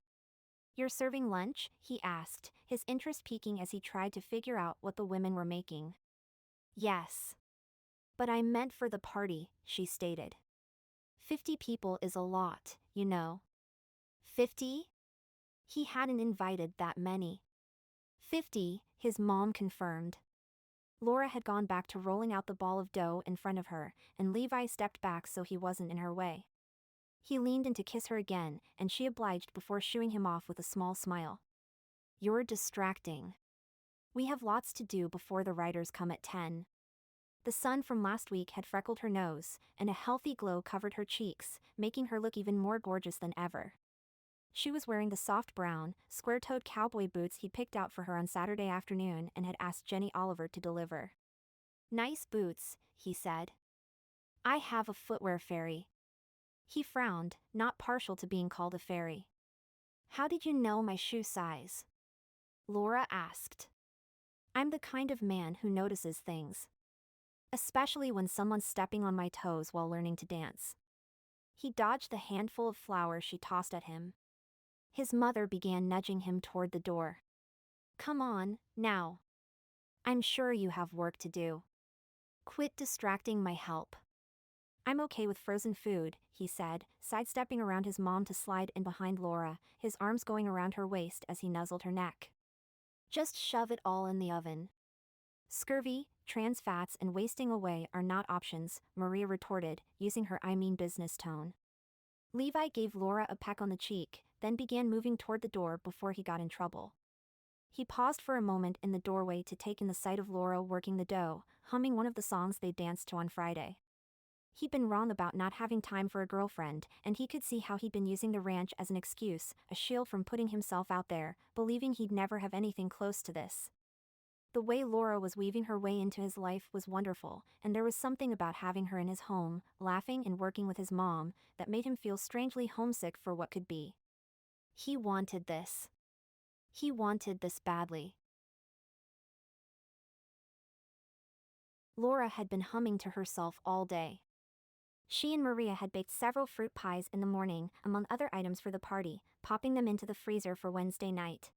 "You're serving lunch?" he asked, his interest peaking as he tried to figure out what the women were making. "Yes." But I meant for the party, she stated. 50 people is a lot, you know. 50? He hadn't invited that many. 50, his mom confirmed. Laura had gone back to rolling out the ball of dough in front of her, and Levi stepped back so he wasn't in her way. He leaned in to kiss her again, and she obliged before shooing him off with a small smile. You're distracting. We have lots to do before the writers come at 10. The sun from last week had freckled her nose, and a healthy glow covered her cheeks, making her look even more gorgeous than ever. She was wearing the soft brown, square-toed cowboy boots he picked out for her on Saturday afternoon and had asked Jenny Oliver to deliver. Nice boots, he said. I have a footwear fairy. He frowned, not partial to being called a fairy. How did you know my shoe size? Laura asked. I'm the kind of man who notices things. Especially when someone's stepping on my toes while learning to dance. He dodged the handful of flowers she tossed at him. His mother began nudging him toward the door. Come on, now. I'm sure you have work to do. Quit distracting my help. I'm okay with frozen food, he said, sidestepping around his mom to slide in behind Laura, his arms going around her waist as he nuzzled her neck. Just shove it all in the oven. Scurvy, trans fats and wasting away are not options, Maria retorted, using her I mean business tone. Levi gave Laura a peck on the cheek, then began moving toward the door before he got in trouble. He paused for a moment in the doorway to take in the sight of Laura working the dough, humming one of the songs they danced to on Friday. He'd been wrong about not having time for a girlfriend, and he could see how he'd been using the ranch as an excuse, a shield from putting himself out there, believing he'd never have anything close to this. The way Laura was weaving her way into his life was wonderful, and there was something about having her in his home, laughing and working with his mom, that made him feel strangely homesick for what could be. He wanted this. He wanted this badly. Laura had been humming to herself all day. She and Maria had baked several fruit pies in the morning, among other items for the party, popping them into the freezer for Wednesday night.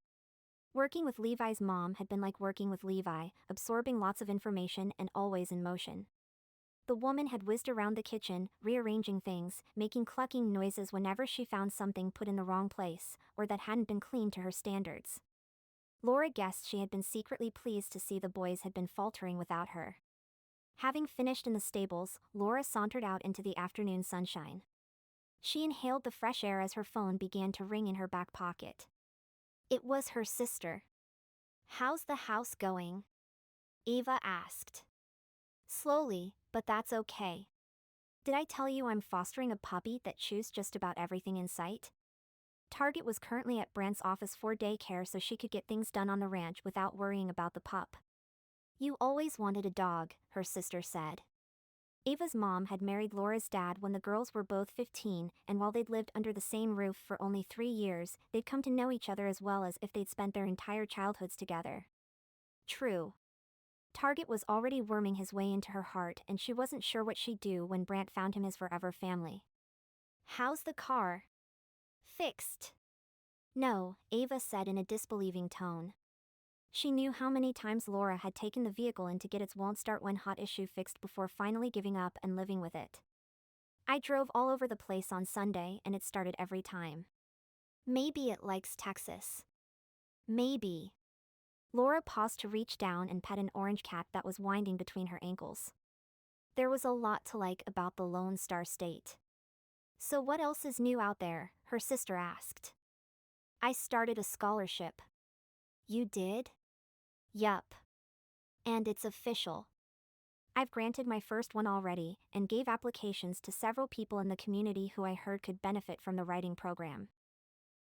Working with Levi's mom had been like working with Levi, absorbing lots of information and always in motion. The woman had whizzed around the kitchen, rearranging things, making clucking noises whenever she found something put in the wrong place, or that hadn't been cleaned to her standards. Laura guessed she had been secretly pleased to see the boys had been faltering without her. Having finished in the stables, Laura sauntered out into the afternoon sunshine. She inhaled the fresh air as her phone began to ring in her back pocket. It was her sister. How's the house going? Eva asked. Slowly, but that's okay. Did I tell you I'm fostering a puppy that chews just about everything in sight? Target was currently at Brant's office for daycare so she could get things done on the ranch without worrying about the pup. You always wanted a dog, her sister said. Ava's mom had married Laura's dad when the girls were both 15, and while they'd lived under the same roof for only 3 years, they'd come to know each other as well as if they'd spent their entire childhoods together. True. Target was already worming his way into her heart, and she wasn't sure what she'd do when Brant found him his forever family. How's the car? Fixed. No, Ava said in a disbelieving tone. She knew how many times Laura had taken the vehicle in to get its won't start when hot issue fixed before finally giving up and living with it. I drove all over the place on Sunday and it started every time. Maybe it likes Texas. Maybe. Laura paused to reach down and pet an orange cat that was winding between her ankles. There was a lot to like about the Lone Star State. So what else is new out there? Her sister asked. I started a scholarship. You did? Yup. And it's official. I've granted my first one already, and gave applications to several people in the community who I heard could benefit from the writing program.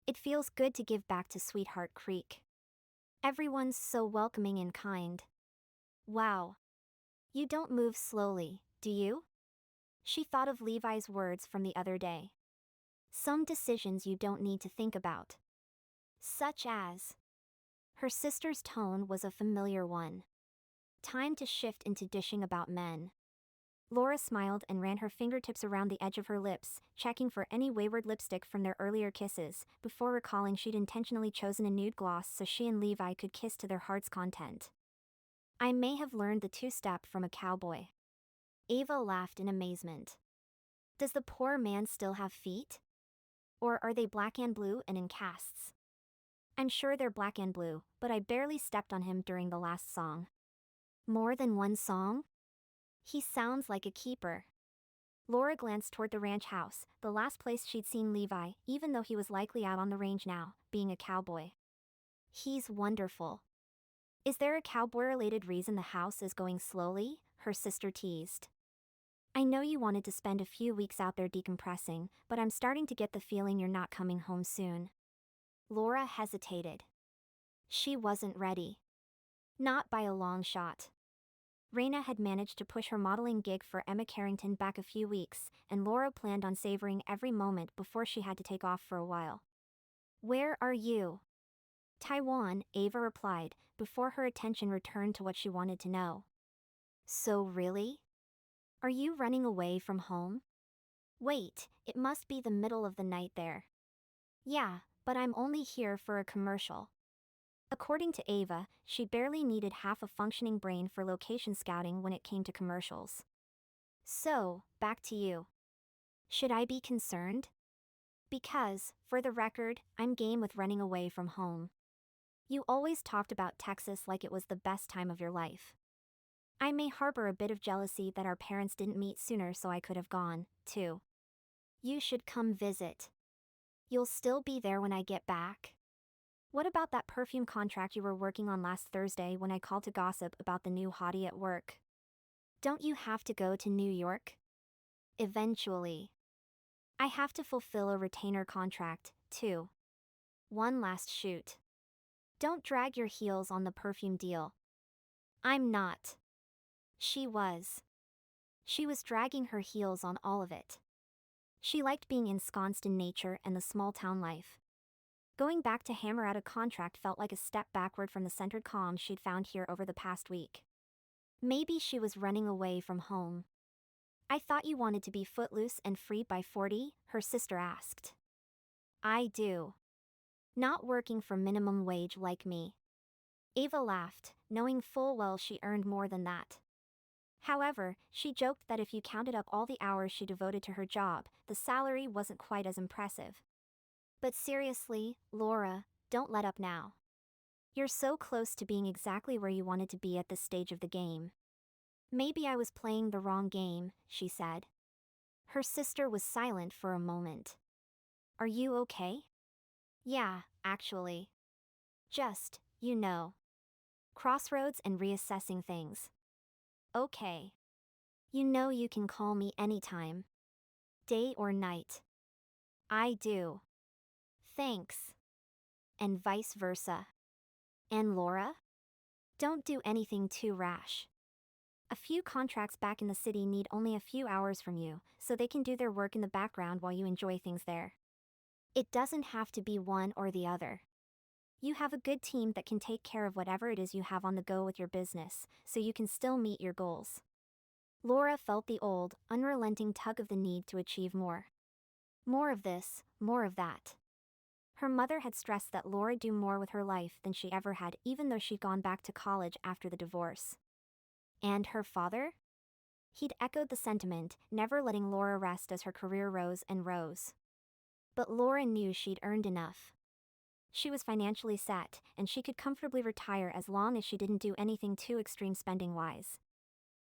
It feels good to give back to Sweetheart Creek. Everyone's so welcoming and kind. Wow. You don't move slowly, do you? She thought of Levi's words from the other day. Some decisions you don't need to think about. Such as. Her sister's tone was a familiar one. Time to shift into dishing about men. Laura smiled and ran her fingertips around the edge of her lips, checking for any wayward lipstick from their earlier kisses, before recalling she'd intentionally chosen a nude gloss so she and Levi could kiss to their heart's content. I may have learned the two-step from a cowboy. Ava laughed in amazement. Does the poor man still have feet? Or are they black and blue and in casts? I'm sure they're black and blue, but I barely stepped on him during the last song. More than one song? He sounds like a keeper. Laura glanced toward the ranch house, the last place she'd seen Levi, even though he was likely out on the range now, being a cowboy. He's wonderful. Is there a cowboy-related reason the house is going slowly? Her sister teased. I know you wanted to spend a few weeks out there decompressing, but I'm starting to get the feeling you're not coming home soon. Laura hesitated. She wasn't ready. Not by a long shot. Raina had managed to push her modeling gig for Emma Carrington back a few weeks, and Laura planned on savoring every moment before she had to take off for a while. Where are you? Taiwan, Ava replied, before her attention returned to what she wanted to know. So really? Are you running away from home? Wait, it must be the middle of the night there. Yeah, but I'm only here for a commercial. According to Ava, she barely needed half a functioning brain for location scouting when it came to commercials. So, back to you. Should I be concerned? Because, for the record, I'm game with running away from home. You always talked about Texas like it was the best time of your life. I may harbor a bit of jealousy that our parents didn't meet sooner so I could have gone, too. You should come visit. You'll still be there when I get back. What about that perfume contract you were working on last Thursday when I called to gossip about the new hottie at work? Don't you have to go to New York? Eventually. I have to fulfill a retainer contract, too. One last shoot. Don't drag your heels on the perfume deal. I'm not. She was. She was dragging her heels on all of it. She liked being ensconced in nature and the small town life. Going back to hammer out a contract felt like a step backward from the centered calm she'd found here over the past week. Maybe she was running away from home. I thought you wanted to be footloose and free by 40, her sister asked. I do. Not working for minimum wage like me. Ava laughed, knowing full well she earned more than that. However, she joked that if you counted up all the hours she devoted to her job, the salary wasn't quite as impressive. But seriously, Laura, don't let up now. You're so close to being exactly where you wanted to be at this stage of the game. Maybe I was playing the wrong game, she said. Her sister was silent for a moment. Are you okay? Yeah, actually. Just, crossroads and reassessing things. Okay. You know you can call me anytime. Day or night. I do. Thanks. And vice versa. And Laura? Don't do anything too rash. A few contracts back in the city need only a few hours from you, so they can do their work in the background while you enjoy things there. It doesn't have to be one or the other. You have a good team that can take care of whatever it is you have on the go with your business, so you can still meet your goals. Laura felt the old, unrelenting tug of the need to achieve more. More of this, more of that. Her mother had stressed that Laura do more with her life than she ever had, even though she'd gone back to college after the divorce. And her father? He'd echoed the sentiment, never letting Laura rest as her career rose and rose. But Laura knew she'd earned enough. She was financially set, and she could comfortably retire as long as she didn't do anything too extreme spending-wise.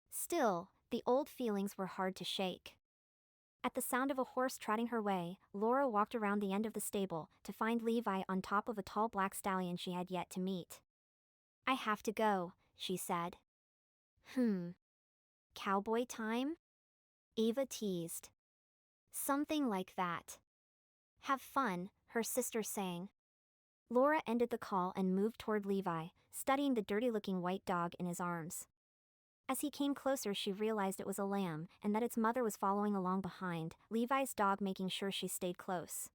Still, the old feelings were hard to shake. At the sound of a horse trotting her way, Laura walked around the end of the stable to find Levi on top of a tall black stallion she had yet to meet. I have to go, she said. Cowboy time? Ava teased. Something like that. Have fun, her sister sang. Laura ended the call and moved toward Levi, studying the dirty-looking white dog in his arms. As he came closer, she realized it was a lamb, and that its mother was following along behind, Levi's dog making sure she stayed close.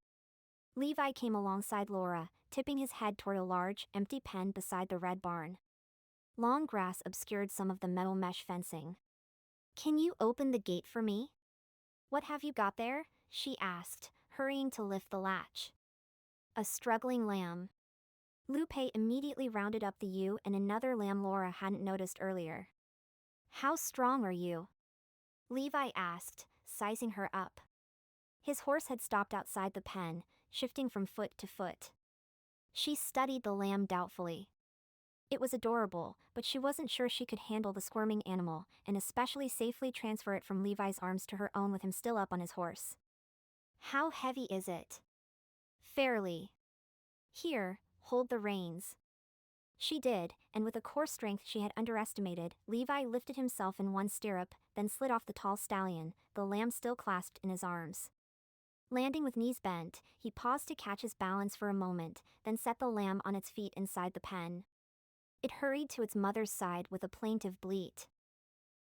Levi came alongside Laura, tipping his head toward a large, empty pen beside the red barn. Long grass obscured some of the metal mesh fencing. Can you open the gate for me? What have you got there? She asked, hurrying to lift the latch. A struggling lamb. Lupe immediately rounded up the ewe and another lamb Laura hadn't noticed earlier. How strong are you? Levi asked, sizing her up. His horse had stopped outside the pen, shifting from foot to foot. She studied the lamb doubtfully. It was adorable, but she wasn't sure she could handle the squirming animal, and especially safely transfer it from Levi's arms to her own with him still up on his horse. How heavy is it? Fairly. Here, hold the reins. She did, and with a core strength she had underestimated, Levi lifted himself in one stirrup, then slid off the tall stallion, the lamb still clasped in his arms. Landing with knees bent, he paused to catch his balance for a moment, then set the lamb on its feet inside the pen. It hurried to its mother's side with a plaintive bleat.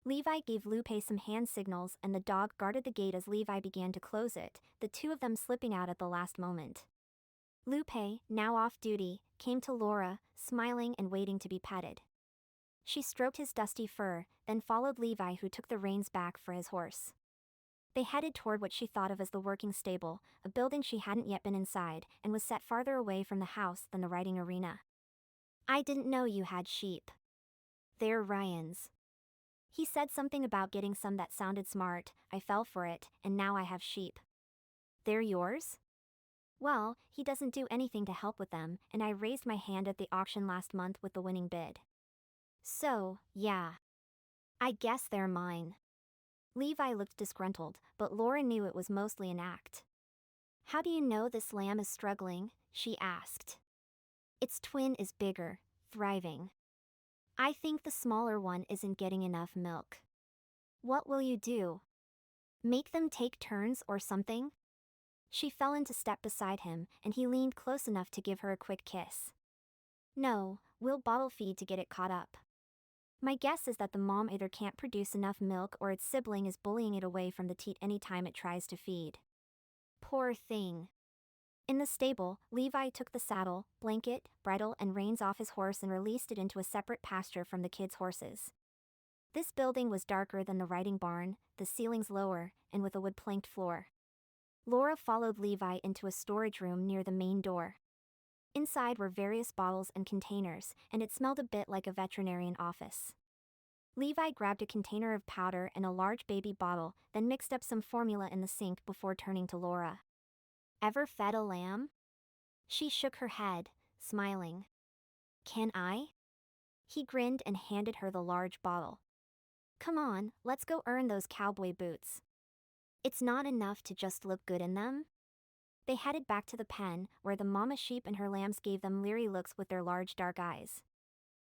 Levi gave Lupe some hand signals and the dog guarded the gate as Levi began to close it, the two of them slipping out at the last moment. Lupe, now off duty, came to Laura, smiling and waiting to be petted. She stroked his dusty fur, then followed Levi, who took the reins back for his horse. They headed toward what she thought of as the working stable, a building she hadn't yet been inside, and was set farther away from the house than the riding arena. I didn't know you had sheep. They're Ryan's. He said something about getting some that sounded smart. I fell for it, and now I have sheep. They're yours? Well, he doesn't do anything to help with them, and I raised my hand at the auction last month with the winning bid. So, yeah. I guess they're mine. Levi looked disgruntled, but Laura knew it was mostly an act. How do you know this lamb is struggling? She asked. Its twin is bigger, thriving. I think the smaller one isn't getting enough milk. What will you do? Make them take turns or something? She fell into step beside him, and he leaned close enough to give her a quick kiss. No, we'll bottle feed to get it caught up. My guess is that the mom either can't produce enough milk or its sibling is bullying it away from the teat any time it tries to feed. Poor thing. In the stable, Levi took the saddle, blanket, bridle and reins off his horse and released it into a separate pasture from the kids' horses. This building was darker than the riding barn, the ceilings lower, and with a wood-planked floor. Laura followed Levi into a storage room near the main door. Inside were various bottles and containers, and it smelled a bit like a veterinarian office. Levi grabbed a container of powder and a large baby bottle, then mixed up some formula in the sink before turning to Laura. Ever fed a lamb? She shook her head, smiling. Can I? He grinned and handed her the large bottle. Come on, let's go earn those cowboy boots. It's not enough to just look good in them. They headed back to the pen, where the mama sheep and her lambs gave them leery looks with their large dark eyes.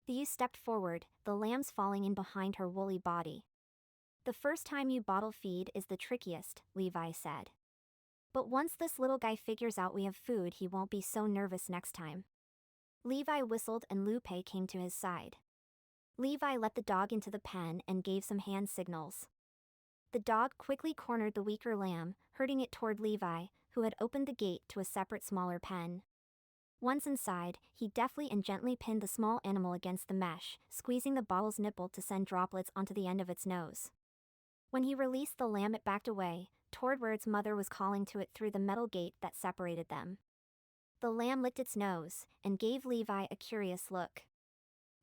The ewe stepped forward, the lambs falling in behind her woolly body. The first time you bottle feed is the trickiest, Levi said. But once this little guy figures out we have food, he won't be so nervous next time. Levi whistled and Lupe came to his side. Levi let the dog into the pen and gave some hand signals. The dog quickly cornered the weaker lamb, herding it toward Levi, who had opened the gate to a separate smaller pen. Once inside, he deftly and gently pinned the small animal against the mesh, squeezing the bottle's nipple to send droplets onto the end of its nose. When he released the lamb, it backed away, toward where its mother was calling to it through the metal gate that separated them. The lamb licked its nose, and gave Levi a curious look.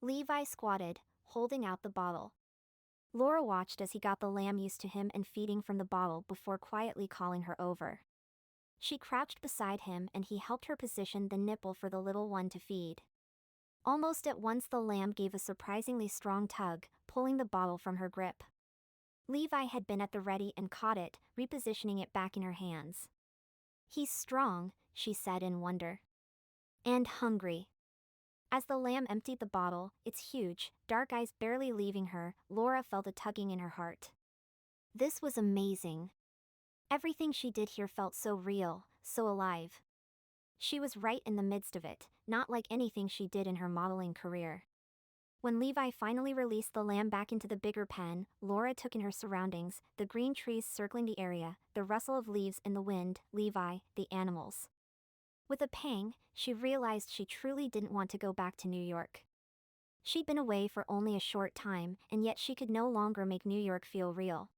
Levi squatted, holding out the bottle. Laura watched as he got the lamb used to him and feeding from the bottle before quietly calling her over. She crouched beside him and he helped her position the nipple for the little one to feed. Almost at once the lamb gave a surprisingly strong tug, pulling the bottle from her grip. Levi had been at the ready and caught it, repositioning it back in her hands. He's strong, she said in wonder. And hungry. As the lamb emptied the bottle, its huge, dark eyes barely leaving her, Laura felt a tugging in her heart. This was amazing. Everything she did here felt so real, so alive. She was right in the midst of it, not like anything she did in her modeling career. When Levi finally released the lamb back into the bigger pen, Laura took in her surroundings, the green trees circling the area, the rustle of leaves in the wind, Levi, the animals. With a pang, she realized she truly didn't want to go back to New York. She'd been away for only a short time, and yet she could no longer make New York feel real.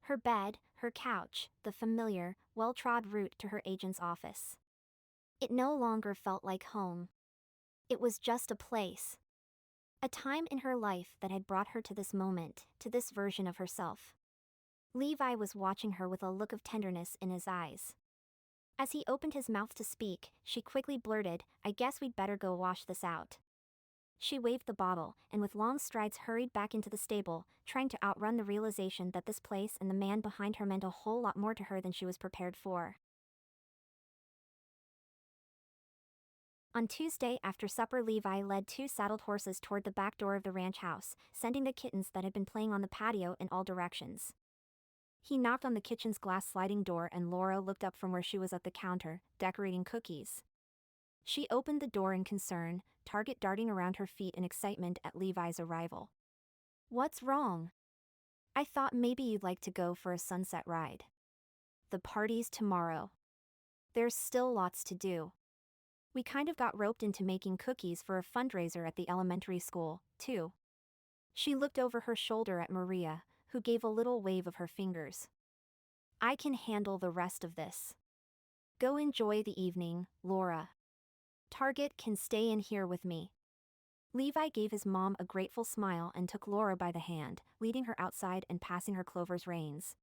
Her bed, her couch, the familiar, well-trod route to her agent's office. It no longer felt like home. It was just a place. A time in her life that had brought her to this moment, to this version of herself. Levi was watching her with a look of tenderness in his eyes. As he opened his mouth to speak, she quickly blurted, "I guess we'd better go wash this out." She waved the bottle, and with long strides hurried back into the stable, trying to outrun the realization that this place and the man behind her meant a whole lot more to her than she was prepared for. On Tuesday after supper, Levi led 2 saddled horses toward the back door of the ranch house, sending the kittens that had been playing on the patio in all directions. He knocked on the kitchen's glass sliding door and Laura looked up from where she was at the counter, decorating cookies. She opened the door in concern, Target darting around her feet in excitement at Levi's arrival. "What's wrong? I thought maybe you'd like to go for a sunset ride." "The party's tomorrow. There's still lots to do. We kind of got roped into making cookies for a fundraiser at the elementary school, too." She looked over her shoulder at Maria, who gave a little wave of her fingers. "I can handle the rest of this. Go enjoy the evening, Laura. Target can stay in here with me." Levi gave his mom a grateful smile and took Laura by the hand, leading her outside and passing her Clover's reins.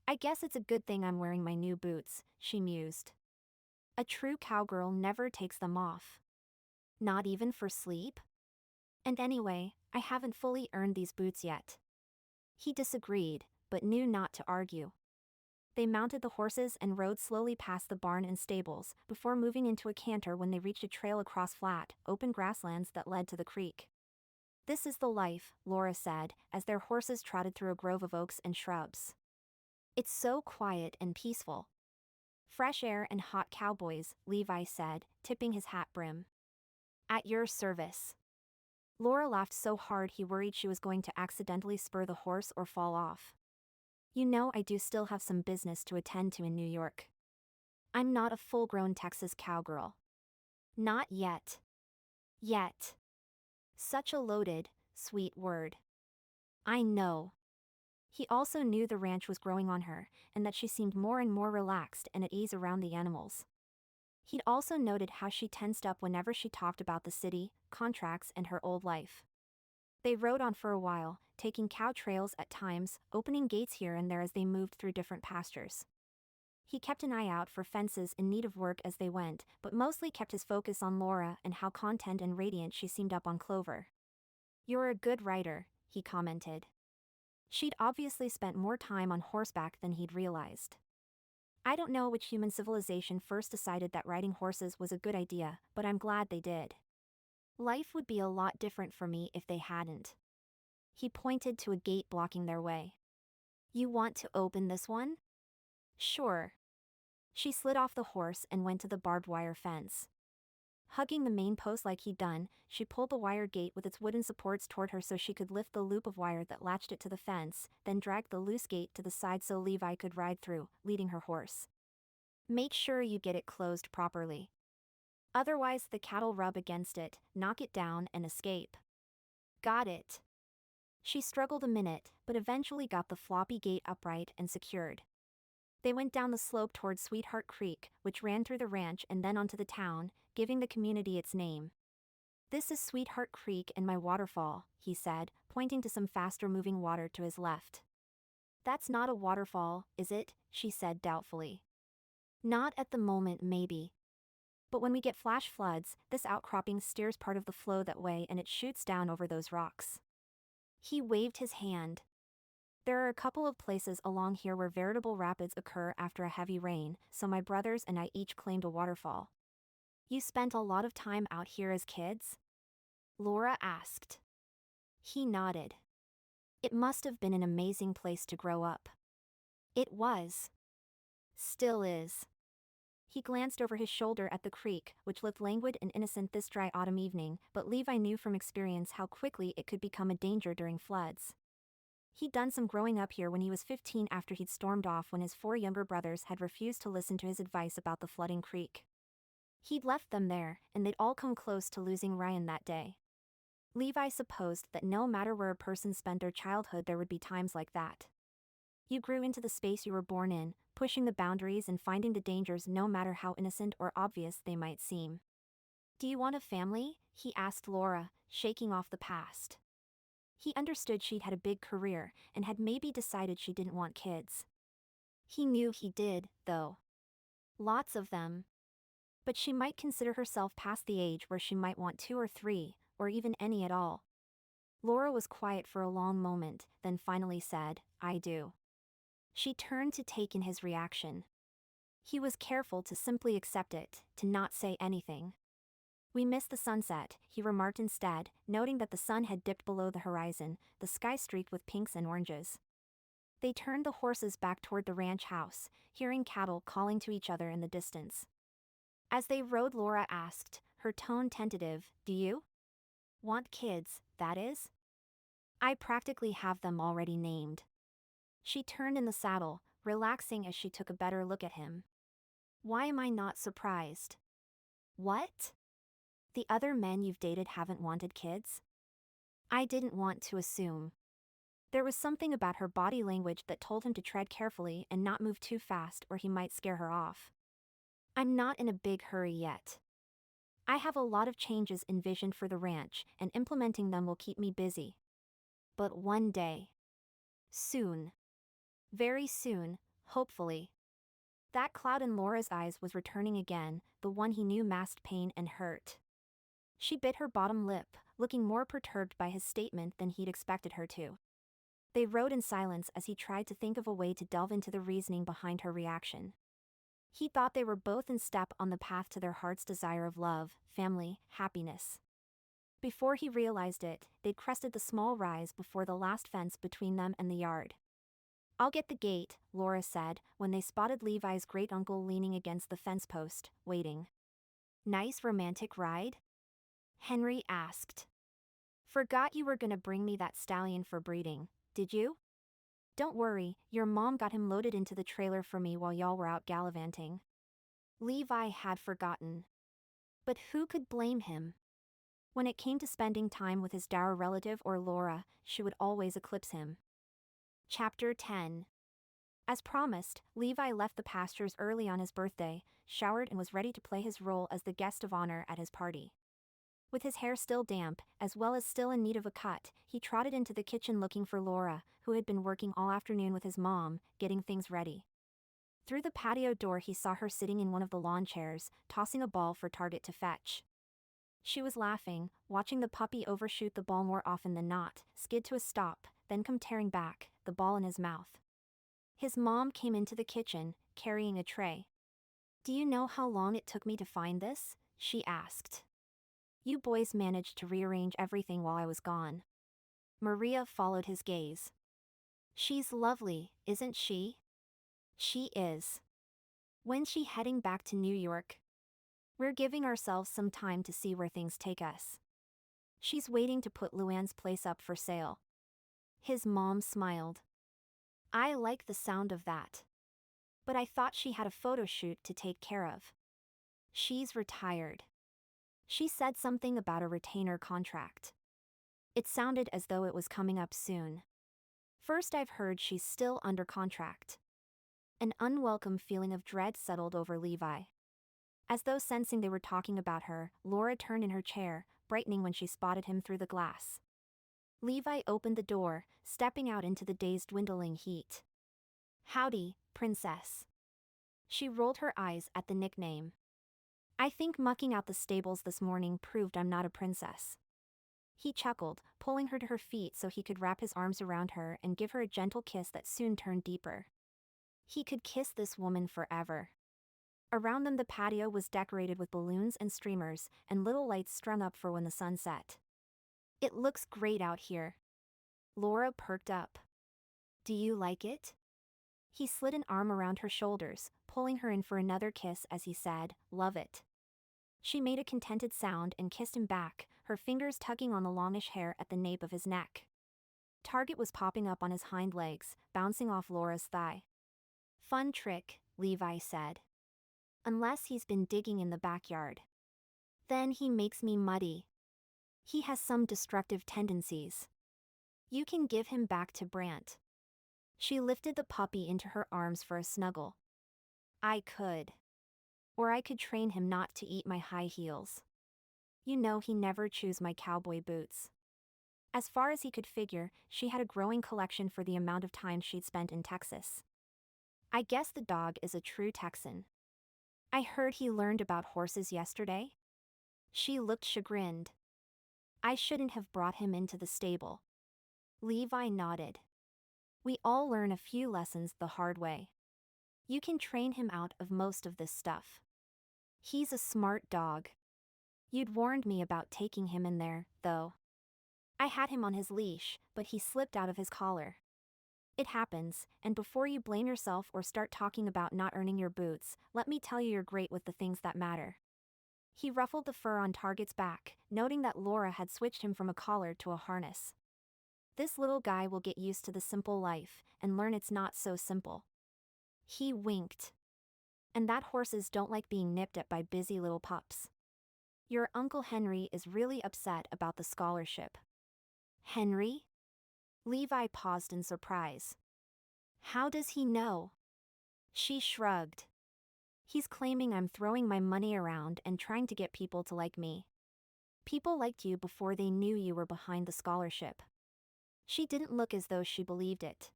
"I guess it's a good thing I'm wearing my new boots," she mused. "A true cowgirl never takes them off. Not even for sleep? And anyway, I haven't fully earned these boots yet." He disagreed, but knew not to argue. They mounted the horses and rode slowly past the barn and stables, before moving into a canter when they reached a trail across flat, open grasslands that led to the creek. "This is the life," Laura said, as their horses trotted through a grove of oaks and shrubs. "It's so quiet and peaceful." "Fresh air and hot cowboys," Levi said, tipping his hat brim. "At your service." Laura laughed so hard he worried she was going to accidentally spur the horse or fall off. "You know, I do still have some business to attend to in New York. I'm not a full-grown Texas cowgirl." "Not yet." "Yet." Such a loaded, sweet word. "I know." He also knew the ranch was growing on her, and that she seemed more and more relaxed and at ease around the animals. He'd also noted how she tensed up whenever she talked about the city, contracts, and her old life. They rode on for a while, taking cow trails at times, opening gates here and there as they moved through different pastures. He kept an eye out for fences in need of work as they went, but mostly kept his focus on Laura and how content and radiant she seemed up on Clover. "You're a good rider," he commented. She'd obviously spent more time on horseback than he'd realized. "I don't know which human civilization first decided that riding horses was a good idea, but I'm glad they did. Life would be a lot different for me if they hadn't." He pointed to a gate blocking their way. "You want to open this one?" "Sure." She slid off the horse and went to the barbed wire fence. Hugging the main post like he'd done, she pulled the wire gate with its wooden supports toward her so she could lift the loop of wire that latched it to the fence, then dragged the loose gate to the side so Levi could ride through, leading her horse. "Make sure you get it closed properly. Otherwise the cat'll rub against it, knock it down and escape." "Got it." She struggled a minute, but eventually got the floppy gate upright and secured. They went down the slope toward Sweetheart Creek, which ran through the ranch and then onto the town, giving the community its name. "This is Sweetheart Creek and my waterfall," he said, pointing to some faster-moving water to his left. "That's not a waterfall, is it?" she said doubtfully. "Not at the moment, maybe. But when we get flash floods, this outcropping steers part of the flow that way and it shoots down over those rocks." He waved his hand. "There are a couple of places along here where veritable rapids occur after a heavy rain, so my brothers and I each claimed a waterfall." "You spent a lot of time out here as kids?" Laura asked. He nodded. "It must have been an amazing place to grow up." "It was. Still is." He glanced over his shoulder at the creek, which looked languid and innocent this dry autumn evening, but Levi knew from experience how quickly it could become a danger during floods. He'd done some growing up here when he was 15 after he'd stormed off when his 4 younger brothers had refused to listen to his advice about the flooding creek. He'd left them there, and they'd all come close to losing Ryan that day. Levi supposed that no matter where a person spent their childhood there would be times like that. You grew into the space you were born in, pushing the boundaries and finding the dangers no matter how innocent or obvious they might seem. "Do you want a family?" he asked Laura, shaking off the past. He understood she'd had a big career and had maybe decided she didn't want kids. He knew he did, though. Lots of them. But she might consider herself past the age where she might want 2 or 3, or even any at all. Laura was quiet for a long moment, then finally said, "I do." She turned to take in his reaction. He was careful to simply accept it, to not say anything. "We missed the sunset," he remarked instead, noting that the sun had dipped below the horizon, the sky streaked with pinks and oranges. They turned the horses back toward the ranch house, hearing cattle calling to each other in the distance. As they rode, Laura asked, her tone tentative, "Do you want kids, that is?" "I practically have them already named." She turned in the saddle, relaxing as she took a better look at him. "Why am I not surprised?" "What? The other men you've dated haven't wanted kids?" "I didn't want to assume." There was something about her body language that told him to tread carefully and not move too fast or he might scare her off. "I'm not in a big hurry yet. I have a lot of changes envisioned for the ranch, and implementing them will keep me busy. But one day. Soon. Very soon, hopefully." That cloud in Laura's eyes was returning again, the one he knew masked pain and hurt. She bit her bottom lip, looking more perturbed by his statement than he'd expected her to. They rode in silence as he tried to think of a way to delve into the reasoning behind her reaction. He thought they were both in step on the path to their heart's desire of love, family, happiness. Before he realized it, they'd crested the small rise before the last fence between them and the yard. "I'll get the gate," Laura said, when they spotted Levi's great-uncle leaning against the fence post, waiting. "Nice romantic ride?" Henry asked. "Forgot you were gonna bring me that stallion for breeding, did you?" "Don't worry, your mom got him loaded into the trailer for me while y'all were out gallivanting." Levi had forgotten. But who could blame him? When it came to spending time with his dour relative or Laura, she would always eclipse him. Chapter 10. As promised, Levi left the pastures early on his birthday, showered and was ready to play his role as the guest of honor at his party. With his hair still damp, as well as still in need of a cut, he trotted into the kitchen looking for Laura, who had been working all afternoon with his mom, getting things ready. Through the patio door he saw her sitting in one of the lawn chairs, tossing a ball for Target to fetch. She was laughing, watching the puppy overshoot the ball more often than not, skid to a stop, then come tearing back, the ball in his mouth. His mom came into the kitchen, carrying a tray. "Do you know how long it took me to find this?" she asked. "You boys managed to rearrange everything while I was gone." Maria followed his gaze. "She's lovely, isn't she?" "She is." "When's she heading back to New York?" "We're giving ourselves some time to see where things take us." "She's waiting to put Luann's place up for sale." His mom smiled. "I like the sound of that. But I thought she had a photo shoot to take care of." "She's retired." She said something about a retainer contract. It sounded as though it was coming up soon. "First I've heard she's still under contract." An unwelcome feeling of dread settled over Levi. As though sensing they were talking about her, Laura turned in her chair, brightening when she spotted him through the glass. Levi opened the door, stepping out into the day's dwindling heat. "Howdy, princess." She rolled her eyes at the nickname. "I think mucking out the stables this morning proved I'm not a princess." He chuckled, pulling her to her feet so he could wrap his arms around her and give her a gentle kiss that soon turned deeper. He could kiss this woman forever. Around them the patio was decorated with balloons and streamers, and little lights strung up for when the sun set. "It looks great out here." Laura perked up. "Do you like it?" He slid an arm around her shoulders, pulling her in for another kiss as he said, "Love it." She made a contented sound and kissed him back, her fingers tugging on the longish hair at the nape of his neck. Target was popping up on his hind legs, bouncing off Laura's thigh. "Fun trick," Levi said. "Unless he's been digging in the backyard. Then he makes me muddy. He has some destructive tendencies. You can give him back to Brant." She lifted the puppy into her arms for a snuggle. "I could. Or I could train him not to eat my high heels. You know he never chews my cowboy boots." As far as he could figure, she had a growing collection for the amount of time she'd spent in Texas. I guess the dog is a true Texan. I heard he learned about horses yesterday. She looked chagrined. I shouldn't have brought him into the stable. Levi nodded. We all learn a few lessons the hard way. You can train him out of most of this stuff. He's a smart dog. You'd warned me about taking him in there, though. I had him on his leash, but he slipped out of his collar. It happens, and before you blame yourself or start talking about not earning your boots, let me tell you you're great with the things that matter. He ruffled the fur on Target's back, noting that Laura had switched him from a collar to a harness. This little guy will get used to the simple life, and learn it's not so simple. He winked. And that horses don't like being nipped at by busy little pups. Your Uncle Henry is really upset about the scholarship. Henry? Levi paused in surprise. How does he know? She shrugged. He's claiming I'm throwing my money around and trying to get people to like me. People liked you before they knew you were behind the scholarship. She didn't look as though she believed it.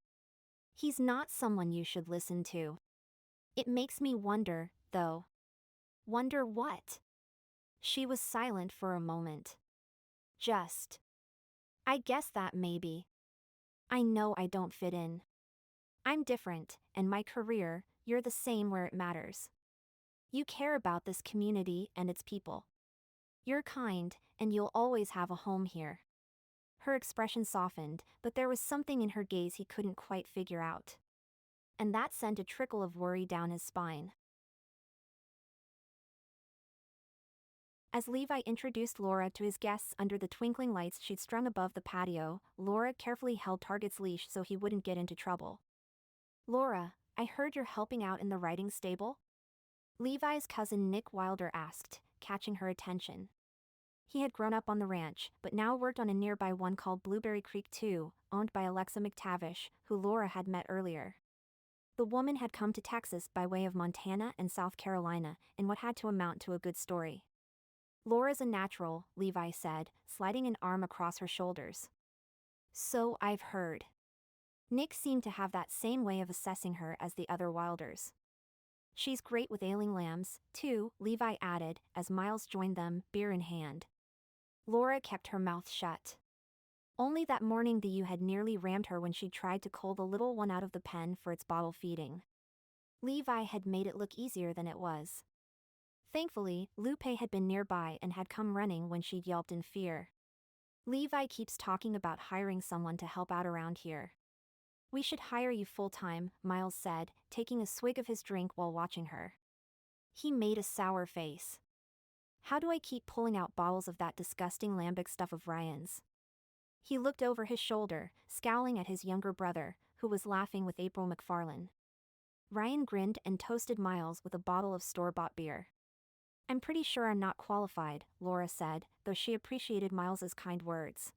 He's not someone you should listen to. It makes me wonder, though. Wonder what? She was silent for a moment. I guess that maybe. I know I don't fit in. I'm different, and my career, you're the same where it matters. You care about this community and its people. You're kind, and you'll always have a home here. Her expression softened, but there was something in her gaze he couldn't quite figure out. And that sent a trickle of worry down his spine. As Levi introduced Laura to his guests under the twinkling lights she'd strung above the patio, Laura carefully held Target's leash so he wouldn't get into trouble. Laura, I heard you're helping out in the riding stable? Levi's cousin Nick Wylder asked, catching her attention. He had grown up on the ranch, but now worked on a nearby one called Blueberry Creek 2, owned by Alexa McTavish, who Laura had met earlier. The woman had come to Texas by way of Montana and South Carolina in what had to amount to a good story. Laura's a natural, Levi said, sliding an arm across her shoulders. So I've heard. Nick seemed to have that same way of assessing her as the other Wylders. She's great with ailing lambs, too, Levi added, as Miles joined them, beer in hand. Laura kept her mouth shut. Only that morning the ewe had nearly rammed her when she tried to cull the little one out of the pen for its bottle feeding. Levi had made it look easier than it was. Thankfully, Lupe had been nearby and had come running when she'd yelped in fear. Levi keeps talking about hiring someone to help out around here. We should hire you full-time, Miles said, taking a swig of his drink while watching her. He made a sour face. How do I keep pulling out bottles of that disgusting lambic stuff of Ryan's? He looked over his shoulder, scowling at his younger brother, who was laughing with April McFarlane. Ryan grinned and toasted Miles with a bottle of store-bought beer. I'm pretty sure I'm not qualified, Laura said, though she appreciated Miles's kind words.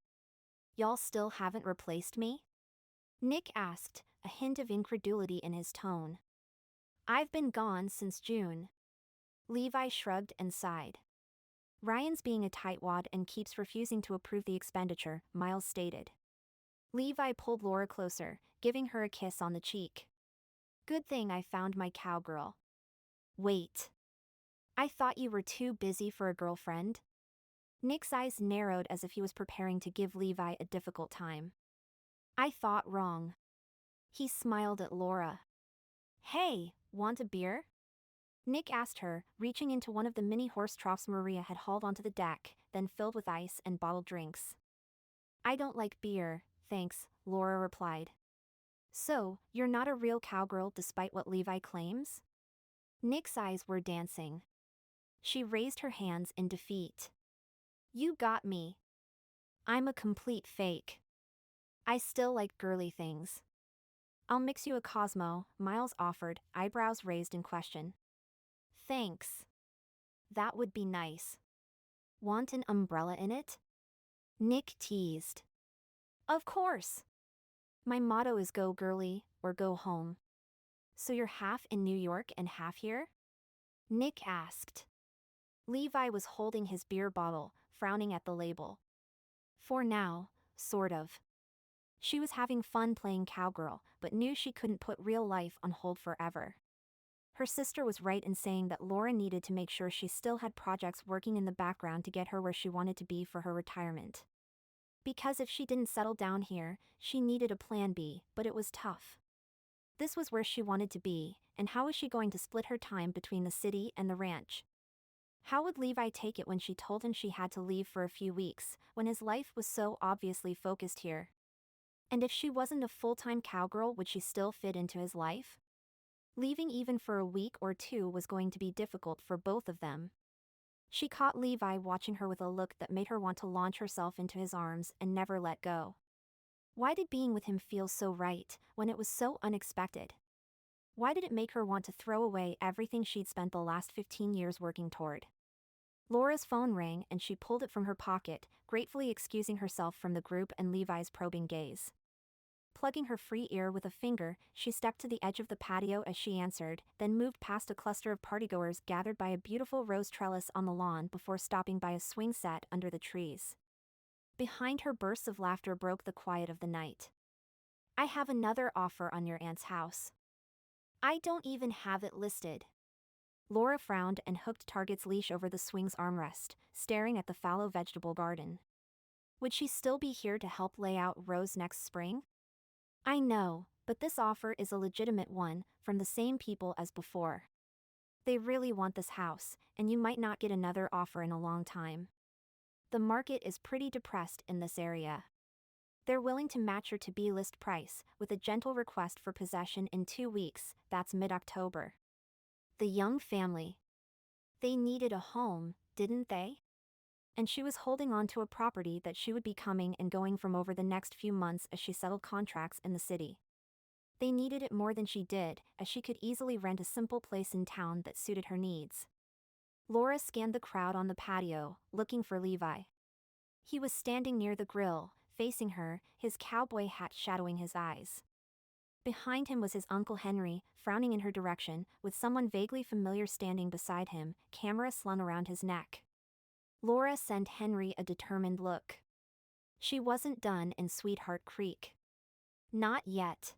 Y'all still haven't replaced me? Nick asked, a hint of incredulity in his tone. I've been gone since June. Levi shrugged and sighed. Ryan's being a tightwad and keeps refusing to approve the expenditure, Miles stated. Levi pulled Laura closer, giving her a kiss on the cheek. Good thing I found my cowgirl. Wait. I thought you were too busy for a girlfriend? Nick's eyes narrowed as if he was preparing to give Levi a difficult time. I thought wrong. He smiled at Laura. Hey, want a beer? Nick asked her, reaching into one of the mini horse troughs Maria had hauled onto the deck, then filled with ice and bottled drinks. I don't like beer, thanks, Laura replied. So, you're not a real cowgirl despite what Levi claims? Nick's eyes were dancing. She raised her hands in defeat. You got me. I'm a complete fake. I still like girly things. I'll mix you a Cosmo, Miles offered, eyebrows raised in question. Thanks. That would be nice. Want an umbrella in it? Nick teased. Of course. My motto is go girly, or go home. So you're half in New York and half here? Nick asked. Levi was holding his beer bottle, frowning at the label. For now, sort of. She was having fun playing cowgirl, but knew she couldn't put real life on hold forever. Her sister was right in saying that Laura needed to make sure she still had projects working in the background to get her where she wanted to be for her retirement. Because if she didn't settle down here, she needed a plan B, but it was tough. This was where she wanted to be, and how was she going to split her time between the city and the ranch? How would Levi take it when she told him she had to leave for a few weeks, when his life was so obviously focused here? And if she wasn't a full-time cowgirl, would she still fit into his life? Leaving even for a week or two was going to be difficult for both of them. She caught Levi watching her with a look that made her want to launch herself into his arms and never let go. Why did being with him feel so right, when it was so unexpected? Why did it make her want to throw away everything she'd spent the last 15 years working toward? Laura's phone rang and she pulled it from her pocket, gratefully excusing herself from the group and Levi's probing gaze. Plugging her free ear with a finger, she stepped to the edge of the patio as she answered, then moved past a cluster of partygoers gathered by a beautiful rose trellis on the lawn before stopping by a swing set under the trees. Behind her, bursts of laughter broke the quiet of the night. "I have another offer on your aunt's house. I don't even have it listed." Laura frowned and hooked Target's leash over the swing's armrest, staring at the fallow vegetable garden. Would she still be here to help lay out Rose next spring? "I know, but this offer is a legitimate one, from the same people as before. They really want this house, and you might not get another offer in a long time. The market is pretty depressed in this area. They're willing to match your to-be list price, with a gentle request for possession in 2 weeks, that's mid-October." The young family. They needed a home, didn't they? And she was holding on to a property that she would be coming and going from over the next few months as she settled contracts in the city. They needed it more than she did, as she could easily rent a simple place in town that suited her needs. Laura scanned the crowd on the patio, looking for Levi. He was standing near the grill, facing her, his cowboy hat shadowing his eyes. Behind him was his Uncle Henry, frowning in her direction, with someone vaguely familiar standing beside him, camera slung around his neck. Laura sent Henry a determined look. She wasn't done in Sweetheart Creek. Not yet.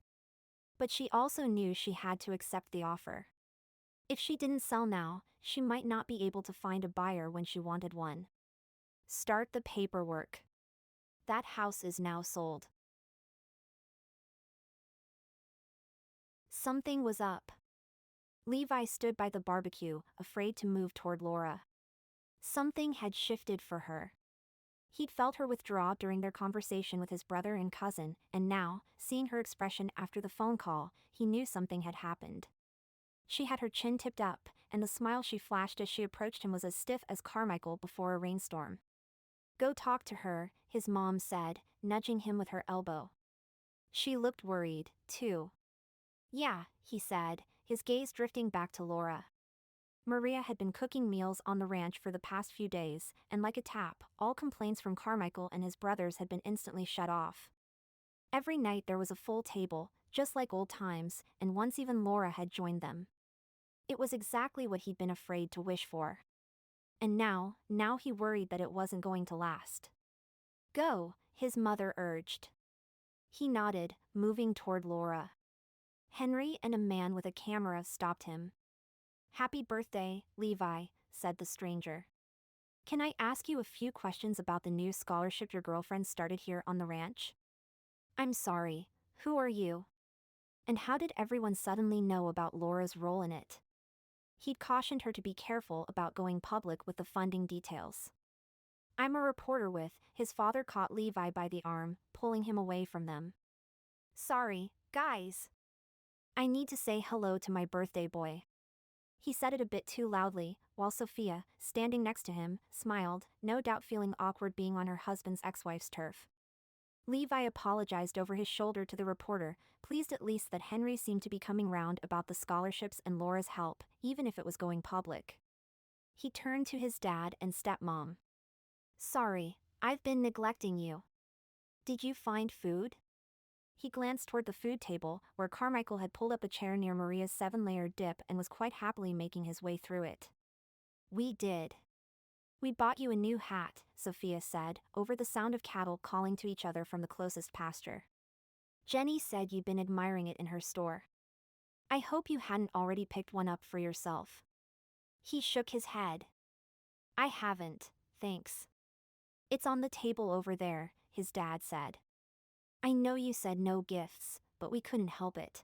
But she also knew she had to accept the offer. If she didn't sell now, she might not be able to find a buyer when she wanted one. Start the paperwork. That house is now sold. Something was up. Levi stood by the barbecue, afraid to move toward Laura. Something had shifted for her. He'd felt her withdraw during their conversation with his brother and cousin, and now, seeing her expression after the phone call, he knew something had happened. She had her chin tipped up, and the smile she flashed as she approached him was as stiff as Carmichael before a rainstorm. "Go talk to her," his mom said, nudging him with her elbow. She looked worried, too. "Yeah," he said, his gaze drifting back to Laura. Maria had been cooking meals on the ranch for the past few days, and like a tap, all complaints from Carmichael and his brothers had been instantly shut off. Every night there was a full table, just like old times, and once even Laura had joined them. It was exactly what he'd been afraid to wish for. And now he worried that it wasn't going to last. "Go," his mother urged. He nodded, moving toward Laura. Henry and a man with a camera stopped him. "Happy birthday, Levi," said the stranger. "Can I ask you a few questions about the new scholarship your girlfriend started here on the ranch?" "I'm sorry, who are you? And how did everyone suddenly know about Laura's role in it?" He'd cautioned her to be careful about going public with the funding details. "I'm a reporter with," his father caught Levi by the arm, pulling him away from them. "Sorry, guys. I need to say hello to my birthday boy." He said it a bit too loudly, while Sophia, standing next to him, smiled, no doubt feeling awkward being on her husband's ex-wife's turf. Levi apologized over his shoulder to the reporter, pleased at least that Henry seemed to be coming round about the scholarships and Laura's help, even if it was going public. He turned to his dad and stepmom. "Sorry, I've been neglecting you. Did you find food?" He glanced toward the food table, where Carmichael had pulled up a chair near Maria's 7-layered dip and was quite happily making his way through it. "We did." "We bought you a new hat," Sophia said, over the sound of cattle calling to each other from the closest pasture. "Jenny said you'd been admiring it in her store. I hope you hadn't already picked one up for yourself." He shook his head. "I haven't, thanks. It's on the table over there," his dad said. "I know you said no gifts, but we couldn't help it.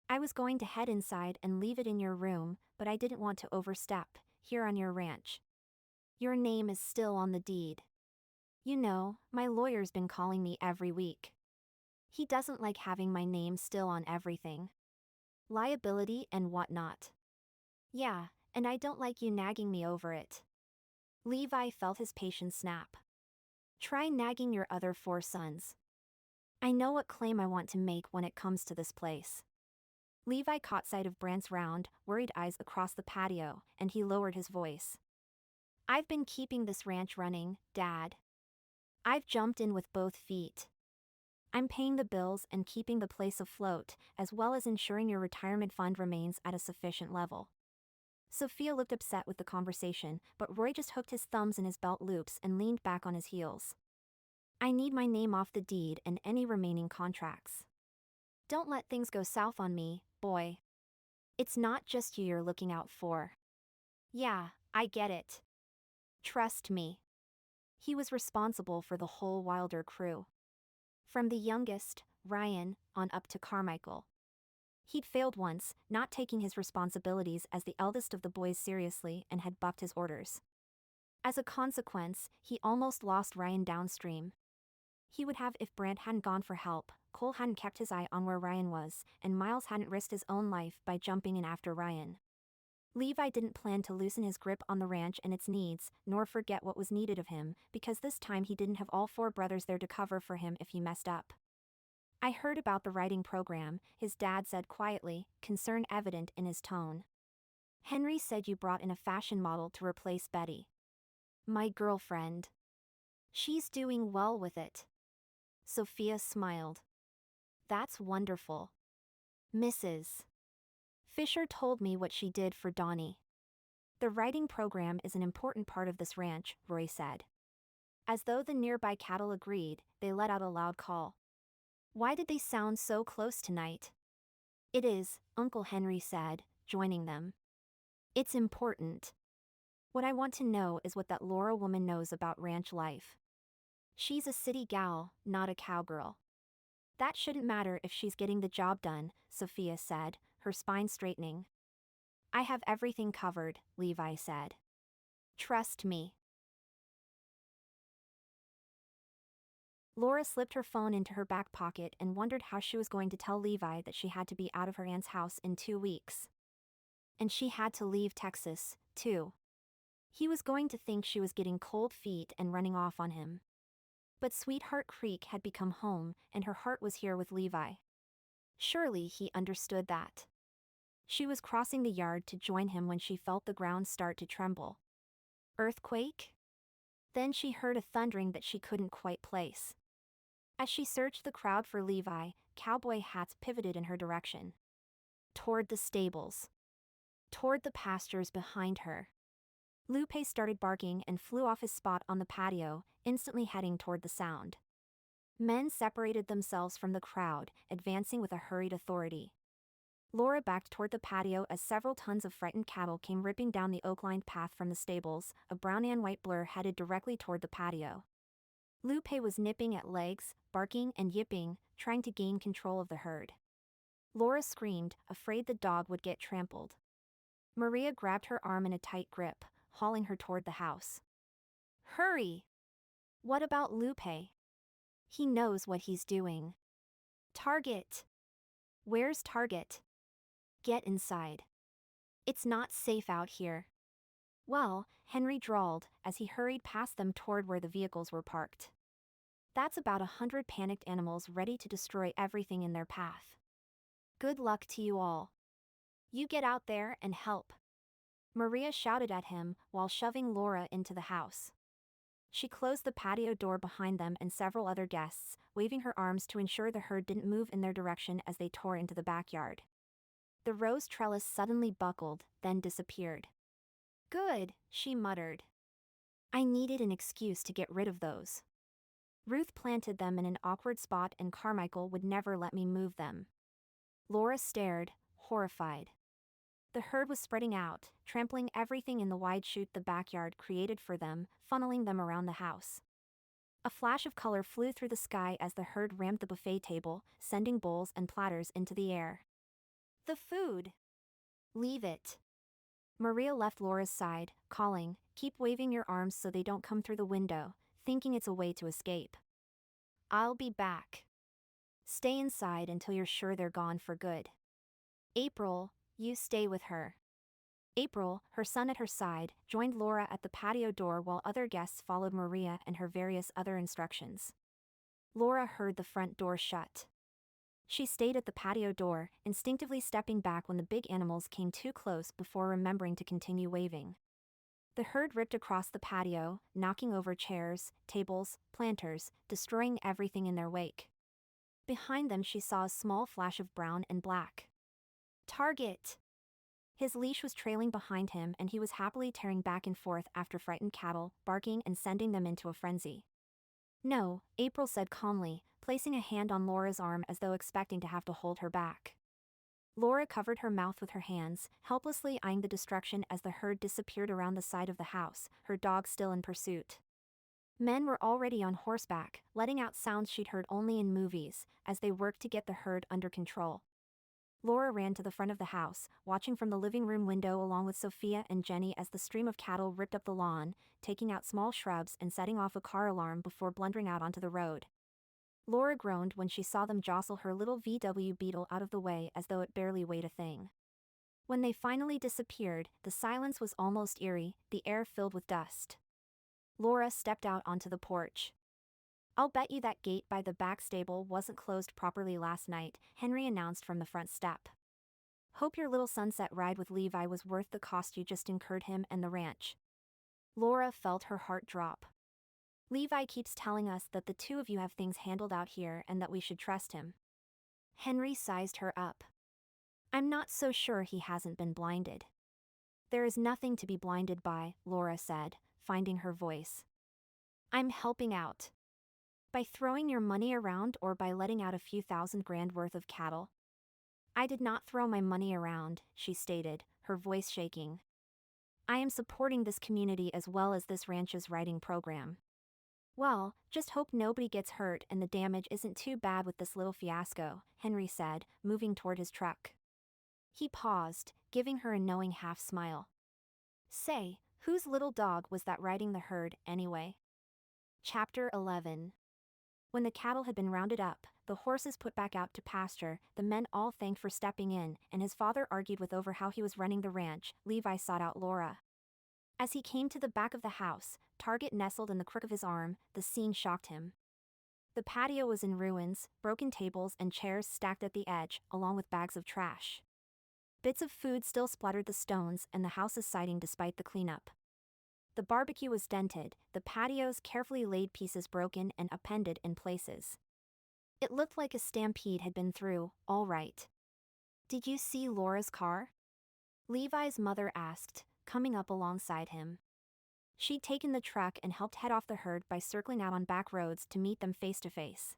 I was going to head inside and leave it in your room, but I didn't want to overstep, here on your ranch. Your name is still on the deed. You know, my lawyer's been calling me every week. He doesn't like having my name still on everything. Liability and whatnot. Yeah, and I don't like you nagging me over it." Levi felt his patience snap. "Try nagging your other 4 sons. I know what claim I want to make when it comes to this place." Levi caught sight of Brant's round, worried eyes across the patio, and he lowered his voice. "I've been keeping this ranch running, Dad. I've jumped in with both feet. I'm paying the bills and keeping the place afloat, as well as ensuring your retirement fund remains at a sufficient level." Sophia looked upset with the conversation, but Roy just hooked his thumbs in his belt loops and leaned back on his heels. "I need my name off the deed and any remaining contracts. Don't let things go south on me, boy. It's not just you're looking out for." "Yeah, I get it. Trust me." He was responsible for the whole Wylder crew. From the youngest, Ryan, on up to Carmichael. He'd failed once, not taking his responsibilities as the eldest of the boys seriously, and had bucked his orders. As a consequence, he almost lost Ryan downstream. He would have if Brant hadn't gone for help, Cole hadn't kept his eye on where Ryan was, and Miles hadn't risked his own life by jumping in after Ryan. Levi didn't plan to loosen his grip on the ranch and its needs, nor forget what was needed of him, because this time he didn't have all 4 brothers there to cover for him if he messed up. "I heard about the writing program," his dad said quietly, concern evident in his tone. "Henry said you brought in a fashion model to replace Betty. My girlfriend. She's doing well with it." Sophia smiled. "That's wonderful. Mrs. Fisher told me what she did for Donnie." "The writing program is an important part of this ranch," Roy said. As though the nearby cattle agreed, they let out a loud call. "Why did they sound so close tonight?" "It is," Uncle Henry said, joining them. "It's important. What I want to know is what that Laura woman knows about ranch life. She's a city gal, not a cowgirl." "That shouldn't matter if she's getting the job done," Sophia said, her spine straightening. "I have everything covered," Levi said. "Trust me." Laura slipped her phone into her back pocket and wondered how she was going to tell Levi that she had to be out of her aunt's house in 2 weeks. And she had to leave Texas, too. He was going to think she was getting cold feet and running off on him. But Sweetheart Creek had become home, and her heart was here with Levi. Surely he understood that. She was crossing the yard to join him when she felt the ground start to tremble. Earthquake? Then she heard a thundering that she couldn't quite place. As she searched the crowd for Levi, cowboy hats pivoted in her direction. Toward the stables. Toward the pastures behind her. Lupe started barking and flew off his spot on the patio, instantly heading toward the sound. Men separated themselves from the crowd, advancing with a hurried authority. Laura backed toward the patio as several tons of frightened cattle came ripping down the oak-lined path from the stables, a brown and white blur headed directly toward the patio. Lupe was nipping at legs, barking and yipping, trying to gain control of the herd. Laura screamed, afraid the dog would get trampled. Maria grabbed her arm in a tight grip, hauling her toward the house. "Hurry!" "What about Lupe?" "He knows what he's doing." "Target!" "Where's Target?" "Get inside. It's not safe out here." "Well," Henry drawled, as he hurried past them toward where the vehicles were parked. "That's about 100 panicked animals ready to destroy everything in their path. Good luck to you all. You get out there and help." Maria shouted at him while shoving Laura into the house. She closed the patio door behind them and several other guests, waving her arms to ensure the herd didn't move in their direction as they tore into the backyard. The rose trellis suddenly buckled, then disappeared. "Good," she muttered. I needed an excuse to get rid of those. Ruth planted them in an awkward spot and Carmichael would never let me move them. Laura stared, horrified. The herd was spreading out, trampling everything in the wide chute the backyard created for them, funneling them around the house. A flash of color flew through the sky as the herd rammed the buffet table, sending bowls and platters into the air. The food! Leave it. Maria left Laura's side, calling, "Keep waving your arms so they don't come through the window," thinking it's a way to escape. "I'll be back. Stay inside until you're sure they're gone for good. April, you stay with her." April, her son at her side, joined Laura at the patio door while other guests followed Maria and her various other instructions. Laura heard the front door shut. She stayed at the patio door, instinctively stepping back when the big animals came too close before remembering to continue waving. The herd ripped across the patio, knocking over chairs, tables, planters, destroying everything in their wake. Behind them she saw a small flash of brown and black. Target! His leash was trailing behind him and he was happily tearing back and forth after frightened cattle, barking and sending them into a frenzy. "No," April said calmly, placing a hand on Laura's arm as though expecting to have to hold her back. Laura covered her mouth with her hands, helplessly eyeing the destruction as the herd disappeared around the side of the house, her dog still in pursuit. Men were already on horseback, letting out sounds she'd heard only in movies, as they worked to get the herd under control. Laura ran to the front of the house, watching from the living room window along with Sophia and Jenny as the stream of cattle ripped up the lawn, taking out small shrubs and setting off a car alarm before blundering out onto the road. Laura groaned when she saw them jostle her little VW Beetle out of the way as though it barely weighed a thing. When they finally disappeared, the silence was almost eerie, the air filled with dust. Laura stepped out onto the porch. "I'll bet you that gate by the back stable wasn't closed properly last night," Henry announced from the front step. "Hope your little sunset ride with Levi was worth the cost you just incurred him and the ranch." Laura felt her heart drop. "Levi keeps telling us that the two of you have things handled out here and that we should trust him." Henry sized her up. "I'm not so sure he hasn't been blinded." "There is nothing to be blinded by," Laura said, finding her voice. "I'm helping out. By throwing your money around or by letting out a few $1,000 worth of cattle?" "I did not throw my money around," she stated, her voice shaking. "I am supporting this community as well as this ranch's riding program." "Well, just hope nobody gets hurt and the damage isn't too bad with this little fiasco," Henry said, moving toward his truck. He paused, giving her a knowing half-smile. "Say, whose little dog was that riding the herd, anyway?" Chapter 11. When the cattle had been rounded up, the horses put back out to pasture, the men all thanked for stepping in, and his father argued with over how he was running the ranch. Levi sought out Laura. As he came to the back of the house, Target nestled in the crook of his arm, the scene shocked him. The patio was in ruins, broken tables and chairs stacked at the edge, along with bags of trash. Bits of food still splattered the stones and the house's siding despite the cleanup. The barbecue was dented, the patio's carefully laid pieces broken and appended in places. It looked like a stampede had been through, all right. "Did you see Laura's car?" Levi's mother asked, coming up alongside him. She'd taken the truck and helped head off the herd by circling out on back roads to meet them face to face.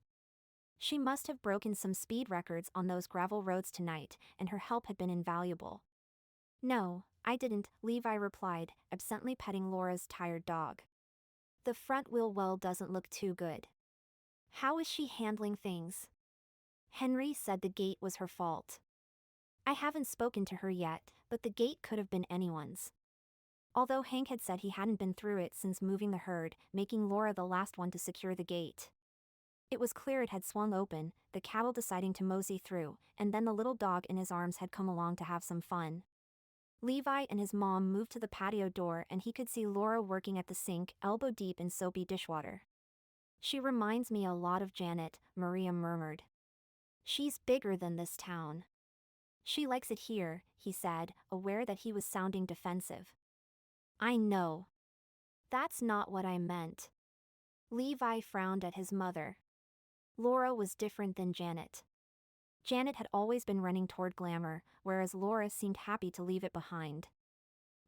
She must have broken some speed records on those gravel roads tonight, and her help had been invaluable. "No, I didn't," Levi replied, absently petting Laura's tired dog. "The front wheel well doesn't look too good." "How is she handling things?" Henry said the gate was her fault. "I haven't spoken to her yet, but the gate could have been anyone's." Although Hank had said he hadn't been through it since moving the herd, making Laura the last one to secure the gate. It was clear it had swung open, the cattle deciding to mosey through, and then the little dog in his arms had come along to have some fun. Levi and his mom moved to the patio door and he could see Laura working at the sink, elbow deep in soapy dishwater. "She reminds me a lot of Janet," Maria murmured. "She's bigger than this town." "She likes it here," he said, aware that he was sounding defensive. "I know. That's not what I meant." Levi frowned at his mother. Laura was different than Janet. Janet had always been running toward glamour, whereas Laura seemed happy to leave it behind.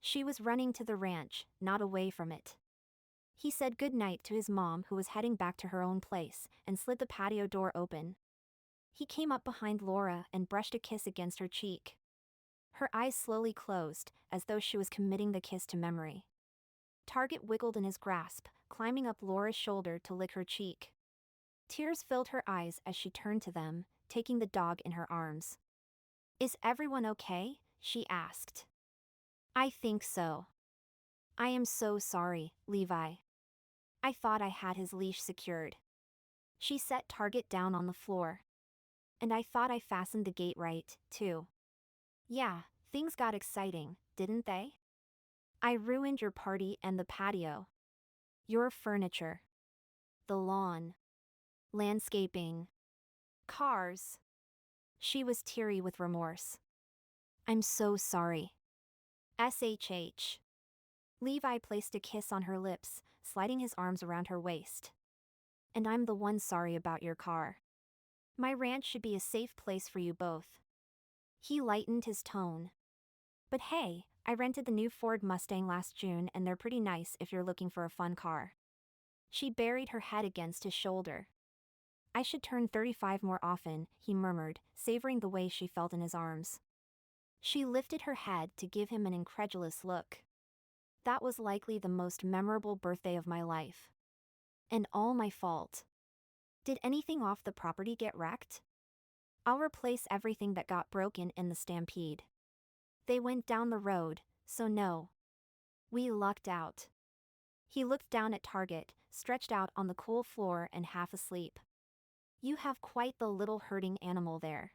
She was running to the ranch, not away from it. He said goodnight to his mom, who was heading back to her own place, and slid the patio door open. He came up behind Laura and brushed a kiss against her cheek. Her eyes slowly closed, as though she was committing the kiss to memory. Target wiggled in his grasp, climbing up Laura's shoulder to lick her cheek. Tears filled her eyes as she turned to them, taking the dog in her arms. "Is everyone okay?" she asked. "I think so. I am so sorry, Levi. I thought I had his leash secured." She set Target down on the floor. "And I thought I fastened the gate right, too." "Yeah, things got exciting, didn't they? I ruined your party and the patio. Your furniture. The lawn. Landscaping. Cars." She was teary with remorse. "I'm so sorry." SHH. Levi placed a kiss on her lips, sliding his arms around her waist. "And I'm the one sorry about your car. My ranch should be a safe place for you both." He lightened his tone. "But hey, I rented the new Ford Mustang last June, and they're pretty nice if you're looking for a fun car." She buried her head against his shoulder. "I should turn 35 more often," he murmured, savoring the way she felt in his arms. She lifted her head to give him an incredulous look. "That was likely the most memorable birthday of my life. And all my fault. Did anything off the property get wrecked? I'll replace everything that got broken in the stampede. They went down the road, so no. We lucked out." He looked down at Target, stretched out on the cool floor and half asleep. "You have quite the little herding animal there."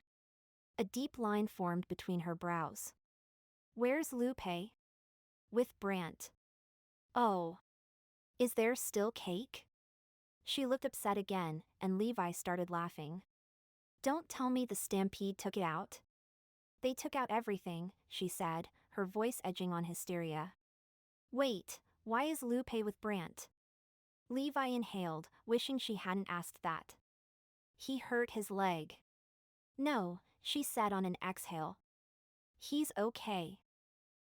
A deep line formed between her brows. "Where's Lupe?" "With Brant." "Oh. Is there still cake?" She looked upset again, and Levi started laughing. "Don't tell me the stampede took it out." "They took out everything," she said, her voice edging on hysteria. "Wait, why is Lupe with Brant?" Levi inhaled, wishing she hadn't asked that. "He hurt his leg." "No," she said on an exhale. "He's okay.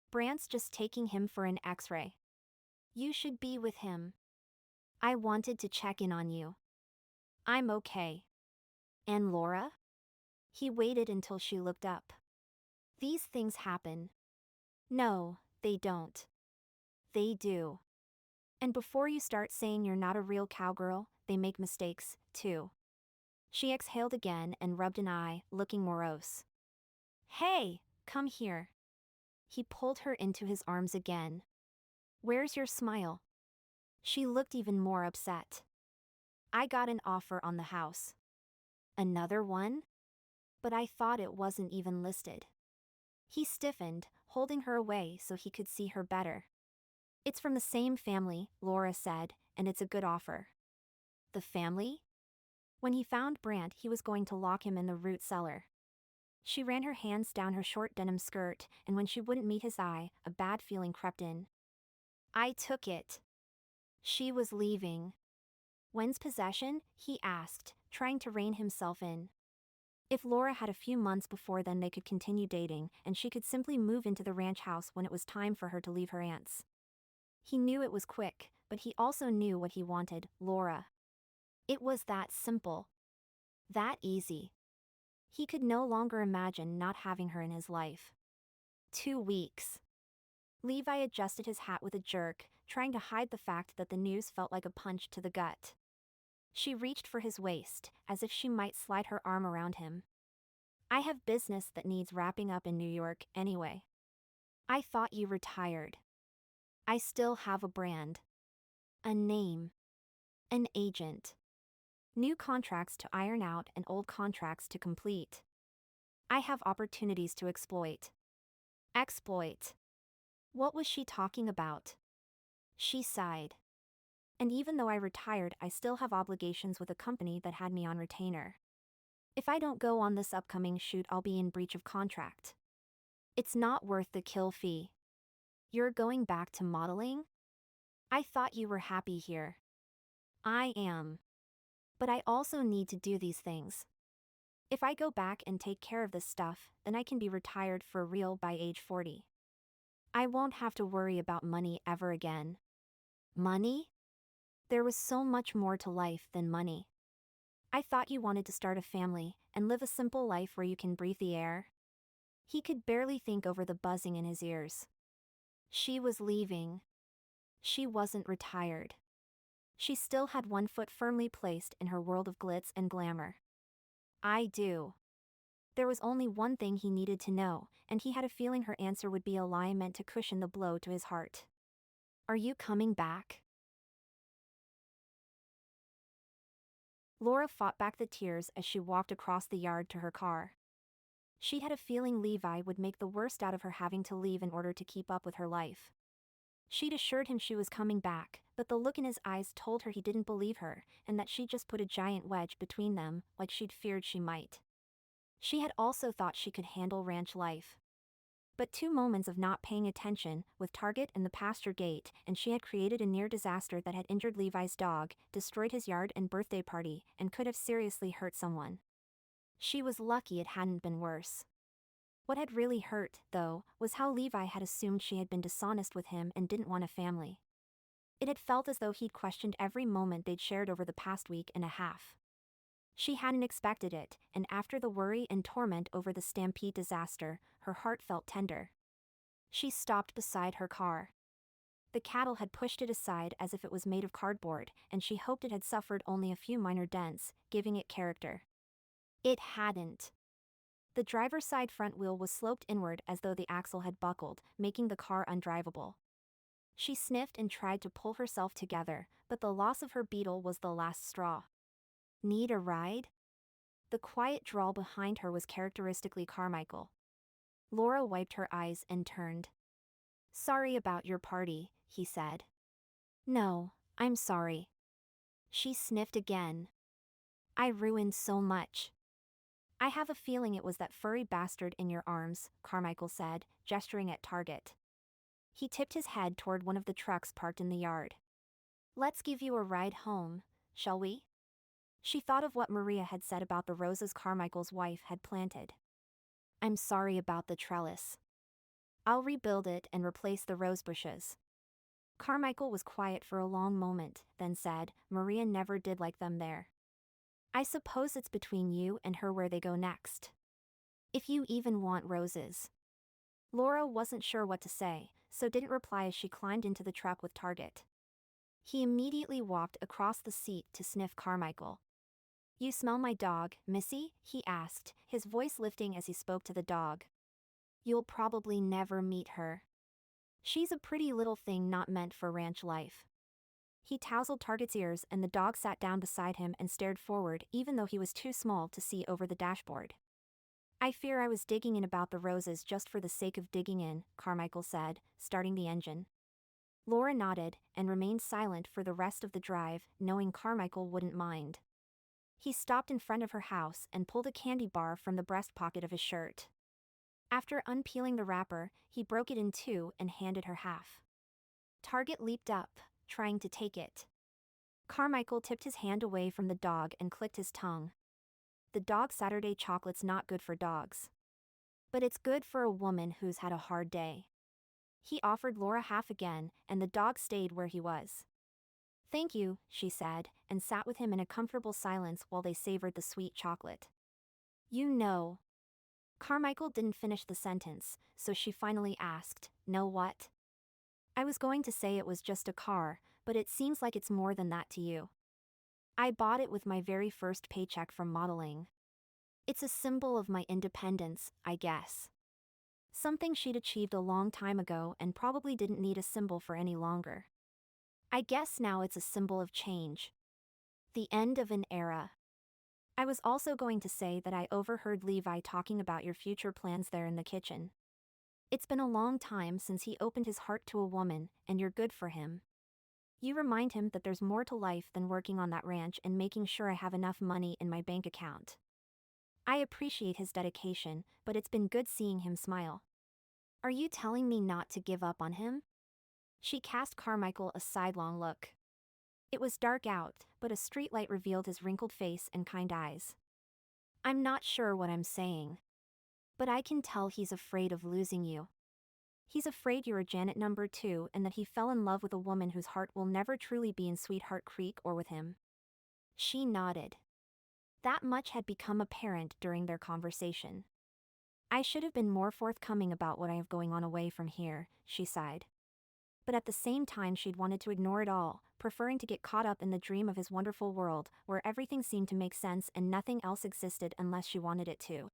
Brant's just taking him for an X-ray. You should be with him. I wanted to check in on you." "I'm okay." "And Laura?" He waited until she looked up. "These things happen." "No, they don't." "They do. And before you start saying you're not a real cowgirl, they make mistakes, too." She exhaled again and rubbed an eye, looking morose. "Hey, come here." He pulled her into his arms again. "Where's your smile?" She looked even more upset. "I got an offer on the house." "Another one?" "But I thought it wasn't even listed." He stiffened, holding her away so he could see her better. "It's from the same family," Laura said, "and it's a good offer." "The family?" "When he found Brant, he was going to lock him in the root cellar." She ran her hands down her short denim skirt, and when she wouldn't meet his eye, a bad feeling crept in. "I took it." She was leaving. "When's possession?" he asked, trying to rein himself in. If Laura had a few months before then, they could continue dating, and she could simply move into the ranch house when it was time for her to leave her aunt's. He knew it was quick, but he also knew what he wanted, Laura. It was that simple. That easy. He could no longer imagine not having her in his life. 2 weeks. Levi adjusted his hat with a jerk, trying to hide the fact that the news felt like a punch to the gut. She reached for his waist, as if she might slide her arm around him. "I have business that needs wrapping up in New York, anyway." "I thought you retired." "I still have a brand. A name. An agent. New contracts to iron out and old contracts to complete. I have opportunities to exploit." Exploit. What was she talking about? She sighed. "And even though I retired, I still have obligations with a company that had me on retainer. If I don't go on this upcoming shoot, I'll be in breach of contract. It's not worth the kill fee." "You're going back to modeling?" "I thought you were happy here." "I am. But I also need to do these things. If I go back and take care of this stuff, then I can be retired for real by age 40. I won't have to worry about money ever again." "Money?" There was so much more to life than money. I thought you wanted to start a family and live a simple life where you can breathe the air. He could barely think over the buzzing in his ears. She was leaving. She wasn't retired. She still had one foot firmly placed in her world of glitz and glamour. I do. There was only one thing he needed to know, and he had a feeling her answer would be a lie meant to cushion the blow to his heart. Are you coming back? Laura fought back the tears as she walked across the yard to her car. She had a feeling Levi would make the worst out of her having to leave in order to keep up with her life. She'd assured him she was coming back, but the look in his eyes told her he didn't believe her, and that she'd just put a giant wedge between them, like she'd feared she might. She had also thought she could handle ranch life. But 2 moments of not paying attention, with Target and the pasture gate, and she had created a near disaster that had injured Levi's dog, destroyed his yard and birthday party, and could have seriously hurt someone. She was lucky it hadn't been worse. What had really hurt, though, was how Levi had assumed she had been dishonest with him and didn't want a family. It had felt as though he'd questioned every moment they'd shared over the past week and a half. She hadn't expected it, and after the worry and torment over the stampede disaster, her heart felt tender. She stopped beside her car. The cattle had pushed it aside as if it was made of cardboard, and she hoped it had suffered only a few minor dents, giving it character. It hadn't. The driver's side front wheel was sloped inward as though the axle had buckled, making the car undrivable. She sniffed and tried to pull herself together, but the loss of her Beetle was the last straw. Need a ride? The quiet drawl behind her was characteristically Carmichael. Laura wiped her eyes and turned. Sorry about your party, he said. No, I'm sorry. She sniffed again. I ruined so much. I have a feeling it was that furry bastard in your arms, Carmichael said, gesturing at Target. He tipped his head toward one of the trucks parked in the yard. Let's give you a ride home, shall we? She thought of what Maria had said about the roses Carmichael's wife had planted. I'm sorry about the trellis. I'll rebuild it and replace the rose bushes. Carmichael was quiet for a long moment, then said, Maria never did like them there. I suppose it's between you and her where they go next. If you even want roses. Laura wasn't sure what to say, so didn't reply as she climbed into the truck with Target. He immediately walked across the seat to sniff Carmichael. You smell my dog, Missy? He asked, his voice lifting as he spoke to the dog. You'll probably never meet her. She's a pretty little thing not meant for ranch life. He tousled Target's ears and the dog sat down beside him and stared forward even though he was too small to see over the dashboard. I fear I was digging in about the roses just for the sake of digging in, Carmichael said, starting the engine. Laura nodded and remained silent for the rest of the drive, knowing Carmichael wouldn't mind. He stopped in front of her house and pulled a candy bar from the breast pocket of his shirt. After unpeeling the wrapper, he broke it in two and handed her half. Target leaped up, trying to take it. Carmichael tipped his hand away from the dog and clicked his tongue. The dog Saturday chocolate's not good for dogs. But it's good for a woman who's had a hard day. He offered Laura half again, and the dog stayed where he was. Thank you, she said, and sat with him in a comfortable silence while they savored the sweet chocolate. You know. Carmichael didn't finish the sentence, so she finally asked, know what? I was going to say it was just a car, but it seems like it's more than that to you. I bought it with my very first paycheck from modeling. It's a symbol of my independence, I guess. Something she'd achieved a long time ago and probably didn't need a symbol for any longer. I guess now it's a symbol of change. The end of an era. I was also going to say that I overheard Levi talking about your future plans there in the kitchen. It's been a long time since he opened his heart to a woman, and you're good for him. You remind him that there's more to life than working on that ranch and making sure I have enough money in my bank account. I appreciate his dedication, but it's been good seeing him smile. Are you telling me not to give up on him? She cast Carmichael a sidelong look. It was dark out, but a streetlight revealed his wrinkled face and kind eyes. I'm not sure what I'm saying. But I can tell he's afraid of losing you. He's afraid you're a Janet number 2 and that he fell in love with a woman whose heart will never truly be in Sweetheart Creek or with him. She nodded. That much had become apparent during their conversation. I should have been more forthcoming about what I have going on away from here, she sighed. But at the same time she'd wanted to ignore it all, preferring to get caught up in the dream of his wonderful world, where everything seemed to make sense and nothing else existed unless she wanted it to.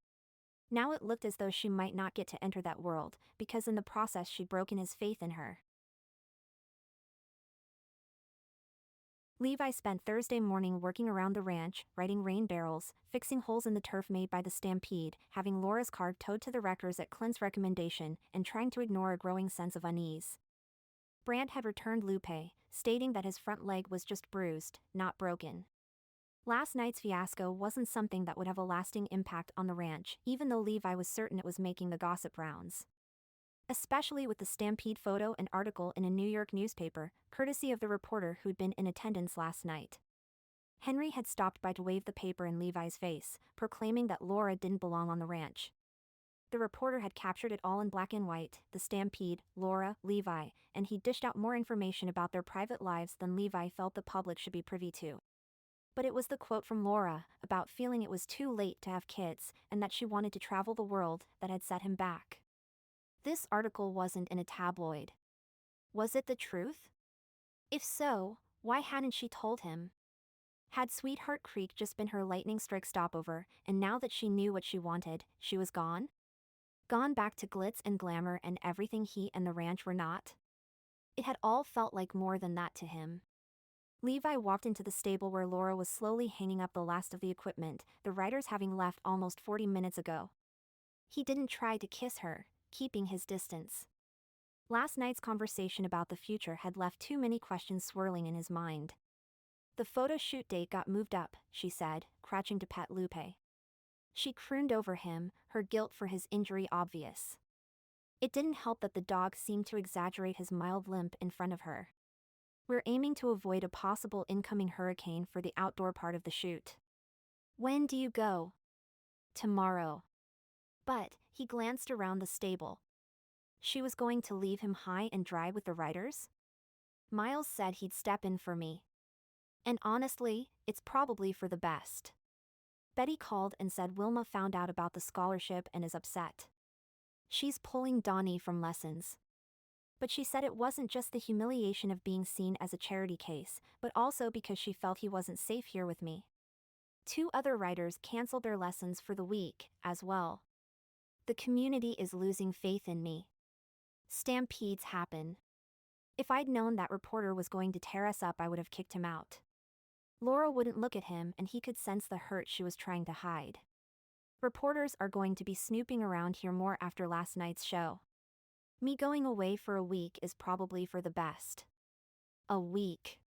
Now it looked as though she might not get to enter that world, because in the process she'd broken his faith in her. Levi spent Thursday morning working around the ranch, righting rain barrels, fixing holes in the turf made by the stampede, having Laura's car towed to the wreckers at Clint's recommendation, and trying to ignore a growing sense of unease. Brandt had returned Lupe, stating that his front leg was just bruised, not broken. Last night's fiasco wasn't something that would have a lasting impact on the ranch, even though Levi was certain it was making the gossip rounds. Especially with the stampede photo and article in a New York newspaper, courtesy of the reporter who'd been in attendance last night. Henry had stopped by to wave the paper in Levi's face, proclaiming that Laura didn't belong on the ranch. The reporter had captured it all in black and white, the stampede, Laura, Levi, and he dished out more information about their private lives than Levi felt the public should be privy to. But it was the quote from Laura, about feeling it was too late to have kids, and that she wanted to travel the world, that had set him back. This article wasn't in a tabloid. Was it the truth? If so, why hadn't she told him? Had Sweetheart Creek just been her lightning-strike stopover, and now that she knew what she wanted, she was gone? Gone back to glitz and glamour and everything he and the ranch were not? It had all felt like more than that to him. Levi walked into the stable where Laura was slowly hanging up the last of the equipment, the riders having left almost 40 minutes ago. He didn't try to kiss her, keeping his distance. Last night's conversation about the future had left too many questions swirling in his mind. The photo shoot date got moved up, she said, crouching to pet Lupe. She crooned over him, her guilt for his injury obvious. It didn't help that the dog seemed to exaggerate his mild limp in front of her. We're aiming to avoid a possible incoming hurricane for the outdoor part of the shoot. When do you go? Tomorrow. But, he glanced around the stable. She was going to leave him high and dry with the riders? Miles said he'd step in for me. And honestly, it's probably for the best. Betty called and said Wilma found out about the scholarship and is upset. She's pulling Donnie from lessons. But she said it wasn't just the humiliation of being seen as a charity case, but also because she felt he wasn't safe here with me. 2 other riders canceled their lessons for the week, as well. The community is losing faith in me. Stampedes happen. If I'd known that reporter was going to tear us up, I would have kicked him out. Laura wouldn't look at him and he could sense the hurt she was trying to hide. Reporters are going to be snooping around here more after last night's show. Me going away for a week is probably for the best. A week.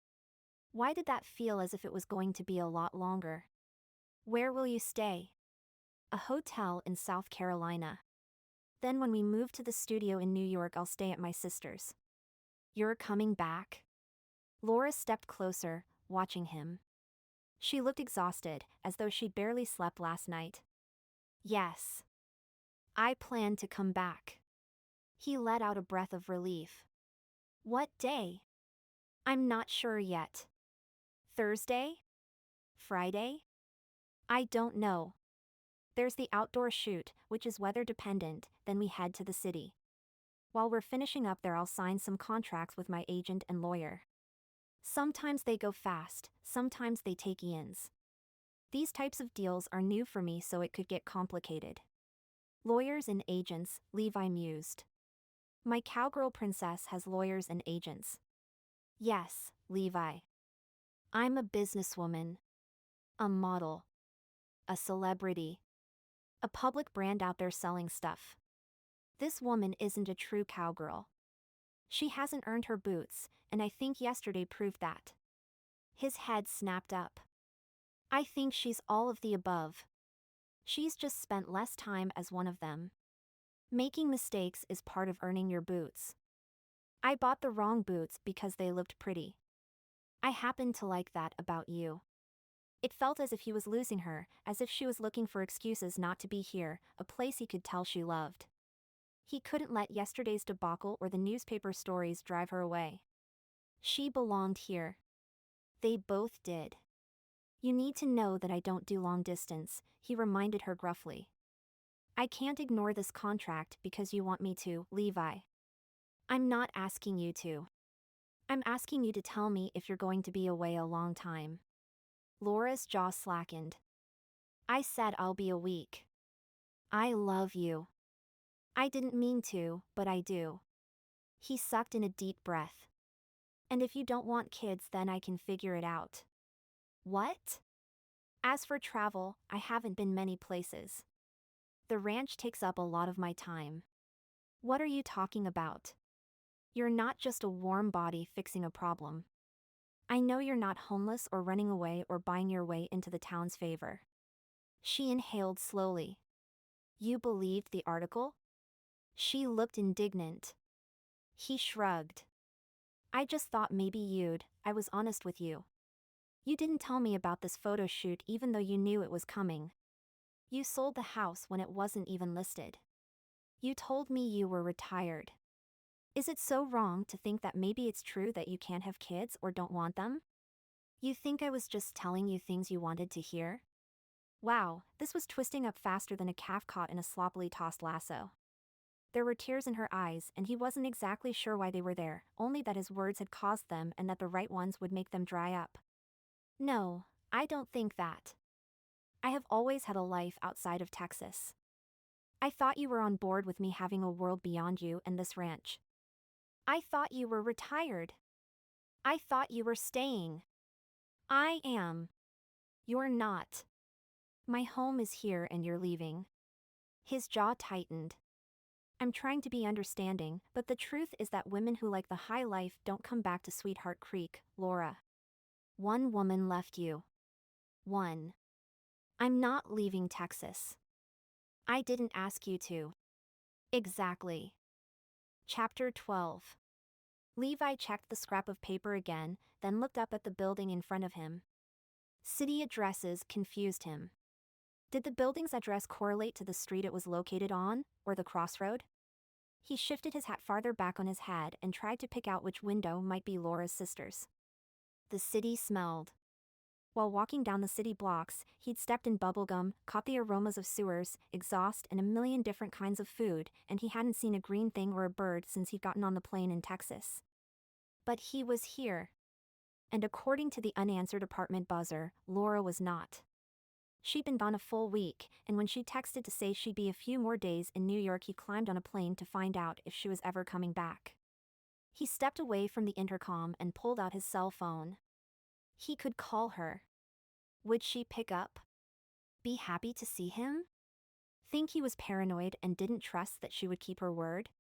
Why did that feel as if it was going to be a lot longer? Where will you stay? A hotel in South Carolina. Then when we move to the studio in New York, I'll stay at my sister's. You're coming back? Laura stepped closer, watching him. She looked exhausted, as though she'd barely slept last night. Yes. I plan to come back. He let out a breath of relief. What day? I'm not sure yet. Thursday? Friday? I don't know. There's the outdoor shoot, which is weather dependent, then we head to the city. While we're finishing up there, I'll sign some contracts with my agent and lawyer. Sometimes they go fast, sometimes they take years. These types of deals are new for me, so it could get complicated. Lawyers and agents, Levi mused. My cowgirl princess has lawyers and agents. Yes, Levi. I'm a businesswoman. A model. A celebrity. A public brand out there selling stuff. This woman isn't a true cowgirl. She hasn't earned her boots, and I think yesterday proved that. His head snapped up. I think she's all of the above. She's just spent less time as one of them. Making mistakes is part of earning your boots. I bought the wrong boots because they looked pretty. I happen to like that about you. It felt as if he was losing her, as if she was looking for excuses not to be here, a place he could tell she loved. He couldn't let yesterday's debacle or the newspaper stories drive her away. She belonged here. They both did. You need to know that I don't do long distance, he reminded her gruffly. I can't ignore this contract because you want me to, Levi. I'm not asking you to. I'm asking you to tell me if you're going to be away a long time. Laura's jaw slackened. I said I'll be a week. I love you. I didn't mean to, but I do. He sucked in a deep breath. And if you don't want kids, then I can figure it out. What? As for travel, I haven't been many places. The ranch takes up a lot of my time. What are you talking about? You're not just a warm body fixing a problem. I know you're not homeless or running away or buying your way into the town's favor. She inhaled slowly. You believed the article? She looked indignant. He shrugged. I just thought maybe I was honest with you. You didn't tell me about this photo shoot even though you knew it was coming. You sold the house when it wasn't even listed. You told me you were retired. Is it so wrong to think that maybe it's true that you can't have kids or don't want them? You think I was just telling you things you wanted to hear? Wow, this was twisting up faster than a calf caught in a sloppily tossed lasso. There were tears in her eyes, and he wasn't exactly sure why they were there, only that his words had caused them and that the right ones would make them dry up. No, I don't think that. I have always had a life outside of Texas. I thought you were on board with me having a world beyond you and this ranch. I thought you were retired. I thought you were staying. I am. You're not. My home is here and you're leaving. His jaw tightened. I'm trying to be understanding, but the truth is that women who like the high life don't come back to Sweetheart Creek, Laura. One woman left you. One. I'm not leaving Texas. I didn't ask you to. Exactly. Chapter 12. Levi checked the scrap of paper again, then looked up at the building in front of him. City addresses confused him. Did the building's address correlate to the street it was located on, or the crossroad? He shifted his hat farther back on his head and tried to pick out which window might be Laura's sister's. The city smelled. While walking down the city blocks, he'd stepped in bubblegum, caught the aromas of sewers, exhaust, and a million different kinds of food, and he hadn't seen a green thing or a bird since he'd gotten on the plane in Texas. But he was here. And according to the unanswered apartment buzzer, Laura was not. She'd been gone a full week, and when she texted to say she'd be a few more days in New York, he climbed on a plane to find out if she was ever coming back. He stepped away from the intercom and pulled out his cell phone. He could call her. Would she pick up? Be happy to see him? Think he was paranoid and didn't trust that she would keep her word?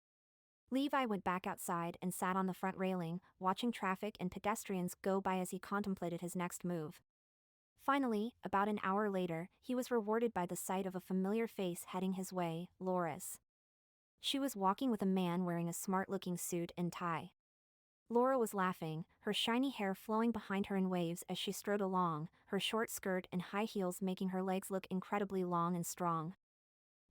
Levi went back outside and sat on the front railing, watching traffic and pedestrians go by as he contemplated his next move. Finally, about an hour later, he was rewarded by the sight of a familiar face heading his way, Laura's. She was walking with a man wearing a smart-looking suit and tie. Laura was laughing, her shiny hair flowing behind her in waves as she strode along, her short skirt and high heels making her legs look incredibly long and strong.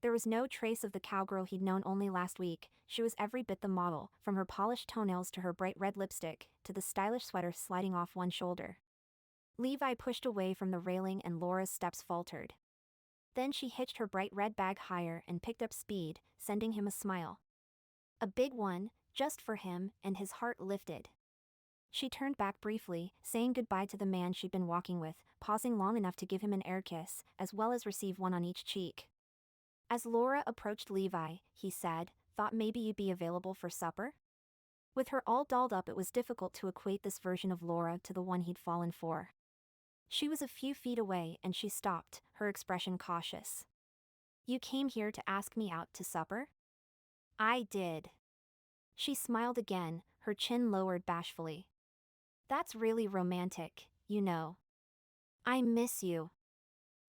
There was no trace of the cowgirl he'd known only last week. She was every bit the model, from her polished toenails to her bright red lipstick, to the stylish sweater sliding off one shoulder. Levi pushed away from the railing and Laura's steps faltered. Then she hitched her bright red bag higher and picked up speed, sending him a smile. A big one, just for him, and his heart lifted. She turned back briefly, saying goodbye to the man she'd been walking with, pausing long enough to give him an air kiss, as well as receive one on each cheek. As Laura approached Levi, he said, "Thought maybe you'd be available for supper?" With her all dolled up, it was difficult to equate this version of Laura to the one he'd fallen for. She was a few feet away and she stopped, her expression cautious. "You came here to ask me out to supper?" "I did." She smiled again, her chin lowered bashfully. "That's really romantic, you know. I miss you."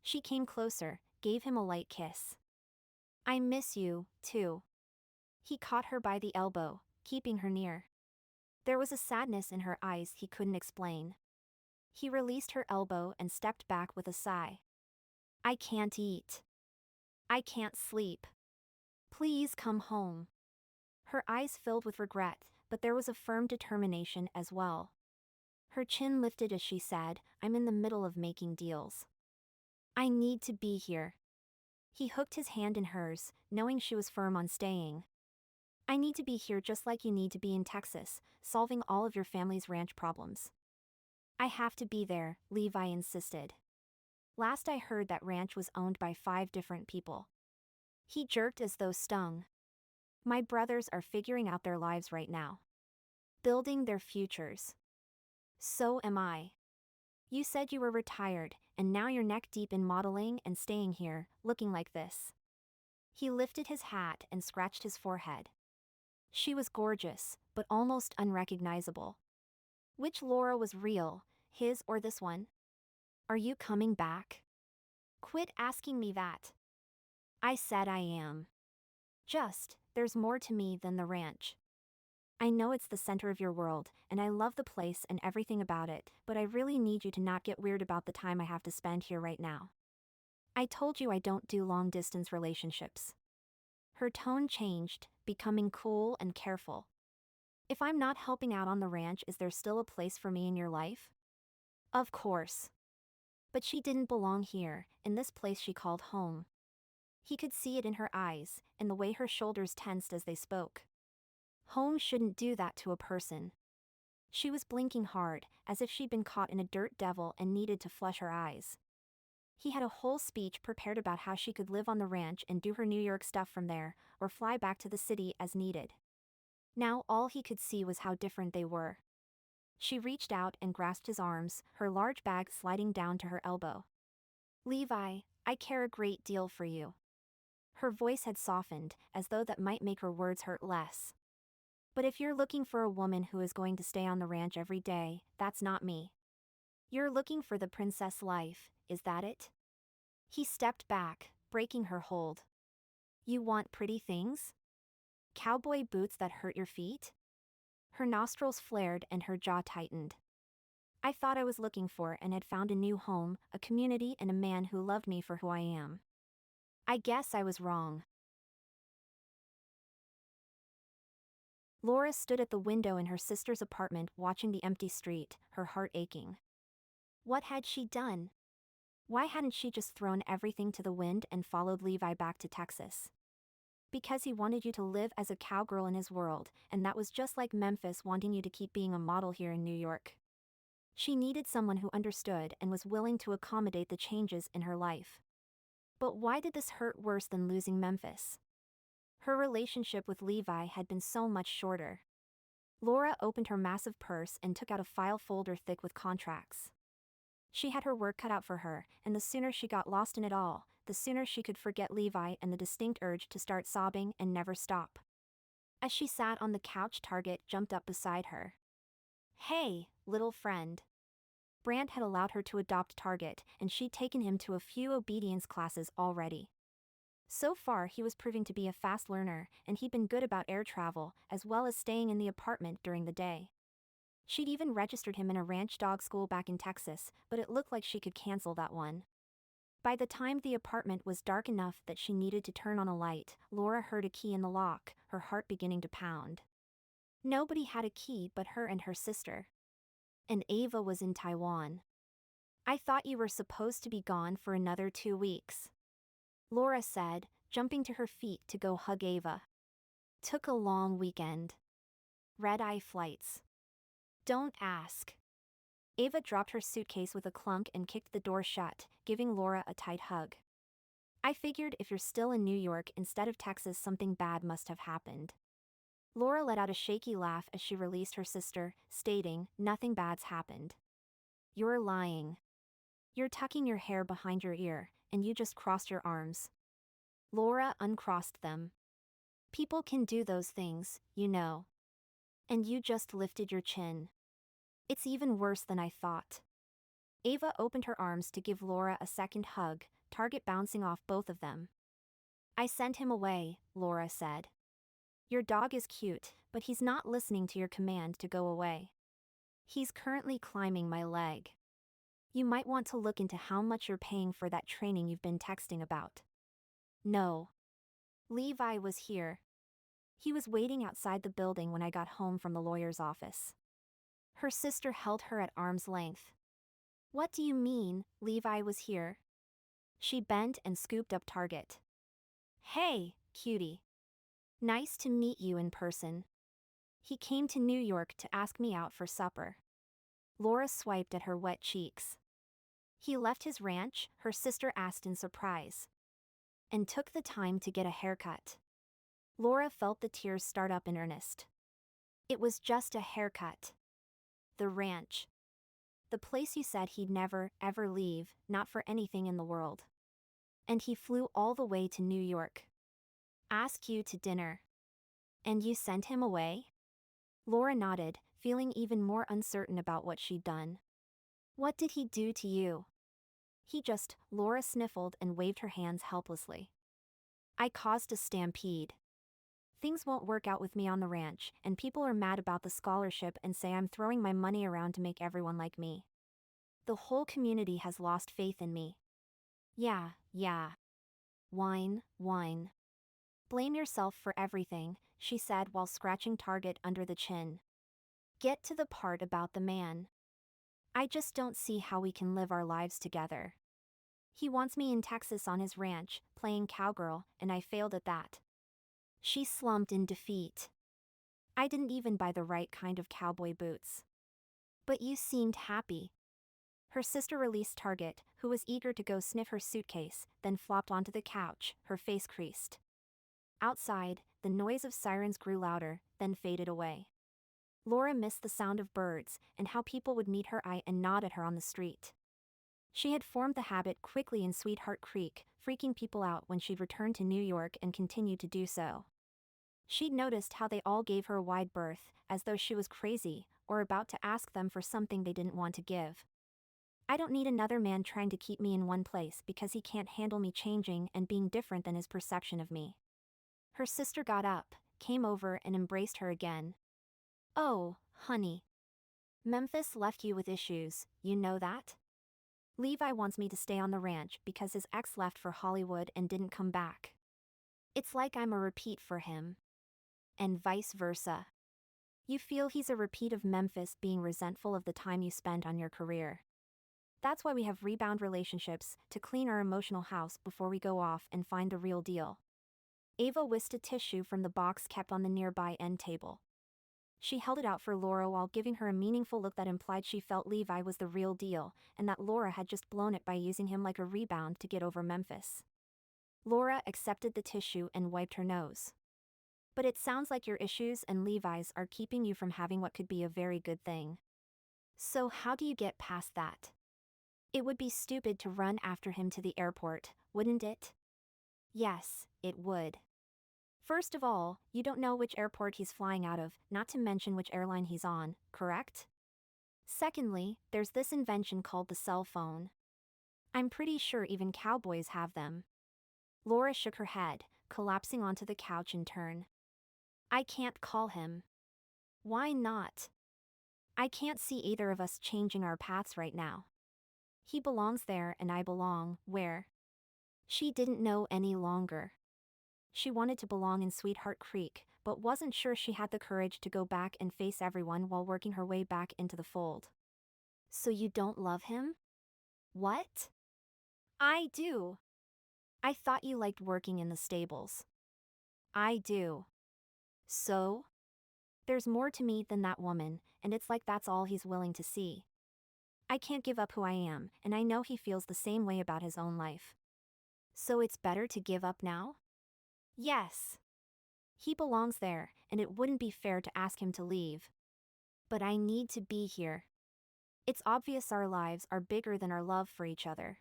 She came closer, gave him a light kiss. "I miss you, too." He caught her by the elbow, keeping her near. There was a sadness in her eyes he couldn't explain. He released her elbow and stepped back with a sigh. "I can't eat. I can't sleep. Please come home." Her eyes filled with regret, but there was a firm determination as well. Her chin lifted as she said, "I'm in the middle of making deals. I need to be here." He hooked his hand in hers, knowing she was firm on staying. "I need to be here just like you need to be in Texas, solving all of your family's ranch problems." "I have to be there," Levi insisted. "Last I heard that ranch was owned by 5 different people." He jerked as though stung. "My brothers are figuring out their lives right now. Building their futures. So am I. You said you were retired, and now you're neck deep in modeling and staying here, looking like this." He lifted his hat and scratched his forehead. She was gorgeous, but almost unrecognizable. Which Laura was real, his or this one? "Are you coming back?" "Quit asking me that." "I said I am. There's more to me than the ranch. I know it's the center of your world, and I love the place and everything about it, but I really need you to not get weird about the time I have to spend here right now. I told you I don't do long-distance relationships." Her tone changed, becoming cool and careful. "If I'm not helping out on the ranch, is there still a place for me in your life?" "Of course." But she didn't belong here, in this place she called home. He could see it in her eyes, in the way her shoulders tensed as they spoke. Home shouldn't do that to a person. She was blinking hard, as if she'd been caught in a dirt devil and needed to flush her eyes. He had a whole speech prepared about how she could live on the ranch and do her New York stuff from there, or fly back to the city as needed. Now all he could see was how different they were. She reached out and grasped his arms, her large bag sliding down to her elbow. "Levi, I care a great deal for you." Her voice had softened, as though that might make her words hurt less. "But if you're looking for a woman who is going to stay on the ranch every day, that's not me. You're looking for the princess life, is that it?" He stepped back, breaking her hold. "You want pretty things? Cowboy boots that hurt your feet?" Her nostrils flared and her jaw tightened. "I thought I was looking for and had found a new home, a community and a man who loved me for who I am. I guess I was wrong." Laura stood at the window in her sister's apartment watching the empty street, her heart aching. What had she done? Why hadn't she just thrown everything to the wind and followed Levi back to Texas? Because he wanted you to live as a cowgirl in his world, and that was just like Memphis wanting you to keep being a model here in New York. She needed someone who understood and was willing to accommodate the changes in her life. But why did this hurt worse than losing Memphis? Her relationship with Levi had been so much shorter. Laura opened her massive purse and took out a file folder thick with contracts. She had her work cut out for her, and the sooner she got lost in it all, the sooner she could forget Levi and the distinct urge to start sobbing and never stop. As she sat on the couch, Target jumped up beside her. "Hey, little friend." Brand had allowed her to adopt Target, and she'd taken him to a few obedience classes already. So far he was proving to be a fast learner, and he'd been good about air travel, as well as staying in the apartment during the day. She'd even registered him in a ranch dog school back in Texas, but it looked like she could cancel that one. By the time the apartment was dark enough that she needed to turn on a light, Laura heard a key in the lock, her heart beginning to pound. Nobody had a key but her and her sister. And Ava was in Taiwan. "I thought you were supposed to be gone for another 2 weeks." Laura said, jumping to her feet to go hug Ava. "Took a long weekend. Red-eye flights." "Don't ask." Ava dropped her suitcase with a clunk and kicked the door shut, giving Laura a tight hug. "I figured if you're still in New York instead of Texas, something bad must have happened." Laura let out a shaky laugh as she released her sister, stating, "Nothing bad's happened." "You're lying. You're tucking your hair behind your ear, and you just crossed your arms." Laura uncrossed them. "People can do those things, you know. And you just lifted your chin. It's even worse than I thought." Ava opened her arms to give Laura a second hug, Target bouncing off both of them. "I sent him away," Laura said. "Your dog is cute, but he's not listening to your command to go away. He's currently climbing my leg. You might want to look into how much you're paying for that training you've been texting about." "No. Levi was here." He was waiting outside the building when I got home from the lawyer's office. Her sister held her at arm's length. What do you mean, Levi was here? She bent and scooped up Target. Hey, cutie. Nice to meet you in person. He came to New York to ask me out for supper. Laura swiped at her wet cheeks. He left his ranch, her sister asked in surprise. And took the time to get a haircut. Laura felt the tears start up in earnest. It was just a haircut. The ranch. The place you said he'd never, ever leave, not for anything in the world. And he flew all the way to New York. Ask you to dinner. And you sent him away? Laura nodded, feeling even more uncertain about what she'd done. What did he do to you? He just, Laura sniffled and waved her hands helplessly. I caused a stampede. Things won't work out with me on the ranch, and people are mad about the scholarship and say I'm throwing my money around to make everyone like me. The whole community has lost faith in me. Yeah. Whine. Blame yourself for everything, she said while scratching Target under the chin. Get to the part about the man. I just don't see how we can live our lives together. He wants me in Texas on his ranch, playing cowgirl, and I failed at that. She slumped in defeat. I didn't even buy the right kind of cowboy boots. But you seemed happy. Her sister released Target, who was eager to go sniff her suitcase, then flopped onto the couch, her face creased. Outside, the noise of sirens grew louder, then faded away. Laura missed the sound of birds and how people would meet her eye and nod at her on the street. She had formed the habit quickly in Sweetheart Creek, freaking people out when she'd returned to New York and continued to do so. She'd noticed how they all gave her a wide berth, as though she was crazy, or about to ask them for something they didn't want to give. I don't need another man trying to keep me in one place because he can't handle me changing and being different than his perception of me. Her sister got up, came over and embraced her again. Oh, honey. Memphis left you with issues, you know that? Levi wants me to stay on the ranch because his ex left for Hollywood and didn't come back. It's like I'm a repeat for him. And vice versa. You feel he's a repeat of Memphis being resentful of the time you spent on your career. That's why we have rebound relationships, to clean our emotional house before we go off and find the real deal. Ava whisked a tissue from the box kept on the nearby end table. She held it out for Laura while giving her a meaningful look that implied she felt Levi was the real deal, and that Laura had just blown it by using him like a rebound to get over Memphis. Laura accepted the tissue and wiped her nose. But it sounds like your issues and Levi's are keeping you from having what could be a very good thing. So how do you get past that? It would be stupid to run after him to the airport, wouldn't it? Yes, it would. First of all, you don't know which airport he's flying out of, not to mention which airline he's on, correct? Secondly, there's this invention called the cell phone. I'm pretty sure even cowboys have them. Laura shook her head, collapsing onto the couch in turn. I can't call him. Why not? I can't see either of us changing our paths right now. He belongs there and I belong, where? She didn't know any longer. She wanted to belong in Sweetheart Creek, but wasn't sure she had the courage to go back and face everyone while working her way back into the fold. So you don't love him? What? I do. I thought you liked working in the stables. I do. So? There's more to me than that woman, and it's like that's all he's willing to see. I can't give up who I am, and I know he feels the same way about his own life. So it's better to give up now? Yes. He belongs there, and it wouldn't be fair to ask him to leave. But I need to be here. It's obvious our lives are bigger than our love for each other.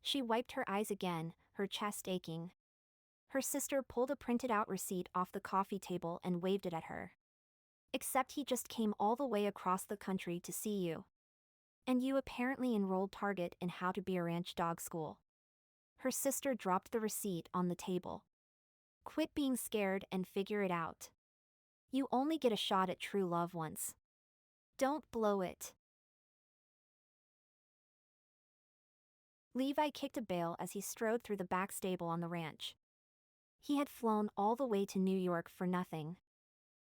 She wiped her eyes again, her chest aching. Her sister pulled a printed-out receipt off the coffee table and waved it at her. Except he just came all the way across the country to see you. And you apparently enrolled Target in How to Be a Ranch Dog School. Her sister dropped the receipt on the table. Quit being scared and figure it out. You only get a shot at true love once. Don't blow it. Levi kicked a bale as he strode through the back stable on the ranch. He had flown all the way to New York for nothing.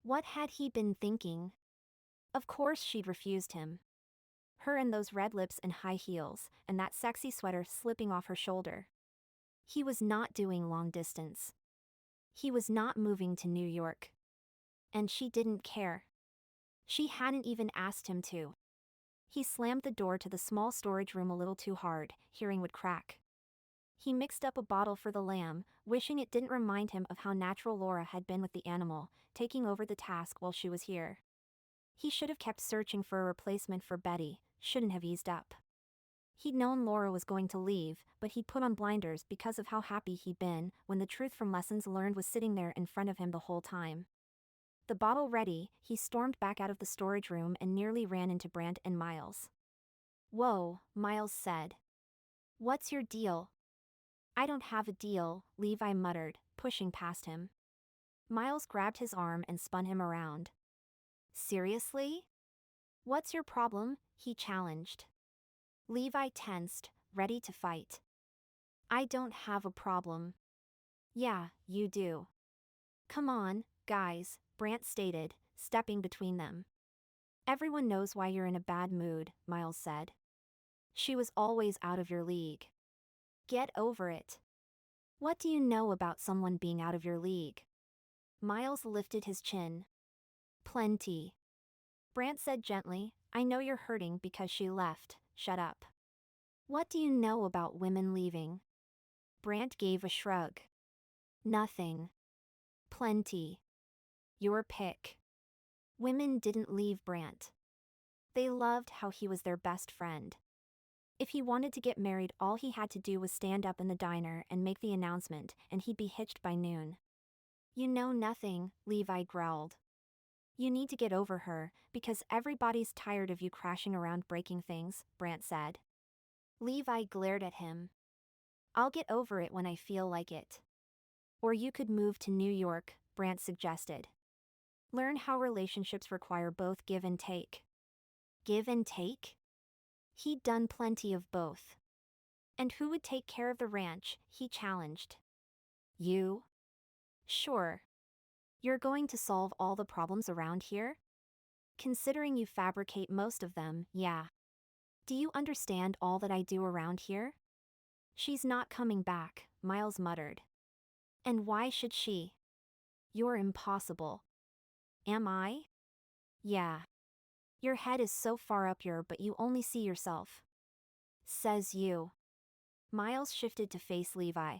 What had he been thinking? Of course she'd refused him. Her and those red lips and high heels, and that sexy sweater slipping off her shoulder. He was not doing long distance. He was not moving to New York. And she didn't care. She hadn't even asked him to. He slammed the door to the small storage room a little too hard, hearing would crack. He mixed up a bottle for the lamb, wishing it didn't remind him of how natural Laura had been with the animal, taking over the task while she was here. He should have kept searching for a replacement for Betty, shouldn't have eased up. He'd known Laura was going to leave, but he'd put on blinders because of how happy he'd been when the truth from lessons learned was sitting there in front of him the whole time. The bottle ready, he stormed back out of the storage room and nearly ran into Brant and Miles. "Whoa," Miles said. "What's your deal?" "I don't have a deal," Levi muttered, pushing past him. Miles grabbed his arm and spun him around. "Seriously? What's your problem?" he challenged. Levi tensed, ready to fight. "I don't have a problem." "Yeah, you do." "Come on, guys," Brant stated, stepping between them. "Everyone knows why you're in a bad mood," Miles said. "She was always out of your league. Get over it." "What do you know about someone being out of your league?" Miles lifted his chin. "Plenty." Brant said gently, "I know you're hurting because she left, shut up." "What do you know about women leaving?" Brant gave a shrug. "Nothing." "Plenty." "Your pick." Women didn't leave Brant. They loved how he was their best friend. If he wanted to get married, all he had to do was stand up in the diner and make the announcement, and he'd be hitched by noon. "You know nothing," Levi growled. "You need to get over her, because everybody's tired of you crashing around breaking things," Brant said. Levi glared at him. "I'll get over it when I feel like it." "Or you could move to New York," Brant suggested. "Learn how relationships require both give and take." Give and take? He'd done plenty of both. "And who would take care of the ranch?" he challenged. "You?" "Sure. You're going to solve all the problems around here?" "Considering you fabricate most of them, yeah." "Do you understand all that I do around here?" "She's not coming back," Miles muttered. "And why should she?" "You're impossible." "Am I?" "Yeah. Your head is so far up your but you only see yourself." "Says you." Miles shifted to face Levi.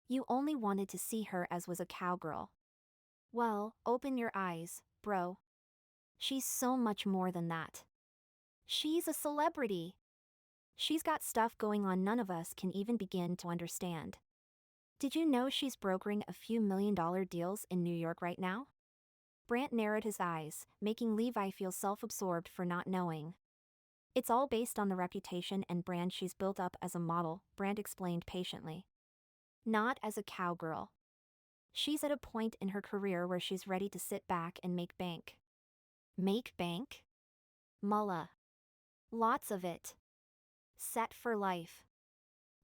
"You only wanted to see her as was a cowgirl. Well, open your eyes, bro. She's so much more than that. She's a celebrity. She's got stuff going on none of us can even begin to understand. Did you know she's brokering a few million-dollar deals in New York right now?" Brant narrowed his eyes, making Levi feel self-absorbed for not knowing. "It's all based on the reputation and brand she's built up as a model," Brant explained patiently. "Not as a cowgirl. She's at a point in her career where she's ready to sit back and make bank." "Make bank?" "Mullah. Lots of it. Set for life."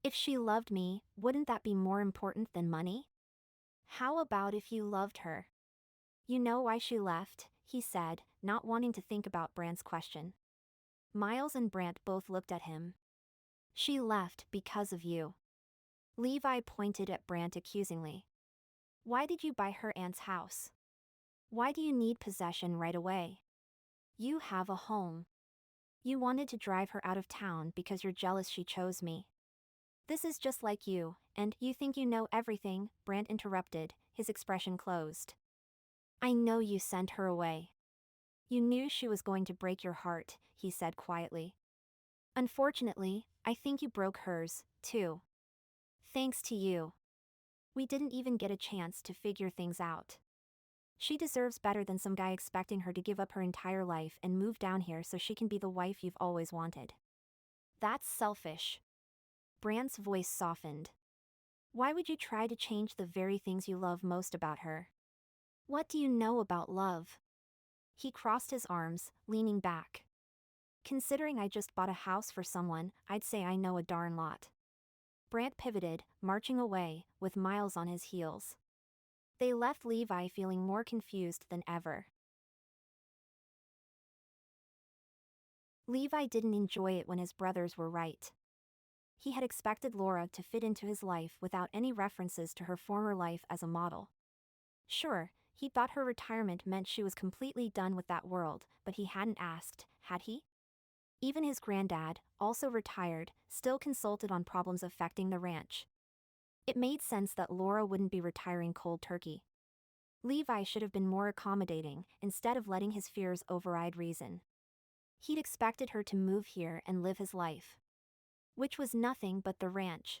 "If she loved me, wouldn't that be more important than money?" "How about if you loved her?" "You know why she left," he said, not wanting to think about Brant's question. Miles and Brant both looked at him. "She left because of you." Levi pointed at Brant accusingly. "Why did you buy her aunt's house? Why do you need possession right away? You have a home. You wanted to drive her out of town because you're jealous she chose me." "This is just like you, and you think you know everything," Brant interrupted, his expression closed. "I know you sent her away. You knew she was going to break your heart," he said quietly. "Unfortunately, I think you broke hers, too. Thanks to you. We didn't even get a chance to figure things out. She deserves better than some guy expecting her to give up her entire life and move down here so she can be the wife you've always wanted. That's selfish." Brant's voice softened. "Why would you try to change the very things you love most about her? What do you know about love?" He crossed his arms, leaning back. "Considering I just bought a house for someone, I'd say I know a darn lot." Brant pivoted, marching away, with Miles on his heels. They left Levi feeling more confused than ever. Levi didn't enjoy it when his brothers were right. He had expected Laura to fit into his life without any references to her former life as a model. Sure, he thought her retirement meant she was completely done with that world, but he hadn't asked, had he? Even his granddad, also retired, still consulted on problems affecting the ranch. It made sense that Laura wouldn't be retiring cold turkey. Levi should have been more accommodating, instead of letting his fears override reason. He'd expected her to move here and live his life. Which was nothing but the ranch.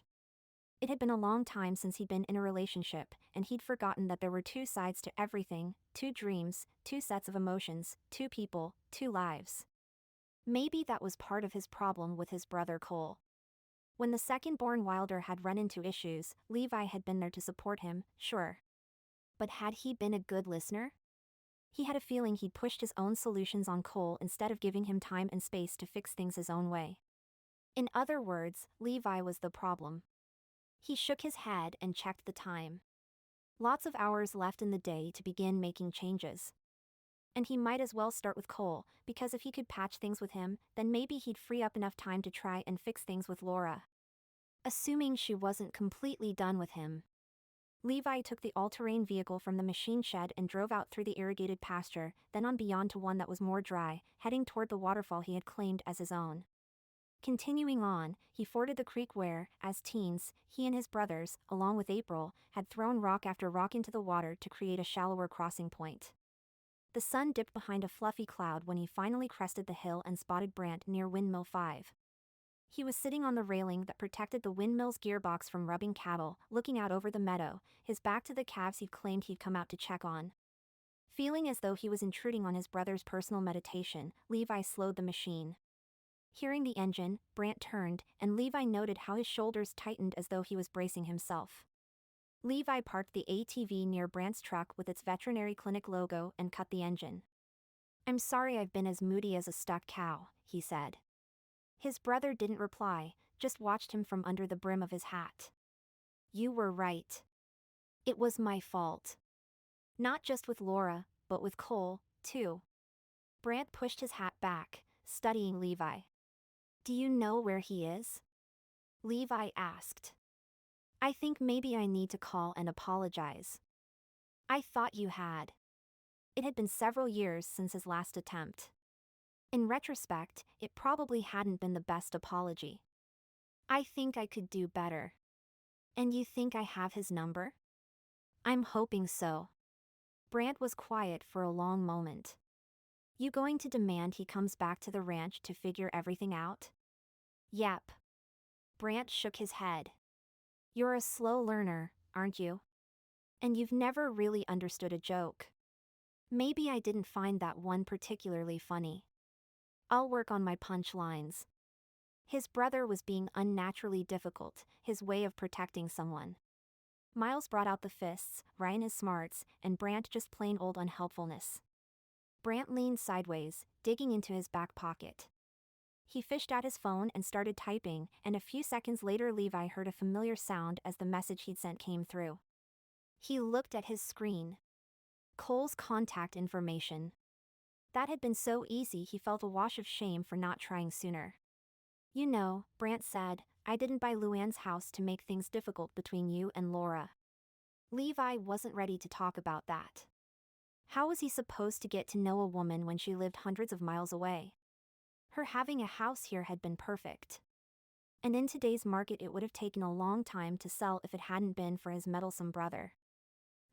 It had been a long time since he'd been in a relationship, and he'd forgotten that there were two sides to everything, two dreams, two sets of emotions, two people, two lives. Maybe that was part of his problem with his brother Cole. When the second-born Wylder had run into issues, Levi had been there to support him, sure. But had he been a good listener? He had a feeling he'd pushed his own solutions on Cole instead of giving him time and space to fix things his own way. In other words, Levi was the problem. He shook his head and checked the time. Lots of hours left in the day to begin making changes. And he might as well start with Cole, because if he could patch things with him, then maybe he'd free up enough time to try and fix things with Laura. Assuming she wasn't completely done with him. Levi took the all-terrain vehicle from the machine shed and drove out through the irrigated pasture, then on beyond to one that was more dry, heading toward the waterfall he had claimed as his own. Continuing on, he forded the creek where, as teens, he and his brothers, along with April, had thrown rock after rock into the water to create a shallower crossing point. The sun dipped behind a fluffy cloud when he finally crested the hill and spotted Brant near Windmill 5. He was sitting on the railing that protected the windmill's gearbox from rubbing cattle, looking out over the meadow, his back to the calves he'd claimed he'd come out to check on. Feeling as though he was intruding on his brother's personal meditation, Levi slowed the machine. Hearing the engine, Brant turned, and Levi noted how his shoulders tightened as though he was bracing himself. Levi parked the ATV near Brant's truck with its veterinary clinic logo and cut the engine. "I'm sorry I've been as moody as a stuck cow," he said. His brother didn't reply, just watched him from under the brim of his hat. "You were right. It was my fault. Not just with Laura, but with Cole, too." Brant pushed his hat back, studying Levi. "Do you know where he is?" Levi asked. "I think maybe I need to call and apologize." "I thought you had." It had been several years since his last attempt. In retrospect, it probably hadn't been the best apology. "I think I could do better." "And you think I have his number?" "I'm hoping so." Brant was quiet for a long moment. "You going to demand he comes back to the ranch to figure everything out?" "Yep." Brant shook his head. "You're a slow learner, aren't you? And you've never really understood a joke." "Maybe I didn't find that one particularly funny. I'll work on my punch lines." His brother was being unnaturally difficult, his way of protecting someone. Miles brought out the fists, Ryan his smarts, and Brant just plain old unhelpfulness. Brant leaned sideways, digging into his back pocket. He fished out his phone and started typing, and a few seconds later Levi heard a familiar sound as the message he'd sent came through. He looked at his screen. Cole's contact information. That had been so easy he felt a wash of shame for not trying sooner. "You know," Brant said, "I didn't buy Luann's house to make things difficult between you and Laura." Levi wasn't ready to talk about that. How was he supposed to get to know a woman when she lived hundreds of miles away? Her having a house here had been perfect. And in today's market it would have taken a long time to sell if it hadn't been for his meddlesome brother.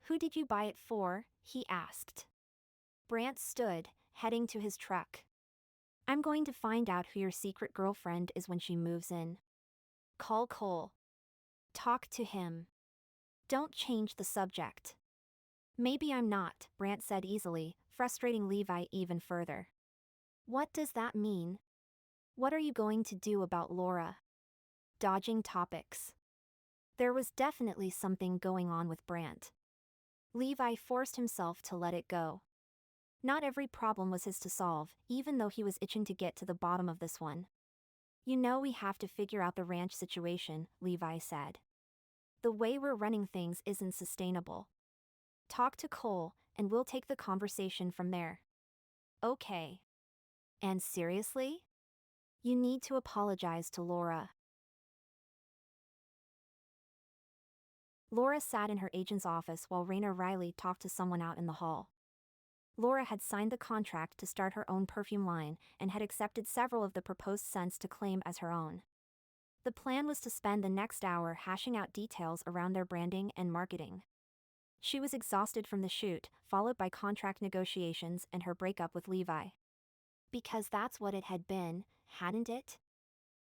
"Who did you buy it for?" he asked. Brant stood, heading to his truck. "I'm going to find out who your secret girlfriend is when she moves in. Call Cole. Talk to him. Don't change the subject." "Maybe I'm not," Brant said easily, frustrating Levi even further. "What does that mean? What are you going to do about Laura?" Dodging topics. There was definitely something going on with Brant. Levi forced himself to let it go. Not every problem was his to solve, even though he was itching to get to the bottom of this one. You know we have to figure out the ranch situation, Levi said. The way we're running things isn't sustainable. Talk to Cole, and we'll take the conversation from there. Okay. And seriously? You need to apologize to Laura. Laura sat in her agent's office while Raina Riley talked to someone out in the hall. Laura had signed the contract to start her own perfume line and had accepted several of the proposed scents to claim as her own. The plan was to spend the next hour hashing out details around their branding and marketing. She was exhausted from the shoot, followed by contract negotiations and her breakup with Levi. Because that's what it had been, hadn't it?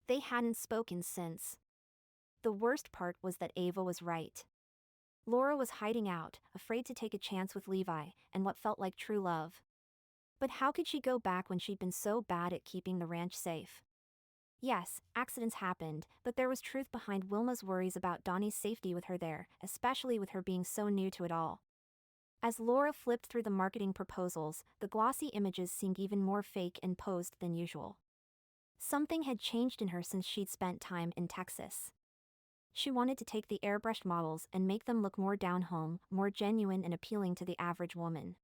They hadn't spoken since. The worst part was that Ava was right. Laura was hiding out, afraid to take a chance with Levi and what felt like true love. But how could she go back when she'd been so bad at keeping the ranch safe? Yes, accidents happened, but there was truth behind Wilma's worries about Donnie's safety with her there, especially with her being so new to it all. As Laura flipped through the marketing proposals, the glossy images seemed even more fake and posed than usual. Something had changed in her since she'd spent time in Texas. She wanted to take the airbrushed models and make them look more down-home, more genuine and appealing to the average woman.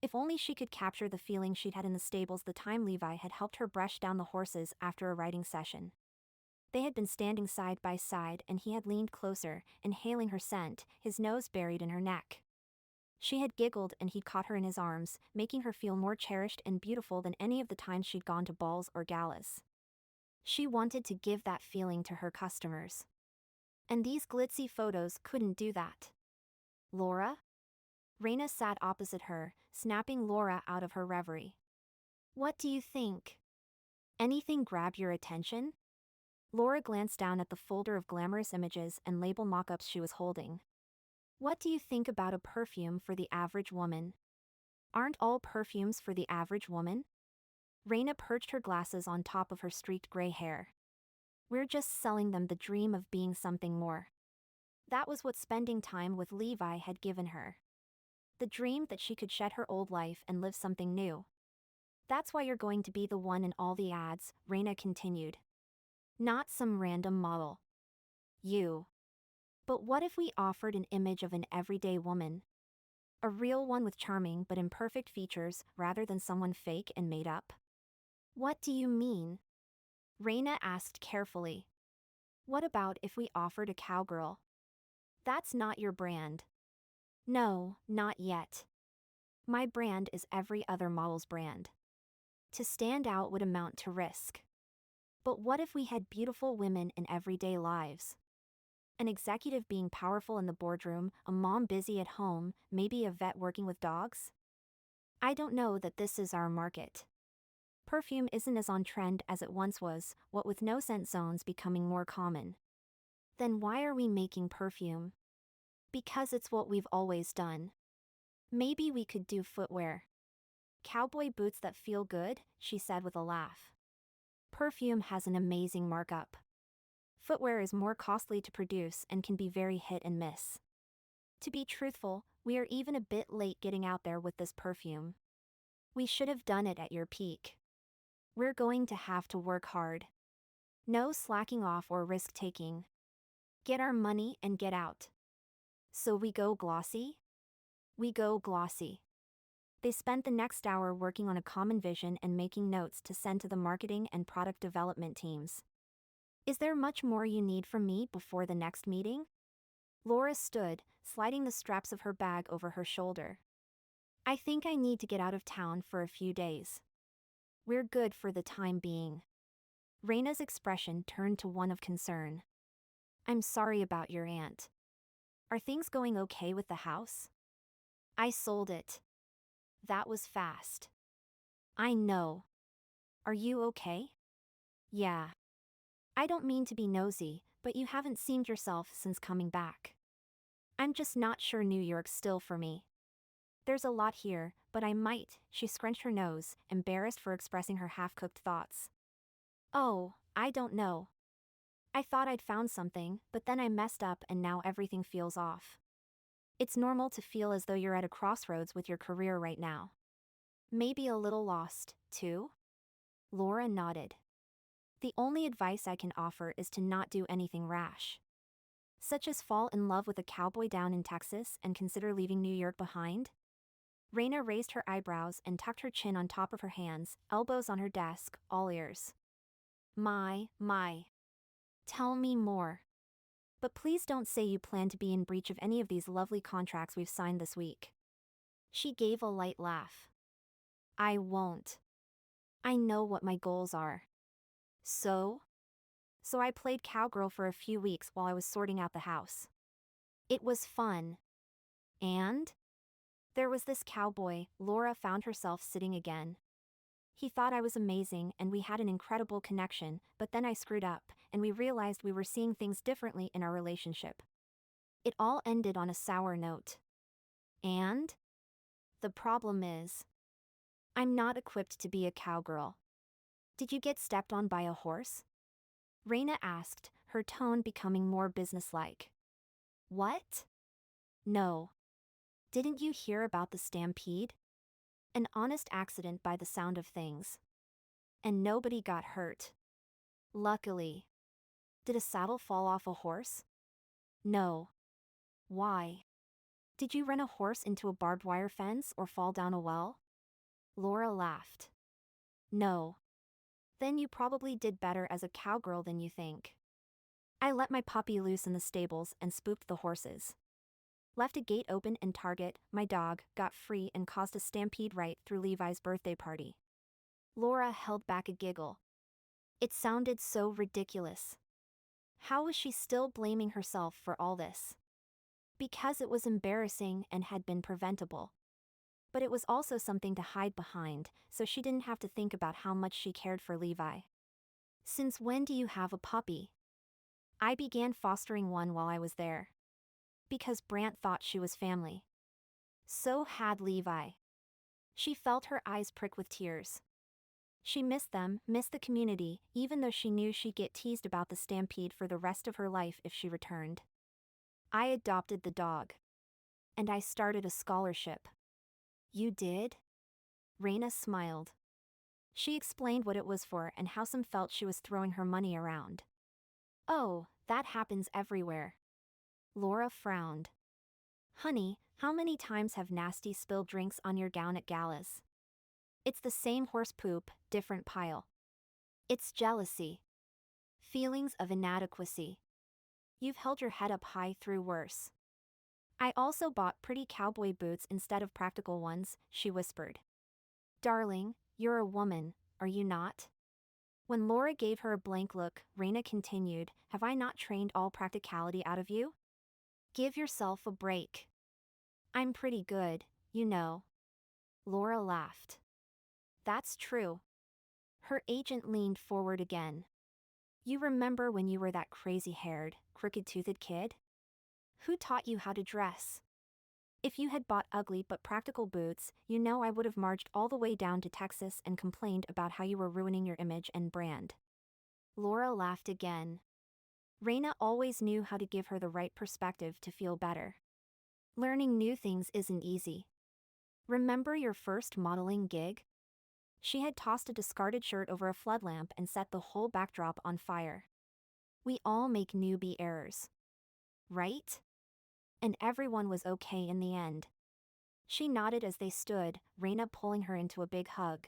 If only she could capture the feeling she'd had in the stables the time Levi had helped her brush down the horses after a riding session. They had been standing side by side and he had leaned closer, inhaling her scent, his nose buried in her neck. She had giggled and he'd caught her in his arms, making her feel more cherished and beautiful than any of the times she'd gone to balls or galas. She wanted to give that feeling to her customers. And these glitzy photos couldn't do that. Laura? Raina sat opposite her, snapping Laura out of her reverie. What do you think? Anything grab your attention? Laura glanced down at the folder of glamorous images and label mock-ups she was holding. What do you think about a perfume for the average woman? Aren't all perfumes for the average woman? Raina perched her glasses on top of her streaked gray hair. We're just selling them the dream of being something more. That was what spending time with Levi had given her. The dream that she could shed her old life and live something new. That's why you're going to be the one in all the ads, Raina continued. Not some random model. You. But what if we offered an image of an everyday woman? A real one with charming but imperfect features rather than someone fake and made up? What do you mean? Raina asked carefully. What about if we offered a cowgirl? That's not your brand. No, not yet. My brand is every other model's brand. To stand out would amount to risk. But what if we had beautiful women in everyday lives? An executive being powerful in the boardroom, a mom busy at home, maybe a vet working with dogs? I don't know that this is our market. Perfume isn't as on trend as it once was, what with no scent zones becoming more common. Then why are we making perfume? Because it's what we've always done. Maybe we could do footwear. Cowboy boots that feel good, she said with a laugh. Perfume has an amazing markup. Footwear is more costly to produce and can be very hit and miss. To be truthful, we are even a bit late getting out there with this perfume. We should have done it at your peak. We're going to have to work hard. No slacking off or risk-taking. Get our money and get out. So we go glossy? We go glossy. They spent the next hour working on a common vision and making notes to send to the marketing and product development teams. Is there much more you need from me before the next meeting? Laura stood, sliding the straps of her bag over her shoulder. I think I need to get out of town for a few days. We're good for the time being. Raina's expression turned to one of concern. I'm sorry about your aunt. Are things going okay with the house? I sold it. That was fast. I know. Are you okay? Yeah. I don't mean to be nosy, but you haven't seemed yourself since coming back. I'm just not sure New York's still for me. There's a lot here, but I might, she scrunched her nose, embarrassed for expressing her half-cooked thoughts. Oh, I don't know. I thought I'd found something, but then I messed up and now everything feels off. It's normal to feel as though you're at a crossroads with your career right now. Maybe a little lost, too? Laura nodded. The only advice I can offer is to not do anything rash, such as fall in love with a cowboy down in Texas and consider leaving New York behind. Raina raised her eyebrows and tucked her chin on top of her hands, elbows on her desk, all ears. My. Tell me more. But please don't say you plan to be in breach of any of these lovely contracts we've signed this week. She gave a light laugh. I won't. I know what my goals are. So I played cowgirl for a few weeks while I was sorting out the house. It was fun. And there was this cowboy. Laura found herself sitting again. He thought I was amazing and we had an incredible connection, but then I screwed up, and we realized we were seeing things differently in our relationship. It all ended on a sour note. And the problem is, I'm not equipped to be a cowgirl. Did you get stepped on by a horse? Raina asked, her tone becoming more businesslike. What? No. Didn't you hear about the stampede? An honest accident by the sound of things. And nobody got hurt. Luckily. Did a saddle fall off a horse? No. Why? Did you run a horse into a barbed wire fence or fall down a well? Laura laughed. No. Then you probably did better as a cowgirl than you think. I let my puppy loose in the stables and spooked the horses. Left a gate open and Target, my dog, got free and caused a stampede right through Levi's birthday party. Laura held back a giggle. It sounded so ridiculous. How was she still blaming herself for all this? Because it was embarrassing and had been preventable. But it was also something to hide behind, so she didn't have to think about how much she cared for Levi. Since when do you have a puppy? I began fostering one while I was there. Because Brant thought she was family. So had Levi. She felt her eyes prick with tears. She missed them, missed the community, even though she knew she'd get teased about the stampede for the rest of her life if she returned. I adopted the dog. And I started a scholarship. You did? Raina smiled. She explained what it was for and how some felt she was throwing her money around. Oh, that happens everywhere. Laura frowned. Honey, how many times have Nasty spilled drinks on your gown at galas? It's the same horse poop, different pile. It's jealousy. Feelings of inadequacy. You've held your head up high through worse. I also bought pretty cowboy boots instead of practical ones, she whispered. Darling, you're a woman, are you not? When Laura gave her a blank look, Raina continued, have I not trained all practicality out of you? Give yourself a break. I'm pretty good, you know. Laura laughed. That's true. Her agent leaned forward again. You remember when you were that crazy-haired, crooked-toothed kid? Who taught you how to dress? If you had bought ugly but practical boots, you know I would have marched all the way down to Texas and complained about how you were ruining your image and brand. Laura laughed again. Raina always knew how to give her the right perspective to feel better. Learning new things isn't easy. Remember your first modeling gig? She had tossed a discarded shirt over a flood lamp and set the whole backdrop on fire. We all make newbie errors. Right? And everyone was okay in the end. She nodded as they stood, Raina pulling her into a big hug.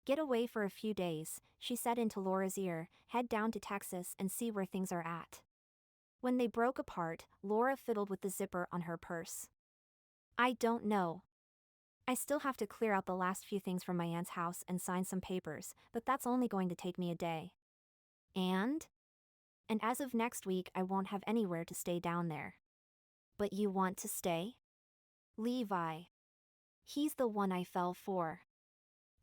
Get away for a few days, she said into Laura's ear, head down to Texas and see where things are at. When they broke apart, Laura fiddled with the zipper on her purse. I don't know. I still have to clear out the last few things from my aunt's house and sign some papers, but that's only going to take me a day. And as of next week I won't have anywhere to stay down there. But you want to stay? Levi. He's the one I fell for.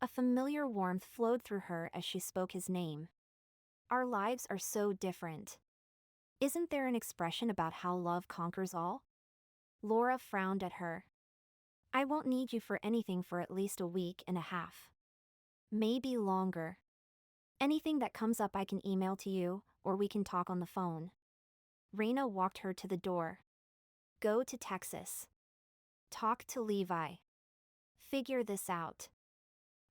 A familiar warmth flowed through her as she spoke his name. Our lives are so different. Isn't there an expression about how love conquers all? Laura frowned at her. I won't need you for anything for at least a week and a half. Maybe longer. Anything that comes up I can email to you, or we can talk on the phone. Raina walked her to the door. Go to Texas. Talk to Levi. Figure this out.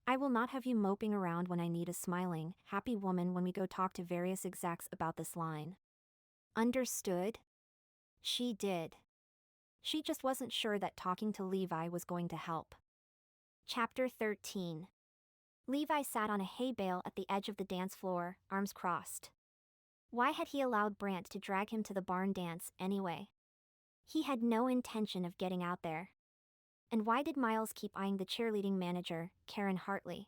I will not have you moping around when I need a smiling, happy woman when we go talk to various execs about this line. Understood? She did. She just wasn't sure that talking to Levi was going to help. Chapter 13. Levi sat on a hay bale at the edge of the dance floor, arms crossed. Why had he allowed Brant to drag him to the barn dance, anyway? He had no intention of getting out there. And why did Miles keep eyeing the cheerleading manager, Karen Hartley?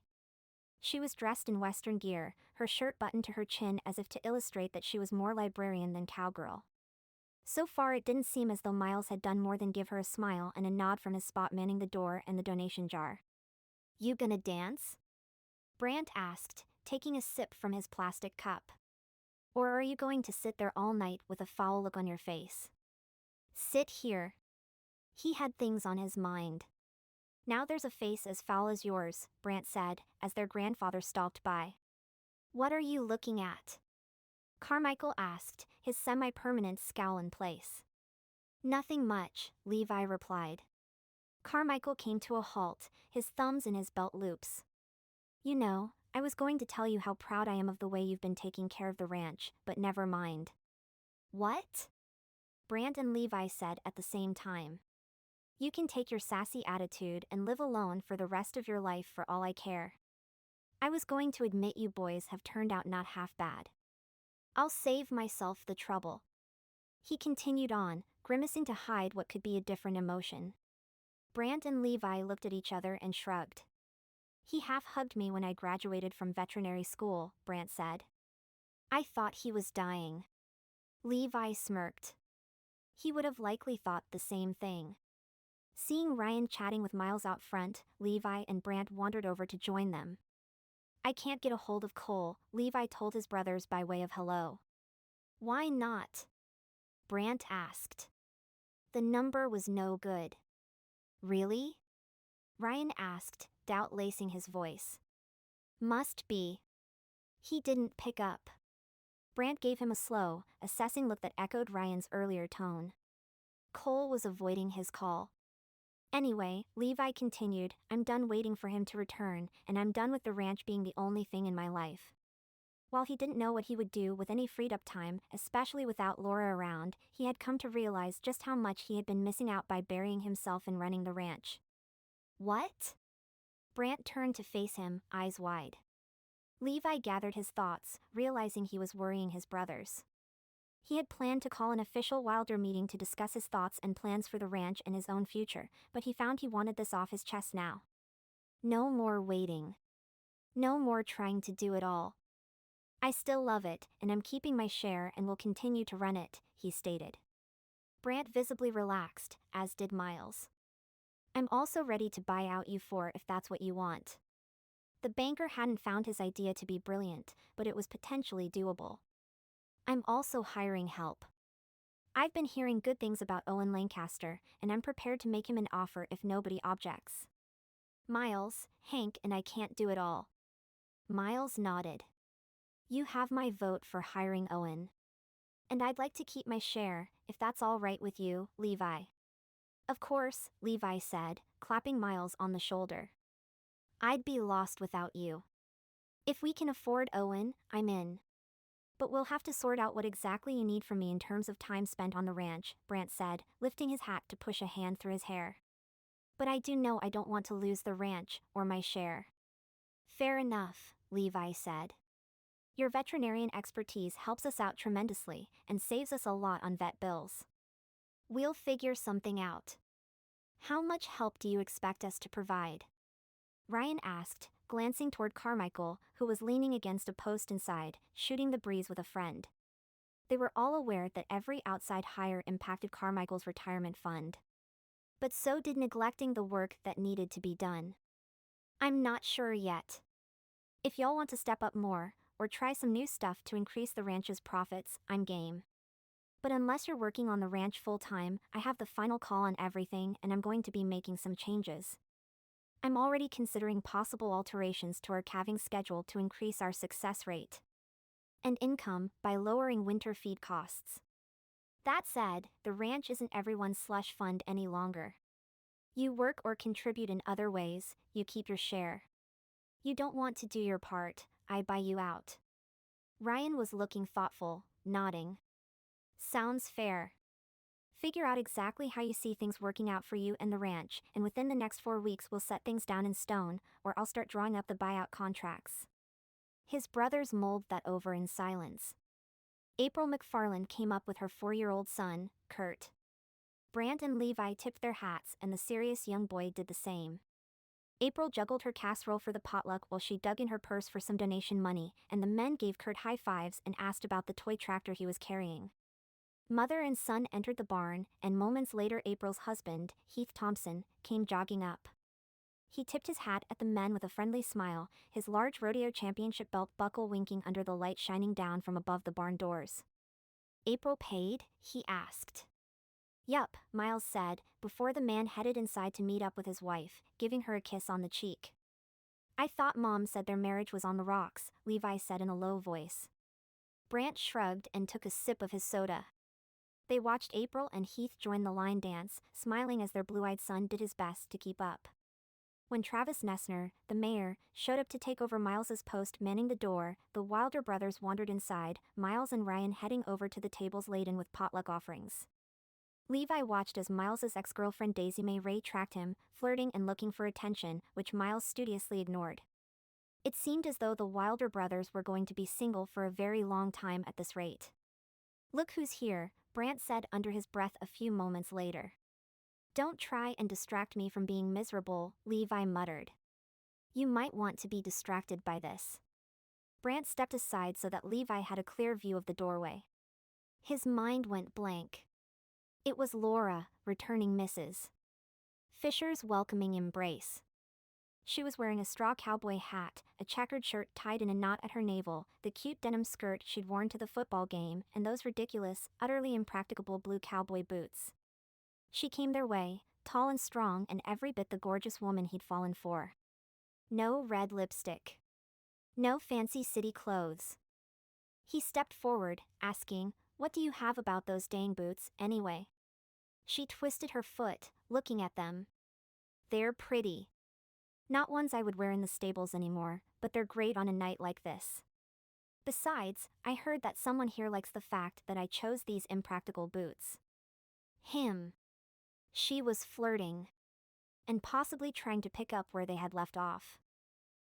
She was dressed in Western gear, her shirt buttoned to her chin as if to illustrate that she was more librarian than cowgirl. So far it didn't seem as though Miles had done more than give her a smile and a nod from his spot manning the door and the donation jar. You gonna dance? Brant asked, taking a sip from his plastic cup. Or are you going to sit there all night with a foul look on your face? Sit here. He had things on his mind. Now there's a face as foul as yours, Brant said, as their grandfather stalked by. What are you looking at? Carmichael asked, his semi-permanent scowl in place. Nothing much, Levi replied. Carmichael came to a halt, his thumbs in his belt loops. You know, I was going to tell you how proud I am of the way you've been taking care of the ranch, but never mind. What? Brant and Levi said at the same time. You can take your sassy attitude and live alone for the rest of your life for all I care. I was going to admit you boys have turned out not half bad. I'll save myself the trouble. He continued on, grimacing to hide what could be a different emotion. Brant and Levi looked at each other and shrugged. He half-hugged me when I graduated from veterinary school, Brant said. I thought he was dying. Levi smirked. He would have likely thought the same thing. Seeing Ryan chatting with Miles out front, Levi and Brant wandered over to join them. I can't get a hold of Cole, Levi told his brothers by way of hello. Why not? Brant asked. The number was no good. Really? Ryan asked, doubt lacing his voice. Must be. He didn't pick up. Brant gave him a slow, assessing look that echoed Ryan's earlier tone. Cole was avoiding his call. Anyway, Levi continued, I'm done waiting for him to return, and I'm done with the ranch being the only thing in my life. While he didn't know what he would do with any freed up time, especially without Laura around, he had come to realize just how much he had been missing out by burying himself in running the ranch. What? Brant turned to face him, eyes wide. Levi gathered his thoughts, realizing he was worrying his brothers. He had planned to call an official Wylder meeting to discuss his thoughts and plans for the ranch and his own future, but he found he wanted this off his chest now. No more waiting. No more trying to do it all. I still love it, and I'm keeping my share and will continue to run it, he stated. Brant visibly relaxed, as did Miles. I'm also ready to buy out you four if that's what you want. The banker hadn't found his idea to be brilliant, but it was potentially doable. I'm also hiring help. I've been hearing good things about Owen Lancaster, and I'm prepared to make him an offer if nobody objects. Miles, Hank and I can't do it all. Miles nodded. You have my vote for hiring Owen. And I'd like to keep my share, if that's all right with you, Levi. Of course, Levi said, clapping Miles on the shoulder. I'd be lost without you. If we can afford Owen, I'm in. But we'll have to sort out what exactly you need from me in terms of time spent on the ranch, Brant said, lifting his hat to push a hand through his hair. But I do know I don't want to lose the ranch, or my share. Fair enough, Levi said. Your veterinarian expertise helps us out tremendously, and saves us a lot on vet bills. We'll figure something out. How much help do you expect us to provide? Ryan asked, glancing toward Carmichael, who was leaning against a post inside, shooting the breeze with a friend. They were all aware that every outside hire impacted Carmichael's retirement fund. But so did neglecting the work that needed to be done. I'm not sure yet. If y'all want to step up more, or try some new stuff to increase the ranch's profits, I'm game. But unless you're working on the ranch full-time, I have the final call on everything and I'm going to be making some changes. I'm already considering possible alterations to our calving schedule to increase our success rate and income by lowering winter feed costs. That said, the ranch isn't everyone's slush fund any longer. You work or contribute in other ways, you keep your share. You don't want to do your part, I buy you out. Ryan was looking thoughtful, nodding. Sounds fair. Figure out exactly how you see things working out for you and the ranch, and within the next 4 weeks we'll set things down in stone, or I'll start drawing up the buyout contracts. His brothers mulled that over in silence. April McFarland came up with her 4-year-old son, Kurt. Brant and Levi tipped their hats, and the serious young boy did the same. April juggled her casserole for the potluck while she dug in her purse for some donation money, and the men gave Kurt high fives and asked about the toy tractor he was carrying. Mother and son entered the barn, and moments later April's husband, Heath Thompson, came jogging up. He tipped his hat at the men with a friendly smile, his large rodeo championship belt buckle winking under the light shining down from above the barn doors. April paid? He asked. Yup, Miles said, before the man headed inside to meet up with his wife, giving her a kiss on the cheek. I thought Mom said their marriage was on the rocks, Levi said in a low voice. Brant shrugged and took a sip of his soda. They watched April and Heath join the line dance, smiling as their blue-eyed son did his best to keep up. When Travis Nessner, the mayor, showed up to take over Miles's post manning the door, the Wylder brothers wandered inside, Miles and Ryan heading over to the tables laden with potluck offerings. Levi watched as Miles's ex-girlfriend Daisy Mae Ray tracked him, flirting and looking for attention, which Miles studiously ignored. It seemed as though the Wylder brothers were going to be single for a very long time at this rate. Look who's here, Brant said under his breath a few moments later. Don't try and distract me from being miserable, Levi muttered. You might want to be distracted by this. Brant stepped aside so that Levi had a clear view of the doorway. His mind went blank. It was Laura, returning Mrs. Fisher's welcoming embrace. She was wearing a straw cowboy hat, a checkered shirt tied in a knot at her navel, the cute denim skirt she'd worn to the football game, and those ridiculous, utterly impracticable blue cowboy boots. She came their way, tall and strong and every bit the gorgeous woman he'd fallen for. No red lipstick. No fancy city clothes. He stepped forward, asking, "What do you have about those dang boots, anyway?" She twisted her foot, looking at them. They're pretty. Not ones I would wear in the stables anymore, but they're great on a night like this. Besides, I heard that someone here likes the fact that I chose these impractical boots. Him. She was flirting. And possibly trying to pick up where they had left off.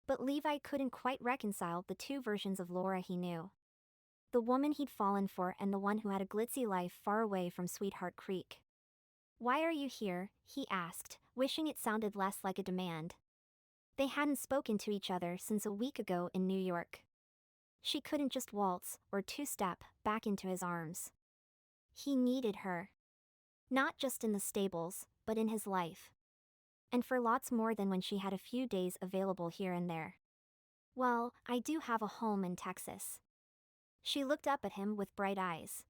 But Levi couldn't quite reconcile the two versions of Laura he knew. The woman he'd fallen for and the one who had a glitzy life far away from Sweetheart Creek. Why are you here? He asked, wishing it sounded less like a demand. They hadn't spoken to each other since a week ago in New York. She couldn't just waltz, or two-step, back into his arms. He needed her. Not just in the stables, but in his life. And for lots more than when she had a few days available here and there. Well, I do have a home in Texas. She looked up at him with bright eyes.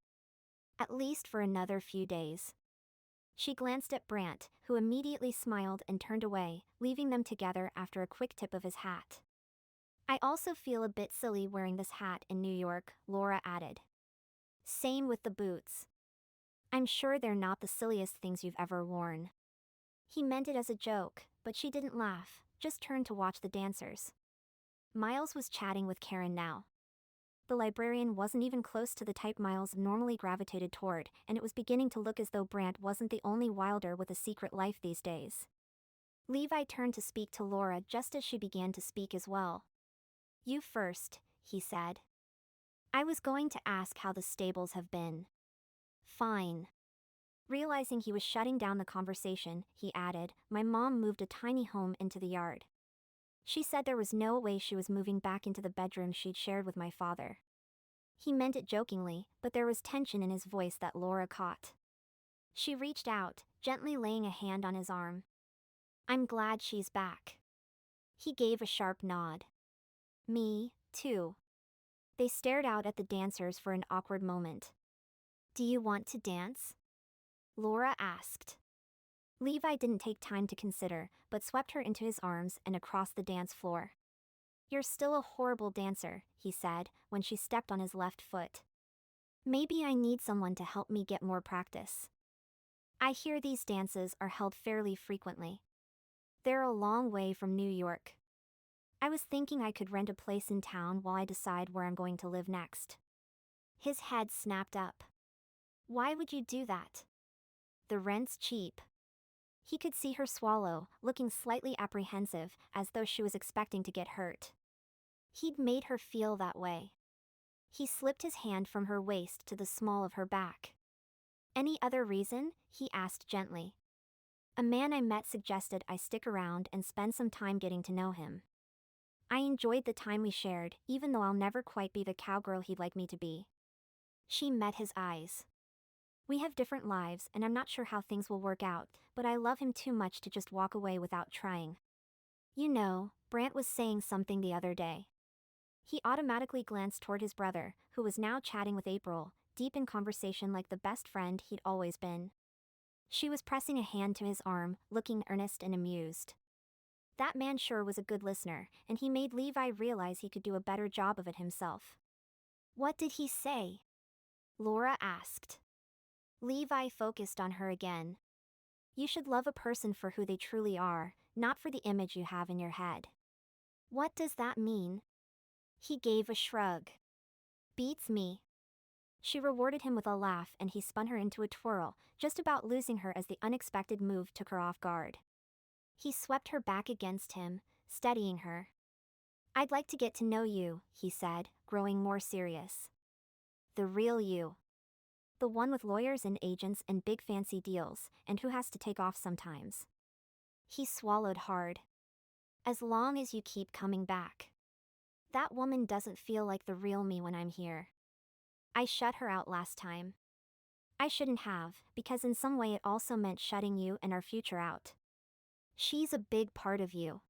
At least for another few days. She glanced at Brant, who immediately smiled and turned away, leaving them together after a quick tip of his hat. I also feel a bit silly wearing this hat in New York, Laura added. Same with the boots. I'm sure they're not the silliest things you've ever worn. He meant it as a joke, but she didn't laugh, just turned to watch the dancers. Miles was chatting with Karen now. The librarian wasn't even close to the type Miles normally gravitated toward, and it was beginning to look as though Brant wasn't the only Wylder with a secret life these days. Levi turned to speak to Laura just as she began to speak as well. You first, he said. I was going to ask how the stables have been. Fine. Realizing he was shutting down the conversation, he added, my mom moved a tiny home into the yard. She said there was no way she was moving back into the bedroom she'd shared with my father. He meant it jokingly, but there was tension in his voice that Laura caught. She reached out, gently laying a hand on his arm. I'm glad she's back. He gave a sharp nod. Me, too. They stared out at the dancers for an awkward moment. Do you want to dance? Laura asked. Levi didn't take time to consider, but swept her into his arms and across the dance floor. You're still a horrible dancer, he said, when she stepped on his left foot. Maybe I need someone to help me get more practice. I hear these dances are held fairly frequently. They're a long way from New York. I was thinking I could rent a place in town while I decide where I'm going to live next. His head snapped up. Why would you do that? The rent's cheap. He could see her swallow, looking slightly apprehensive, as though she was expecting to get hurt. He'd made her feel that way. He slipped his hand from her waist to the small of her back. Any other reason? He asked gently. A man I met suggested I stick around and spend some time getting to know him. I enjoyed the time we shared, even though I'll never quite be the cowgirl he'd like me to be. She met his eyes. We have different lives, and I'm not sure how things will work out, but I love him too much to just walk away without trying. You know, Brant was saying something the other day. He automatically glanced toward his brother, who was now chatting with April, deep in conversation like the best friend he'd always been. She was pressing a hand to his arm, looking earnest and amused. That man sure was a good listener, and he made Levi realize he could do a better job of it himself. What did he say? Laura asked. Levi focused on her again. You should love a person for who they truly are, not for the image you have in your head. What does that mean? He gave a shrug. Beats me. She rewarded him with a laugh and he spun her into a twirl, just about losing her as the unexpected move took her off guard. He swept her back against him, steadying her. I'd like to get to know you, he said, growing more serious. The real you. The one with lawyers and agents and big fancy deals, and who has to take off sometimes. He swallowed hard. As long as you keep coming back. That woman doesn't feel like the real me when I'm here. I shut her out last time. I shouldn't have, because in some way it also meant shutting you and our future out. She's a big part of you.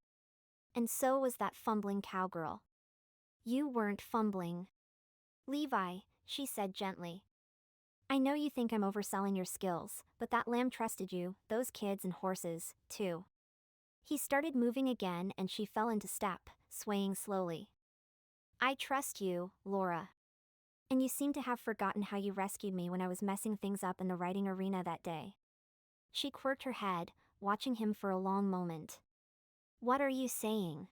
And so was that fumbling cowgirl. You weren't fumbling. Levi, she said gently. I know you think I'm overselling your skills, but that lamb trusted you, those kids and horses, too. He started moving again and she fell into step, swaying slowly. I trust you, Laura. And you seem to have forgotten how you rescued me when I was messing things up in the writing arena that day. She quirked her head, watching him for a long moment. What are you saying?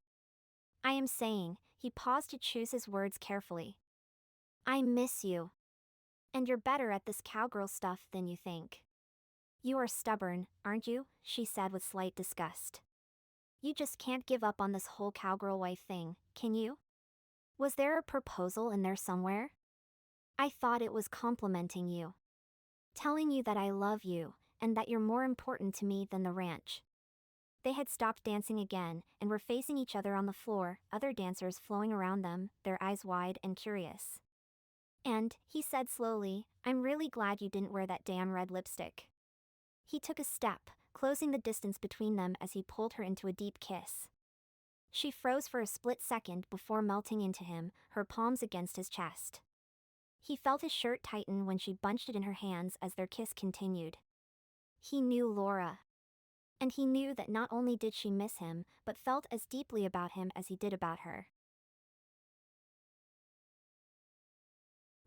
I am saying, he paused to choose his words carefully. I miss you. And you're better at this cowgirl stuff than you think. You are stubborn, aren't you? She said with slight disgust. You just can't give up on this whole cowgirl wife thing, can you? Was there a proposal in there somewhere? I thought it was complimenting you. Telling you that I love you, and that you're more important to me than the ranch. They had stopped dancing again, and were facing each other on the floor, other dancers flowing around them, their eyes wide and curious. And, he said slowly, I'm really glad you didn't wear that damn red lipstick. He took a step, closing the distance between them as he pulled her into a deep kiss. She froze for a split second before melting into him, her palms against his chest. He felt his shirt tighten when she bunched it in her hands as their kiss continued. He knew Laura. And he knew that not only did she miss him, but felt as deeply about him as he did about her.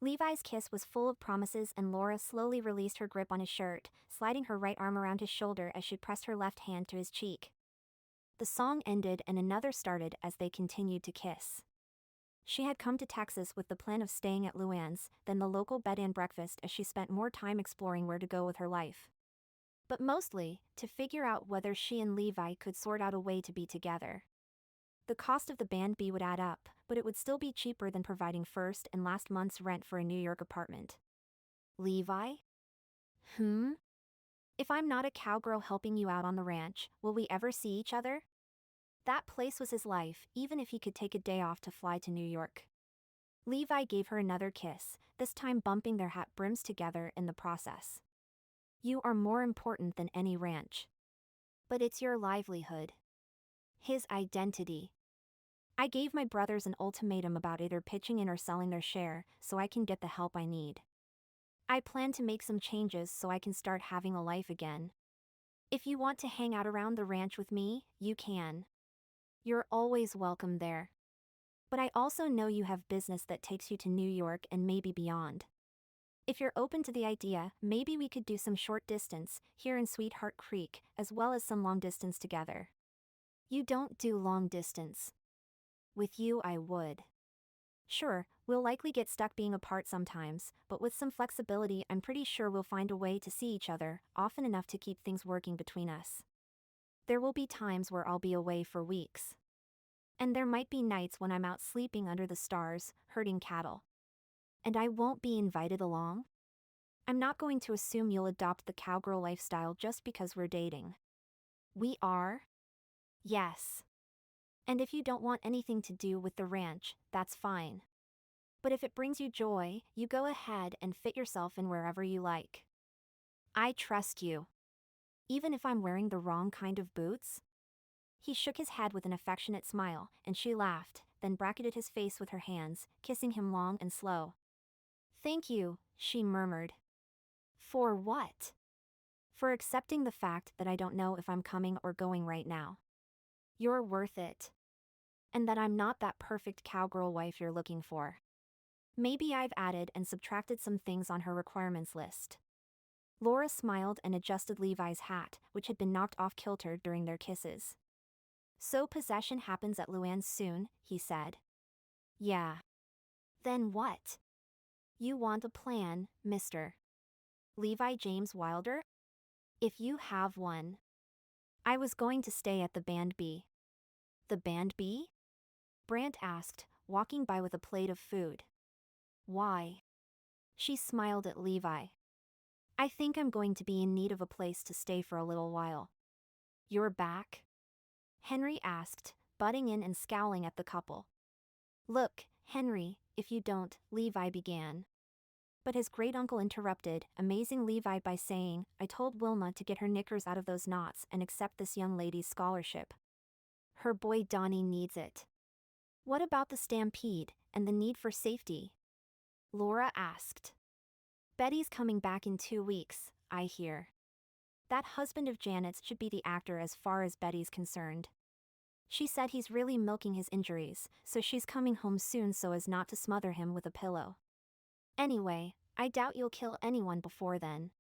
Levi's kiss was full of promises and Laura slowly released her grip on his shirt, sliding her right arm around his shoulder as she pressed her left hand to his cheek. The song ended and another started as they continued to kiss. She had come to Texas with the plan of staying at Luann's, then the local bed and breakfast as she spent more time exploring where to go with her life. But mostly, to figure out whether she and Levi could sort out a way to be together. The cost of the band B would add up, but it would still be cheaper than providing first and last month's rent for a New York apartment. Levi? If I'm not a cowgirl helping you out on the ranch, will we ever see each other? That place was his life, even if he could take a day off to fly to New York. Levi gave her another kiss, this time bumping their hat brims together in the process. You are more important than any ranch. But it's your livelihood. His identity. I gave my brothers an ultimatum about either pitching in or selling their share, so I can get the help I need. I plan to make some changes so I can start having a life again. If you want to hang out around the ranch with me, you can. You're always welcome there. But I also know you have business that takes you to New York and maybe beyond. If you're open to the idea, maybe we could do some short distance, here in Sweetheart Creek, as well as some long distance together. You don't do long distance. With you, I would. Sure, we'll likely get stuck being apart sometimes, but with some flexibility, I'm pretty sure we'll find a way to see each other, often enough to keep things working between us. There will be times where I'll be away for weeks. And there might be nights when I'm out sleeping under the stars, herding cattle. And I won't be invited along? I'm not going to assume you'll adopt the cowgirl lifestyle just because we're dating. We are? Yes. And if you don't want anything to do with the ranch, that's fine. But if it brings you joy, you go ahead and fit yourself in wherever you like. I trust you. Even if I'm wearing the wrong kind of boots? He shook his head with an affectionate smile, and she laughed, then bracketed his face with her hands, kissing him long and slow. Thank you, she murmured. For what? For accepting the fact that I don't know if I'm coming or going right now. You're worth it. And that I'm not that perfect cowgirl wife you're looking for. Maybe I've added and subtracted some things on her requirements list. Laura smiled and adjusted Levi's hat, which had been knocked off kilter during their kisses. So possession happens at Luann's soon, he said. Yeah. Then what? You want a plan, Mr. Levi James Wylder? If you have one. I was going to stay at the Band B. The Band B? Brant asked, walking by with a plate of food. Why? She smiled at Levi. I think I'm going to be in need of a place to stay for a little while. You're back? Henry asked, butting in and scowling at the couple. Look, Henry, if you don't, Levi began. But his great-uncle interrupted, amazing Levi by saying, I told Wilma to get her knickers out of those knots and accept this young lady's scholarship. Her boy Donnie needs it. What about the stampede, and the need for safety? Laura asked. Betty's coming back in 2 weeks, I hear. That husband of Janet's should be the actor as far as Betty's concerned. She said he's really milking his injuries, so she's coming home soon so as not to smother him with a pillow. Anyway, I doubt you'll kill anyone before then.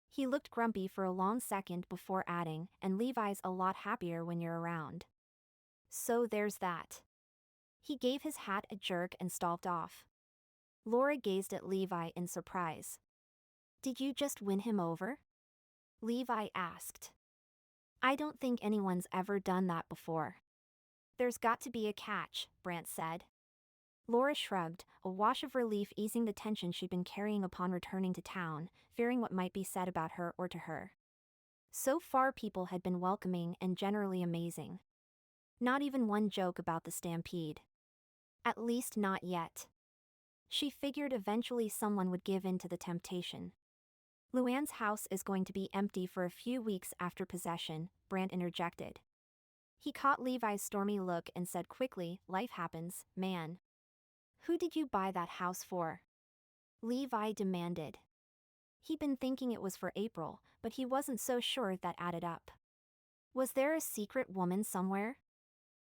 He looked grumpy for a long second before adding, and Levi's a lot happier when you're around. So there's that. He gave his hat a jerk and stalked off. Laura gazed at Levi in surprise. Did you just win him over? Levi asked. I don't think anyone's ever done that before. There's got to be a catch, Brant said. Laura shrugged, a wash of relief easing the tension she'd been carrying upon returning to town, fearing what might be said about her or to her. So far people had been welcoming and generally amazing. Not even one joke about the stampede. At least not yet. She figured eventually someone would give in to the temptation. Luann's house is going to be empty for a few weeks after possession, Brant interjected. He caught Levi's stormy look and said quickly, life happens, man. Who did you buy that house for? Levi demanded. He'd been thinking it was for April, but he wasn't so sure that added up. Was there a secret woman somewhere?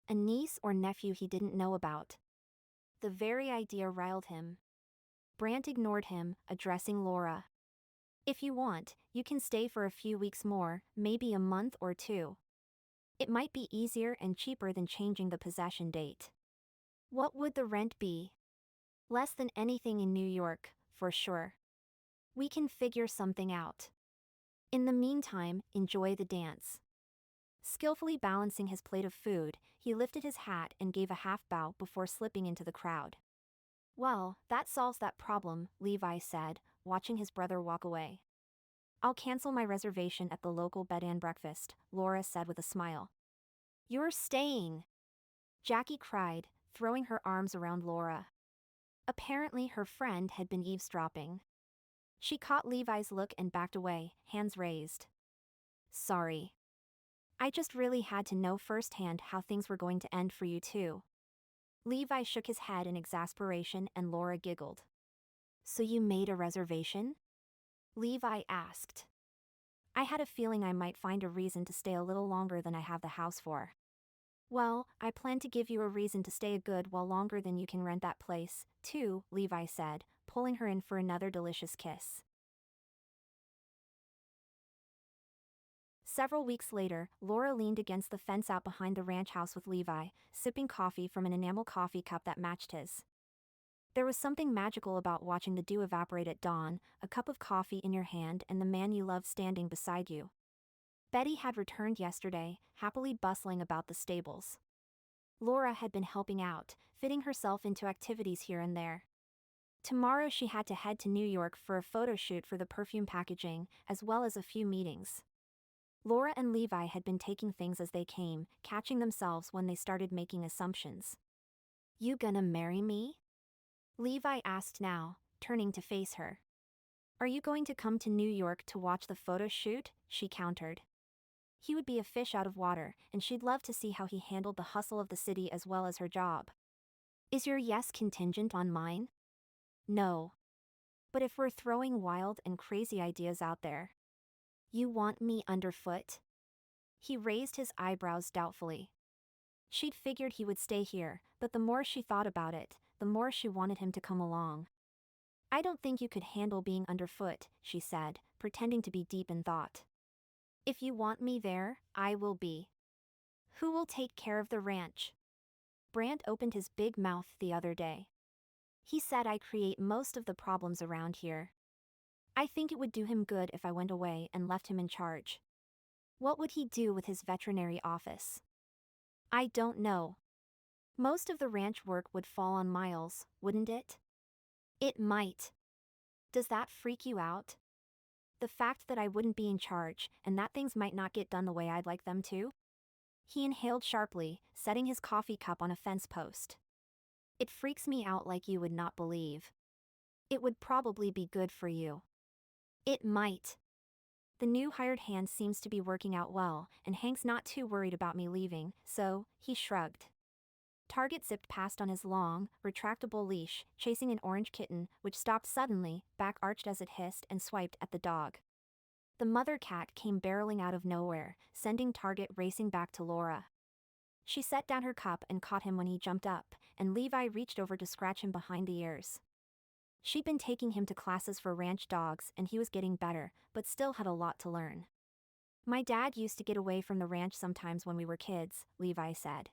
A niece or nephew he didn't know about? The very idea riled him. Brant ignored him, addressing Laura. If you want, you can stay for a few weeks more, maybe a month or 2. It might be easier and cheaper than changing the possession date. What would the rent be? Less than anything in New York, for sure. We can figure something out. In the meantime, enjoy the dance. Skillfully balancing his plate of food, he lifted his hat and gave a half bow before slipping into the crowd. Well, that solves that problem, Levi said, watching his brother walk away. I'll cancel my reservation at the local bed and breakfast, Laura said with a smile. You're staying! Jackie cried, throwing her arms around Laura. Apparently her friend had been eavesdropping. She caught Levi's look and backed away, hands raised. Sorry. I just really had to know firsthand how things were going to end for you too. Levi shook his head in exasperation and Laura giggled. So you made a reservation? Levi asked. I had a feeling I might find a reason to stay a little longer than I have the house for. Well, I plan to give you a reason to stay a good while longer than you can rent that place, too, Levi said, pulling her in for another delicious kiss. Several weeks later, Laura leaned against the fence out behind the ranch house with Levi, sipping coffee from an enamel coffee cup that matched his. There was something magical about watching the dew evaporate at dawn, a cup of coffee in your hand and the man you love standing beside you. Betty had returned yesterday, happily bustling about the stables. Laura had been helping out, fitting herself into activities here and there. Tomorrow she had to head to New York for a photo shoot for the perfume packaging, as well as a few meetings. Laura and Levi had been taking things as they came, catching themselves when they started making assumptions. "You gonna marry me?" Levi asked now, turning to face her. "Are you going to come to New York to watch the photo shoot?" she countered. He would be a fish out of water, and she'd love to see how he handled the hustle of the city as well as her job. "Is your yes contingent on mine?" "No. But if we're throwing wild and crazy ideas out there." "You want me underfoot?" He raised his eyebrows doubtfully. She'd figured he would stay here, but the more she thought about it, the more she wanted him to come along. "I don't think you could handle being underfoot," she said, pretending to be deep in thought. "If you want me there, I will be." "Who will take care of the ranch?" Brant opened his big mouth the other day. "He said I create most of the problems around here. I think it would do him good if I went away and left him in charge." "What would he do with his veterinary office?" "I don't know. Most of the ranch work would fall on Miles, wouldn't it?" "It might." "Does that freak you out? The fact that I wouldn't be in charge, and that things might not get done the way I'd like them to?" He inhaled sharply, setting his coffee cup on a fence post. "It freaks me out like you would not believe. It would probably be good for you." "It might." "The new hired hand seems to be working out well, and Hank's not too worried about me leaving, so," he shrugged. Target zipped past on his long, retractable leash, chasing an orange kitten, which stopped suddenly, back arched as it hissed and swiped at the dog. The mother cat came barreling out of nowhere, sending Target racing back to Laura. She set down her cup and caught him when he jumped up, and Levi reached over to scratch him behind the ears. She'd been taking him to classes for ranch dogs and he was getting better, but still had a lot to learn. "My dad used to get away from the ranch sometimes when we were kids," Levi said.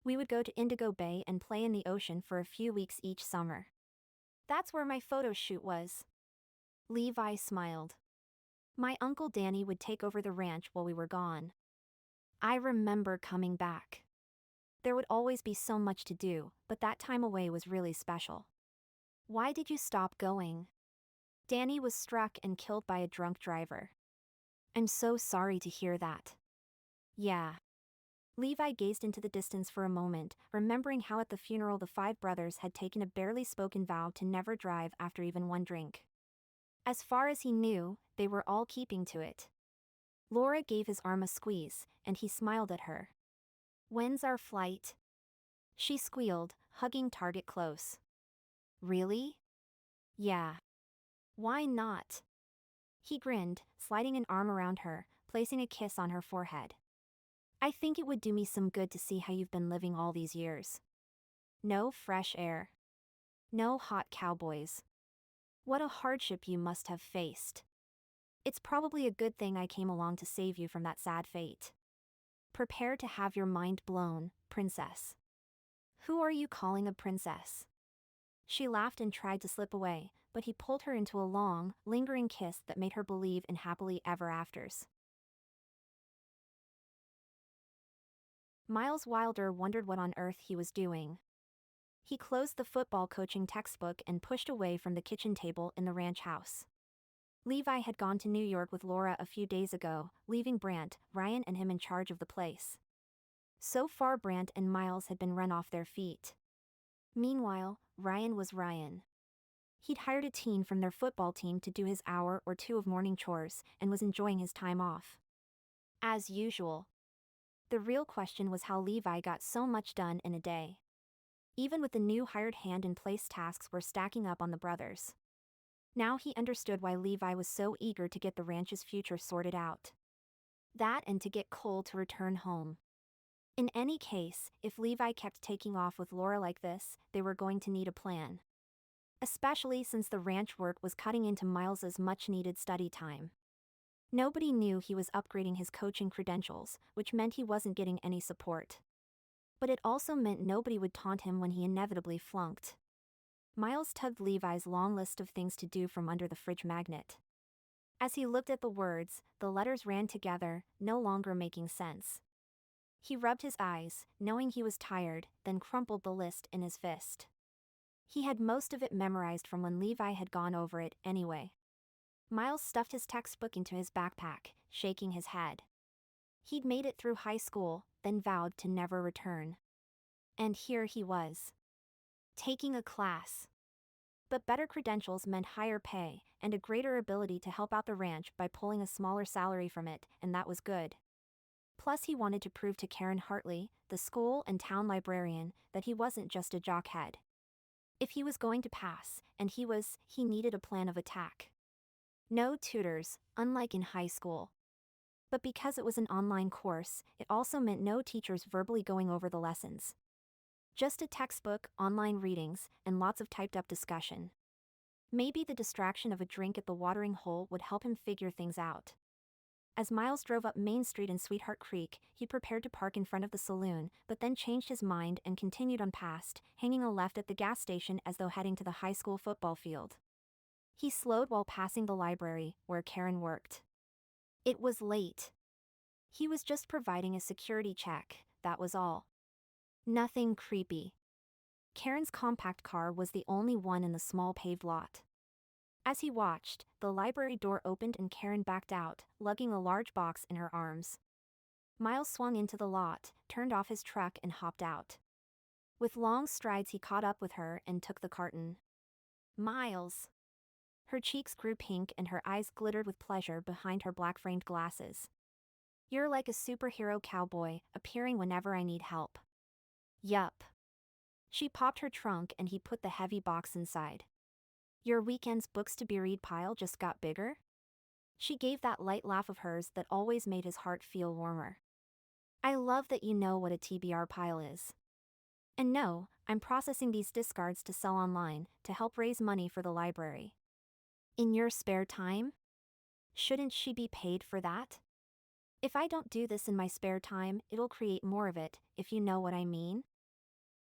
"We would go to Indigo Bay and play in the ocean for a few weeks each summer. That's where my photo shoot was." Levi smiled. "My Uncle Danny would take over the ranch while we were gone. I remember coming back. There would always be so much to do, but that time away was really special." "Why did you stop going?" "Danny was struck and killed by a drunk driver." "I'm so sorry to hear that." "Yeah." Levi gazed into the distance for a moment, remembering how at the funeral the five brothers had taken a barely spoken vow to never drive after even one drink. As far as he knew, they were all keeping to it. Laura gave his arm a squeeze, and he smiled at her. "When's our flight?" She squealed, hugging Target close. "Really?" "Yeah." "Why not?" He grinned, sliding an arm around her, placing a kiss on her forehead. "I think it would do me some good to see how you've been living all these years. No fresh air. No hot cowboys. What a hardship you must have faced. It's probably a good thing I came along to save you from that sad fate. Prepare to have your mind blown, princess." "Who are you calling a princess?" She laughed and tried to slip away, but he pulled her into a long, lingering kiss that made her believe in happily ever afters. Miles Wylder wondered what on earth he was doing. He closed the football coaching textbook and pushed away from the kitchen table in the ranch house. Levi had gone to New York with Laura a few days ago, leaving Brant, Ryan and him in charge of the place. So far Brant and Miles had been run off their feet. Meanwhile, Ryan was Ryan. He'd hired a teen from their football team to do his hour or two of morning chores and was enjoying his time off. As usual. The real question was how Levi got so much done in a day. Even with the new hired hand in place, tasks were stacking up on the brothers. Now he understood why Levi was so eager to get the ranch's future sorted out. That and to get Cole to return home. In any case, if Levi kept taking off with Laura like this, they were going to need a plan. Especially since the ranch work was cutting into Miles's much-needed study time. Nobody knew he was upgrading his coaching credentials, which meant he wasn't getting any support. But it also meant nobody would taunt him when he inevitably flunked. Miles tugged Levi's long list of things to do from under the fridge magnet. As he looked at the words, the letters ran together, no longer making sense. He rubbed his eyes, knowing he was tired, then crumpled the list in his fist. He had most of it memorized from when Levi had gone over it anyway. Miles stuffed his textbook into his backpack, shaking his head. He'd made it through high school, then vowed to never return. And here he was, taking a class. But better credentials meant higher pay, and a greater ability to help out the ranch by pulling a smaller salary from it, and that was good. Plus he wanted to prove to Karen Hartley, the school and town librarian, that he wasn't just a jockhead. If he was going to pass, and he needed a plan of attack. No tutors, unlike in high school. But because it was an online course, it also meant no teachers verbally going over the lessons. Just a textbook, online readings, and lots of typed-up discussion. Maybe the distraction of a drink at the watering hole would help him figure things out. As Miles drove up Main Street in Sweetheart Creek, he prepared to park in front of the saloon, but then changed his mind and continued on past, hanging a left at the gas station as though heading to the high school football field. He slowed while passing the library, where Karen worked. It was late. He was just providing a security check, that was all. Nothing creepy. Karen's compact car was the only one in the small paved lot. As he watched, the library door opened and Karen backed out, lugging a large box in her arms. Miles swung into the lot, turned off his truck and hopped out. With long strides he caught up with her and took the carton. Miles. Her cheeks grew pink and her eyes glittered with pleasure behind her black-framed glasses. You're like a superhero cowboy, appearing whenever I need help. Yup. She popped her trunk and he put the heavy box inside. Your weekend's books to be read pile just got bigger? She gave that light laugh of hers that always made his heart feel warmer. I love that you know what a TBR pile is. And no, I'm processing these discards to sell online, to help raise money for the library. In your spare time? Shouldn't she be paid for that? If I don't do this in my spare time, it'll create more of it, if you know what I mean.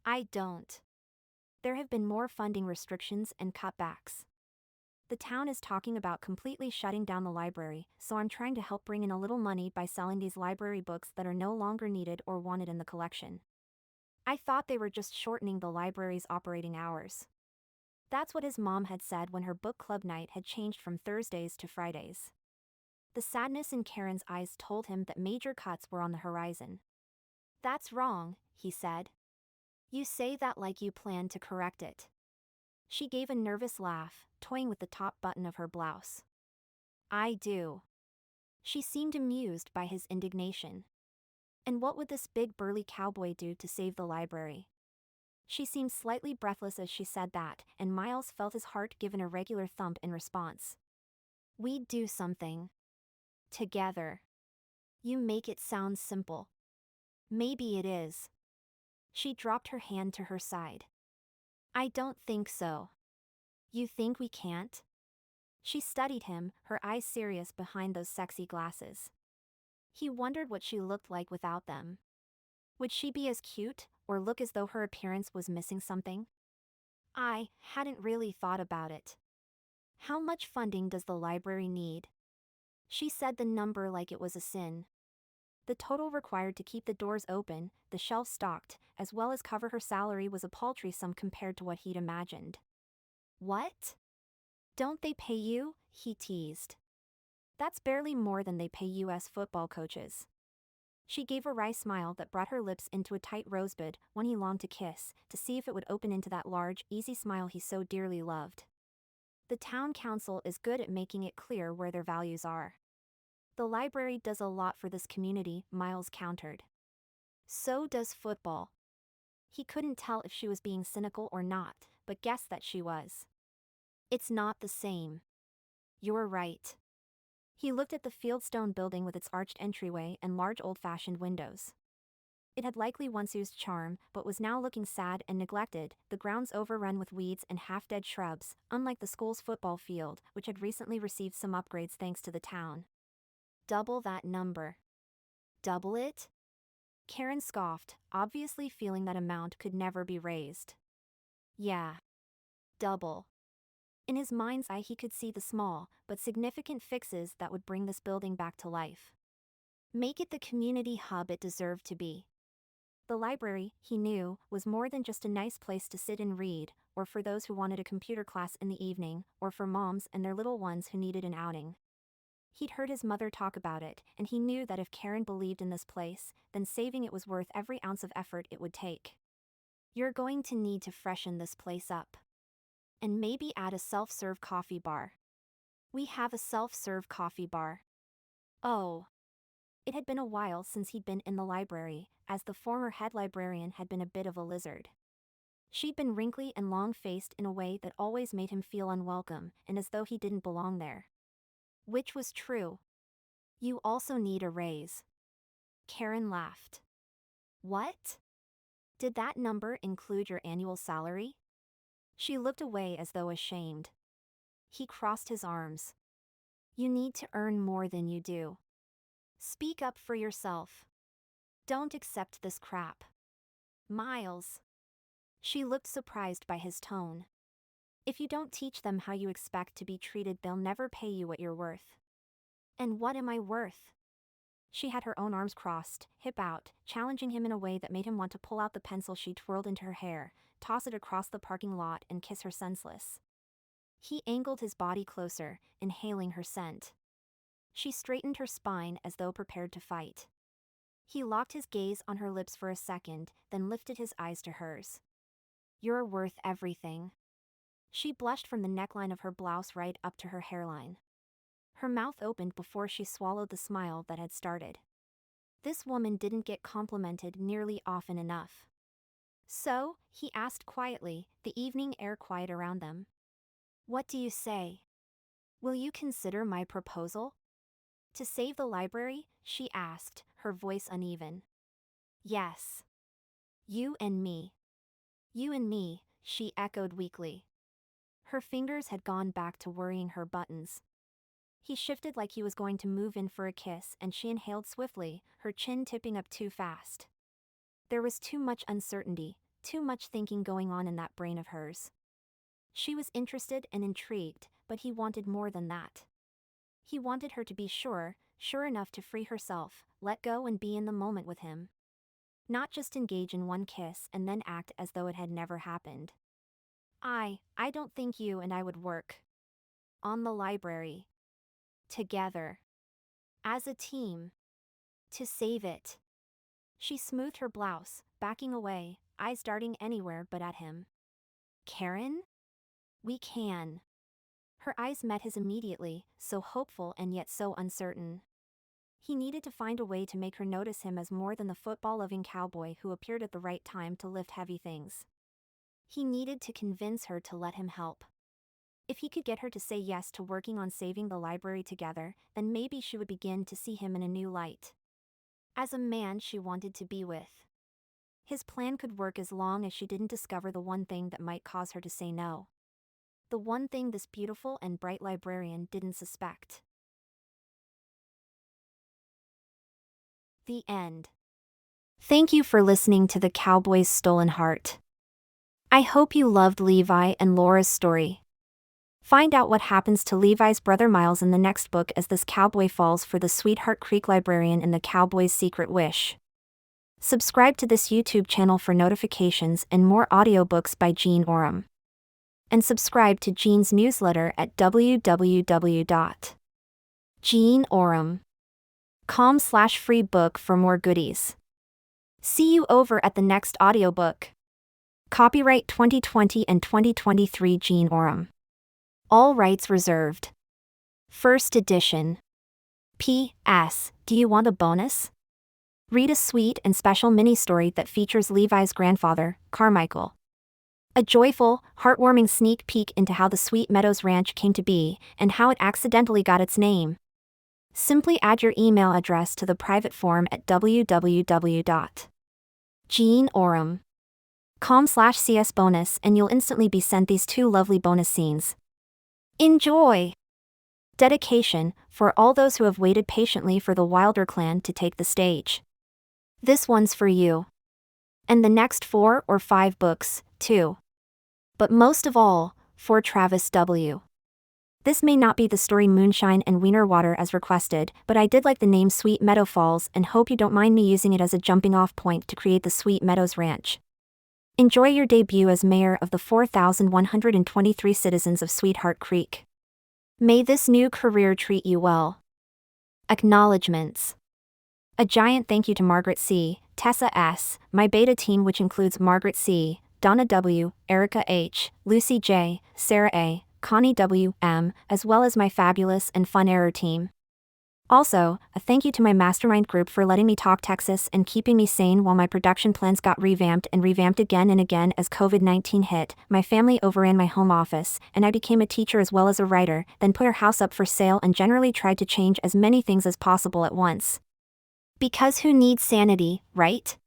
I don't. There have been more funding restrictions and cutbacks. The town is talking about completely shutting down the library, so I'm trying to help bring in a little money by selling these library books that are no longer needed or wanted in the collection. I thought they were just shortening the library's operating hours. That's what his mom had said when her book club night had changed from Thursdays to Fridays. The sadness in Karen's eyes told him that major cuts were on the horizon. That's wrong, he said. You say that like you plan to correct it. She gave a nervous laugh, toying with the top button of her blouse. I do. She seemed amused by his indignation. And what would this big burly cowboy do to save the library? She seemed slightly breathless as she said that, and Miles felt his heart give an irregular thump in response. We'd do something. Together. You make it sound simple. Maybe it is. She dropped her hand to her side. I don't think so. You think we can't? She studied him, her eyes serious behind those sexy glasses. He wondered what she looked like without them. Would she be as cute, or look as though her appearance was missing something? I hadn't really thought about it. How much funding does the library need? She said the number like it was a sin. The total required to keep the doors open, the shelves stocked, as well as cover her salary was a paltry sum compared to what he'd imagined. What? Don't they pay you? He teased. That's barely more than they pay U.S. football coaches. She gave a wry smile that brought her lips into a tight rosebud, one he longed to kiss, to see if it would open into that large, easy smile he so dearly loved. The town council is good at making it clear where their values are. The library does a lot for this community, Miles countered. So does football. He couldn't tell if she was being cynical or not, but guessed that she was. It's not the same. You're right. He looked at the fieldstone building with its arched entryway and large old-fashioned windows. It had likely once used charm, but was now looking sad and neglected, the grounds overrun with weeds and half-dead shrubs, unlike the school's football field, which had recently received some upgrades thanks to the town. Double that number. Double it? Karen scoffed, obviously feeling that amount could never be raised. Yeah. Double. In his mind's eye he could see the small, but significant fixes that would bring this building back to life. Make it the community hub it deserved to be. The library, he knew, was more than just a nice place to sit and read, or for those who wanted a computer class in the evening, or for moms and their little ones who needed an outing. He'd heard his mother talk about it, and he knew that if Karen believed in this place, then saving it was worth every ounce of effort it would take. You're going to need to freshen this place up. And maybe add a self-serve coffee bar. We have a self-serve coffee bar. Oh. It had been a while since he'd been in the library, as the former head librarian had been a bit of a lizard. She'd been wrinkly and long-faced in a way that always made him feel unwelcome, and as though he didn't belong there. Which was true. You also need a raise. Karen laughed. What? Did that number include your annual salary? She looked away as though ashamed. He crossed his arms. You need to earn more than you do. Speak up for yourself. Don't accept this crap. Miles. She looked surprised by his tone. If you don't teach them how you expect to be treated, they'll never pay you what you're worth. And what am I worth? She had her own arms crossed, hip out, challenging him in a way that made him want to pull out the pencil she twirled into her hair, toss it across the parking lot, and kiss her senseless. He angled his body closer, inhaling her scent. She straightened her spine as though prepared to fight. He locked his gaze on her lips for a second, then lifted his eyes to hers. You're worth everything. She blushed from the neckline of her blouse right up to her hairline. Her mouth opened before she swallowed the smile that had started. This woman didn't get complimented nearly often enough. So, he asked quietly, the evening air quiet around them. What do you say? Will you consider my proposal? To save the library? She asked, her voice uneven. Yes. You and me. You and me, she echoed weakly. Her fingers had gone back to worrying her buttons. He shifted like he was going to move in for a kiss, and she inhaled swiftly, her chin tipping up too fast. There was too much uncertainty, too much thinking going on in that brain of hers. She was interested and intrigued, but he wanted more than that. He wanted her to be sure enough to free herself, let go and be in the moment with him. Not just engage in one kiss and then act as though it had never happened. I don't think you and I would work. On the library. Together. As a team. To save it. She smoothed her blouse, backing away, eyes darting anywhere but at him. Karen? We can. Her eyes met his immediately, so hopeful and yet so uncertain. He needed to find a way to make her notice him as more than the football-loving cowboy who appeared at the right time to lift heavy things. He needed to convince her to let him help. If he could get her to say yes to working on saving the library together, then maybe she would begin to see him in a new light. As a man she wanted to be with. His plan could work as long as she didn't discover the one thing that might cause her to say no. The one thing this beautiful and bright librarian didn't suspect. The end. Thank you for listening to the Cowboys' Stolen Heart. I hope you loved Levi and Laura's story. Find out what happens to Levi's brother Miles in the next book as this cowboy falls for the Sweetheart Creek librarian in the Cowboys' Secret Wish. Subscribe to this YouTube channel for notifications and more audiobooks by Jean Oram. And subscribe to Jean's newsletter at www.jeanoram.com/free book for more goodies. See you over at the next audiobook. Copyright 2020 and 2023 Jean Oram. All rights reserved. First edition. P.S. Do you want a bonus? Read a sweet and special mini-story that features Levi's grandfather, Carmichael. A joyful, heartwarming sneak peek into how the Sweet Meadows Ranch came to be and how it accidentally got its name. Simply add your email address to the private form at www.jeanoram.com/csbonus and you'll instantly be sent these two lovely bonus scenes. Enjoy! Dedication, for all those who have waited patiently for the Wylder clan to take the stage. This one's for you. And the next 4 or 5 books, too. But most of all, for Travis W. This may not be the story Moonshine and Wiener Water as requested, but I did like the name Sweet Meadow Falls and hope you don't mind me using it as a jumping-off point to create the Sweet Meadows Ranch. Enjoy your debut as mayor of the 4,123 citizens of Sweetheart Creek. May this new career treat you well. Acknowledgements. A giant thank you to Margaret C., Tessa S., my beta team which includes Margaret C., Donna W., Erica H., Lucy J., Sarah A., Connie W. M., as well as my fabulous and fun error team. Also, a thank you to my mastermind group for letting me talk Texas and keeping me sane while my production plans got revamped and revamped again and again as COVID-19 hit. My family overran my home office, and I became a teacher as well as a writer, then put our house up for sale and generally tried to change as many things as possible at once. Because who needs sanity, right?